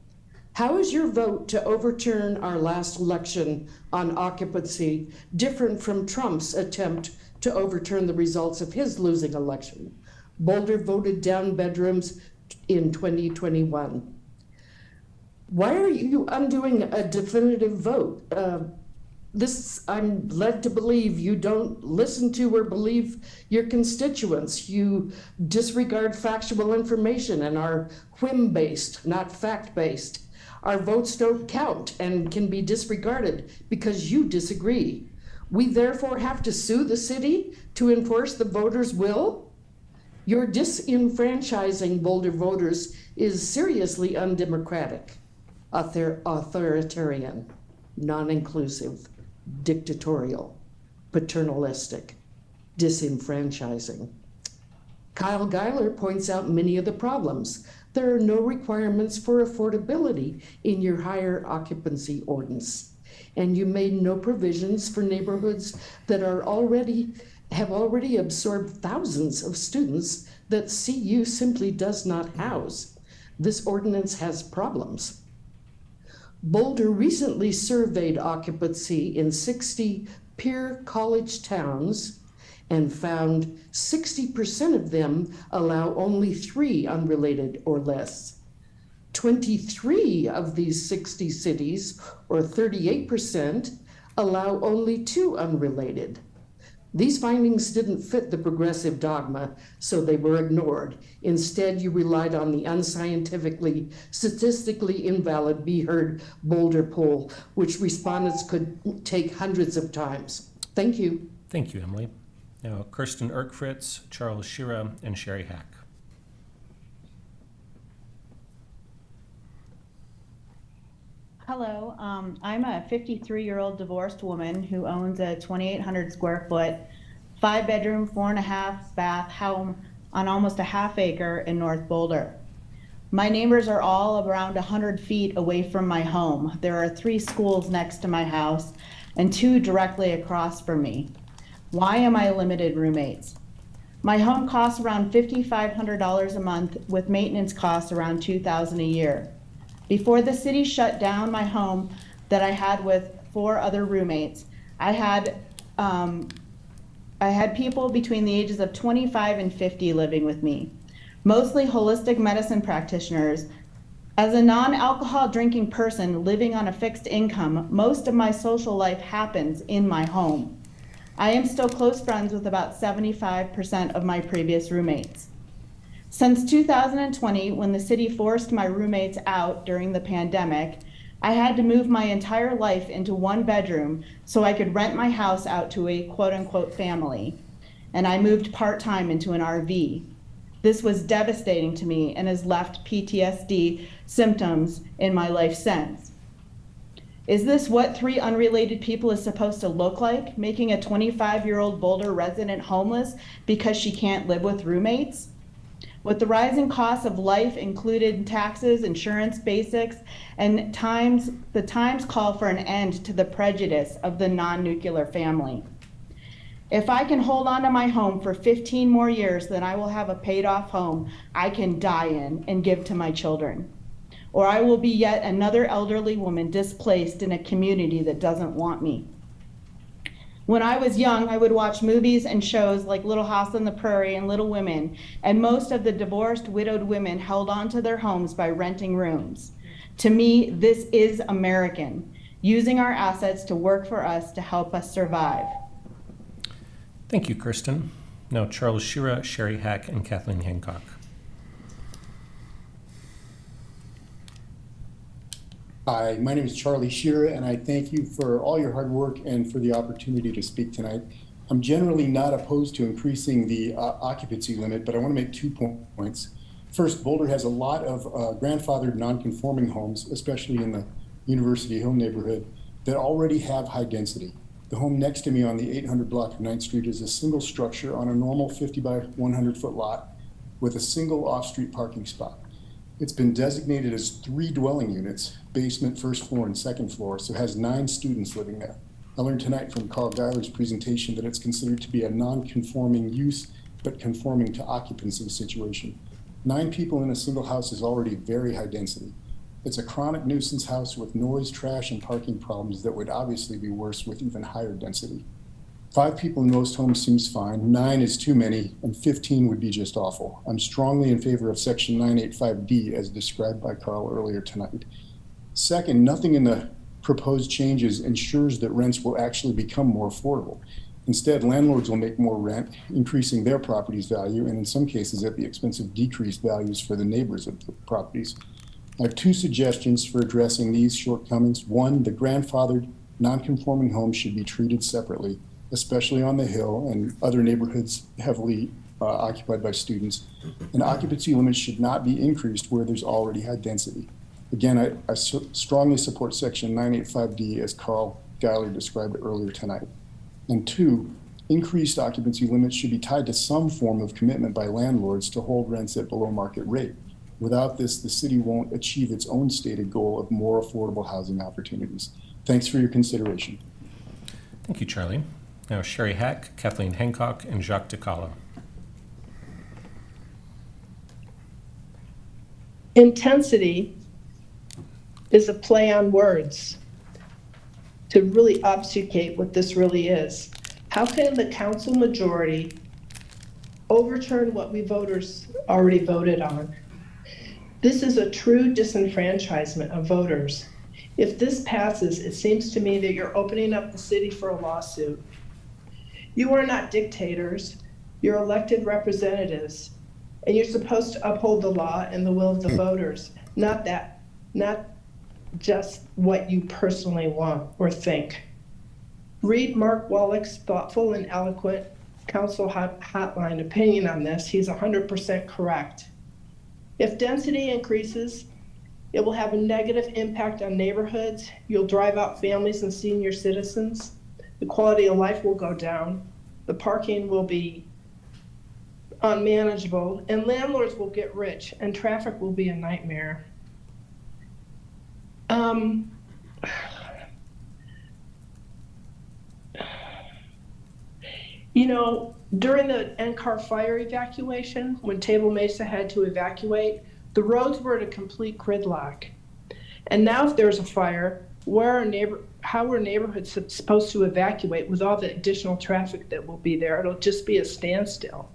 how is your vote to overturn our last election on occupancy different from Trump's attempt to overturn the results of his losing election? Boulder voted down bedrooms in 2021. Why are you undoing a definitive vote? I'm led to believe you don't listen to or believe your constituents. You disregard factual information and are whim-based, not fact-based. Our votes don't count and can be disregarded because you disagree. We therefore have to sue the city to enforce the voters' will? Your disenfranchising Boulder voters is seriously undemocratic, authoritarian, non-inclusive, dictatorial, paternalistic, disenfranchising. Kyle Geiler points out many of the problems. There are no requirements for affordability in your higher occupancy ordinance, and you made no provisions for neighborhoods that have already absorbed thousands of students that CU simply does not house. This ordinance has problems. Boulder recently surveyed occupancy in 60 peer college towns and found 60% of them allow only 3 unrelated or less. 23 of these 60 cities, or 38%, allow only 2 unrelated. These findings didn't fit the progressive dogma, so they were ignored. Instead, you relied on the unscientifically, statistically invalid Be Heard Boulder poll, which respondents could take hundreds of times. Thank you. Thank you, Emily. Now, Kirsten Erkfritz, Charles Shira, and Sherry Hack. Hello, I'm a 53-year-old divorced woman who owns a 2,800 square foot, 5-bedroom, 4.5 bath home on almost a half acre in North Boulder. My neighbors are all around 100 feet away from my home. There are 3 schools next to my house and 2 directly across from me. Why am I limited roommates? My home costs around $5,500 a month with maintenance costs around $2,000 a year. Before the city shut down my home that I had with 4 other roommates. I had people between the ages of 25 and 50 living with me, mostly holistic medicine practitioners. As a non-alcohol drinking person living on a fixed income, most of my social life happens in my home. I am still close friends with about 75% of my previous roommates. Since 2020, when the city forced my roommates out during the pandemic, I had to move my entire life into 1 bedroom so I could rent my house out to a quote-unquote family, and I moved part-time into an RV. This was devastating to me and has left PTSD symptoms in my life since. Is this what 3 unrelated people is supposed to look like, making a 25-year-old Boulder resident homeless because she can't live with roommates? With the rising costs of life, included taxes, insurance, basics, and the times call for an end to the prejudice of the non-nuclear family. If I can hold on to my home for 15 more years, then I will have a paid-off home I can die in and give to my children. Or I will be yet another elderly woman displaced in a community that doesn't want me. When I was young, I would watch movies and shows like Little House on the Prairie and Little Women, and most of the divorced, widowed women held on to their homes by renting rooms. To me, this is American, using our assets to work for us to help us survive. Thank you, Kirsten. Now Charles Shira, Sherry Hack, and Kathleen Hancock. Hi, my name is Charlie Shearer, and I thank you for all your hard work and for the opportunity to speak tonight. I'm generally not opposed to increasing the occupancy limit, but I want to make 2 points. First, Boulder has a lot of grandfathered non-conforming homes, especially in the University Hill neighborhood, that already have high density. The home next to me on the 800 block of 9th Street is a single structure on a normal 50 by 100 foot lot with a single off-street parking spot. It's been designated as 3 dwelling units, basement, first floor, and second floor, so it has 9 students living there. I learned tonight from Carl Geiler's presentation that it's considered to be a non-conforming use, but conforming to occupancy situation. 9 people in a single house is already very high density. It's a chronic nuisance house with noise, trash, and parking problems that would obviously be worse with even higher density. 5 people in most homes seems fine, 9 is too many, and 15 would be just awful. I'm strongly in favor of Section 985D as described by Carl earlier tonight. Second, nothing in the proposed changes ensures that rents will actually become more affordable. Instead, landlords will make more rent, increasing their property's value, and in some cases at the expense of decreased values for the neighbors of the properties. I have 2 suggestions for addressing these shortcomings. 1, the grandfathered non-conforming homes should be treated separately, especially on the Hill and other neighborhoods heavily occupied by students. And occupancy limits should not be increased where there's already high density. Again, I strongly support Section 985D as Carl Geiler described earlier tonight. And 2, increased occupancy limits should be tied to some form of commitment by landlords to hold rents at below market rate. Without this, the city won't achieve its own stated goal of more affordable housing opportunities. Thanks for your consideration. Thank you, Charlie. Now Sherry Hack, Kathleen Hancock, and Jacques DeCala. Intensity is a play on words to really obfuscate what this really is. How can the council majority overturn what we voters already voted on? This is a true disenfranchisement of voters. If this passes, it seems to me that you're opening up the city for a lawsuit. You are not dictators, you're elected representatives, and you're supposed to uphold the law and the will of the voters, not just what you personally want or think. Read Mark Wallach's thoughtful and eloquent council hotline opinion on this. He's 100% correct. If density increases, it will have a negative impact on neighborhoods. You'll drive out families and senior citizens. The quality of life will go down. The parking will be unmanageable, and landlords will get rich, and traffic will be a nightmare. You know, during the NCAR fire evacuation, when Table Mesa had to evacuate, the roads were at a complete gridlock. And now if there's a fire, how are neighborhoods supposed to evacuate with all the additional traffic that will be there? It'll just be a standstill.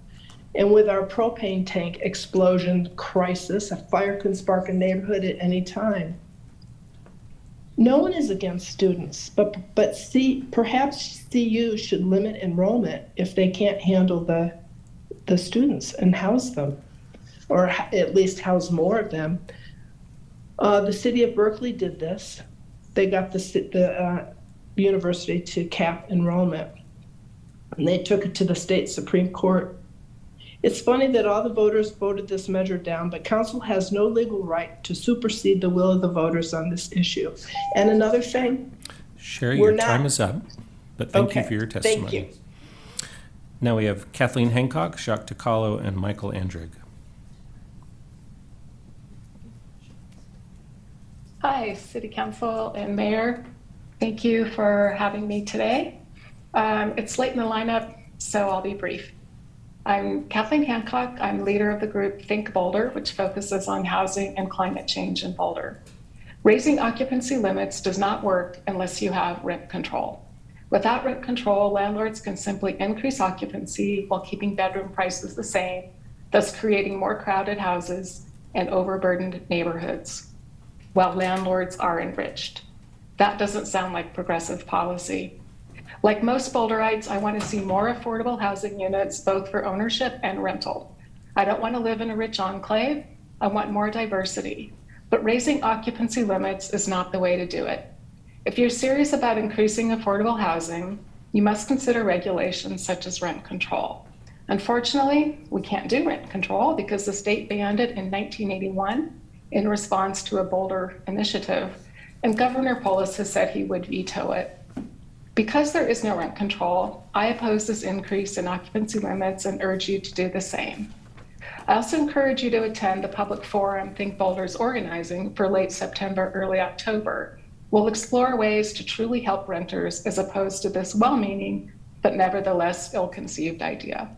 And with our propane tank explosion crisis, a fire can spark a neighborhood at any time. No one is against students, but perhaps CU should limit enrollment if they can't handle the students and house them, or at least house more of them. The city of Berkeley did this. They got the university to cap enrollment, and they took it to the state Supreme Court. It's funny that all the voters voted this measure down, but council has no legal right to supersede the will of the voters on this issue. And another thing, Sherry, your time is up, but thank you for your testimony. Thank you. Now we have Kathleen Hancock, Jacques DiCarlo, and Michael Andrig. Hi, City Council and Mayor. Thank you for having me today. It's late in the lineup, so I'll be brief. I'm Kathleen Hancock. I'm leader of the group Think Boulder, which focuses on housing and climate change in Boulder. Raising occupancy limits does not work unless you have rent control. Without rent control, landlords can simply increase occupancy while keeping bedroom prices the same, thus creating more crowded houses and overburdened neighborhoods, while landlords are enriched. That doesn't sound like progressive policy. Like most Boulderites, I want to see more affordable housing units, both for ownership and rental. I don't want to live in a rich enclave. I want more diversity. But raising occupancy limits is not the way to do it. If you're serious about increasing affordable housing, you must consider regulations such as rent control. Unfortunately, we can't do rent control because the state banned it in 1981 in response to a Boulder initiative, and Governor Polis has said he would veto it. Because there is no rent control, I oppose this increase in occupancy limits and urge you to do the same. I also encourage you to attend the public forum Think Boulder is organizing for late September, early October. We'll explore ways to truly help renters as opposed to this well-meaning, but nevertheless ill-conceived idea.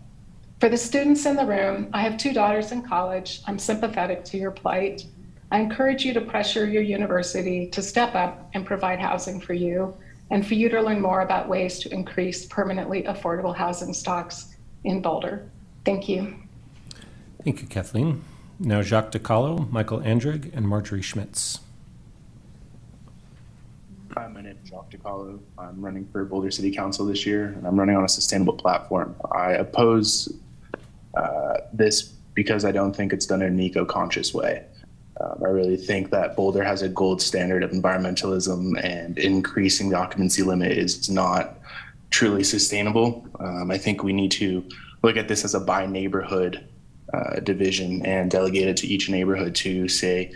For the students in the room, I have 2 daughters in college. I'm sympathetic to your plight. I encourage you to pressure your university to step up and provide housing for you, and for you to learn more about ways to increase permanently affordable housing stocks in Boulder. Thank you. Thank you, Kathleen. Now Jacques DiCarlo, Michael Andrig, and Marjorie Schmitz. Hi, my name is Jacques DiCarlo. I'm running for Boulder City Council this year, and I'm running on a sustainable platform. I oppose this because I don't think it's done in an eco-conscious way. I really think that Boulder has a gold standard of environmentalism, and increasing the occupancy limit is not truly sustainable. I think we need to look at this as a by neighborhood division and delegate it to each neighborhood to say,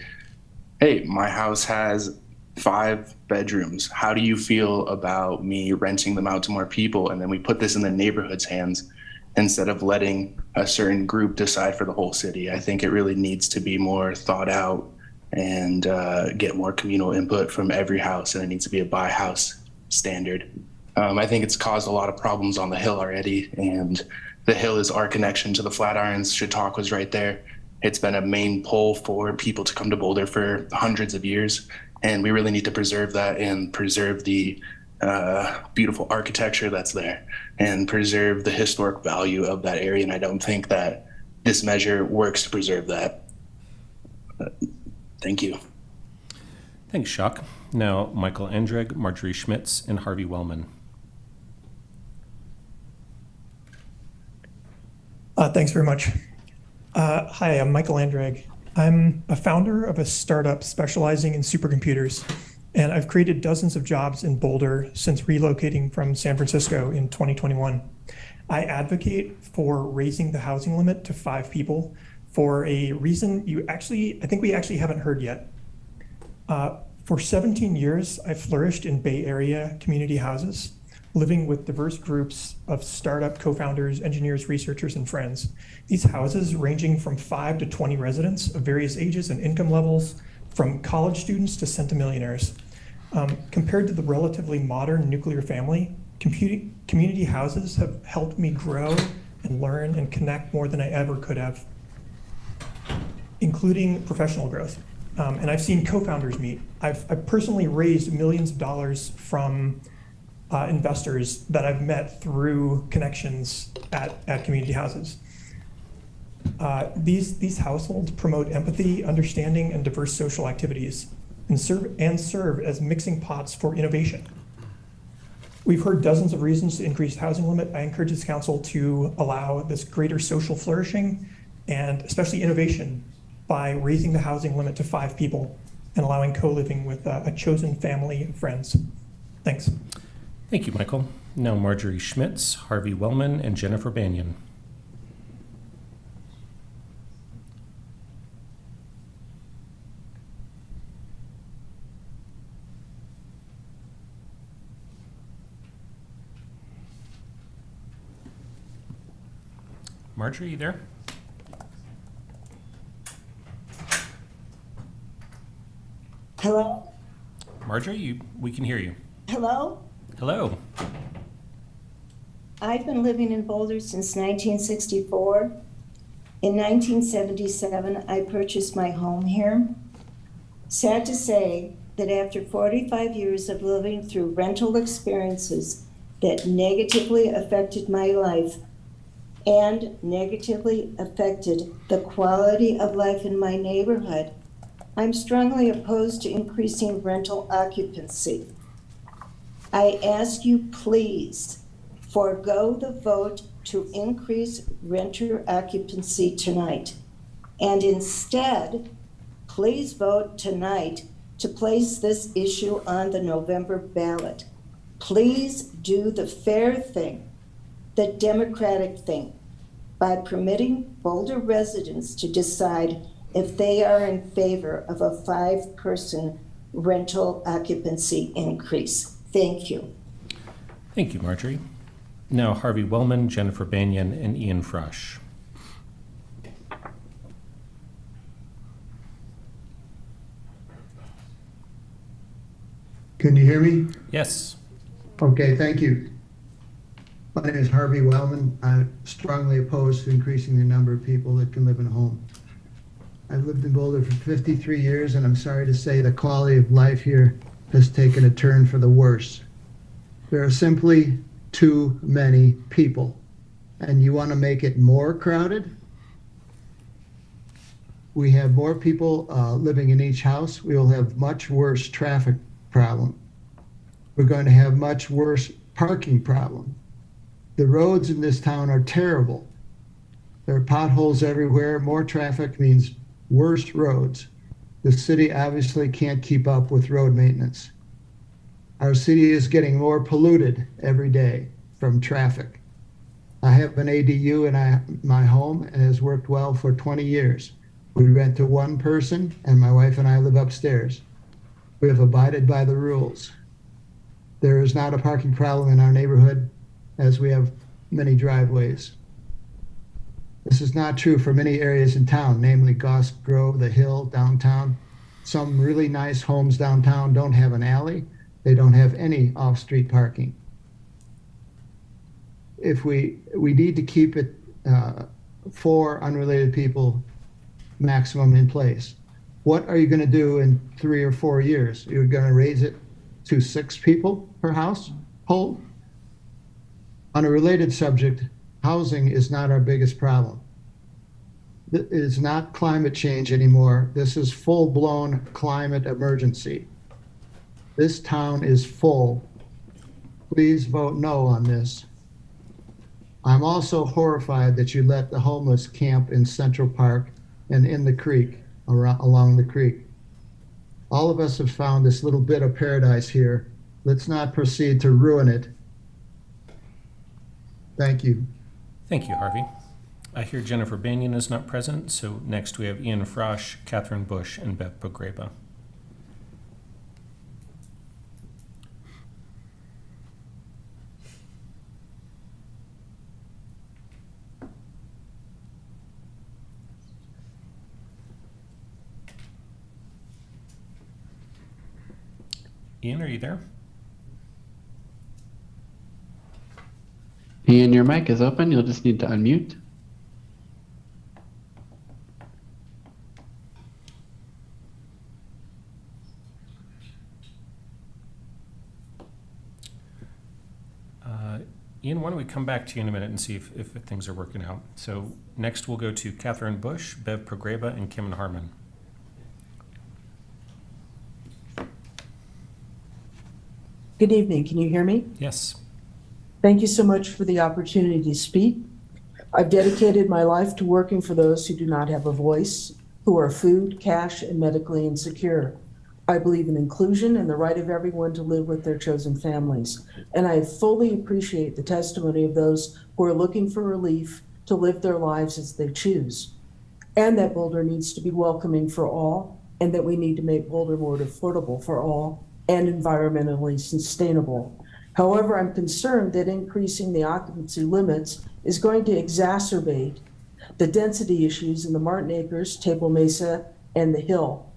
hey, my house has 5 bedrooms. How do you feel about me renting them out to more people? And then we put this in the neighborhood's hands instead of letting a certain group decide for the whole city. I think it really needs to be more thought out and get more communal input from every house, and it needs to be a by house standard. I think it's caused a lot of problems on the Hill already, and the Hill is our connection to the Flatirons. Chautauqua's right there. It's been a main pull for people to come to Boulder for hundreds of years, and we really need to preserve that and preserve the beautiful architecture that's there and preserve the historic value of that area. And I don't think that this measure works to preserve that. Thank you. Thanks, Jacques. Now Michael Andrig, Marjorie Schmitz, and Harvey Wellman. Thanks very much. Hi, I'm Michael Andrig. I'm a founder of a startup specializing in supercomputers, and I've created dozens of jobs in Boulder since relocating from San Francisco in 2021. I advocate for raising the housing limit to 5 people for a reason I think we actually haven't heard yet. For 17 years, I flourished in Bay Area community houses, living with diverse groups of startup co-founders, engineers, researchers, and friends. These houses ranging from 5 to 20 residents of various ages and income levels, from college students to centimillionaires. Compared to the relatively modern nuclear family, community houses have helped me grow and learn and connect more than I ever could have, including professional growth. and I've seen co-founders meet. I've personally raised millions of dollars from investors that I've met through connections at community houses. These households promote empathy, understanding, and diverse social activities, and serve as mixing pots for innovation. We've heard dozens of reasons to increase the housing limit. I encourage this council to allow this greater social flourishing and especially innovation by raising the housing limit to 5 people and allowing co-living with a chosen family and friends. Thanks. Thank you, Michael. Now Marjorie Schmitz, Harvey Wellman, and Jennifer Banyan. Marjorie, you there? Hello? Marjorie, we can hear you. Hello? Hello. I've been living in Boulder since 1964. In 1977, I purchased my home here. Sad to say that after 45 years of living through rental experiences that negatively affected my life and negatively affected the quality of life in my neighborhood, I'm strongly opposed to increasing rental occupancy. I ask you, please, forego the vote to increase renter occupancy tonight. And instead, please vote tonight to place this issue on the November ballot. Please do the fair thing, the democratic thing, by permitting Boulder residents to decide if they are in favor of a 5-person rental occupancy increase. Thank you. Thank you, Marjorie. Now Harvey Wellman, Jennifer Banyan, and Ian Frush. Can you hear me? Yes. Okay, thank you. My name is Harvey Wellman. I'm strongly opposed to increasing the number of people that can live in a home. I've lived in Boulder for 53 years, and I'm sorry to say the quality of life here has taken a turn for the worse. There are simply too many people. And you want to make it more crowded? We have more people living in each house. We will have much worse traffic problem. We're going to have much worse parking problem. The roads in this town are terrible. There are potholes everywhere. More traffic means worse roads. The city obviously can't keep up with road maintenance. Our city is getting more polluted every day from traffic. I have an ADU in my home, and it has worked well for 20 years. We rent to one person, and my wife and I live upstairs. We have abided by the rules. There is not a parking problem in our neighborhood, as we have many driveways. This is not true for many areas in town, namely Goss Grove, The Hill, downtown. Some really nice homes downtown don't have an alley. They don't have any off-street parking. If we need to keep it 4 unrelated people maximum in place. What are you going to do in 3 or 4 years? You're going to raise it to 6 people per household? On a related subject, housing is not our biggest problem. It is not climate change anymore. This is full-blown climate emergency. This town is full. Please vote no on this. I'm also horrified that you let the homeless camp in Central Park and in the creek, along the creek. All of us have found this little bit of paradise here. Let's not proceed to ruin it. Thank you. Thank you, Harvey. I hear Jennifer Banyan is not present, so next we have Ian Frosch, Catherine Bush, and Beth Pogreba. Ian, are you there? Ian, your mic is open. You'll just need to unmute. come back to you in a minute and see if things are working out. So next we'll go to Catherine Bush, Bev Progreba, and Kim Harmon. Good evening. Can you hear me? Yes. Thank you so much for the opportunity to speak. I've dedicated my life to working for those who do not have a voice, who are food, cash, and medically insecure. I believe in inclusion and the right of everyone to live with their chosen families. And I fully appreciate the testimony of those who are looking for relief to live their lives as they choose. And that Boulder needs to be welcoming for all, and that we need to make Boulder more affordable for all and environmentally sustainable. However, I'm concerned that increasing the occupancy limits is going to exacerbate the density issues in the Martin Acres, Table Mesa, and the Hill,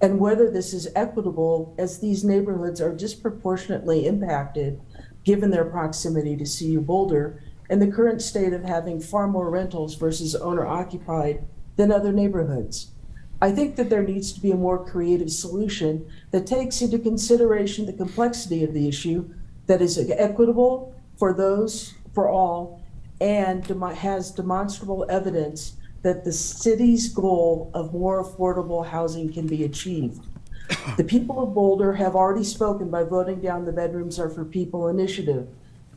and whether this is equitable as these neighborhoods are disproportionately impacted given their proximity to CU Boulder and the current state of having far more rentals versus owner-occupied than other neighborhoods. I think that there needs to be a more creative solution that takes into consideration the complexity of the issue, that is equitable for those, for all, and has demonstrable evidence that the city's goal of more affordable housing can be achieved. The people of Boulder have already spoken by voting down the Bedrooms Are for People initiative.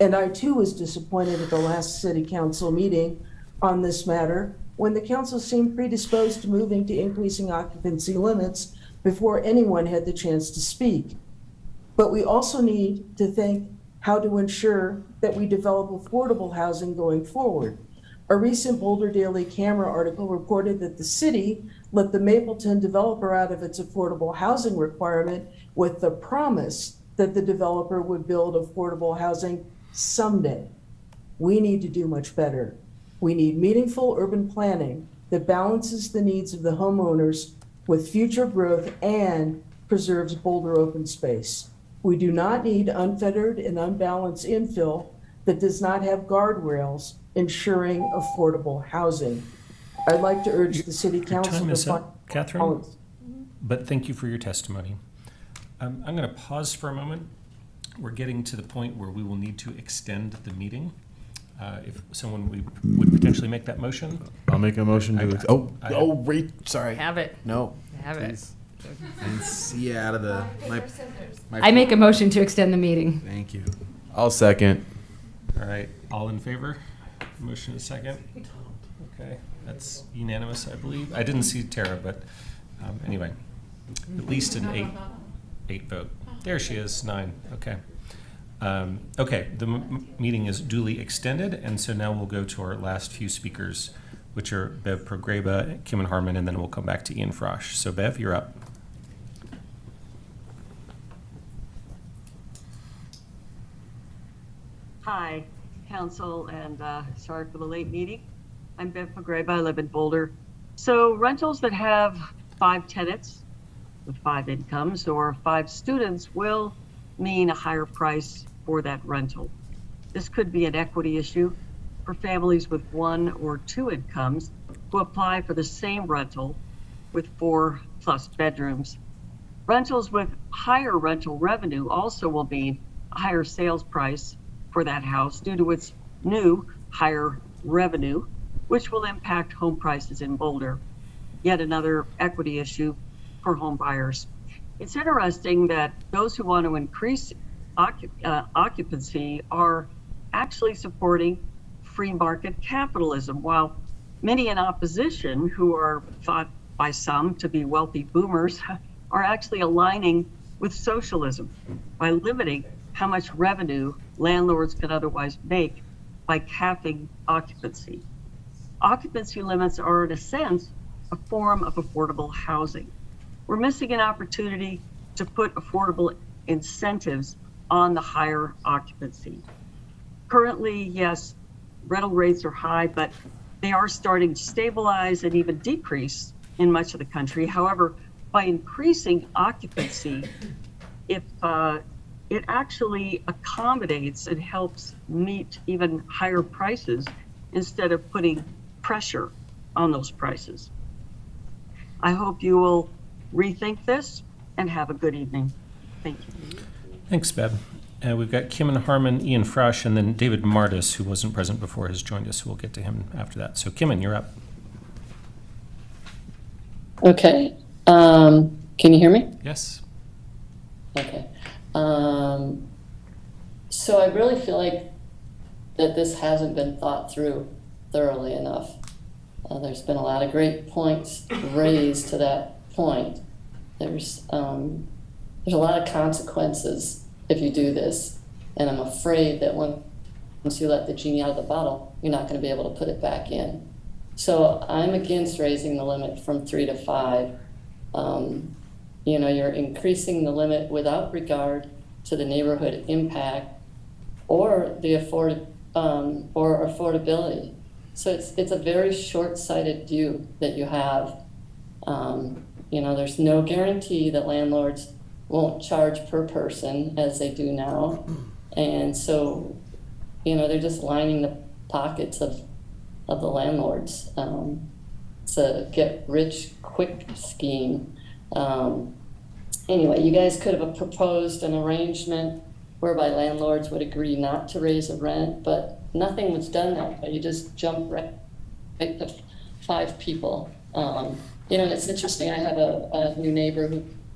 And I too was disappointed at the last city council meeting on this matter when the council seemed predisposed to moving to increasing occupancy limits before anyone had the chance to speak. But we also need to think how to ensure that we develop affordable housing going forward. A recent Boulder Daily Camera article reported that the city let the Mapleton developer out of its affordable housing requirement with the promise that the developer would build affordable housing someday. We need to do much better. We need meaningful urban planning that balances the needs of the homeowners with future growth and preserves Boulder open space. We do not need unfettered and unbalanced infill that does not have guardrails ensuring affordable housing. I'd like to urge the city council Your time is to up, Catherine, but thank you for your testimony. I'm going to pause for a moment. We're getting to the point where we will need to extend the meeting. If someone would potentially make that motion. I'll make a motion to. Wait, sorry. Have it. No. Have please. It. And see out of the. I make a motion to extend the meeting. Thank you. I'll second. All right. All in favor? Motion is second. Okay. That's unanimous, I believe. I didn't see Tara, but anyway, at least an eight vote. There she is, 9. Okay. Okay, the meeting is duly extended, and so now we'll go to our last few speakers, which are Bev Progreba, Kim Harmon, and then we'll come back to Ian Frosch. So Bev, you're up. Hi, Council, and sorry for the late meeting. I'm Bev Progreba, I live in Boulder. So rentals that have 5 tenants with 5 incomes or 5 students will mean a higher price for that rental. This could be an equity issue for families with 1 or 2 incomes who apply for the same rental with 4+ bedrooms. Rentals with higher rental revenue also will mean a higher sales price for that house due to its new higher revenue, which will impact home prices in Boulder. Yet another equity issue for home buyers. It's interesting that those who want to increase occupancy are actually supporting free market capitalism, while many in opposition, who are thought by some to be wealthy boomers, are actually aligning with socialism by limiting how much revenue landlords can otherwise make by capping occupancy. Occupancy limits are, in a sense, a form of affordable housing. We're missing an opportunity to put affordable incentives on the higher occupancy. Currently, yes, rental rates are high, but they are starting to stabilize and even decrease in much of the country. However, by increasing occupancy, if it actually accommodates and helps meet even higher prices instead of putting pressure on those prices. I hope you will rethink this and have a good evening. Thank you. Thanks, Bev. We've got Kim and Harmon, Ian Frush, and then David Martis, who wasn't present before, has joined us. We'll get to him after that. So Kimon, you're up. Okay. Can you hear me? Yes. Okay. So I really feel like that this hasn't been thought through thoroughly enough. There's been a lot of great points raised to that point. There's a lot of consequences if you do this, and I'm afraid that once you let the genie out of the bottle, you're not going to be able to put it back in. So I'm against raising the limit from 3 to 5. You know, you're increasing the limit without regard to the neighborhood impact or the affordability. So it's a very short-sighted view that you have. You know, there's no guarantee that landlords won't charge per person as they do now. And so, you know, they're just lining the pockets of the landlords. It's a get-rich-quick scheme. Anyway, you guys could have proposed an arrangement whereby landlords would agree not to raise a rent, but nothing was done that way. You just jump right to 5 people. You know, and it's interesting. I have a new neighbor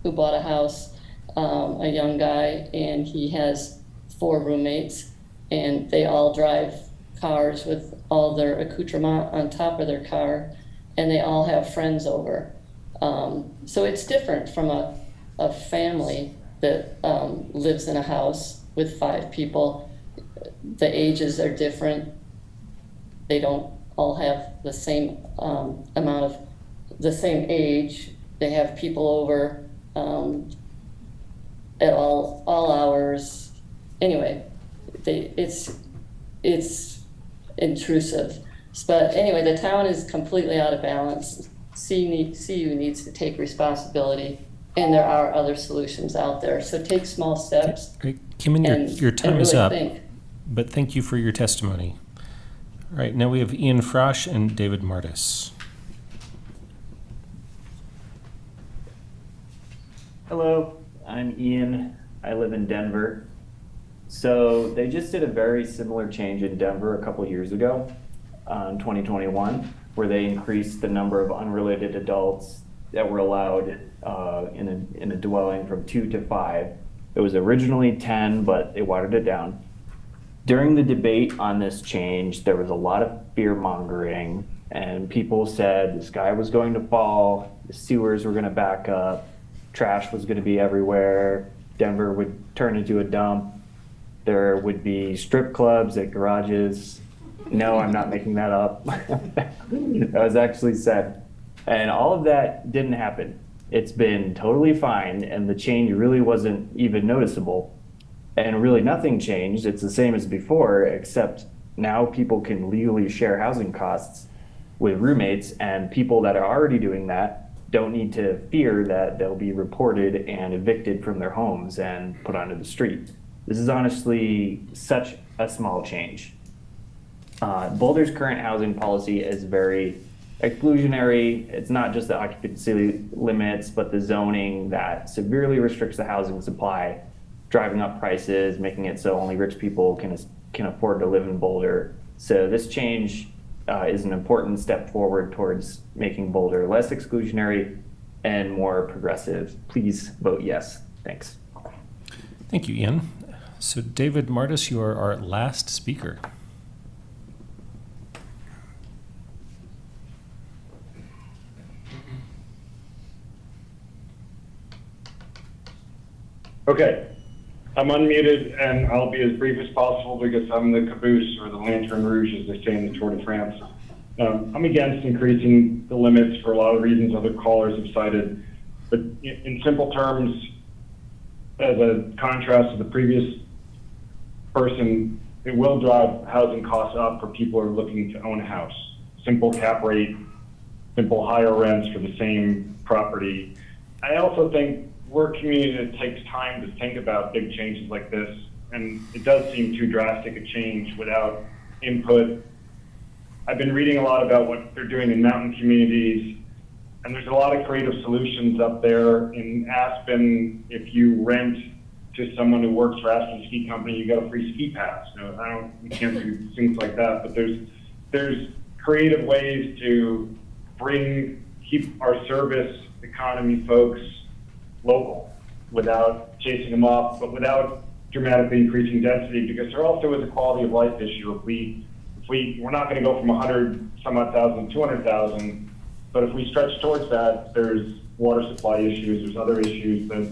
who bought a house, a young guy, and he has 4 roommates, and they all drive cars with all their accoutrement on top of their car, and they all have friends over. So it's different from a family that lives in a house with 5 people. The ages are different. They don't all have the same amount of the same age. They have people over at all hours. Anyway, it's intrusive. But anyway, the town is completely out of balance. CU needs to take responsibility, and there are other solutions out there. So take small steps. Kimon, your time is really up, think. but thank you for your testimony. All right, now we have Ian Frush and David Martis. Hello, I'm Ian. I live in Denver. So they just did a very similar change in Denver a couple years ago, in 2021, where they increased the number of unrelated adults that were allowed in a dwelling from 2 to 5. It was originally 10, but they watered it down. During the debate on this change, there was a lot of fear mongering, and people said the sky was going to fall, the sewers were going to back up, trash was going to be everywhere, Denver would turn into a dump, there would be strip clubs at garages. No, I'm not making that up. That was actually said. And all of that didn't happen. It's been totally fine, and the change really wasn't even noticeable. And really nothing changed. It's the same as before, except now people can legally share housing costs with roommates, and people that are already doing that don't need to fear that they'll be reported and evicted from their homes and put onto the street. This is honestly such a small change. Boulder's current housing policy is very exclusionary. It's not just the occupancy limits, but the zoning that severely restricts the housing supply, driving up prices, making it so only rich people can afford to live in Boulder. So this change is an important step forward towards making Boulder less exclusionary and more progressive. Please vote yes. Thanks. Thank you, Ian. So David Martis, you are our last speaker. Okay, I'm unmuted and I'll be as brief as possible because I'm the caboose or the lantern rouge, as they say in the Tour de France. I'm against increasing the limits for a lot of reasons other callers have cited, but in simple terms, as a contrast to the previous person, it will drive housing costs up for people who are looking to own a house. Simple cap rate, simple higher rents for the same property. I also think we're a community that takes time to think about big changes like this, and it does seem too drastic a change without input. I've been reading a lot about what they're doing in mountain communities, and there's a lot of creative solutions up there. In Aspen, if you rent to someone who works for Aspen Ski Company, you got a free ski pass. We can't do things like that, but there's creative ways to keep our service economy folks local without chasing them off, but without dramatically increasing density, because there also is a quality of life issue. We're not going to go from 100 some odd thousand to 200,000, but if we stretch towards that, there's water supply issues, there's other issues that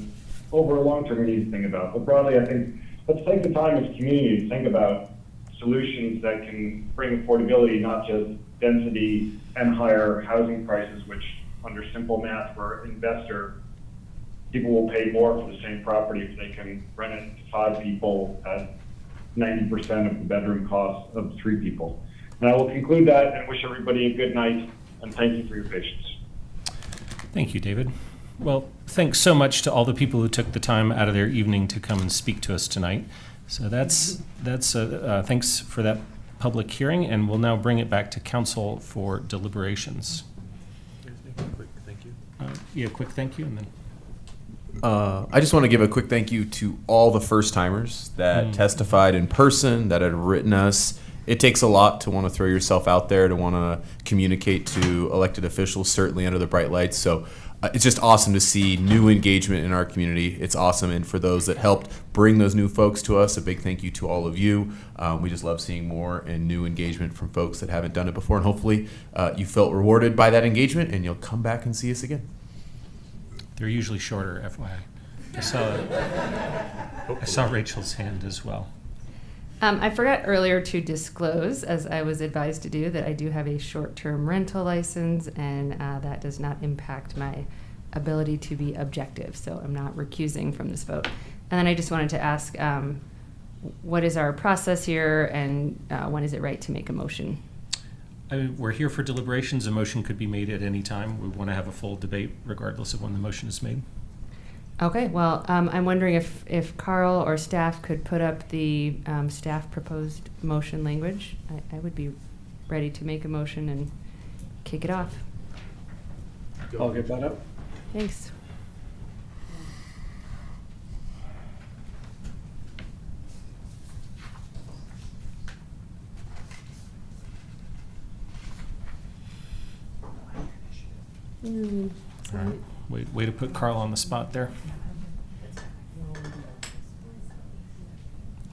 over a long term we need to think about. But broadly, I think let's take the time as a community to think about solutions that can bring affordability, not just density and higher housing prices, which under simple math for an investor, people will pay more for the same property if they can rent it to 5 people at 90% of the bedroom cost of 3 people. And I will conclude that and wish everybody a good night, and thank you for your patience. Thank you, David. Well, thanks so much to all the people who took the time out of their evening to come and speak to us tonight. So that's thanks for that public hearing, and we'll now bring it back to council for deliberations. Quick thank you. Quick thank you, and then. I just want to give a quick thank you to all the first timers that testified in person, that had written us. It takes a lot to want to throw yourself out there, to want to communicate to elected officials, certainly under the bright lights. So it's just awesome to see new engagement in our community. It's awesome. And for those that helped bring those new folks to us, a big thank you to all of you. We just love seeing more and new engagement from folks that haven't done it before. And hopefully you felt rewarded by that engagement and you'll come back and see us again. They're usually shorter, FYI. I saw Rachel's hand as well. I forgot earlier to disclose, as I was advised to do, that I do have a short-term rental license, and that does not impact my ability to be objective, so I'm not recusing from this vote. And then I just wanted to ask, what is our process here, and when is it right to make a motion? We're here for deliberations. A motion could be made at any time. We want to have a full debate regardless of when the motion is made. Okay, well, I'm wondering if Carl or staff could put up the staff proposed motion language. I would be ready to make a motion and kick it off. I'll get that up. Thanks. All right. Way to put Carl on the spot there.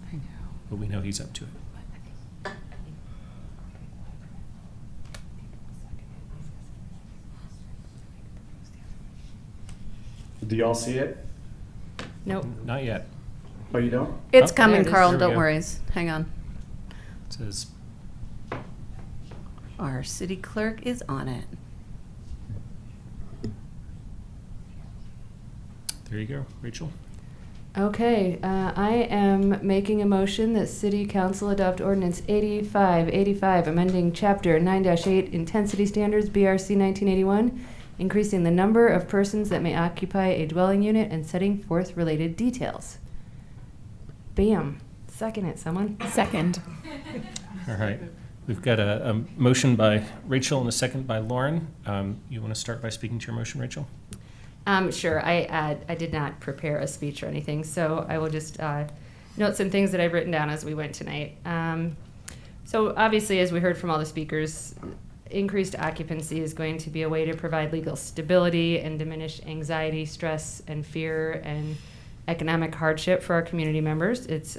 I know. But we know he's up to it. Do y'all see it? Nope. Not yet. Oh, you don't? It's Oh, coming, there it is. Carl. There we Don't go. worry. Hang on. It says, Our city clerk is on it. there you go, Rachel. Okay, I am making a motion that City Council adopt Ordinance 8585, amending Chapter 9-8 Intensity Standards, BRC 1981, increasing the number of persons that may occupy a dwelling unit and setting forth related details. Bam. Second it, someone. Second. All right. We've got a motion by Rachel and a second by Lauren. You want to start by speaking to your motion, Rachel? Sure. I did not prepare a speech or anything, so I will just note some things that I've written down as we went tonight. So obviously, as we heard from all the speakers, increased occupancy is going to be a way to provide legal stability and diminish anxiety, stress, and fear and economic hardship for our community members. It's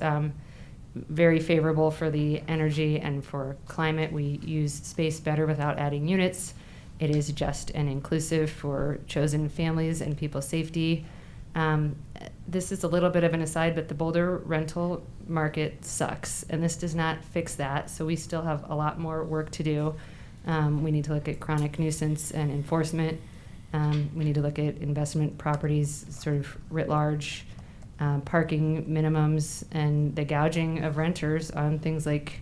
very favorable for the energy and for climate. We use space better without adding units. It is just and inclusive for chosen families and people's safety. This is a little bit of an aside, but the Boulder rental market sucks, and this does not fix that, so we still have a lot more work to do. We need to look at chronic nuisance and enforcement. We need to look at investment properties sort of writ large, parking minimums, and the gouging of renters on things like,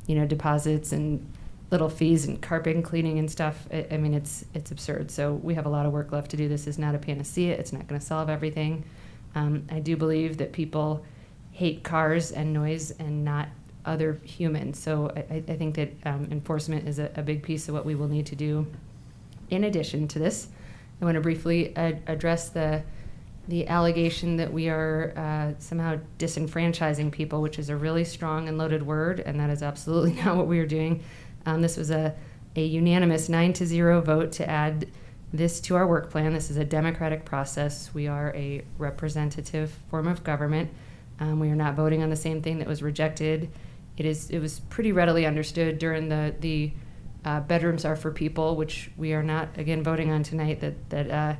deposits and little fees and carpet cleaning and stuff. I mean, it's absurd. So we have a lot of work left to do. This is not a panacea. It's not going to solve everything. I do believe that people hate cars and noise and not other humans. So I think that enforcement is a big piece of what we will need to do. In addition to this, I want to briefly address the the allegation that we are somehow disenfranchising people, which is a really strong and loaded word, and that is absolutely not what we are doing. This was a unanimous 9-0 vote to add this to our work plan. This is a democratic process. We are a representative form of government. We are not voting on the same thing that was rejected. It was pretty readily understood during the bedrooms are for people, which we are not, again, voting on tonight, that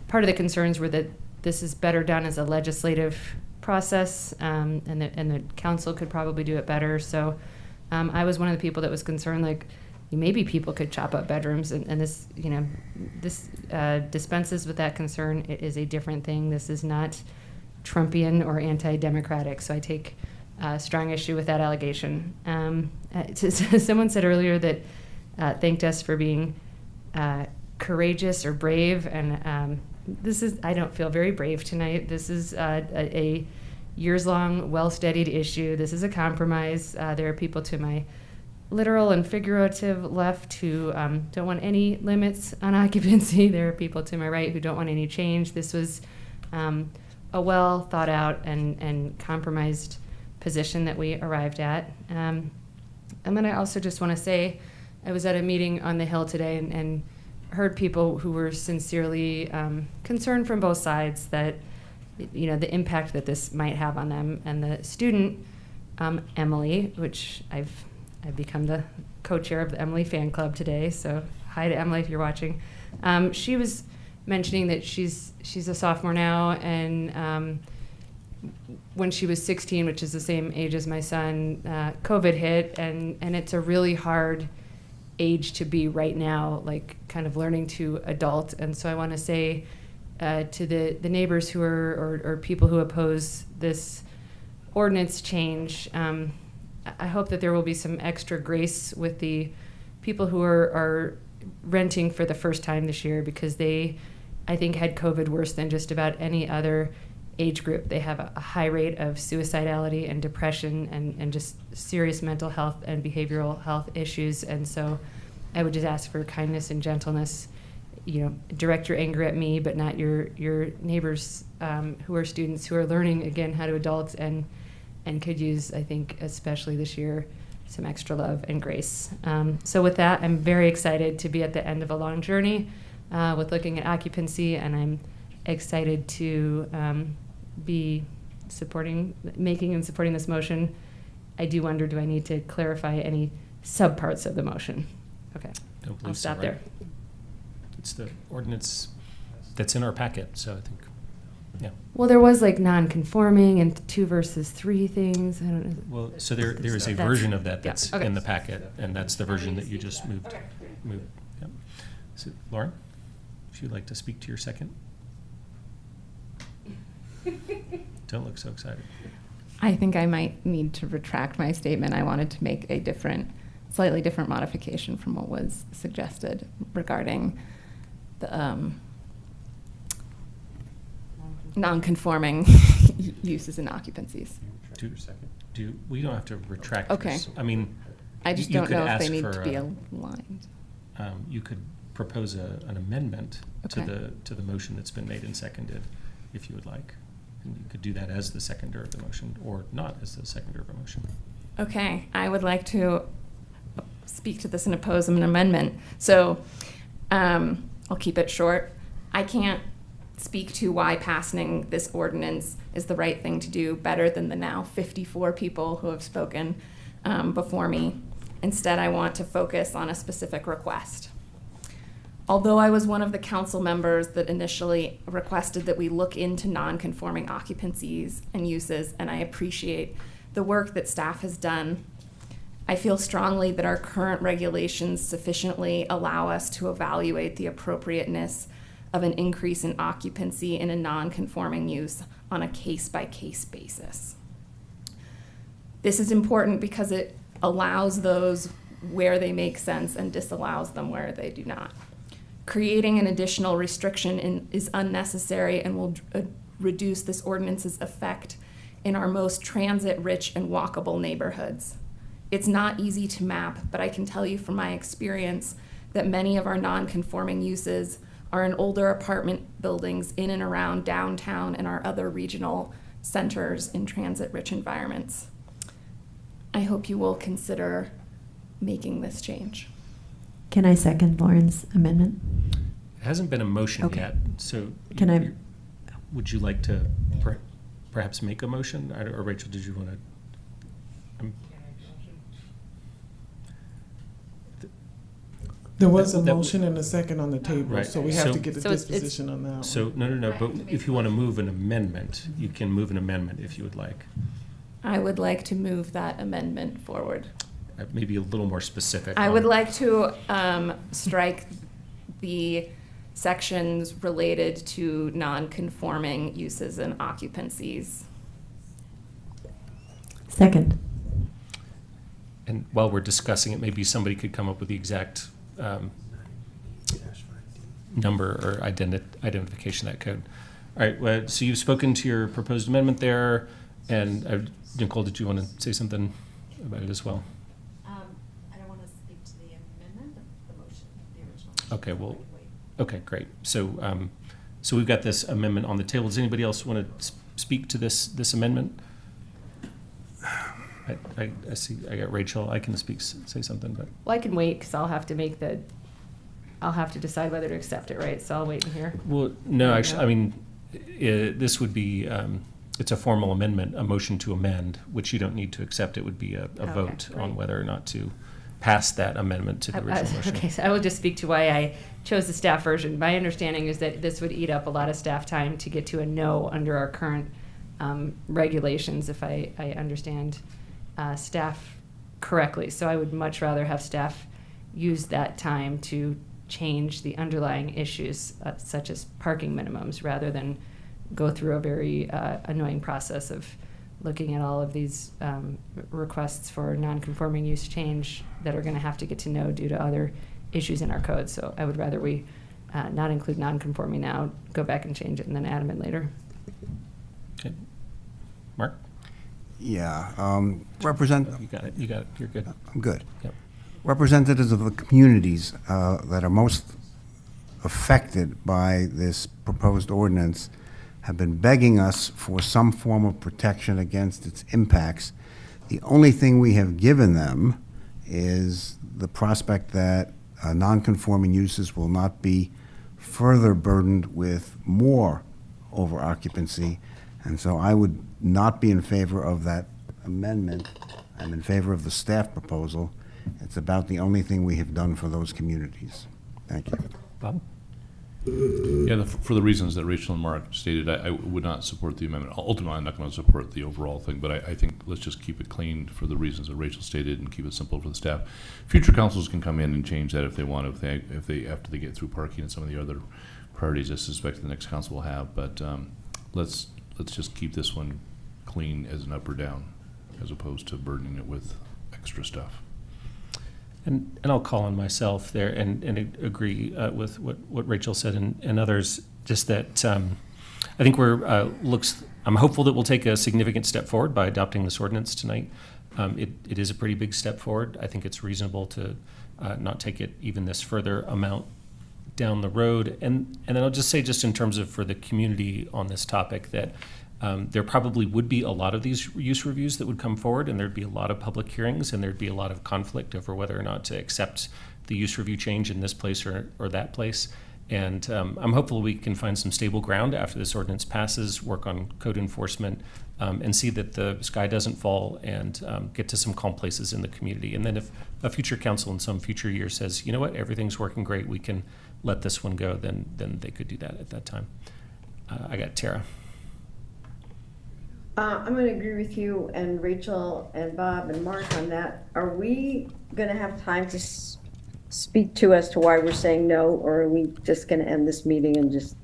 part of the concerns were that this is better done as a legislative process, and the council could probably do it better. So I was one of the people that was concerned, like, maybe people could chop up bedrooms, and this, this dispenses with that concern. It is a different thing. This is not Trumpian or anti-democratic, so I take strong issue with that allegation. Someone said earlier that thanked us for being courageous or brave, and I don't feel very brave tonight. This is a years-long, well-studied issue. This is a compromise. There are people to my literal and figurative left who don't want any limits on occupancy. There are people to my right who don't want any change. This was a well thought out and compromised position that we arrived at. And then I also just want to say, I was at a meeting on the Hill today and heard people who were sincerely concerned from both sides that, the impact that this might have on them. And the student, Emily, which I've become the co-chair of the Emily fan club today, so hi to Emily if you're watching. She was mentioning that she's a sophomore now, and when she was 16, which is the same age as my son, COVID hit, and it's a really hard age to be right now, like kind of learning to adult. And so I want to say to the neighbors who are or people who oppose this ordinance change, I hope that there will be some extra grace with the people who are renting for the first time this year, because they, I think, had COVID worse than just about any other age group. They have a high rate of suicidality and depression and just serious mental health and behavioral health issues. And so I would just ask for kindness and gentleness. Direct your anger at me, but not your neighbors who are students who are learning, again, how to adult and could use, I think, especially this year, some extra love and grace. So with that, I'm very excited to be at the end of a long journey with looking at occupancy, and I'm excited to be making and supporting this motion. I do wonder, do I need to clarify any subparts of the motion? Okay, I'll stop there. It's the ordinance that's in our packet, so I think, yeah. Well, there was like non-conforming and 2 versus 3 things. I don't know. Well, so there is a version of that that's in the packet, and that's the version that you just moved. Yep. So, Lauren, if you'd like to speak to your second. Don't look so excited. I think I might need to retract my statement. I wanted to make a slightly different modification from what was suggested regarding the non-conforming uses and occupancies. We don't have to retract Okay. this. I mean, I just don't know if they need to be aligned. You could propose an amendment Okay. to the motion that's been made and seconded, if you would like. And you could do that as the seconder of the motion, or not as the seconder of a motion. Okay, I would like to speak to this and oppose an amendment. So I'll keep it short. I can't speak to why passing this ordinance is the right thing to do better than the now 54 people who have spoken before me. Instead, I want to focus on a specific request. Although I was one of the council members that initially requested that we look into non-conforming occupancies and uses, and I appreciate the work that staff has done, I feel strongly that our current regulations sufficiently allow us to evaluate the appropriateness of an increase in occupancy in a non-conforming use on a case-by-case basis. This is important because it allows those where they make sense and disallows them where they do not. Creating an additional restriction is unnecessary and will reduce this ordinance's effect in our most transit-rich and walkable neighborhoods. It's not easy to map, but I can tell you from my experience that many of our non-conforming uses are in older apartment buildings in and around downtown and our other regional centers in transit-rich environments. I hope you will consider making this change. Can I second Lauren's amendment? It hasn't been a motion Okay. yet, so. Can I? Would you like to perhaps make a motion? Or Rachel, did you want to? There was a motion and a second on the table, Right. so we have to get a So it's- disposition on that one. So, no, but if you want to move an amendment, you can move an amendment if you would like. I would like to move that amendment forward. Maybe a little more specific. I on- would like to strike the sections related to non-conforming uses and occupancies. Second. And while we're discussing it, maybe somebody could come up with the exact number or identification of that code. All right, well, so you've spoken to your proposed amendment there, and Nicole, did you want to say something about it as well? I don't want to speak to the amendment, the motion, the original. Okay, well, okay, great. So, so we've got this amendment on the table. Does anybody else want to speak to this amendment? I see, I got Rachel. I can say something, but. Well, I can wait because I'll have to decide whether to accept it, right? So I'll wait in here. Well, no, actually, I mean, this would be, it's a formal amendment, a motion to amend, which you don't need to accept. It would be a vote on whether or not to pass that amendment to the original motion. Okay, so I will just speak to why I chose the staff version. My understanding is that this would eat up a lot of staff time to get to a no under our current regulations, if I understand staff correctly. So I would much rather have staff use that time to change the underlying issues, such as parking minimums, rather than go through a very annoying process of looking at all of these requests for non-conforming use change that are going to have to get to no due to other issues in our code. So I would rather we not include non-conforming now, go back and change it, and then add them in later. Okay. Mark? Yeah. You got it. You're good. I'm good. Yep. Representatives of the communities that are most affected by this proposed ordinance have been begging us for some form of protection against its impacts. The only thing we have given them is the prospect that non-conforming uses will not be further burdened with more over-occupancy. And so I would not be in favor of that amendment. I'm in favor of the staff proposal. It's about the only thing we have done for those communities. Thank you. Bob? Yeah, for the reasons that Rachel and Mark stated, I would not support the amendment. Ultimately, I'm not going to support the overall thing, but I think let's just keep it clean for the reasons that Rachel stated and keep it simple for the staff. Future councils can come in and change that if they want, if they after they get through parking and some of the other priorities I suspect the next council will have. But let's just keep this one clean as an up or down, as opposed to burdening it with extra stuff. And I'll call on myself there and agree with what Rachel said and others, just that I think I'm hopeful that we'll take a significant step forward by adopting this ordinance tonight. It is a pretty big step forward. I think it's reasonable to not take it even this further amount down the road. And then I'll just say, just in terms of for the community on this topic, that there probably would be a lot of these use reviews that would come forward, and there'd be a lot of public hearings, and there'd be a lot of conflict over whether or not to accept the use review change in this place or that place. And I'm hopeful we can find some stable ground after this ordinance passes, work on code enforcement, and see that the sky doesn't fall, and get to some calm places in the community. And then if a future council in some future year says, you know what, everything's working great, we can let this one go, then they could do that at that time. I got Tara. I'm going to agree with you and Rachel and Bob and Mark on that. Are we going to have time to speak to as to why we're saying no, or are we just going to end this meeting and just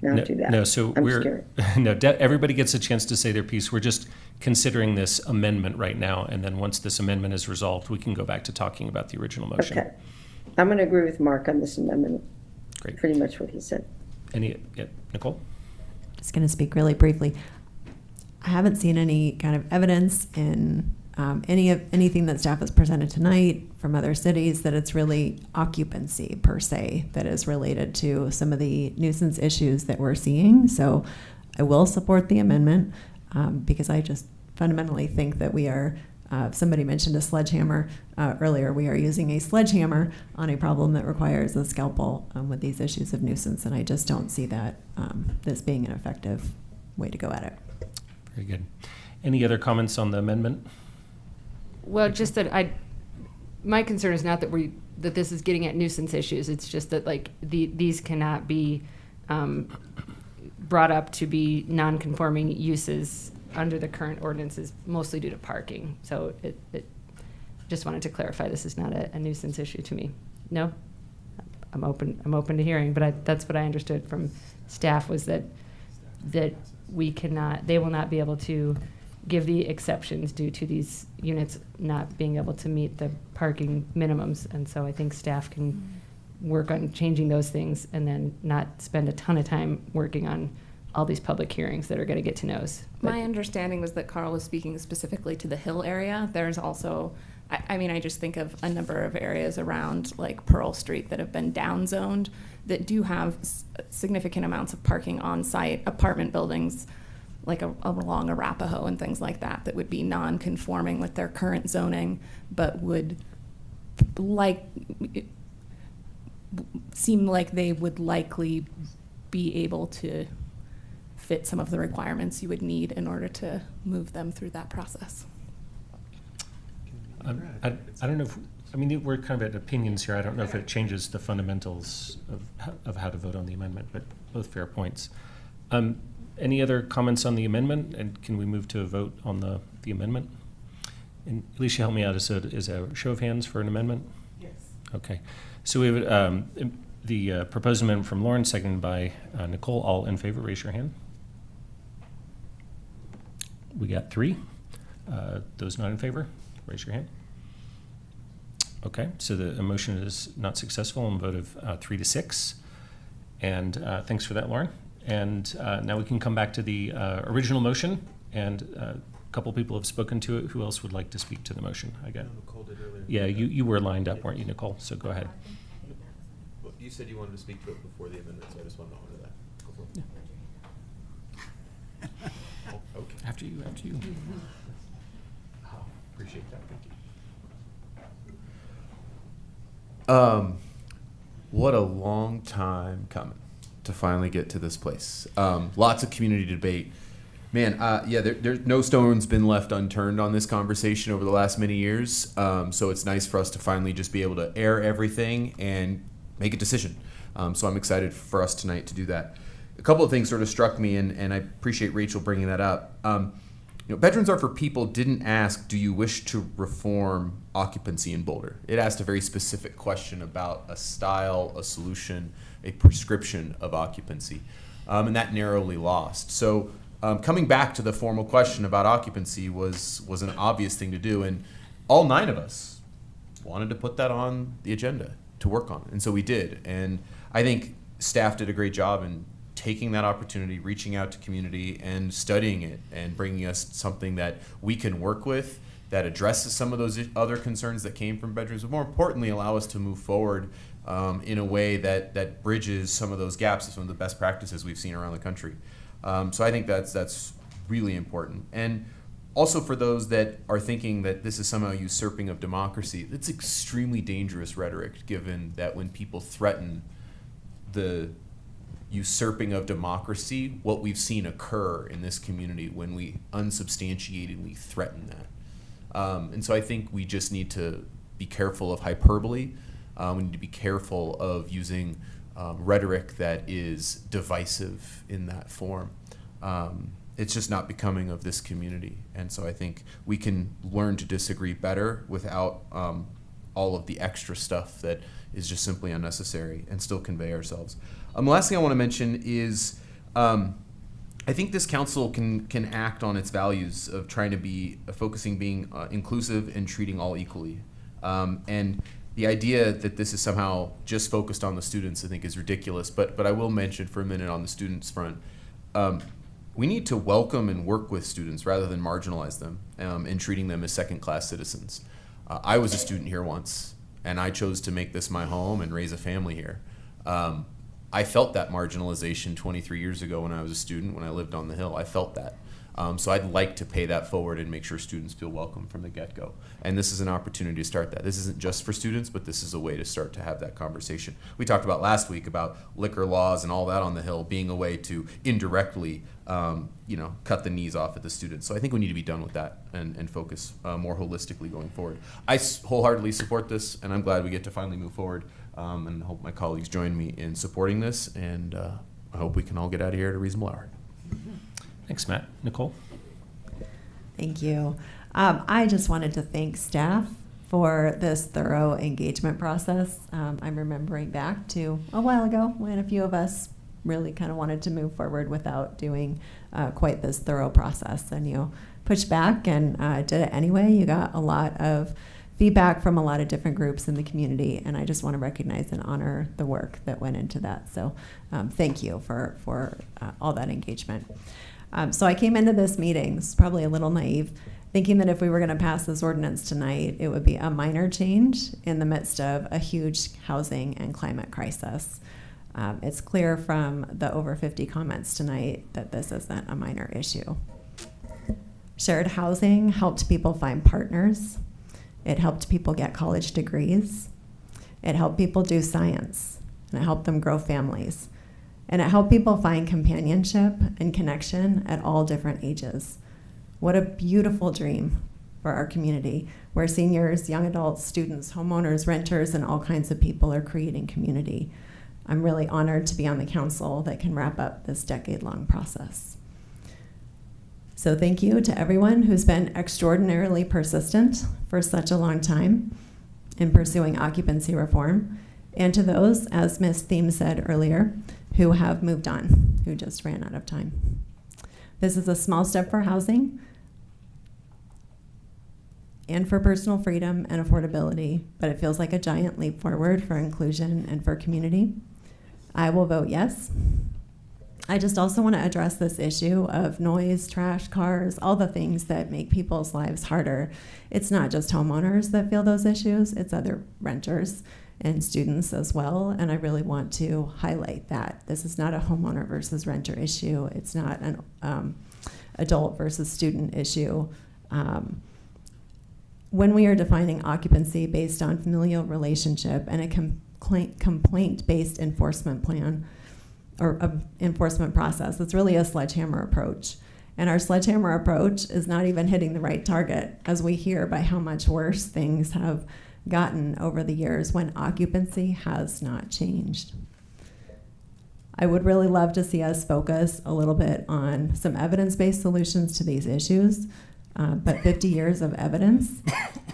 not do that? No, so I'm we're scared. everybody gets a chance to say their piece. We're just considering this amendment right now, and then once this amendment is resolved, we can go back to talking about the original motion. Okay. I'm going to agree with Mark on this amendment. Great. Pretty much what he said. Nicole? Just going to speak really briefly. I haven't seen any kind of evidence in anything that staff has presented tonight from other cities, that it's really occupancy per se that is related to some of the nuisance issues that we're seeing. So I will support the amendment because I just fundamentally think that we are, somebody mentioned a sledgehammer earlier, we are using a sledgehammer on a problem that requires a scalpel with these issues of nuisance, and I just don't see that this being an effective way to go at it. Very good. Any other comments on the amendment? Well, just that my concern is not that this is getting at nuisance issues. It's just that like these cannot be brought up to be non-conforming uses under the current ordinances, mostly due to parking. So it just wanted to clarify, this is not a nuisance issue to me. No, I'm open to hearing, but that's what I understood from staff was that they will not be able to give the exceptions due to these units not being able to meet the parking minimums. And so I think staff can work on changing those things and then not spend a ton of time working on all these public hearings that are going to get to no's. My understanding was that Carl was speaking specifically to the Hill area. There's also, I just think of a number of areas around like Pearl Street that have been downzoned that do have significant amounts of parking on site, apartment buildings, like along Arapahoe and things like that, that would be non-conforming with their current zoning, but would seem like they would likely be able to fit some of the requirements you would need in order to move them through that process. I don't know if, we're kind of at opinions here. I don't know if it changes the fundamentals of how to vote on the amendment, but both fair points. Any other comments on the amendment, and can we move to a vote on the amendment? And Alicia, help me out. Is a show of hands for an amendment? Yes. Okay. So we have the proposed amendment from Lauren, seconded by Nicole. All in favor, raise your hand. We got 3. Those not in favor, raise your hand. Okay, so the motion is not successful on a vote of 3-6. And thanks for that, Lauren. And now we can come back to the original motion, and a couple people have spoken to it. Who else would like to speak to the motion? I got Nicole did earlier. Yeah, you were lined up, weren't you, Nicole? So go ahead. Well, you said you wanted to speak to it before the amendment, so I just wanted to honor that. Go for it. Oh, okay. After you. Oh, appreciate that. Thank you. What a long time coming to finally get to this place. Lots of community debate. Man, there's no stone's been left unturned on this conversation over the last many years. So it's nice for us to finally just be able to air everything and make a decision. So I'm excited for us tonight to do that. A couple of things sort of struck me, and I appreciate Rachel bringing that up. Veterans Are for People didn't ask, do you wish to reform occupancy in Boulder? It asked a very specific question about a style, a solution, a prescription of occupancy, and that narrowly lost. So coming back to the formal question about occupancy was an obvious thing to do, and all 9 of us wanted to put that on the agenda to work on, and so we did. And I think staff did a great job in taking that opportunity, reaching out to community and studying it and bringing us something that we can work with that addresses some of those other concerns that came from veterans, but more importantly, allow us to move forward in a way that bridges some of those gaps of some of the best practices we've seen around the country. So I think that's really important. And also for those that are thinking that this is somehow usurping of democracy, it's extremely dangerous rhetoric, given that when people threaten the usurping of democracy, what we've seen occur in this community when we unsubstantiatedly threaten that. And so I think we just need to be careful of hyperbole. We need to be careful of using rhetoric that is divisive in that form. It's just not becoming of this community. And so I think we can learn to disagree better without all of the extra stuff that is just simply unnecessary, and still convey ourselves. The last thing I want to mention is I think this council can act on its values of trying to be being inclusive and treating all equally. And the idea that this is somehow just focused on the students, I think, is ridiculous. But I will mention for a minute on the students front. we need to welcome and work with students rather than marginalize them and treating them as second-class citizens. I was a student here once, and I chose to make this my home and raise a family here. I felt that marginalization 23 years ago when I was a student, when I lived on the Hill. I felt that. So I'd like to pay that forward and make sure students feel welcome from the get-go. And this is an opportunity to start that. This isn't just for students, but this is a way to start to have that conversation. We talked about last week about liquor laws and all that on the Hill being a way to indirectly, cut the knees off at the students. So I think we need to be done with that and focus more holistically going forward. I wholeheartedly support this, and I'm glad we get to finally move forward. And I hope my colleagues join me in supporting this, and I hope we can all get out of here at a reasonable hour. Thanks, Matt. Nicole? Thank you. I just wanted to thank staff for this thorough engagement process. I'm remembering back to a while ago when a few of us really kind of wanted to move forward without doing quite this thorough process. And you pushed back and did it anyway. You got a lot of feedback from a lot of different groups in the community, and I just want to recognize and honor the work that went into that. So thank you for all that engagement. So I came into this meeting, probably a little naive, thinking that if we were going to pass this ordinance tonight, it would be a minor change in the midst of a huge housing and climate crisis. It's clear from the over 50 comments tonight that this isn't a minor issue. Shared housing helped people find partners. It helped people get college degrees. It helped people do science, and it helped them grow families. And it helped people find companionship and connection at all different ages. What a beautiful dream for our community, where seniors, young adults, students, homeowners, renters, and all kinds of people are creating community. I'm really honored to be on the council that can wrap up this decade-long process. So thank you to everyone who's been extraordinarily persistent for such a long time in pursuing occupancy reform, and to those, as Ms. Thiem said earlier, who have moved on, who just ran out of time. This is a small step for housing and for personal freedom and affordability, but it feels like a giant leap forward for inclusion and for community. I will vote yes. I just also want to address this issue of noise, trash, cars, all the things that make people's lives harder. It's not just homeowners that feel those issues, it's other renters and students as well, and I really want to highlight that. This is not a homeowner versus renter issue. It's not an adult versus student issue. When we are defining occupancy based on familial relationship and a complaint-based enforcement plan, or enforcement process, it's really a sledgehammer approach. And our sledgehammer approach is not even hitting the right target, as we hear by how much worse things have gotten over the years when occupancy has not changed. I would really love to see us focus a little bit on some evidence-based solutions to these issues, but 50 years of evidence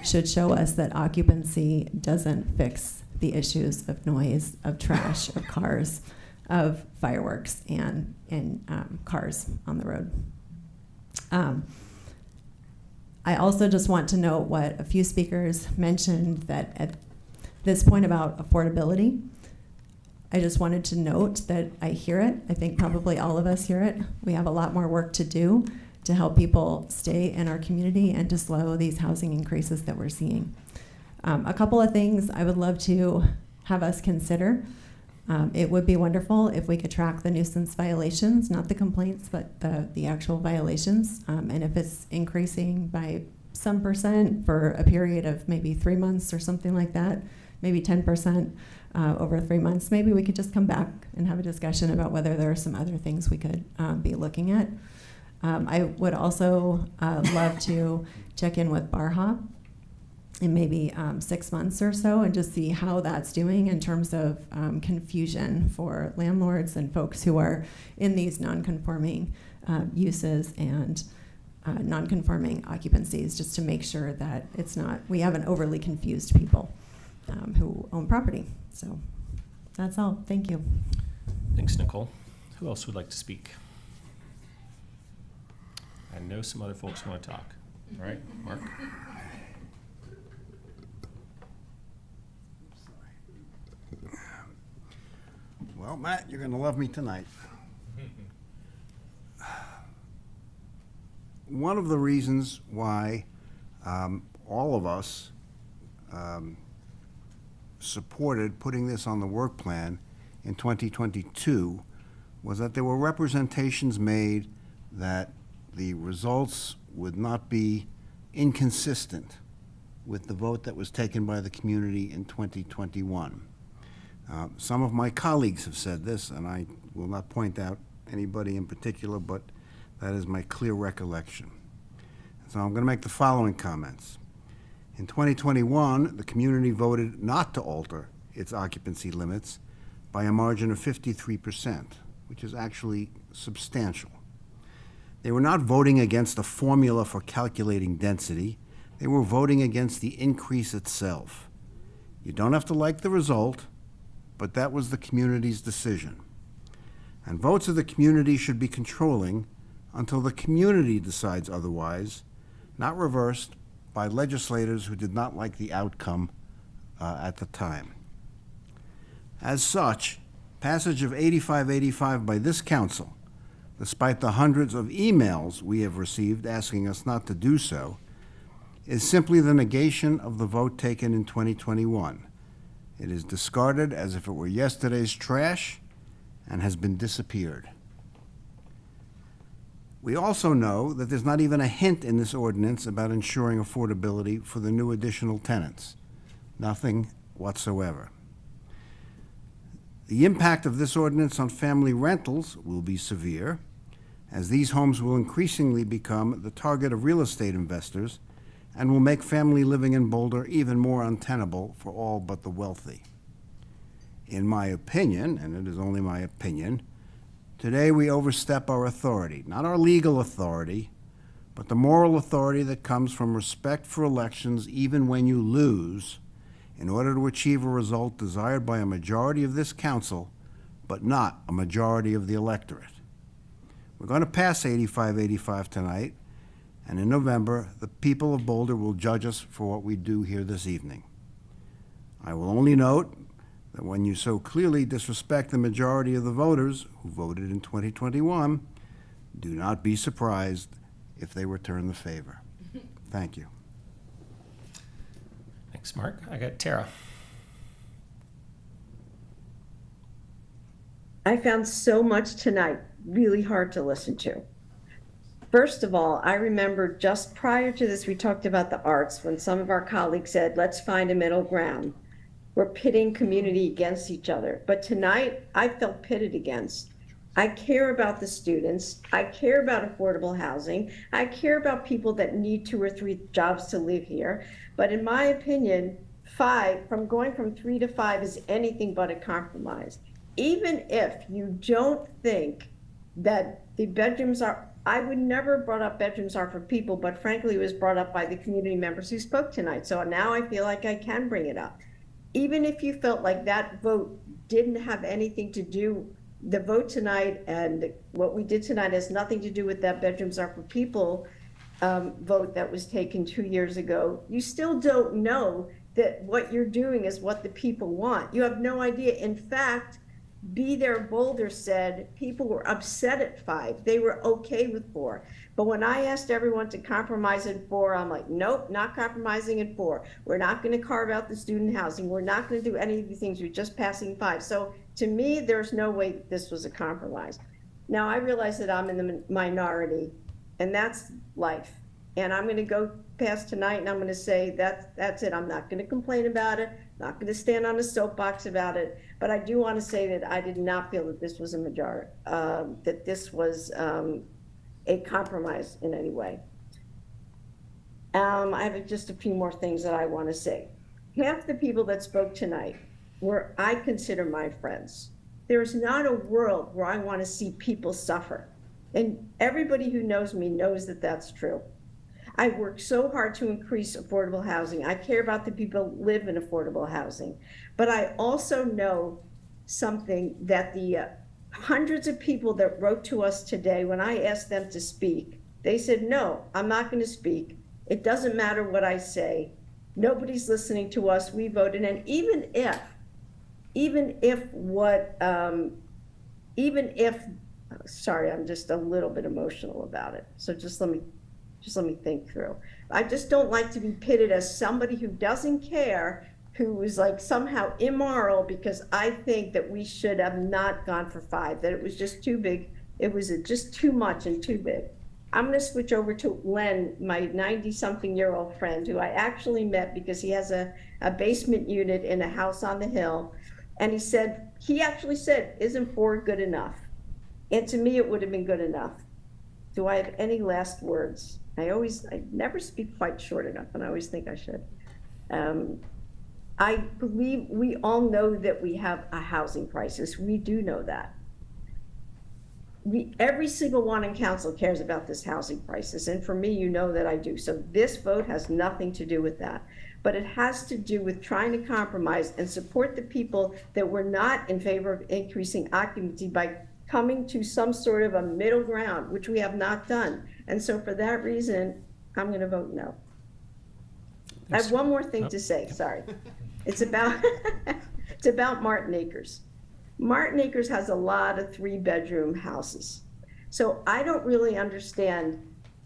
should show us that occupancy doesn't fix the issues of noise, of trash, of cars, of fireworks, and cars on the road. I also just want to note what a few speakers mentioned, that at this point about affordability, I just wanted to note that I hear it. I think probably all of us hear it. We have a lot more work to do to help people stay in our community and to slow these housing increases that we're seeing. A couple of things I would love to have us consider. It would be wonderful if we could track the nuisance violations, not the complaints, but the actual violations. And if it's increasing by some percent for a period of maybe 3 months or something like that, maybe 10% over 3 months, maybe we could just come back and have a discussion about whether there are some other things we could be looking at. I would also love to check in with Barha in maybe 6 months or so and just see how that's doing in terms of confusion for landlords and folks who are in these non-conforming uses and non-conforming occupancies, just to make sure that it's not, we haven't overly confused people who own property. So that's all. Thank you. Thanks, Nicole. Who else would like to speak? I know some other folks want to talk. All right, Mark. Well, Matt, you're going to love me tonight. one of the reasons why all of us supported putting this on the work plan in 2022 was that there were representations made that the results would not be inconsistent with the vote that was taken by the community in 2021. Some of my colleagues have said this, and I will not point out anybody in particular, but that is my clear recollection. So I'm going to make the following comments. In 2021, the community voted not to alter its occupancy limits by a margin of 53%, which is actually substantial. They were not voting against a formula for calculating density. They were voting against the increase itself. You don't have to like the result, but that was the community's decision. And votes of the community should be controlling until the community decides otherwise, not reversed by legislators who did not like the outcome at the time. As such, passage of 8585 by this council, despite the hundreds of emails we have received asking us not to do so, is simply the negation of the vote taken in 2021. It is discarded as if it were yesterday's trash and has been disappeared. We also know that there's not even a hint in this ordinance about ensuring affordability for the new additional tenants. Nothing whatsoever. The impact of this ordinance on family rentals will be severe, as these homes will increasingly become the target of real estate investors and will make family living in Boulder even more untenable for all but the wealthy. In my opinion, and it is only my opinion, today we overstep our authority, not our legal authority, but the moral authority that comes from respect for elections even when you lose, in order to achieve a result desired by a majority of this council, but not a majority of the electorate. We're going to pass 8585 tonight, and in November, the people of Boulder will judge us for what we do here this evening. I will only note that when you so clearly disrespect the majority of the voters who voted in 2021, do not be surprised if they return the favor. Thank you. Thanks, Mark. I got Tara. I found so much tonight really hard to listen to. First of all, I remember just prior to this, we talked about the arts when some of our colleagues said, let's find a middle ground. We're pitting community against each other. But tonight, I felt pitted against. I care about the students. I care about affordable housing. I care about people that need 2 or 3 jobs to live here. But in my opinion, going from 3 to 5 is anything but a compromise. Even if you don't think that the bedrooms are, I would never brought up bedrooms are for people, but frankly, it was brought up by the community members who spoke tonight. So now I feel like I can bring it up. Even if you felt like that vote didn't have anything to do, the vote tonight and what we did tonight has nothing to do with that bedrooms are for people vote that was taken 2 years ago, you still don't know that what you're doing is what the people want. You have no idea. In fact, Be There Boulder said people were upset at 5. They were okay with 4. But when I asked everyone to compromise at 4, I'm like, nope, not compromising at 4. We're not going to carve out the student housing. We're not going to do any of the things. We're just passing 5. So to me, there's no way that this was a compromise. Now, I realize that I'm in the minority, and that's life. And I'm going to go past tonight, and I'm going to say that's it. I'm not going to complain about it. Not going to stand on a soapbox about it. But I do want to say that I did not feel that this was a majority, that this was a compromise in any way. I have just a few more things that I want to say. Half the people that spoke tonight were I consider my friends. There's not a world where I want to see people suffer. And everybody who knows me knows that that's true. I work so hard to increase affordable housing. I care about the people who live in affordable housing. But I also know something that the hundreds of people that wrote to us today, when I asked them to speak, they said, no, I'm not going to speak. It doesn't matter what I say. Nobody's listening to us. We voted. And even if, sorry, I'm just a little bit emotional about it. So just let me Just let me think through. I just don't like to be pitted as somebody who doesn't care, who is like somehow immoral, because I think that we should have not gone for 5, that it was just too big. It was just too much and too big. I'm going to switch over to Len, my 90-something-year-old friend, who I actually met because he has a basement unit in a house on the hill. And he actually said, isn't 4 good enough? And to me, it would have been good enough. Do I have any last words? I never speak quite short enough, and I always think I should. I believe we all know that we have a housing crisis. We do know that. Every single one in council cares about this housing crisis, and for me, you know that I do. So this vote has nothing to do with that, but it has to do with trying to compromise and support the people that were not in favor of increasing occupancy by coming to some sort of a middle ground, which we have not done. And so for that reason, I'm going to vote no. I have one more thing to say, sorry. It's about Martin Acres. Martin Acres has a lot of 3-bedroom houses. So I don't really understand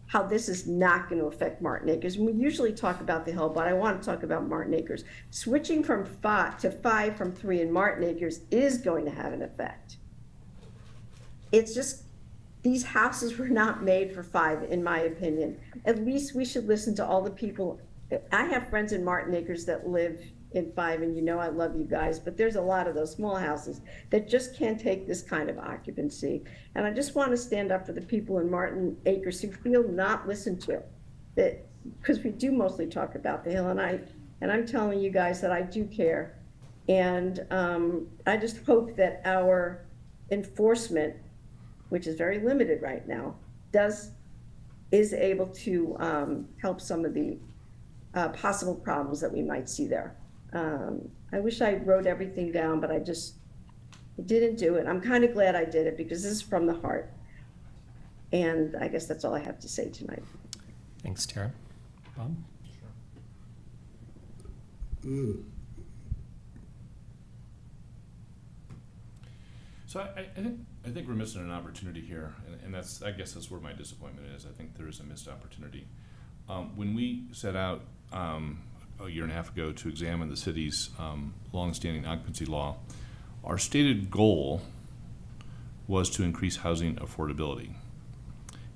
how this is not going to affect Martin Acres. And we usually talk about the Hill, but I want to talk about Martin Acres. Switching from 5 to 5 from 3 in Martin Acres is going to have an effect. It's just, these houses were not made for 5, in my opinion. At least we should listen to all the people. I have friends in Martin Acres that live in 5, and you know I love you guys, but there's a lot of those small houses that just can't take this kind of occupancy. And I just want to stand up for the people in Martin Acres who feel not listened to, that because we do mostly talk about the Hill, and I'm telling you guys that I do care. And I just hope that our enforcement, which is very limited right now, is able to help some of the possible problems that we might see there. I wish I wrote everything down, but I didn't do it. I'm kind of glad I did it because this is from the heart. And I guess that's all I have to say tonight. Thanks, Tara. Bob? So I think we're missing an opportunity here, and I guess that's where my disappointment is. I think there is a missed opportunity. When we set out a year and a half ago to examine the city's longstanding occupancy law, our stated goal was to increase housing affordability.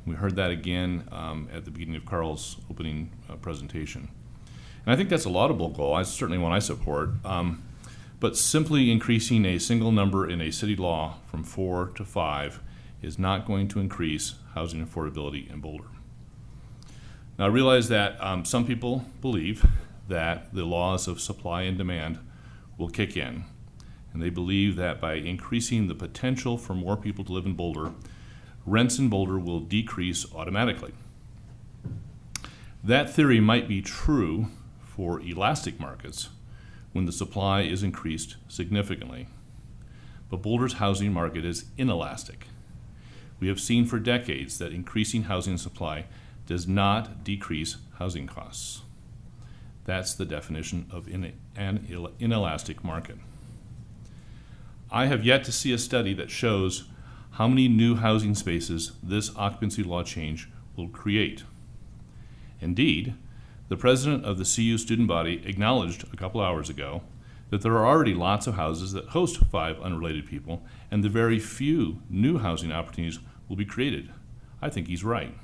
We heard that again at the beginning of Carl's opening presentation. And I think that's a laudable goal. It's certainly one I support. But simply increasing a single number in a city law from 4 to 5 is not going to increase housing affordability in Boulder. Now, I realize that some people believe that the laws of supply and demand will kick in, and they believe that by increasing the potential for more people to live in Boulder, rents in Boulder will decrease automatically. That theory might be true for elastic markets when the supply is increased significantly, but Boulder's housing market is inelastic. We have seen for decades that increasing housing supply does not decrease housing costs. That's the definition of an inelastic market. I have yet to see a study that shows how many new housing spaces this occupancy law change will create. Indeed, the president of the CU student body acknowledged a couple hours ago that there are already lots of houses that host 5 unrelated people, and the very few new housing opportunities will be created. I think he's right.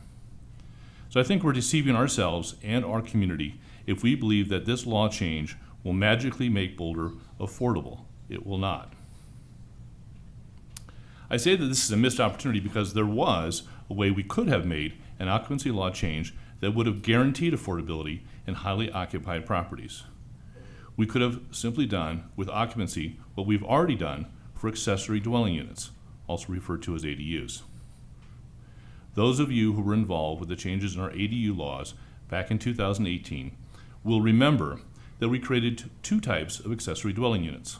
So I think we're deceiving ourselves and our community if we believe that this law change will magically make Boulder affordable. It will not. I say that this is a missed opportunity because there was a way we could have made an occupancy law change that would have guaranteed affordability in highly occupied properties. We could have simply done with occupancy what we've already done for accessory dwelling units, also referred to as ADUs. Those of you who were involved with the changes in our ADU laws back in 2018 will remember that we created 2 types of accessory dwelling units.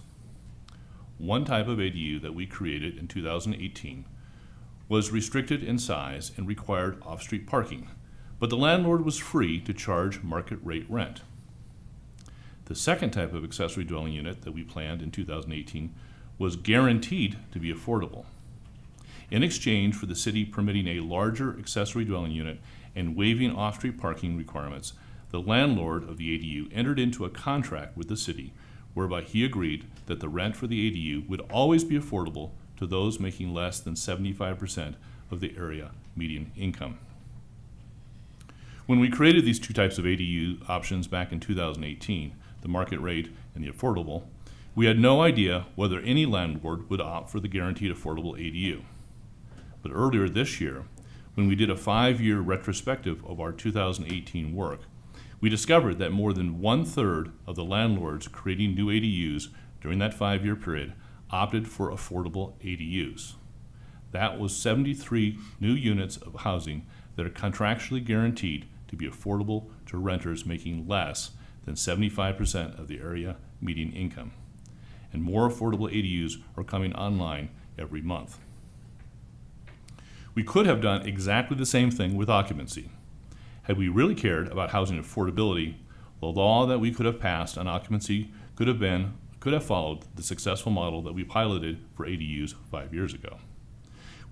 One type of ADU that we created in 2018 was restricted in size and required off-street parking, but the landlord was free to charge market rate rent. The second type of accessory dwelling unit that we planned in 2018 was guaranteed to be affordable. in exchange for the city permitting a larger accessory dwelling unit and waiving off-street parking requirements, the landlord of the ADU entered into a contract with the city whereby he agreed that the rent for the ADU would always be affordable to those making less than 75% of the area median income. When we created these two types of ADU options back in 2018, the market rate and the affordable, we had no idea whether any landlord would opt for the guaranteed affordable ADU. But earlier this year, when we did a 5-year retrospective of our 2018 work, we discovered that more than 1/3 of the landlords creating new ADUs during that 5-year period opted for affordable ADUs. That was 73 new units of housing that are contractually guaranteed to be affordable to renters making less than 75% of the area median income. And more affordable ADUs are coming online every month. We could have done exactly the same thing with occupancy. Had we really cared about housing affordability, the law that we could have passed on occupancy could have followed the successful model that we piloted for ADUs 5 years ago.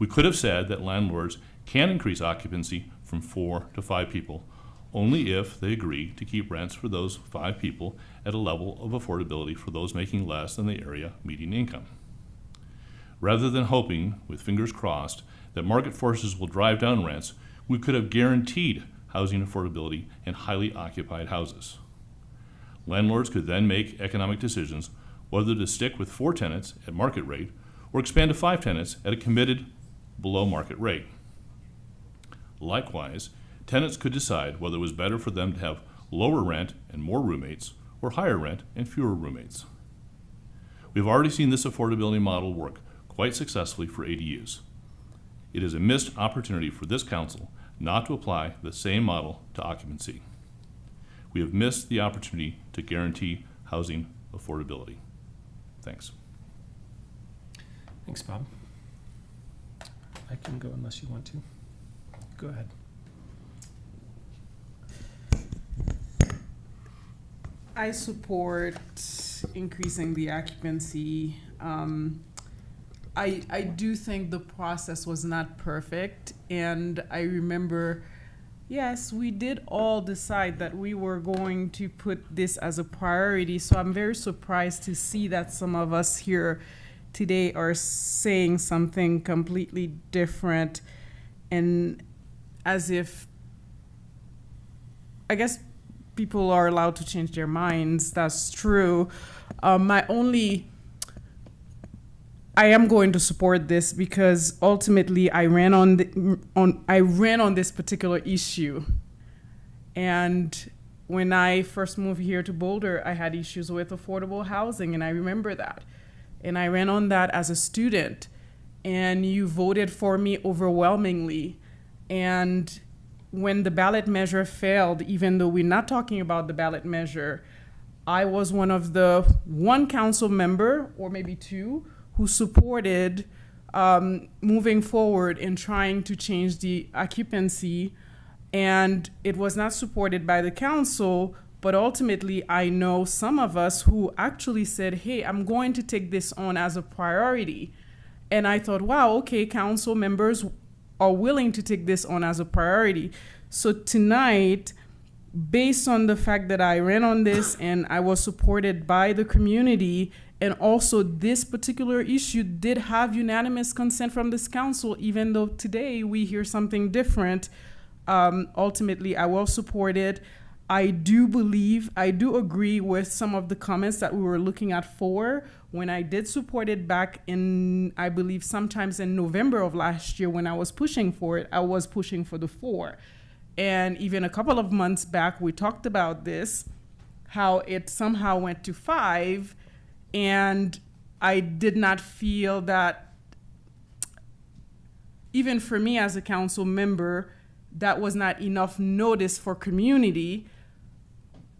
We could have said that landlords can increase occupancy from 4 to 5 people only if they agree to keep rents for those 5 people at a level of affordability for those making less than the area median income. Rather than hoping, with fingers crossed, that market forces will drive down rents, we could have guaranteed housing affordability in highly occupied houses. Landlords could then make economic decisions whether to stick with 4 tenants at market rate or expand to 5 tenants at a committed below market rate. Likewise, tenants could decide whether it was better for them to have lower rent and more roommates or higher rent and fewer roommates. We've already seen this affordability model work quite successfully for ADUs. It is a missed opportunity for this council not to apply the same model to occupancy. We have missed the opportunity to guarantee housing affordability. Thanks. Thanks, Bob. I can go unless you want to. Go ahead. I support increasing the occupancy. I do think the process was not perfect, and I remember, yes, we did all decide that we were going to put this as a priority, so I'm very surprised to see that some of us here today are saying something completely different, and as if, I guess people are allowed to change their minds, that's true. I am going to support this because ultimately I ran on this particular issue. And when I first moved here to Boulder, I had issues with affordable housing, and I remember that. And I ran on that as a student, and you voted for me overwhelmingly. And when the ballot measure failed, even though we're not talking about the ballot measure, I was one council member, or maybe 2, who supported moving forward in trying to change the occupancy. And it was not supported by the council, but ultimately I know some of us who actually said, hey, I'm going to take this on as a priority. And I thought, wow, okay, council members are willing to take this on as a priority. So tonight, based on the fact that I ran on this and I was supported by the community, and also this particular issue did have unanimous consent from this council, even though today we hear something different, ultimately I will support it. I do agree with some of the comments that we were looking at when I did support it back in, I believe, sometimes in November of last year when I was pushing for it. I was pushing for the 4. And even a couple of months back, we talked about this, how it somehow went to 5. And I did not feel that, even for me as a council member, that was not enough notice for community.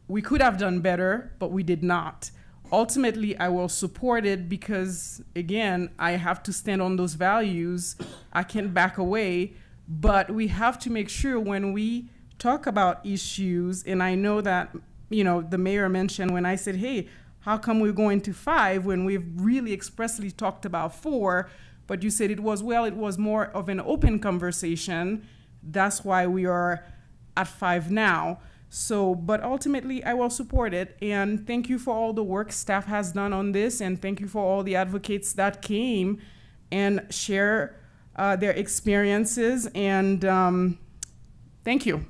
We could have done better, but we did not. Ultimately, I will support it because, again, I have to stand on those values. I can't back away, but we have to make sure when we talk about issues, and I know that, the mayor mentioned when I said, hey, how come we're going to 5 when we've really expressly talked about 4? but you said it was more of an open conversation. That's why we are at 5 now. So, but ultimately, I will support it. And thank you for all the work staff has done on this. And thank you for all the advocates that came and share their experiences. And thank you.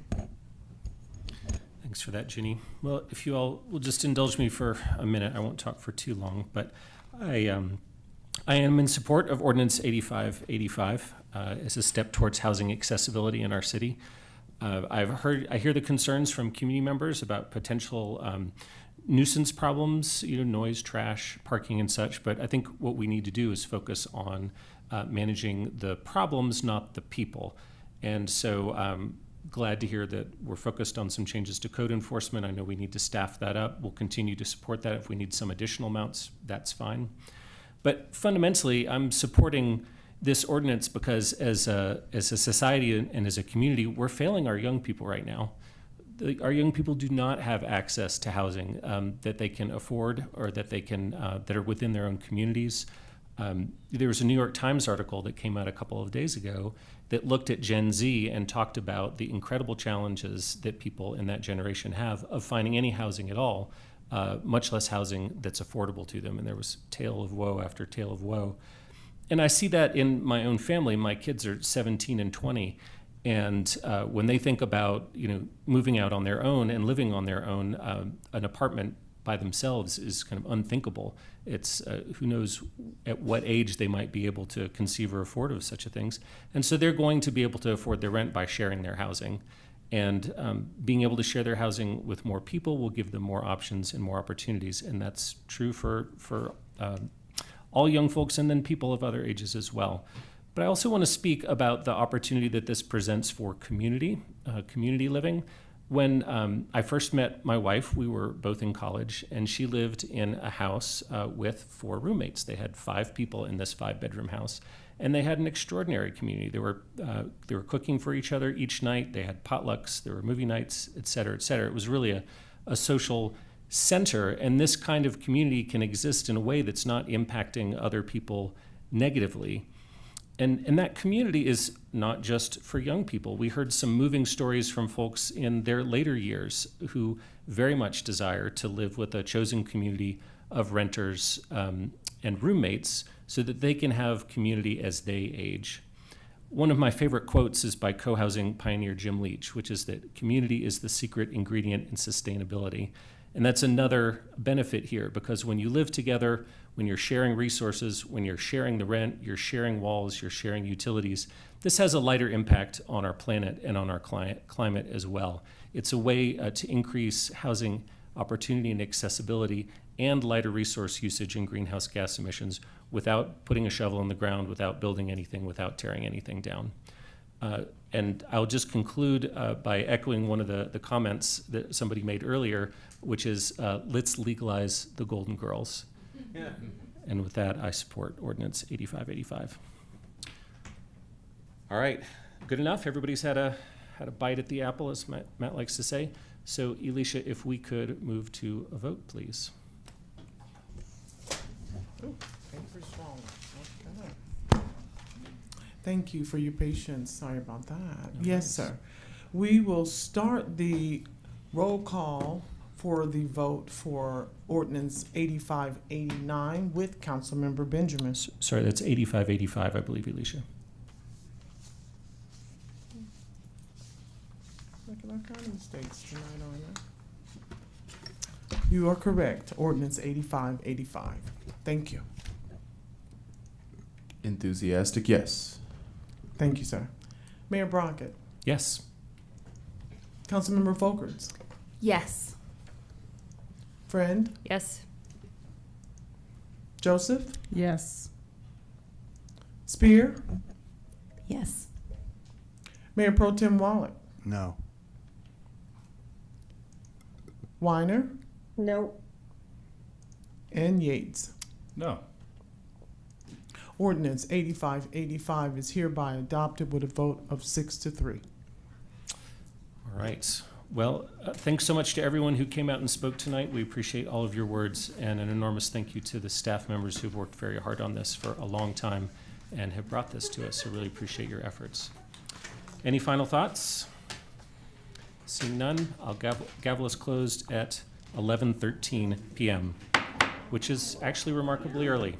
Thanks for that, Ginny. Well, if you all will just indulge me for a minute, I won't talk for too long, but I am in support of Ordinance 8585 as a step towards housing accessibility in our city. I hear the concerns from community members about potential nuisance problems, noise, trash, parking, and such. But I think what we need to do is focus on managing the problems, not the people. And so glad to hear that we're focused on some changes to code enforcement. I know we need to staff that up. We'll continue to support that. If we need some additional amounts, that's fine. But fundamentally, I'm supporting this ordinance because as a society and as a community, we're failing our young people right now. Our young people do not have access to housing that they can afford or that they can that are within their own communities. There was a New York Times article that came out a couple of days ago that looked at Gen Z and talked about the incredible challenges that people in that generation have of finding any housing at all, much less housing that's affordable to them. And there was tale of woe after tale of woe. And I see that in my own family. My kids are 17 and 20. And when they think about moving out on their own and living on their own, an apartment by themselves is kind of unthinkable. It's who knows at what age they might be able to conceive or afford of such a things. And so they're going to be able to afford their rent by sharing their housing. And being able to share their housing with more people will give them more options and more opportunities. And that's true for all young folks and then people of other ages as well. But I also want to speak about the opportunity that this presents for community living. When I first met my wife, we were both in college, and she lived in a house with 4 roommates. They had 5 people in this 5-bedroom house, and they had an extraordinary community. They were cooking for each other each night. They had potlucks. There were movie nights, et cetera, et cetera. It was really a social center, and this kind of community can exist in a way that's not impacting other people negatively. And that community is not just for young people. We heard some moving stories from folks in their later years who very much desire to live with a chosen community of renters and roommates so that they can have community as they age. One of my favorite quotes is by co-housing pioneer Jim Leach, which is that community is the secret ingredient in sustainability. And that's another benefit here, because when you live together, when you're sharing resources, when you're sharing the rent, you're sharing walls, you're sharing utilities, this has a lighter impact on our planet and on our climate as well. It's a way to increase housing opportunity and accessibility and lighter resource usage and greenhouse gas emissions without putting a shovel in the ground, without building anything, without tearing anything down. And I'll just conclude by echoing one of the comments that somebody made earlier, which is let's legalize the Golden Girls. Yeah. And with that, I support Ordinance 8585. All right, good enough. Everybody's had a bite at the apple, as Matt likes to say. So, Elisha, if we could move to a vote, please. Oh, paper's falling. Thank you for your patience. Sorry about that. Yes, sir. We will start the roll call for the vote for Ordinance 8589 with Councilmember Benjamin. Sorry, that's 8585, I believe, Elisha. Making all kind of mistakes tonight, aren't you? You are correct. Ordinance 8585. Thank you. Enthusiastic, yes. Thank you, sir. Mayor Brockett. Yes. Councilmember Folkerts. Yes. Friend. Yes. Joseph. Yes. Spear. Yes. Mayor Pro Tem Wallach. No. Weiner. No. And Yates. No. Ordinance 8585 is hereby adopted with a vote of 6-3. All right. Well, thanks so much to everyone who came out and spoke tonight. We appreciate all of your words, and an enormous thank you to the staff members who've worked very hard on this for a long time. and have brought this to us, so really appreciate your efforts. Any final thoughts? Seeing none, I'll gavel us closed at 11:13 p.m., which is actually remarkably early.